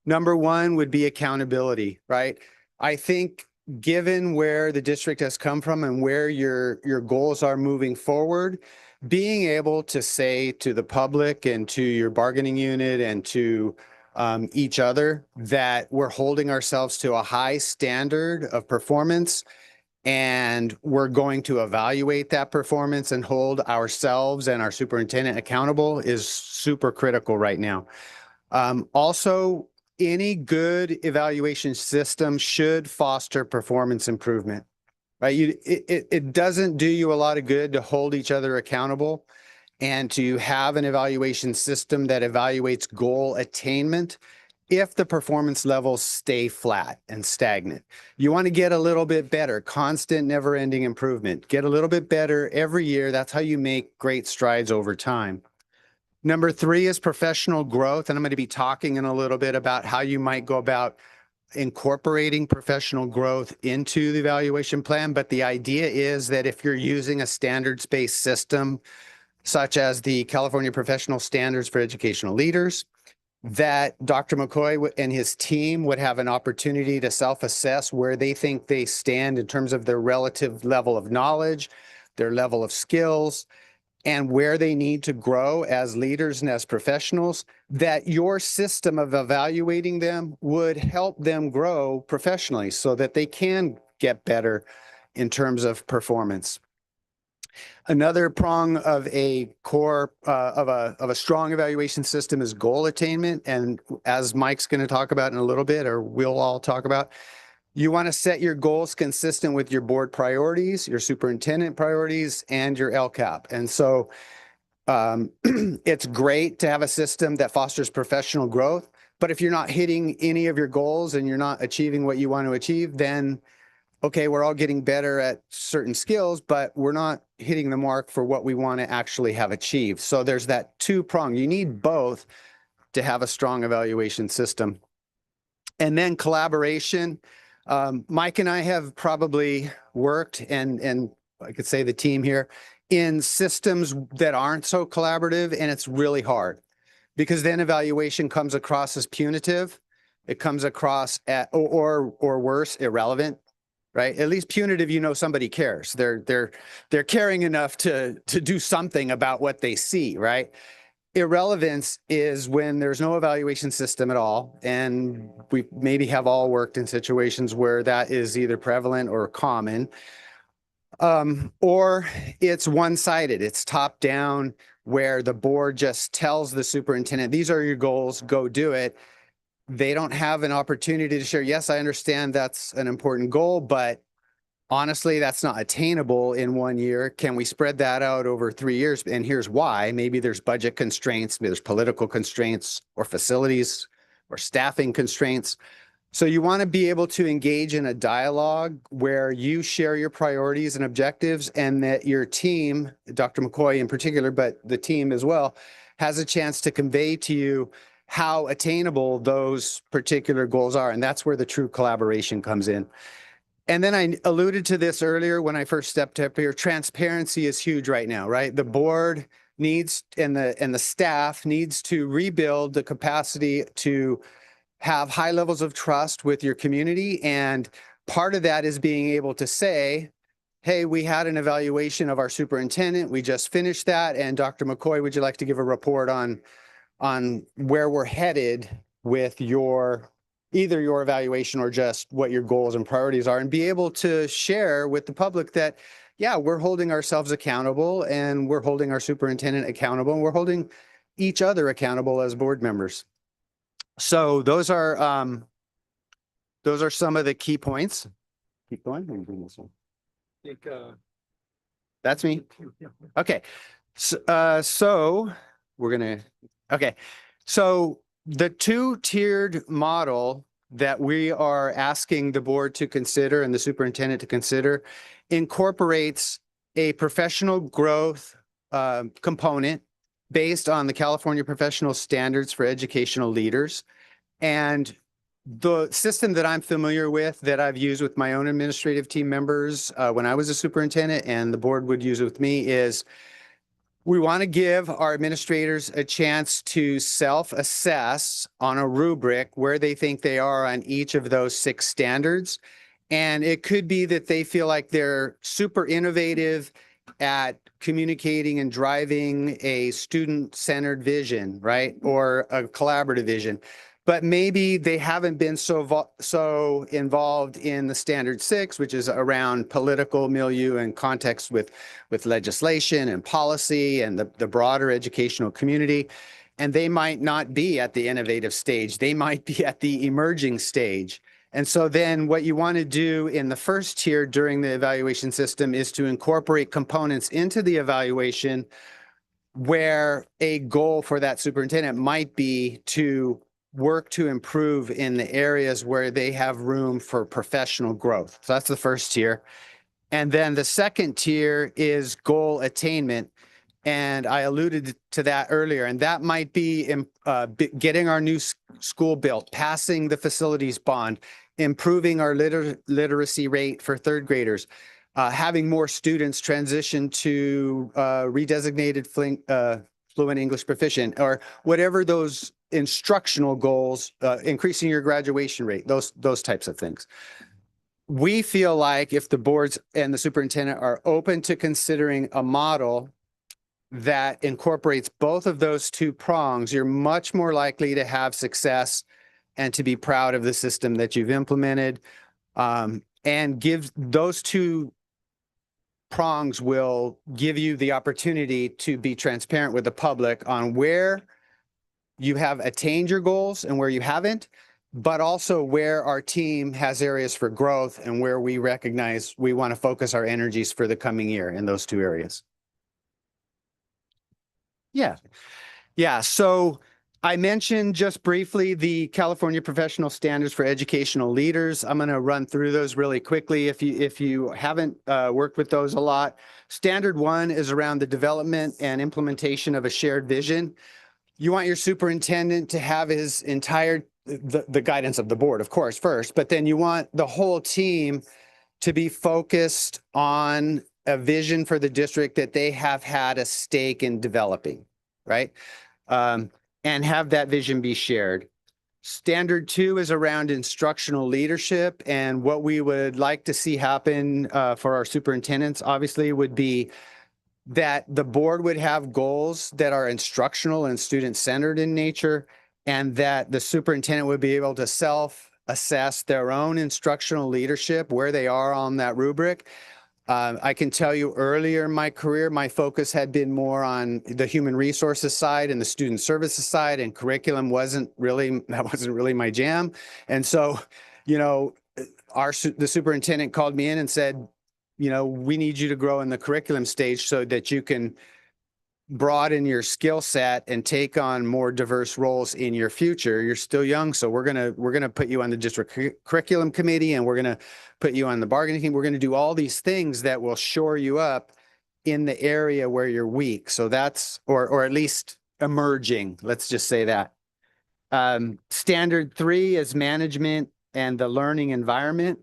Number one would be accountability, right? I think given where the district has come from and where your goals are moving forward, being able to say to the public and to your bargaining unit and to each other that we're holding ourselves to a high standard of performance, and we're going to evaluate that performance and hold ourselves and our superintendent accountable is super critical right now. Also, any good evaluation system should foster performance improvement, right? It doesn't do you a lot of good to hold each other accountable and to have an evaluation system that evaluates goal attainment if the performance levels stay flat and stagnant. You want to get a little bit better, constant, never-ending improvement. Get a little bit better every year. That's how you make great strides over time. Number three is professional growth, and I'm going to be talking in a little bit about how you might go about incorporating professional growth into the evaluation plan. But the idea is that if you're using a standards-based system, such as the California Professional Standards for Educational Leaders, that Dr. McCoy and his team would have an opportunity to self-assess where they think they stand in terms of their relative level of knowledge, their level of skills, and where they need to grow as leaders and as professionals, that your system of evaluating them would help them grow professionally so that they can get better in terms of performance. Another prong of a core of a strong evaluation system is goal attainment. And as Mike's going to talk about in a little bit, or we'll all talk about, You want to set your goals consistent with your board priorities, your superintendent priorities, and your LCAP. And so it's great to have a system that fosters professional growth. But if you're not hitting any of your goals and you're not achieving what you want to achieve, then okay, we're all getting better at certain skills, but we're not hitting the mark for what we want to actually have achieved. So there's that two-prong. You need both to have a strong evaluation system. And then collaboration. Mike and I have probably worked, and I could say the team here, in systems that aren't so collaborative, and it's really hard because then evaluation comes across as punitive. It comes across or worse, irrelevant, right? At least punitive, you know, somebody cares. They're caring enough to do something about what they see, right? Irrelevance is when there's no evaluation system at all. And we maybe have all worked in situations where that is either prevalent or common. Or it's one-sided, it's top down, where the board just tells the superintendent, these are your goals, go do it. They don't have an opportunity to share, yes, I understand that's an important goal, but honestly, that's not attainable in 1 year. Can we spread that out over 3 years? And here's why. Maybe there's budget constraints, maybe there's political constraints or facilities or staffing constraints. So you want to be able to engage in a dialogue where you share your priorities and objectives, and that your team, Dr. McCoy in particular, but the team as well, has a chance to convey to you how attainable those particular goals are. And that's where the true collaboration comes in. And then I alluded to this earlier when I first stepped up here. Transparency is huge right now, right? The board needs, and the staff needs to rebuild the capacity to have high levels of trust with your community. And part of that is being able to say, hey, we had an evaluation of our superintendent. We just finished that. And Dr. McCoy, would you like to give a report on where we're headed with either your evaluation or just what your goals and priorities are, and be able to share with the public that, yeah, we're holding ourselves accountable, and we're holding our superintendent accountable, and we're holding each other accountable as board members. So those are some of the key points. Keep going. I'm doing this one. That's me. Okay. So the two-tiered model that we are asking the board to consider and the superintendent to consider incorporates a professional growth component based on the California Professional Standards for Educational Leaders. And the system that I'm familiar with, that I've used with my own administrative team members when I was a superintendent, and the board would use with me, is we want to give our administrators a chance to self-assess on a rubric where they think they are on each of those 6 standards. And it could be that they feel like they're super innovative at communicating and driving a student-centered vision, right? Or a collaborative vision. But maybe they haven't been so involved in the standard 6, which is around political milieu and context with legislation and policy and the broader educational community. And they might not be at the innovative stage. They might be at the emerging stage. And so then what you want to do in the first tier during the evaluation system is to incorporate components into the evaluation where a goal for that superintendent might be to work to improve in the areas where they have room for professional growth. So that's the first tier. And then the second tier is goal attainment. And I alluded to that earlier, and that might be getting our new school built, passing the facilities bond, improving our literacy rate for 3rd graders, having more students transition to redesignated fluent English proficient, or whatever those instructional goals, increasing your graduation rate, those types of things. We feel like if the boards and the superintendent are open to considering a model that incorporates both of those 2 prongs, you're much more likely to have success and to be proud of the system that you've implemented. And give those 2 prongs will give you the opportunity to be transparent with the public on where you have attained your goals and where you haven't, but also where our team has areas for growth and where we recognize we want to focus our energies for the coming year in those two areas. Yeah. Yeah. So I mentioned just briefly the California Professional Standards for Educational Leaders. I'm going to run through those really quickly. If you haven't worked with those a lot, Standard 1 is around the development and implementation of a shared vision. You want your superintendent to have his entire the guidance of the board, of course, first, but then you want the whole team to be focused on a vision for the district that they have had a stake in developing, right? And have that vision be shared. Standard 2 is around instructional leadership, and what we would like to see happen for our superintendents, obviously, would be that the board would have goals that are instructional and student-centered in nature, and that the superintendent would be able to self-assess their own instructional leadership, where they are on that rubric. I can tell you earlier in my career, my focus had been more on the human resources side and the student services side, and curriculum wasn't really my jam. And so, you know, the superintendent called me in and said, you know, we need you to grow in the curriculum stage so that you can broaden your skill set and take on more diverse roles in your future. You're still young, so we're gonna put you on the district curriculum committee, and we're gonna put you on the bargaining team. We're gonna do all these things that will shore you up in the area where you're weak. So that's or at least emerging. Let's just say that. Standard 3 is management and the learning environment.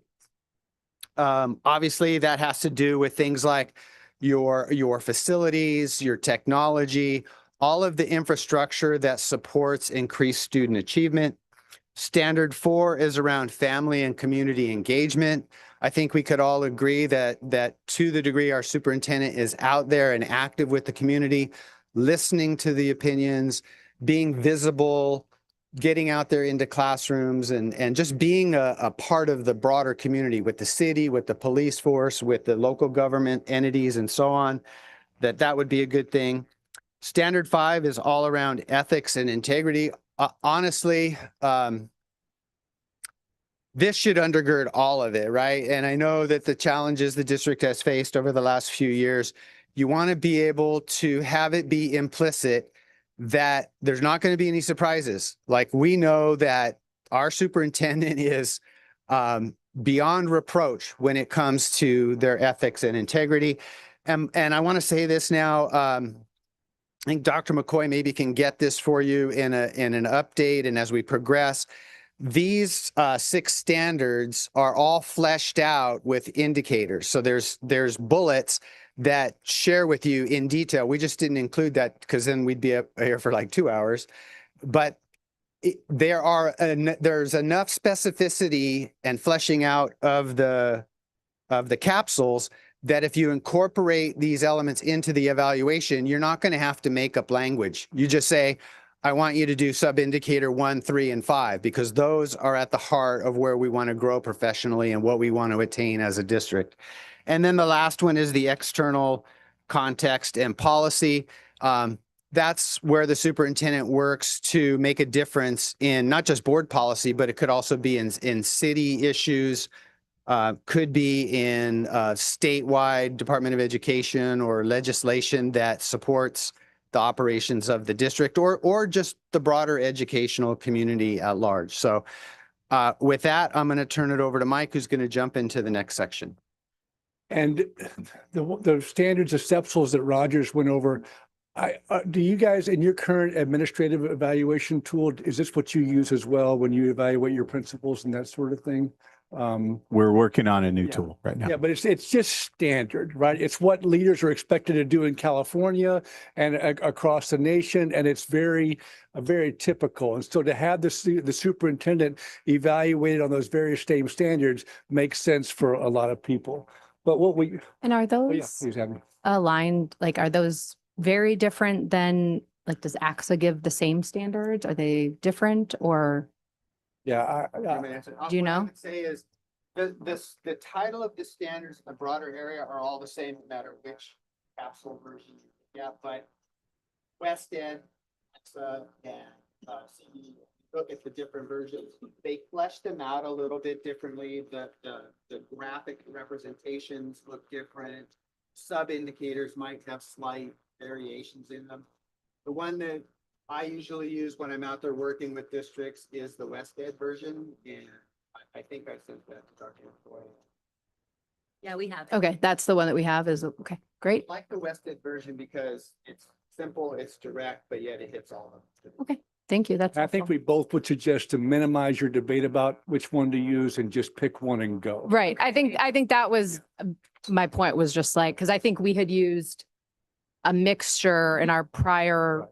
Obviously, that has to do with things like your facilities, your technology, all of the infrastructure that supports increased student achievement. Standard 4 is around family and community engagement. I think we could all agree that to the degree our superintendent is out there and active with the community, listening to the opinions, being visible, getting out there into classrooms and just being a part of the broader community with the city, with the police force, with the local government entities and so on, that would be a good thing. Standard 5 is all around ethics and integrity. Honestly, this should undergird all of it, right? And I know that the challenges the district has faced over the last few years, you want to be able to have it be implicit that there's not going to be any surprises. Like, we know that our superintendent is beyond reproach when it comes to their ethics and integrity. And I want to say this now, I think Dr. McCoy maybe can get this for you in an update. And as we progress, these 6 standards are all fleshed out with indicators. So there's bullets that share with you in detail. We just didn't include that because then we'd be up here for like 2 hours. But there's enough specificity and fleshing out of the capsules that if you incorporate these elements into the evaluation, you're not going to have to make up language. You just say, I want you to do sub-indicator 1, 3, and 5, because those are at the heart of where we want to grow professionally and what we want to attain as a district. And then the last one is the external context and policy. That's where the superintendent works to make a difference in not just board policy, but it could also be in city issues, could be in statewide Department of Education or legislation that supports the operations of the district or just the broader educational community at large. So with that, I'm going to turn it over to Mike, who's going to jump into the next section. And the standards of SEPSLs that Rogers went over, do you guys in your current administrative evaluation tool, is this what you use as well when you evaluate your principals and that sort of thing? We're working on a new Yeah. tool right now. Yeah, but it's just standard, right? It's what leaders are expected to do in California and across the nation, and it's very typical. And so to have the superintendent evaluated on those various same standards makes sense for a lot of people. But And are oh yeah, those please have me. aligned, like, are those very different than, like, does AXA give the same standards? Are they different or? Yeah, Do you know? What I would say is the title of the standards in the broader area are all the same, no matter which capsule version. Yeah, but West End, and CE, look at the different versions, they flesh them out a little bit differently. The graphic representations look different. Sub indicators might have slight variations in them. The one that I usually use when I'm out there working with districts is the West Ed version, and I think I sent that to Dr. McCoy. Yeah, we have. Okay, that's the one that we have is, okay, great. I like the West Ed version because it's simple, it's direct, but yet it hits all of them. Thank you. That's I think helpful. we both would suggest to minimize your debate about which one to use and just pick one and go. Right. I think that was, my point was just like, because I think we had used a mixture in our prior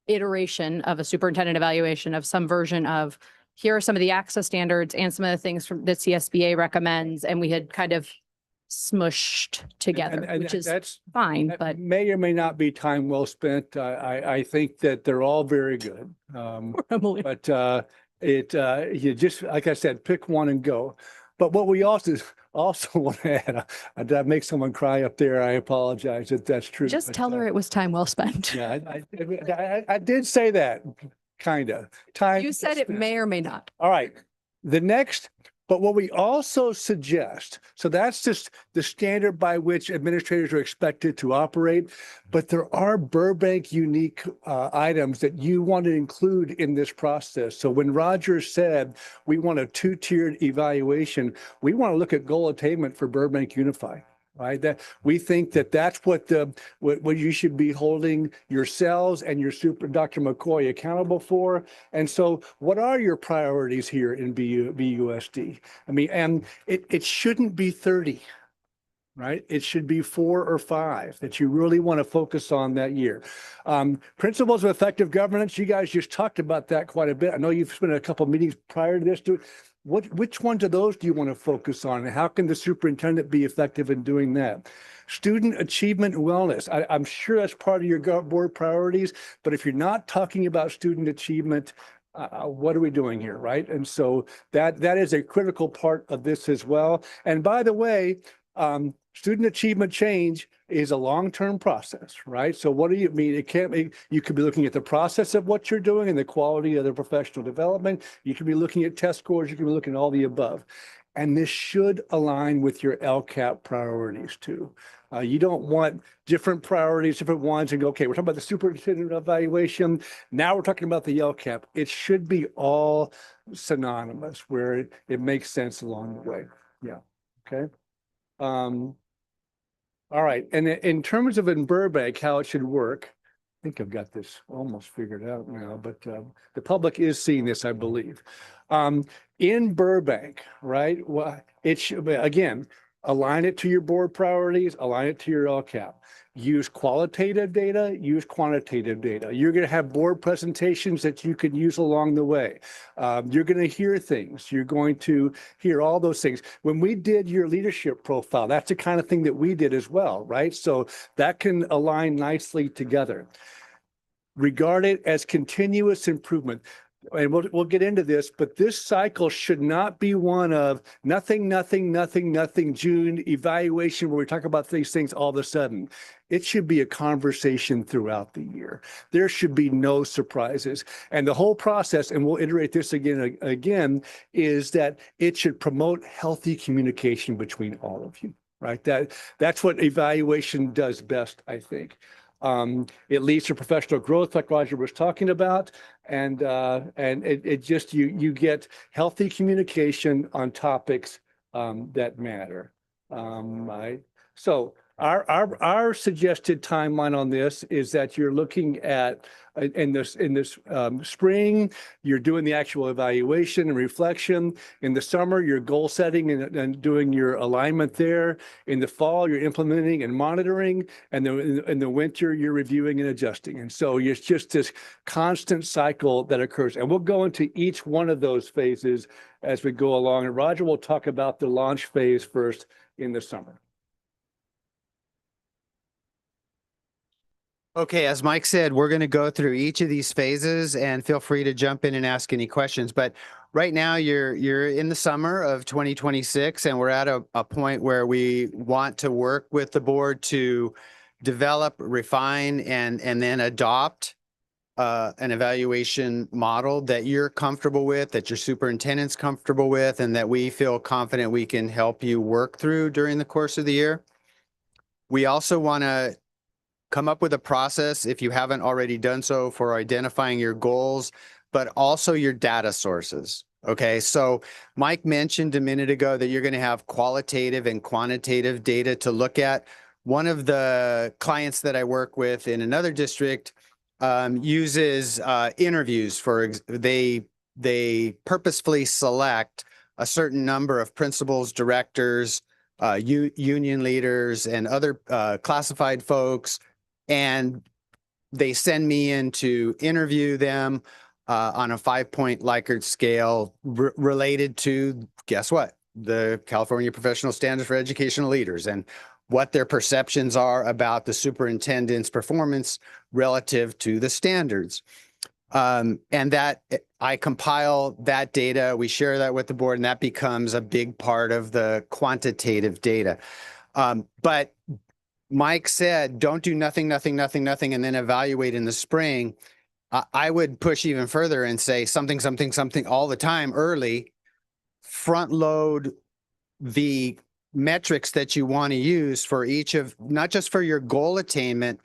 iteration of a superintendent evaluation of some version of, here are some of the access standards and some of the things from that CSBA recommends, and we had kind of smushed together, And which is that's, fine, that but may or may not be time well spent. I think that they're all very good. But you just, like I said, pick one and go. But what we also want to add, did I make someone cry up there? I apologize if that's true. just but, tell her it was time well spent. Yeah, I did say that, kind of. Time. You said it spent. may or may not. All right, the next, but what we also suggest, so that's just the standard by which administrators are expected to operate, but there are Burbank unique items that you want to include in this process. So when Roger said we want a two-tiered evaluation, we want to look at goal attainment for Burbank Unified. Right, that we think that that's what what you should be holding yourselves and your Dr. McCoy accountable for. And so what are your priorities here in BUSD? I mean, and it shouldn't be 30, right? It should be 4 or 5 that you really want to focus on that year. Principles of effective governance, you guys just talked about that quite a bit. I know you've spent a couple of meetings prior to this. Which ones of those do you want to focus on? And how can the superintendent be effective in doing that? Student achievement and wellness. I'm sure that's part of your board priorities, but if you're not talking about student achievement, what are we doing here, right? And so that is a critical part of this as well. And by the way, student achievement change is a long-term process, right? So what do you mean? It can't be, you could be looking at the process of what you're doing and the quality of the professional development. You could be looking at test scores. You can be looking at all the above. And this should align with your LCAP priorities too. You don't want different priorities, different ones, and go, okay, we're talking about the superintendent evaluation. Now we're talking about the LCAP. It should be all synonymous where it makes sense along the way. Yeah, okay. All right, and in terms of in Burbank, how it should work, I think I've got this almost figured out now, but the public is seeing this, I believe. In Burbank, right, well, it should, again, align it to your board priorities, align it to your LCAP. Use qualitative data, use quantitative data. You're going to have board presentations that you can use along the way. You're going to hear things. You're going to hear all those things. When we did your leadership profile, that's the kind of thing that we did as well, right? So that can align nicely together. Regard it as continuous improvement. And we'll get into this, but this cycle should not be one of nothing, June evaluation where we talk about these things all of a sudden. It should be a conversation throughout the year. There should be no surprises. And the whole process, and we'll iterate this again, is that it should promote healthy communication between all of you, right? That's what evaluation does best, I think. It leads to professional growth, like Roger was talking about, and it just you get healthy communication on topics that matter. So our suggested timeline on this is that you're looking at in this spring, you're doing the actual evaluation and reflection. In the summer, you're goal setting and doing your alignment there. In the fall, you're implementing and monitoring. And then in the winter, you're reviewing and adjusting. And so it's just this constant cycle that occurs. And we'll go into each one of those phases as we go along. And Roger will talk about the launch phase first in the summer. Okay, as Mike said, we're going to go through each of these phases and feel free to jump in and ask any questions. But right now you're in the summer of 2026 and we're at a point where we want to work with the board to develop, refine, and then adopt an evaluation model that you're comfortable with, that your superintendent's comfortable with, and that we feel confident we can help you work through during the course of the year. We also want to come up with a process, if you haven't already done so, for identifying your goals, but also your data sources. Okay, so Mike mentioned a minute ago that you're going to have qualitative and quantitative data to look at. One of the clients that I work with in another district uses interviews they purposefully select a certain number of principals, directors, union leaders, and other classified folks, and they send me in to interview them on a 5-point Likert scale related to, guess what? The California Professional Standards for Educational Leaders, and what their perceptions are about the superintendent's performance relative to the standards. And that I compile that data, we share that with the board, and that becomes a big part of the quantitative data. But Mike said, don't do nothing, and then evaluate in the spring. I would push even further and say something all the time early, front load the metrics that you want to use for each of, not just for your goal attainment,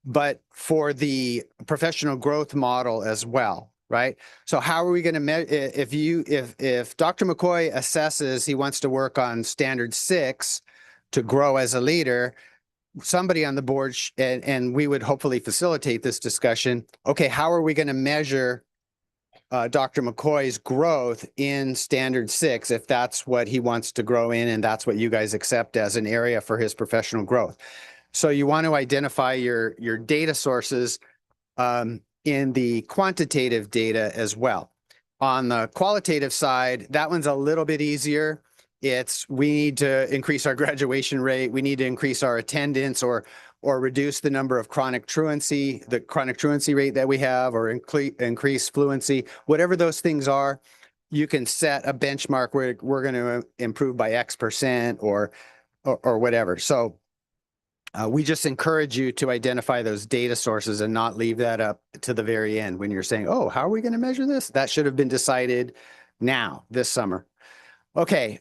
but for the professional growth model as well, right? So how are we going to measure, if Dr. McCoy assesses he wants to work on standard 6 to grow as a leader, somebody on the board, and we would hopefully facilitate this discussion. Okay, how are we going to measure Dr. McCoy's growth in standard 6 if that's what he wants to grow in and that's what you guys accept as an area for his professional growth? So you want to identify your data sources in the quantitative data as well. On the qualitative side, that one's a little bit easier. We need to increase our graduation rate. We need to increase our attendance or reduce the number of chronic truancy, the chronic truancy rate that we have, or increase fluency. Whatever those things are, you can set a benchmark where we're going to improve by X% or whatever. So we just encourage you to identify those data sources and not leave that up to the very end when you're saying, oh, how are we going to measure this? That should have been decided now, this summer. Okay,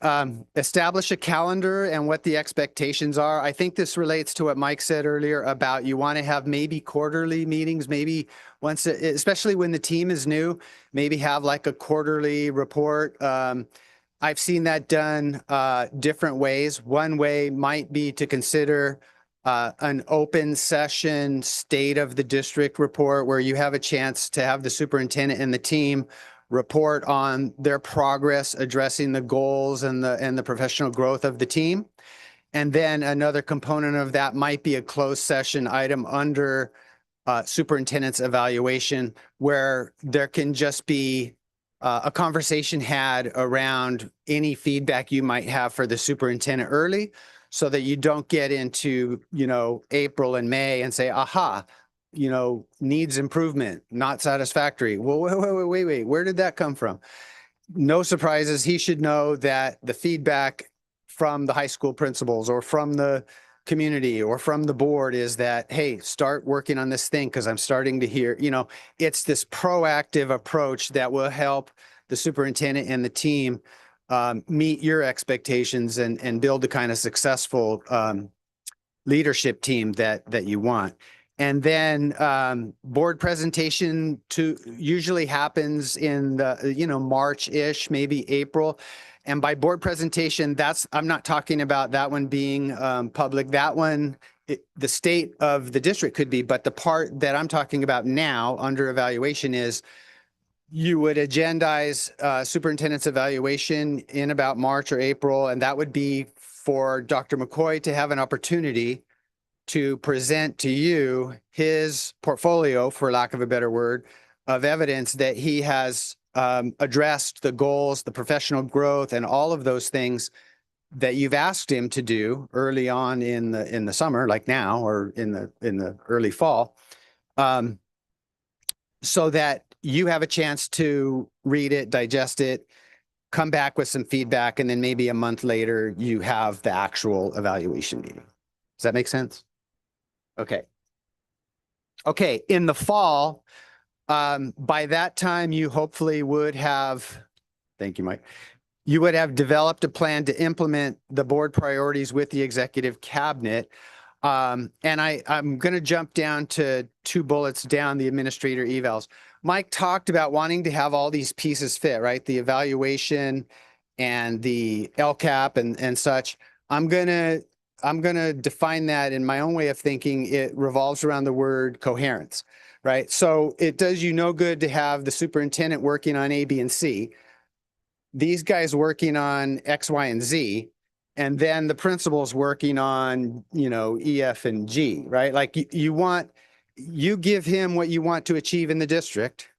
establish a calendar and what the expectations are. I think this relates to what Mike said earlier about you want to have maybe quarterly meetings, maybe once, especially when the team is new, maybe have like a quarterly report. I've seen that done different ways. One way might be to consider an open session state of the district report where you have a chance to have the superintendent and the team report on their progress addressing the goals and the professional growth of the team. And then another component of that might be a closed session item under superintendent's evaluation, where there can just be a conversation had around any feedback you might have for the superintendent early, so that you don't get into, April and May and say, aha, needs improvement, not satisfactory. Well, wait, where did that come from? No surprises. He should know that the feedback from the high school principals or from the community or from the board is that, hey, start working on this thing because I'm starting to hear, it's this proactive approach that will help the superintendent and the team meet your expectations and build the kind of successful leadership team that you want. And then board presentation usually happens in the, March-ish, maybe April. And by board presentation, I'm not talking about that one being public. That one, the state of the district could be, but the part that I'm talking about now under evaluation is you would agendize superintendent's evaluation in about March or April, and that would be for Dr. McCoy to have an opportunity to present to you his portfolio, for lack of a better word, of evidence that he has addressed the goals, the professional growth, and all of those things that you've asked him to do early on in the summer, like now, or in the early fall, so that you have a chance to read it, digest it, come back with some feedback, and then maybe a month later you have the actual evaluation meeting. Does that make sense? Okay. In the fall, By that time, you hopefully would have, thank you, Mike. You would have developed a plan to implement the board priorities with the executive cabinet. And I'm going to jump down to 2 bullets down, the administrator evals. Mike talked about wanting to have all these pieces fit, right? The evaluation and the LCAP and such. I'm going to define that in my own way of thinking. It revolves around the word coherence, right? So it does you no good to have the superintendent working on A, B, and C, these guys working on X, Y, and Z, and then the principal's working on, you know, E, F, and G, right? Like you give him what you want to achieve in the district,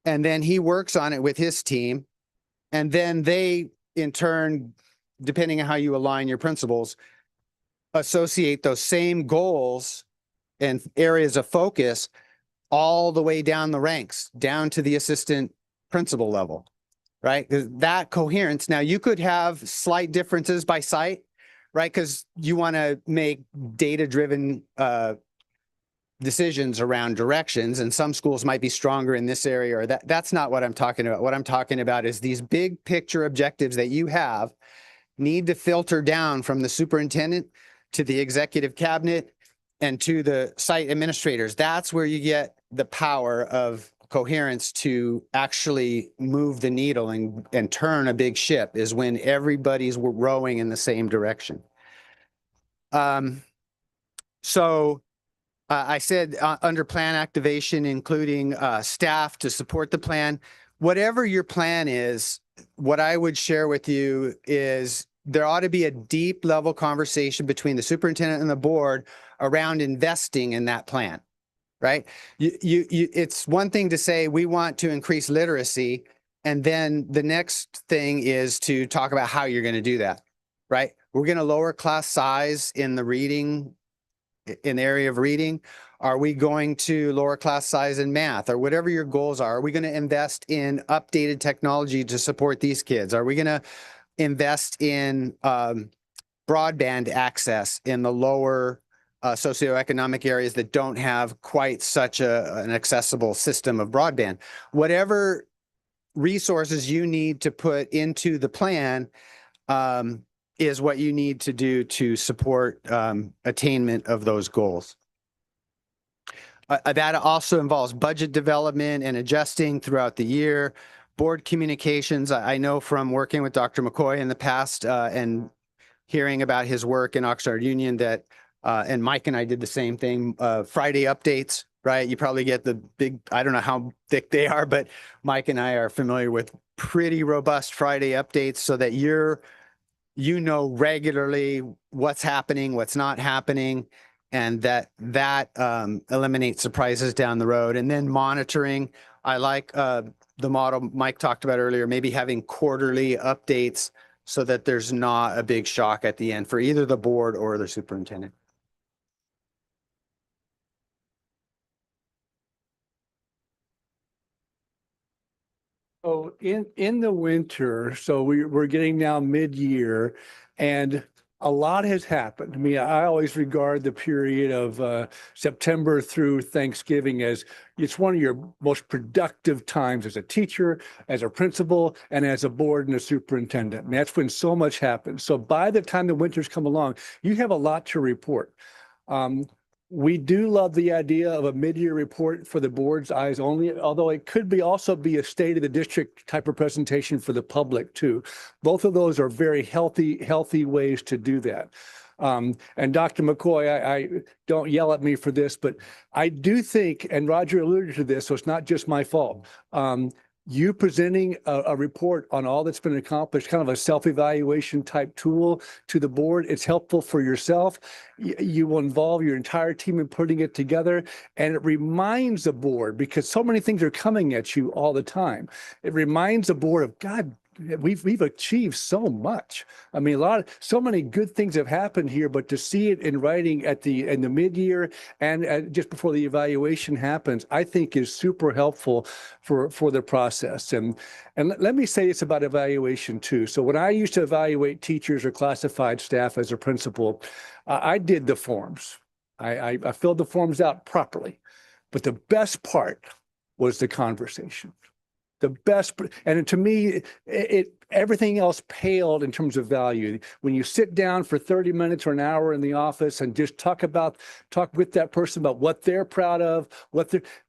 and then he works on it with his team. And then they, in turn, depending on how you align your principles, associate those same goals and areas of focus all the way down the ranks, down to the assistant principal level, right? 'Cause that coherence. Now, you could have slight differences by site, right? Because you want to make data-driven decisions around directions, and some schools might be stronger in this area, or that's not what I'm talking about. What I'm talking about is these big picture objectives that you have need to filter down from the superintendent to the executive cabinet and to the site administrators. That's where you get the power of coherence to actually move the needle and turn a big ship, is when everybody's rowing in the same direction. I said under plan activation, including staff to support the plan. Whatever your plan is, what I would share with you is there ought to be a deep level conversation between the superintendent and the board around investing in that plan, right? It's one thing to say we want to increase literacy, and then the next thing is to talk about how you're going to do that, right? We're going to lower class size in the reading, in the area of reading. Are we going to lower class size in math, or whatever your goals are? Are we going to invest in updated technology to support these kids? Are we going to invest in broadband access in the lower socioeconomic areas that don't have quite such an accessible system of broadband? Whatever resources you need to put into the plan is what you need to do to support attainment of those goals. That also involves budget development and adjusting throughout the year. Board communications, I know from working with Dr. McCoy in the past and hearing about his work in Oxnard Union that, and Mike and I did the same thing, Friday updates, right? You probably get the big, I don't know how thick they are, but Mike and I are familiar with pretty robust Friday updates so that you know regularly what's happening, what's not happening, and that eliminates surprises down the road. And then monitoring, I like the model Mike talked about earlier, maybe having quarterly updates so that there's not a big shock at the end for either the board or the superintendent. Oh, in the winter, so we're getting now mid-year, and a lot has happened. I mean, I always regard the period of September through Thanksgiving as it's one of your most productive times as a teacher, as a principal, and as a board and a superintendent. And that's when so much happens. So by the time the winters come along, you have a lot to report. We do love the idea of a mid-year report for the board's eyes only, although it could be also be a state of the district type of presentation for the public too. Both of those are very healthy ways to do that. And Dr. McCoy, I don't yell at me for this, but I do think, and Roger alluded to this, so it's not just my fault. You presenting a report on all that's been accomplished, kind of a self-evaluation type tool to the board. It's helpful for yourself. You will involve your entire team in putting it together. And it reminds the board, because so many things are coming at you all the time. It reminds the board of, God, we've achieved so much. I mean, so many good things have happened here, but to see it in writing in the mid-year and just before the evaluation happens, I think is super helpful for the process. And let me say this about evaluation too. So when I used to evaluate teachers or classified staff as a principal, I did the forms. I filled the forms out properly. But the best part was the conversation. The best, and to me, everything else paled in terms of value. When you sit down for 30 minutes or an hour in the office and just talk with that person about what they're proud of,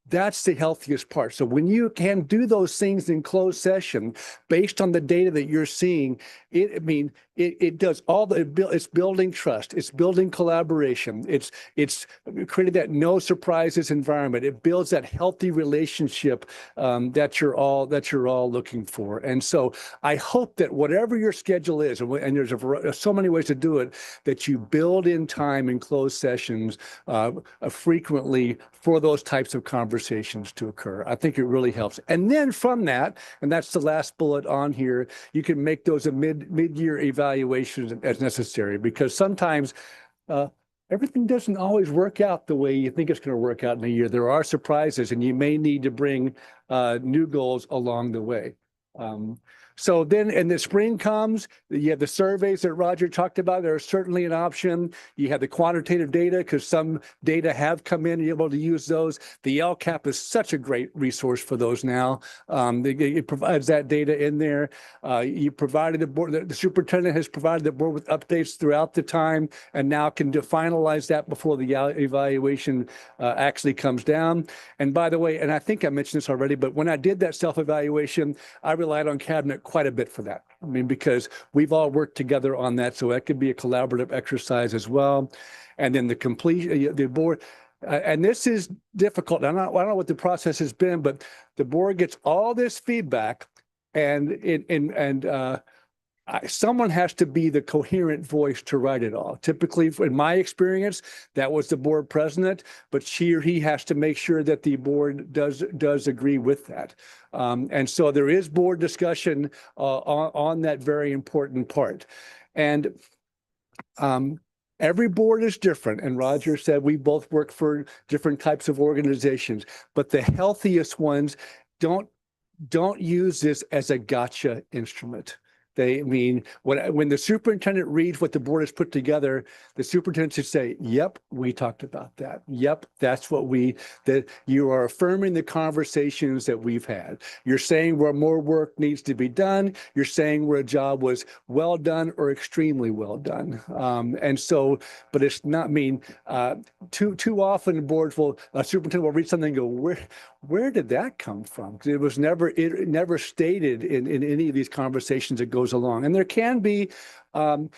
that's the healthiest part. So when you can do those things in closed session, based on the data that you're seeing, it does it's building trust, it's building collaboration, it's creating that no surprises environment. It builds that healthy relationship that you're all looking for. And so I hope that whatever your schedule is, and there's so many ways to do it, that you build in time in closed sessions frequently for those types of conversations to occur. I think it really helps. And then from that, and that's the last bullet on here, you can make those a mid-year evaluations as necessary, because sometimes everything doesn't always work out the way you think it's going to work out in a year. There are surprises, and you may need to bring new goals along the way. So then, and the spring comes, you have the surveys that Roger talked about. They're certainly an option. You have the quantitative data, because some data have come in and you're able to use those. The LCAP is such a great resource for those now. It provides that data in there. You provided the board, the superintendent has provided the board with updates throughout the time, and now can finalize that before the evaluation actually comes down. And by the way, and I think I mentioned this already, but when I did that self-evaluation, I relied on Cabinet quite a bit for that. I mean, because we've all worked together on that, so that could be a collaborative exercise as well. And then the board, and this is difficult. I don't know what the process has been, but the board gets all this feedback, and someone has to be the coherent voice to write it all. Typically, in my experience, that was the board president, but she or he has to make sure that the board does agree with that. And so there is board discussion on that very important part. And every board is different. And Roger said we both work for different types of organizations, but the healthiest ones don't use this as a gotcha instrument. When the superintendent reads what the board has put together, the superintendent should say, yep, we talked about that. Yep, that's that you are affirming the conversations that we've had. You're saying where more work needs to be done. You're saying where a job was well done or extremely well done. And so, but it's not too often boards a superintendent will read something and go, where did that come from? Because it never stated in any of these conversations that goes along. And there can be a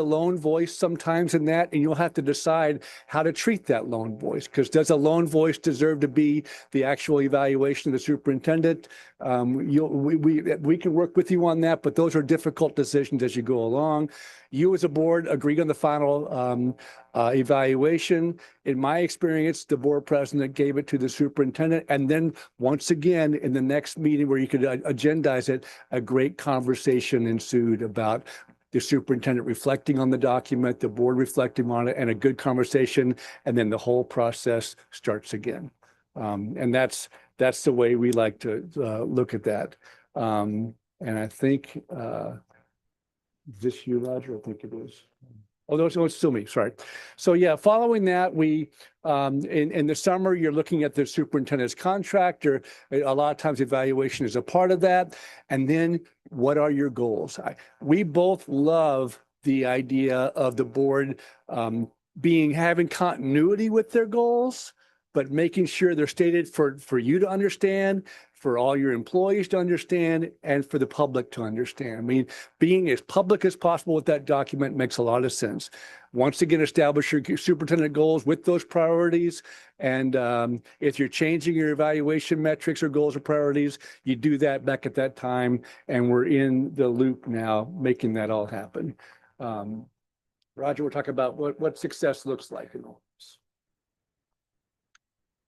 lone voice sometimes in that, and you'll have to decide how to treat that lone voice. Because does a lone voice deserve to be the actual evaluation of the superintendent? We can work with you on that, but those are difficult decisions as you go along. You as a board agree on the final evaluation. In my experience, the board president gave it to the superintendent. And then once again, in the next meeting where you could agendize it, a great conversation ensued about the superintendent reflecting on the document, the board reflecting on it, and a good conversation. And then the whole process starts again. And that's the way we like to look at that. And I think, is this you, Roger? I think it is. Oh, no, it's still me, sorry. So yeah, following that, we, in the summer, you're looking at the superintendent's contract, or a lot of times evaluation is a part of that. And then what are your goals? We both love the idea of the board having continuity with their goals, but making sure they're stated for you to understand, for all your employees to understand, and for the public to understand. I mean, being as public as possible with that document makes a lot of sense. Once again, establish your superintendent goals with those priorities. And if you're changing your evaluation metrics or goals or priorities, you do that back at that time. And we're in the loop now, making that all happen. Roger, we'll talk about what success looks like in all this.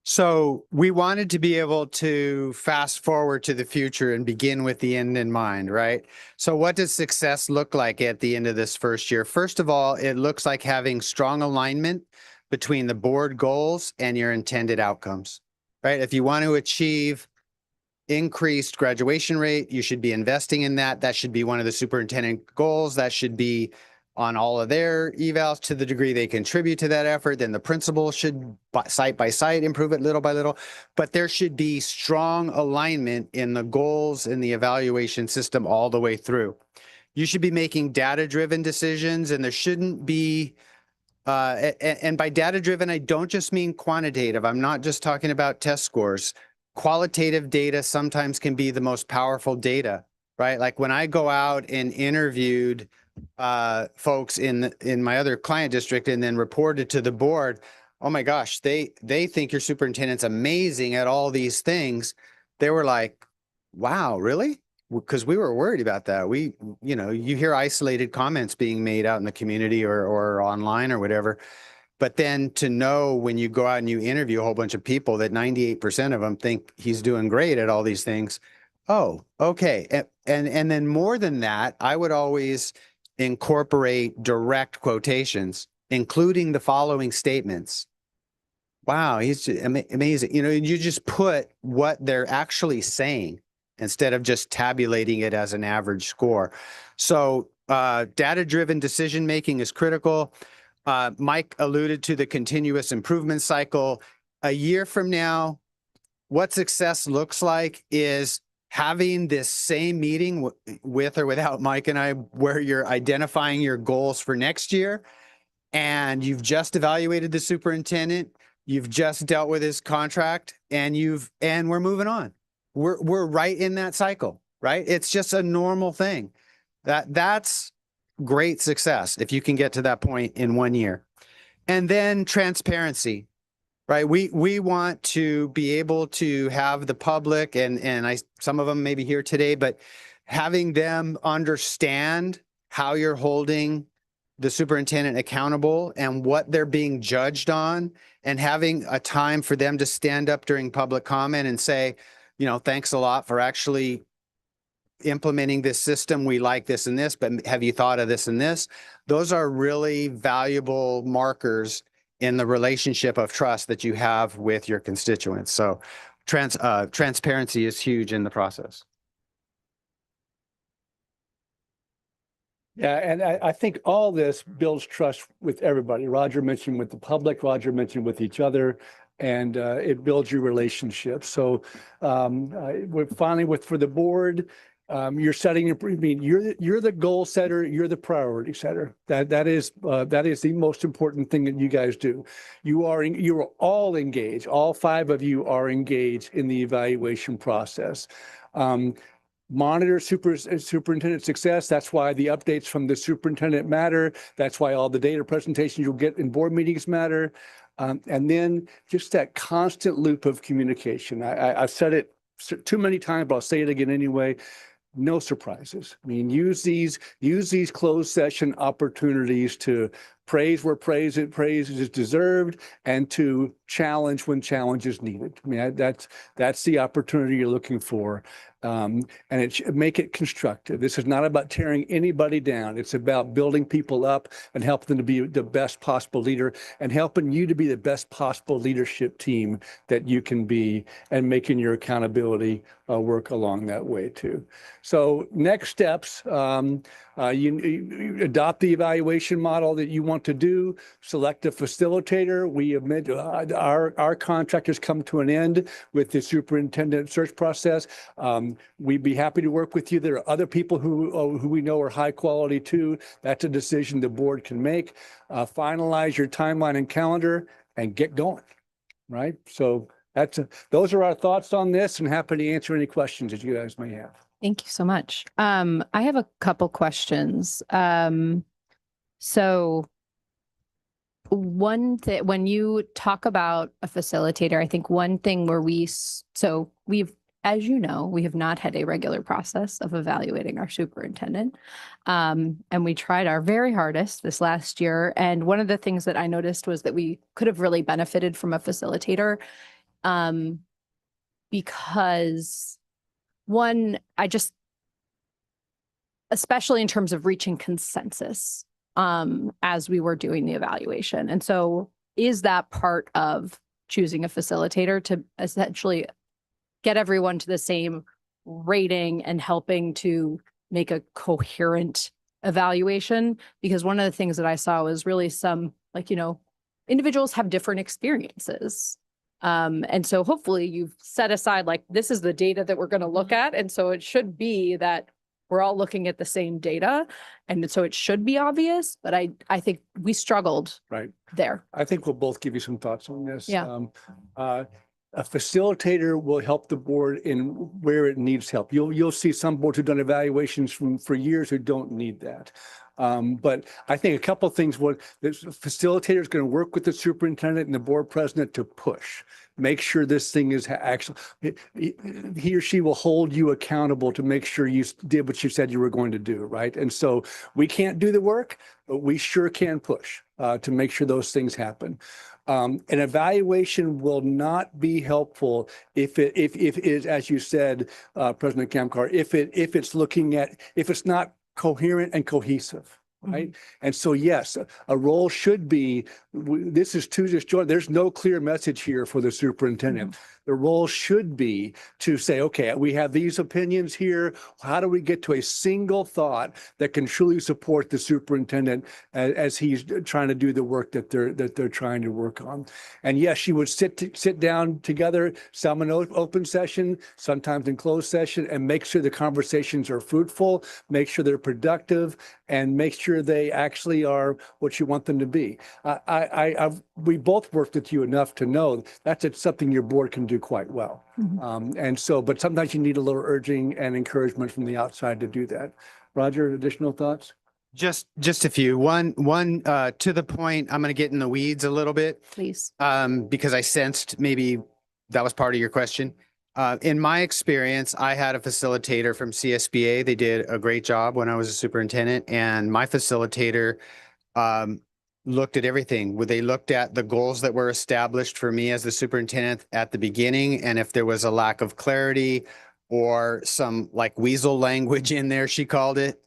So we wanted to be able to fast forward to the future and begin with the end in mind, right? So what does success look like at the end of this first year? First of all, it looks like having strong alignment between the board goals and your intended outcomes, right? If you want to achieve increased graduation rate, you should be investing in that. That should be one of the superintendent goals. That should be on all of their evals to the degree they contribute to that effort. Then the principal should site by site improve it little by little, but there should be strong alignment in the goals in the evaluation system all the way through. You should be making data-driven decisions, and there shouldn't be, and by data-driven, I don't just mean quantitative. I'm not just talking about test scores. Qualitative data sometimes can be the most powerful data, right? Like when I go out and interviewed folks in my other client district and then reported to the board, oh my gosh, they think your superintendent's amazing at all these things. They were like, wow, really? Because we were worried about that. You hear isolated comments being made out in the community or online or whatever. But then to know when you go out and you interview a whole bunch of people that 98% of them think he's doing great at all these things. Oh, okay. And then more than that, I would always incorporate direct quotations, including the following statements. Wow, he's amazing. You just put what they're actually saying instead of just tabulating it as an average score. So data-driven decision-making is critical. Mike alluded to the continuous improvement cycle. A year from now, what success looks like is having this same meeting with or without Mike and I, where you're identifying your goals for next year, and you've just evaluated the superintendent, you've just dealt with his contract, and we're moving on. We're right in that cycle, right? It's just a normal thing. That's great success if you can get to that point in 1 year. And then transparency, right? We want to be able to have the public and some of them may be here today, but having them understand how you're holding the superintendent accountable and what they're being judged on, and having a time for them to stand up during public comment and say, thanks a lot for actually implementing this system. We like this and this, but have you thought of this and this? Those are really valuable markers in the relationship of trust that you have with your constituents. So transparency is huge in the process. Yeah, and I think all this builds trust with everybody. Roger mentioned with the public, Roger mentioned with each other, and it builds your relationship. So we're finally for the board, you're setting, you're the goal setter, you're the priority setter. That is the most important thing that you guys do. You are all engaged. All 5 of you are engaged in the evaluation process. Monitor superintendent success. That's why the updates from the superintendent matter. That's why all the data presentations you'll get in board meetings matter. And then just that constant loop of communication. I've said it too many times, but I'll say it again anyway. No surprises. I mean, use these closed session opportunities to praise where praise is deserved, and to challenge when challenge is needed. I mean, that's the opportunity you're looking for. And make it constructive. This is not about tearing anybody down. It's about building people up and helping them to be the best possible leader, and helping you to be the best possible leadership team that you can be, and making your accountability work along that way too. So next steps, you adopt the evaluation model that you want to do, select a facilitator. We admit our contractors come to an end with the superintendent search process. We'd be happy to work with you. There are other people who we know are high quality too. That's a decision the board can make. Finalize your timeline and calendar and get going, right? So those are our thoughts on this, and happy to answer any questions that you guys may have. Thank you so much. I have a couple questions. So one thing, when you talk about a facilitator, I think one thing where we've, as you know, we have not had a regular process of evaluating our superintendent. And we tried our very hardest this last year. And one of the things that I noticed was that we could have really benefited from a facilitator, because one, especially in terms of reaching consensus, as we were doing the evaluation. And so is that part of choosing a facilitator, to essentially get everyone to the same rating and helping to make a coherent evaluation, because one of the things that I saw was really some, like, individuals have different experiences. And so hopefully you've set aside, like, this is the data that we're going to look at. And so it should be that we're all looking at the same data. And so it should be obvious, but I think we struggled Right. there. I think we'll both give you some thoughts on this. Yeah. A facilitator will help the board in where it needs help. You'll see some boards who've done evaluations for years who don't need that. But I think a couple of things, this facilitator is going to work with the superintendent and the board president to push, make sure this thing is actually, he or she will hold you accountable to make sure you did what you said you were going to do, right? And so we can't do the work, but we sure can push to make sure those things happen. An evaluation will not be helpful if it is, as you said, President Kamkar, if it's not coherent and cohesive, right? And so, yes, a role should be, this is too disjointed. There's no clear message here for the superintendent. The role should be to say, okay, we have these opinions here. How do we get to a single thought that can truly support the superintendent as he's trying to do the work that they're trying to work on? And yes, you would sit down together, some in open session, sometimes in closed session, and make sure the conversations are fruitful, make sure they're productive, and make sure they actually are what you want them to be. We both worked with you enough to know that's something your board can do quite well. And so, but sometimes you need a little urging and encouragement from the outside to do that. Roger, additional thoughts? Just a few. One to the point, I'm going to get in the weeds a little bit, Please. because I sensed maybe that was part of your question. In my experience, I had a facilitator from CSBA. They did a great job when I was a superintendent, and my facilitator looked at everything. They looked at the goals that were established for me as the superintendent at the beginning, and if there was a lack of clarity or some like weasel language in there, she called it,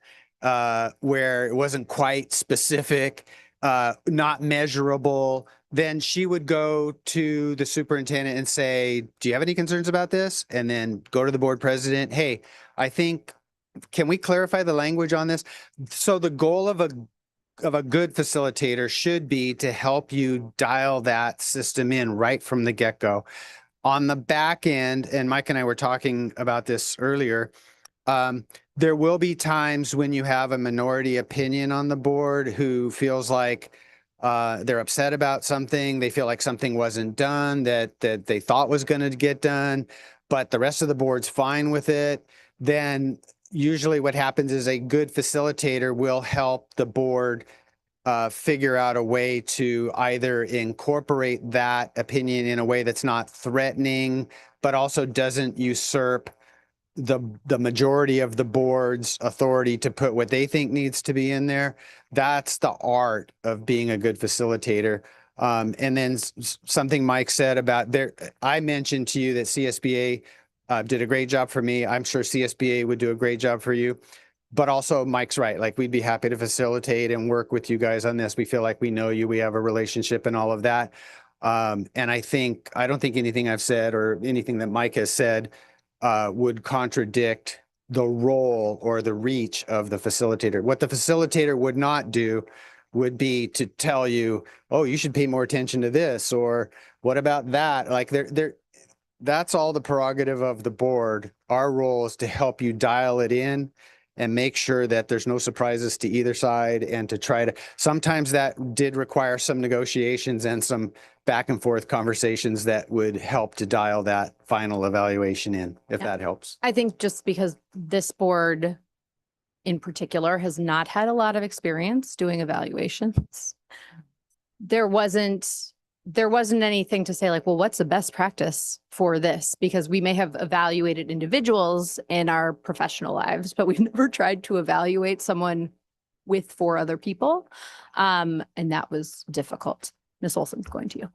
where it wasn't quite specific, not measurable, then she would go to the superintendent and say, do you have any concerns about this? And then go to the board president. Hey, can we clarify the language on this? So the goal of a good facilitator should be to help you dial that system in right from the get-go. On the back end, and Mike and I were talking about this earlier, there will be times when you have a minority opinion on the board who feels like they're upset about something. They feel like something wasn't done that they thought was going to get done, but the rest of the board's fine with it. Then usually what happens is a good facilitator will help the board figure out a way to either incorporate that opinion in a way that's not threatening, but also doesn't usurp the majority of the board's authority to put what they think needs to be in there. That's the art of being a good facilitator. And then something Mike said about I mentioned to you that CSBA did a great job for me. I'm sure CSBA would do a great job for you. But also Mike's right. Like, we'd be happy to facilitate and work with you guys on this. We feel like we know you, we have a relationship and all of that. And I don't think anything I've said or anything that Mike has said would contradict the role or the reach of the facilitator. What the facilitator would not do would be to tell you, oh, you should pay more attention to this, or what about that? Like, that's all the prerogative of the board. Our role is to help you dial it in and make sure that there's no surprises to either side, and to try to, sometimes that did require some negotiations and some back and forth conversations that would help to dial that final evaluation in, if Yeah. that helps. I think just because this board in particular has not had a lot of experience doing evaluations, there wasn't anything to say like, well, what's the best practice for this? Because we may have evaluated individuals in our professional lives, but we've never tried to evaluate someone with 4 other people. And that was difficult. Ms. Olson's going to you.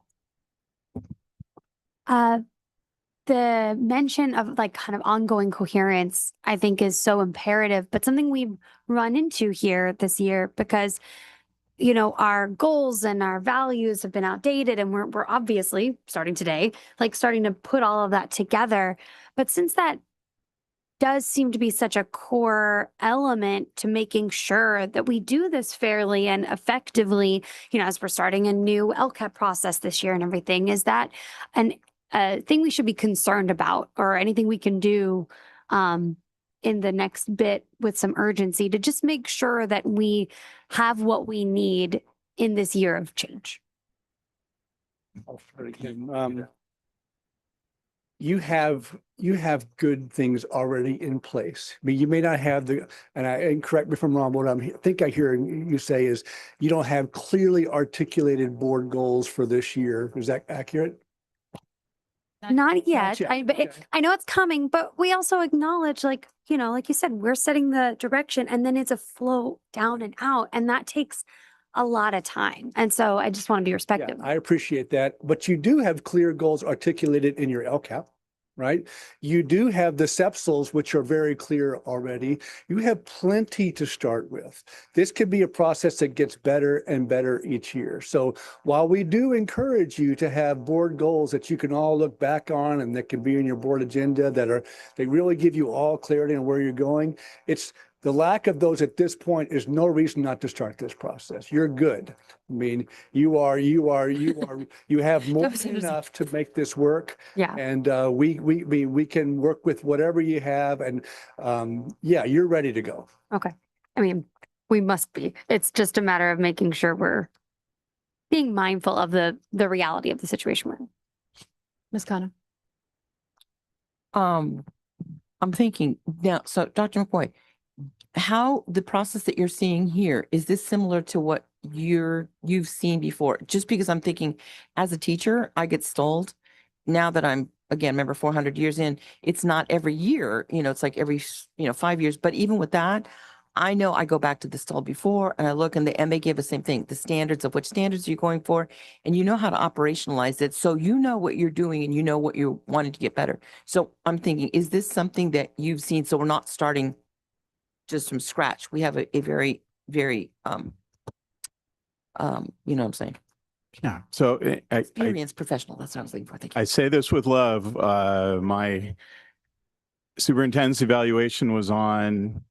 The mention of like kind of ongoing coherence, I think, is so imperative, but something we've run into here this year, because our goals and our values have been outdated, and we're obviously starting today, like starting to put all of that together. But since that does seem to be such a core element to making sure that we do this fairly and effectively, as we're starting a new LCAP process this year and everything. Is that a thing we should be concerned about, or anything we can do in the next bit with some urgency to just make sure that we have what we need in this year of change? Very good. You have good things already in place. I mean, you may not have and correct me if I'm wrong, what I think I hear you say is you don't have clearly articulated board goals for this year. Is that accurate? Not yet. yet, But okay. I know it's coming, but we also acknowledge, like you said, we're setting the direction and then it's a flow down and out. And that takes a lot of time. And so I just want to be Yeah, respectful. I appreciate that, but you do have clear goals articulated in your LCAP, right? You do have the CEPSLs, which are very clear already. You have plenty to start with. This could be a process that gets better and better each year. So while we do encourage you to have board goals that you can all look back on and that can be in your board agenda they really give you all clarity on where you're going, it's the lack of those at this point is no reason not to start this process. You're good. I mean, you have more than enough to make this work. Yeah. And we can work with whatever you have, and yeah, you're ready to go. Okay. I mean, we must be. It's just a matter of making sure we're being mindful of the reality of the situation we're in. Ms. Khanna? I'm thinking now, so Dr. McCoy, how the process that you're seeing here, is this similar to what you've seen before? Just because I'm thinking as a teacher, I get stalled now that I'm, again, remember 400 years in, it's not every year, it's like every, 5 years. But even with that, I know I go back to the stall before and I look, and the MA gave the same thing, the standards of which standards you're going for, and you know how to operationalize it. So you know what you're doing and you know what you're wanting to get better. So I'm thinking, is this something that you've seen? So we're not starting just from scratch. We have a very, very, you know what I'm saying? Yeah. So I Experienced professional. That's what I was looking for. Thank you. I say this with love. My superintendent's evaluation was on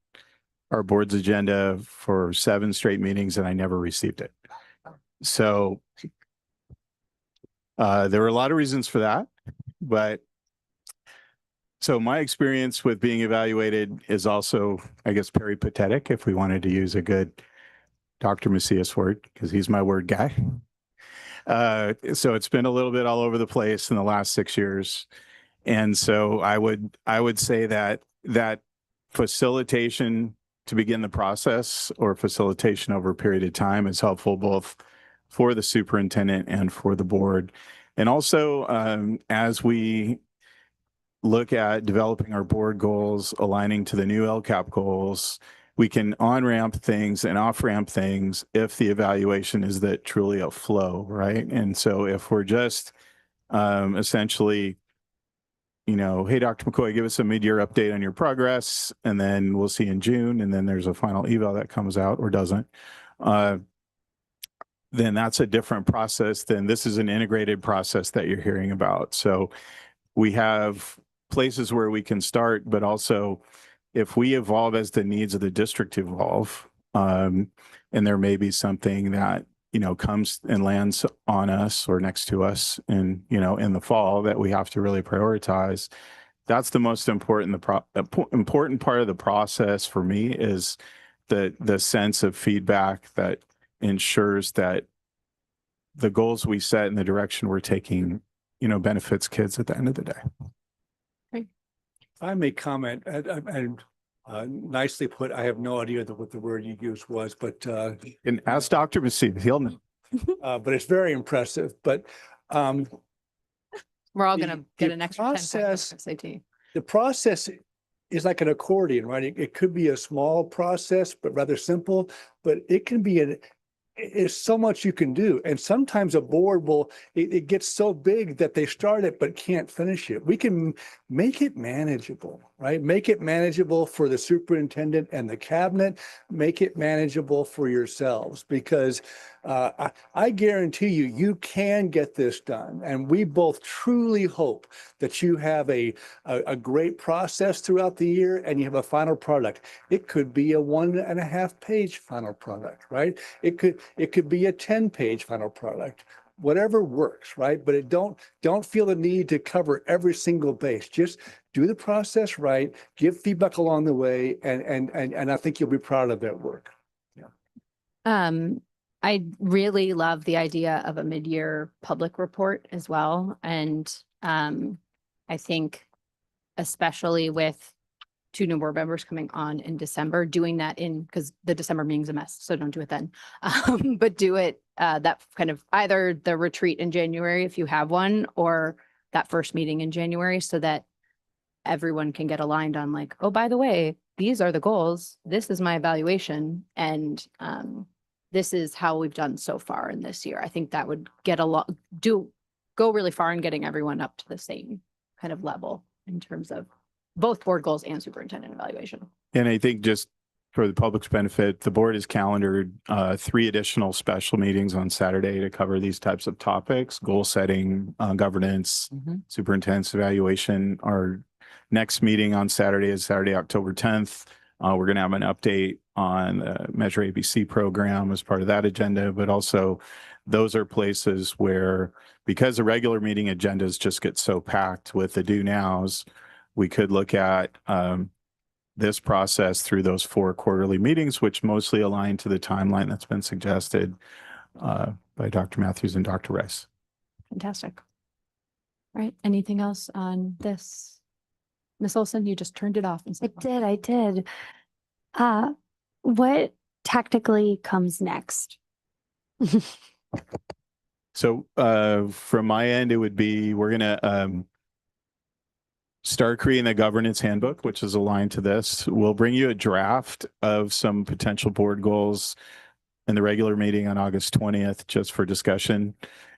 our board's agenda for 7 straight meetings and I never received it. So there were a lot of reasons for that, but so my experience with being evaluated is also, I guess, peripatetic, if we wanted to use a good Dr. Macias word, because he's my word guy. So it's been a little bit all over the place in the last 6 years. And so I would say that facilitation to begin the process, or facilitation over a period of time, is helpful both for the superintendent and for the board. And also, as we look at developing our board goals, aligning to the new LCAP goals, we can on-ramp things and off-ramp things if the evaluation is that truly a flow, right? And so if we're just essentially, hey, Dr. McCoy, give us a mid-year update on your progress, and then we'll see in June, and then there's a final eval that comes out or doesn't, then that's a different process than this is an integrated process that you're hearing about. So we have places where we can start, but also if we evolve as the needs of the district evolve, and there may be something that, comes and lands on us or next to us in the fall that we have to really prioritize. That's the most important, important part of the process for me, is the sense of feedback that ensures that the goals we set and the direction we're taking, benefits kids at the end of the day. If I may comment, and nicely put, I have no idea what the word you used was, but And ask Dr. Macias, he'll know. but it's very impressive. But We're all The- going to get the an extra 10 points on process- SAT. the process is like an accordion, right? It could be a small process, but rather simple, but it can be it's so much you can do. And sometimes a board it gets so big that they start it but can't finish it. We can make it manageable. right? Make it manageable for the superintendent and the cabinet. Make it manageable for yourselves because I guarantee you, you can get this done. And we both truly hope that you have a great process throughout the year and you have a final product. It could be a 1.5-page final product, right? It could be a 10-page final product. Whatever works, right? But don't feel the need to cover every single base. Just do the process right, give feedback along the way, and I think you'll be proud of that work. I really love the idea of a mid-year public report as well. And I think especially with 2 new board members coming on in December, doing that because the December meeting's a mess, so don't do it then. But do it that kind of either the retreat in January if you have one, or that first meeting in January, so that everyone can get aligned on like, oh, by the way, these are the goals. This is my evaluation, and this is how we've done so far in this year. I think that would get go really far in getting everyone up to the same kind of level in terms of both board goals and superintendent evaluation. And I think just for the public's benefit, the board has calendared 3 additional special meetings on Saturday to cover these types of topics: goal setting, governance, superintendent's evaluation. Our next meeting on Saturday is Saturday, October 10th. We're going to have an update on the Measure ABC program as part of that agenda, but also those are places where, because the regular meeting agendas just get so packed with the do nows, we could look at this process through those 4 quarterly meetings, which mostly align to the timeline that's been suggested by Dr. Matthews and Dr. Rice. Fantastic. All right. Anything else on this? Ms. Olson, you just turned it off. And said, I did. What tactically comes next? So from my end, it would be, we're going to start creating the governance handbook, which is aligned to this. We'll bring you a draft of some potential board goals in the regular meeting on August 20th, just for discussion.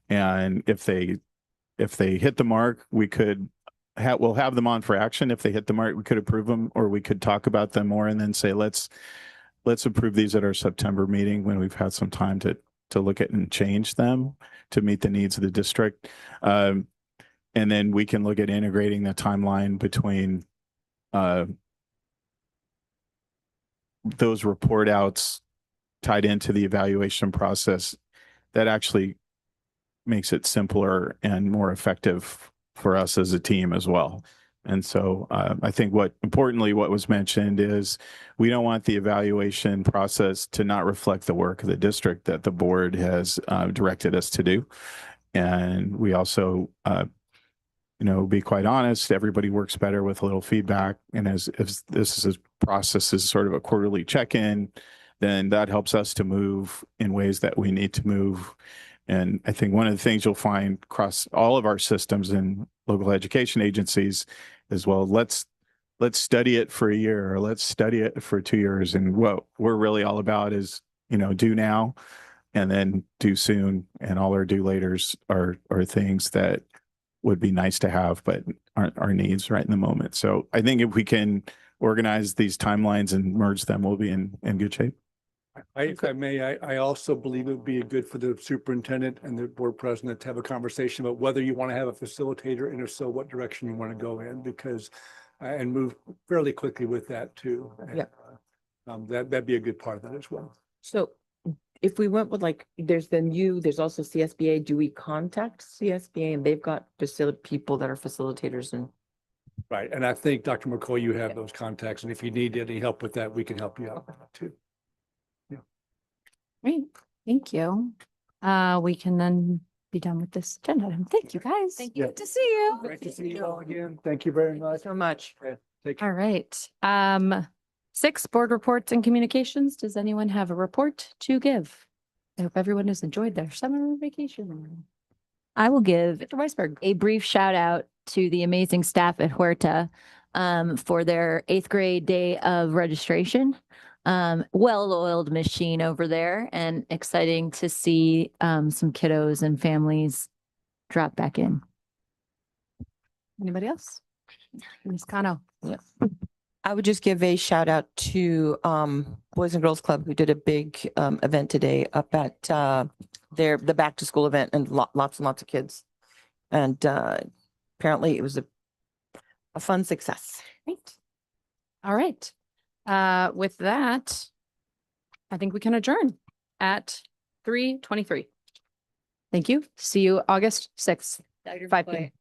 And if they hit the mark, we'll have them on for action. If they hit the mark, we could approve them, or we could talk about them more and then say, let's approve these at our September meeting when we've had some time to look at and change them to meet the needs of the district. And then we can look at integrating the timeline between those report outs tied into the evaluation process. That actually makes it simpler and more effective for us as a team as well. And so I think what was mentioned is we don't want the evaluation process to not reflect the work of the district that the board has directed us to do. And we also, be quite honest, everybody works better with a little feedback. And as this is a process is sort of a quarterly check-in, then that helps us to move in ways that we need to move. And I think one of the things you'll find across all of our systems and local education agencies is, well, let's study it for a year, or let's study it for 2 years. And what we're really all about is, do now and then do soon. And all our do laters are things that would be nice to have, but aren't our needs right in the moment. So I think if we can organize these timelines and merge them, we'll be in good shape. If I may, I also believe it would be good for the superintendent and the board president to have a conversation about whether you want to have a facilitator, and if so, what direction you want to go in, because and move fairly quickly with that too. Yeah. That'd be a good part of that as well. So if we went with there's also CSBA, do we contact CSBA and they've got people that are facilitators and? Right. And I think Dr. McCoy, you have those contacts, and if you need any help with that, we can help you out too. Great. Thank you. We can then be done with this agenda item. Thank you, guys. Thank you. Good to see you. Great to see you all again. Thank you very much. So much. Take care. All right. 6, board reports and communications. Does anyone have a report to give? I hope everyone has enjoyed their summer vacation. I will give Mr. Weisberg. a brief shout out to the amazing staff at Huerta for their 8th grade day of registration. Well-oiled machine over there, and exciting to see some kiddos and families drop back in. Anybody else? Ms. Cano. I would just give a shout out to Boys and Girls Club who did a big event today up at the back to school event and lots and lots of kids. And apparently it was a fun success. Great. All right. With that, I think we can adjourn at 3:23. Thank you. See you August 6th, 5 p.m.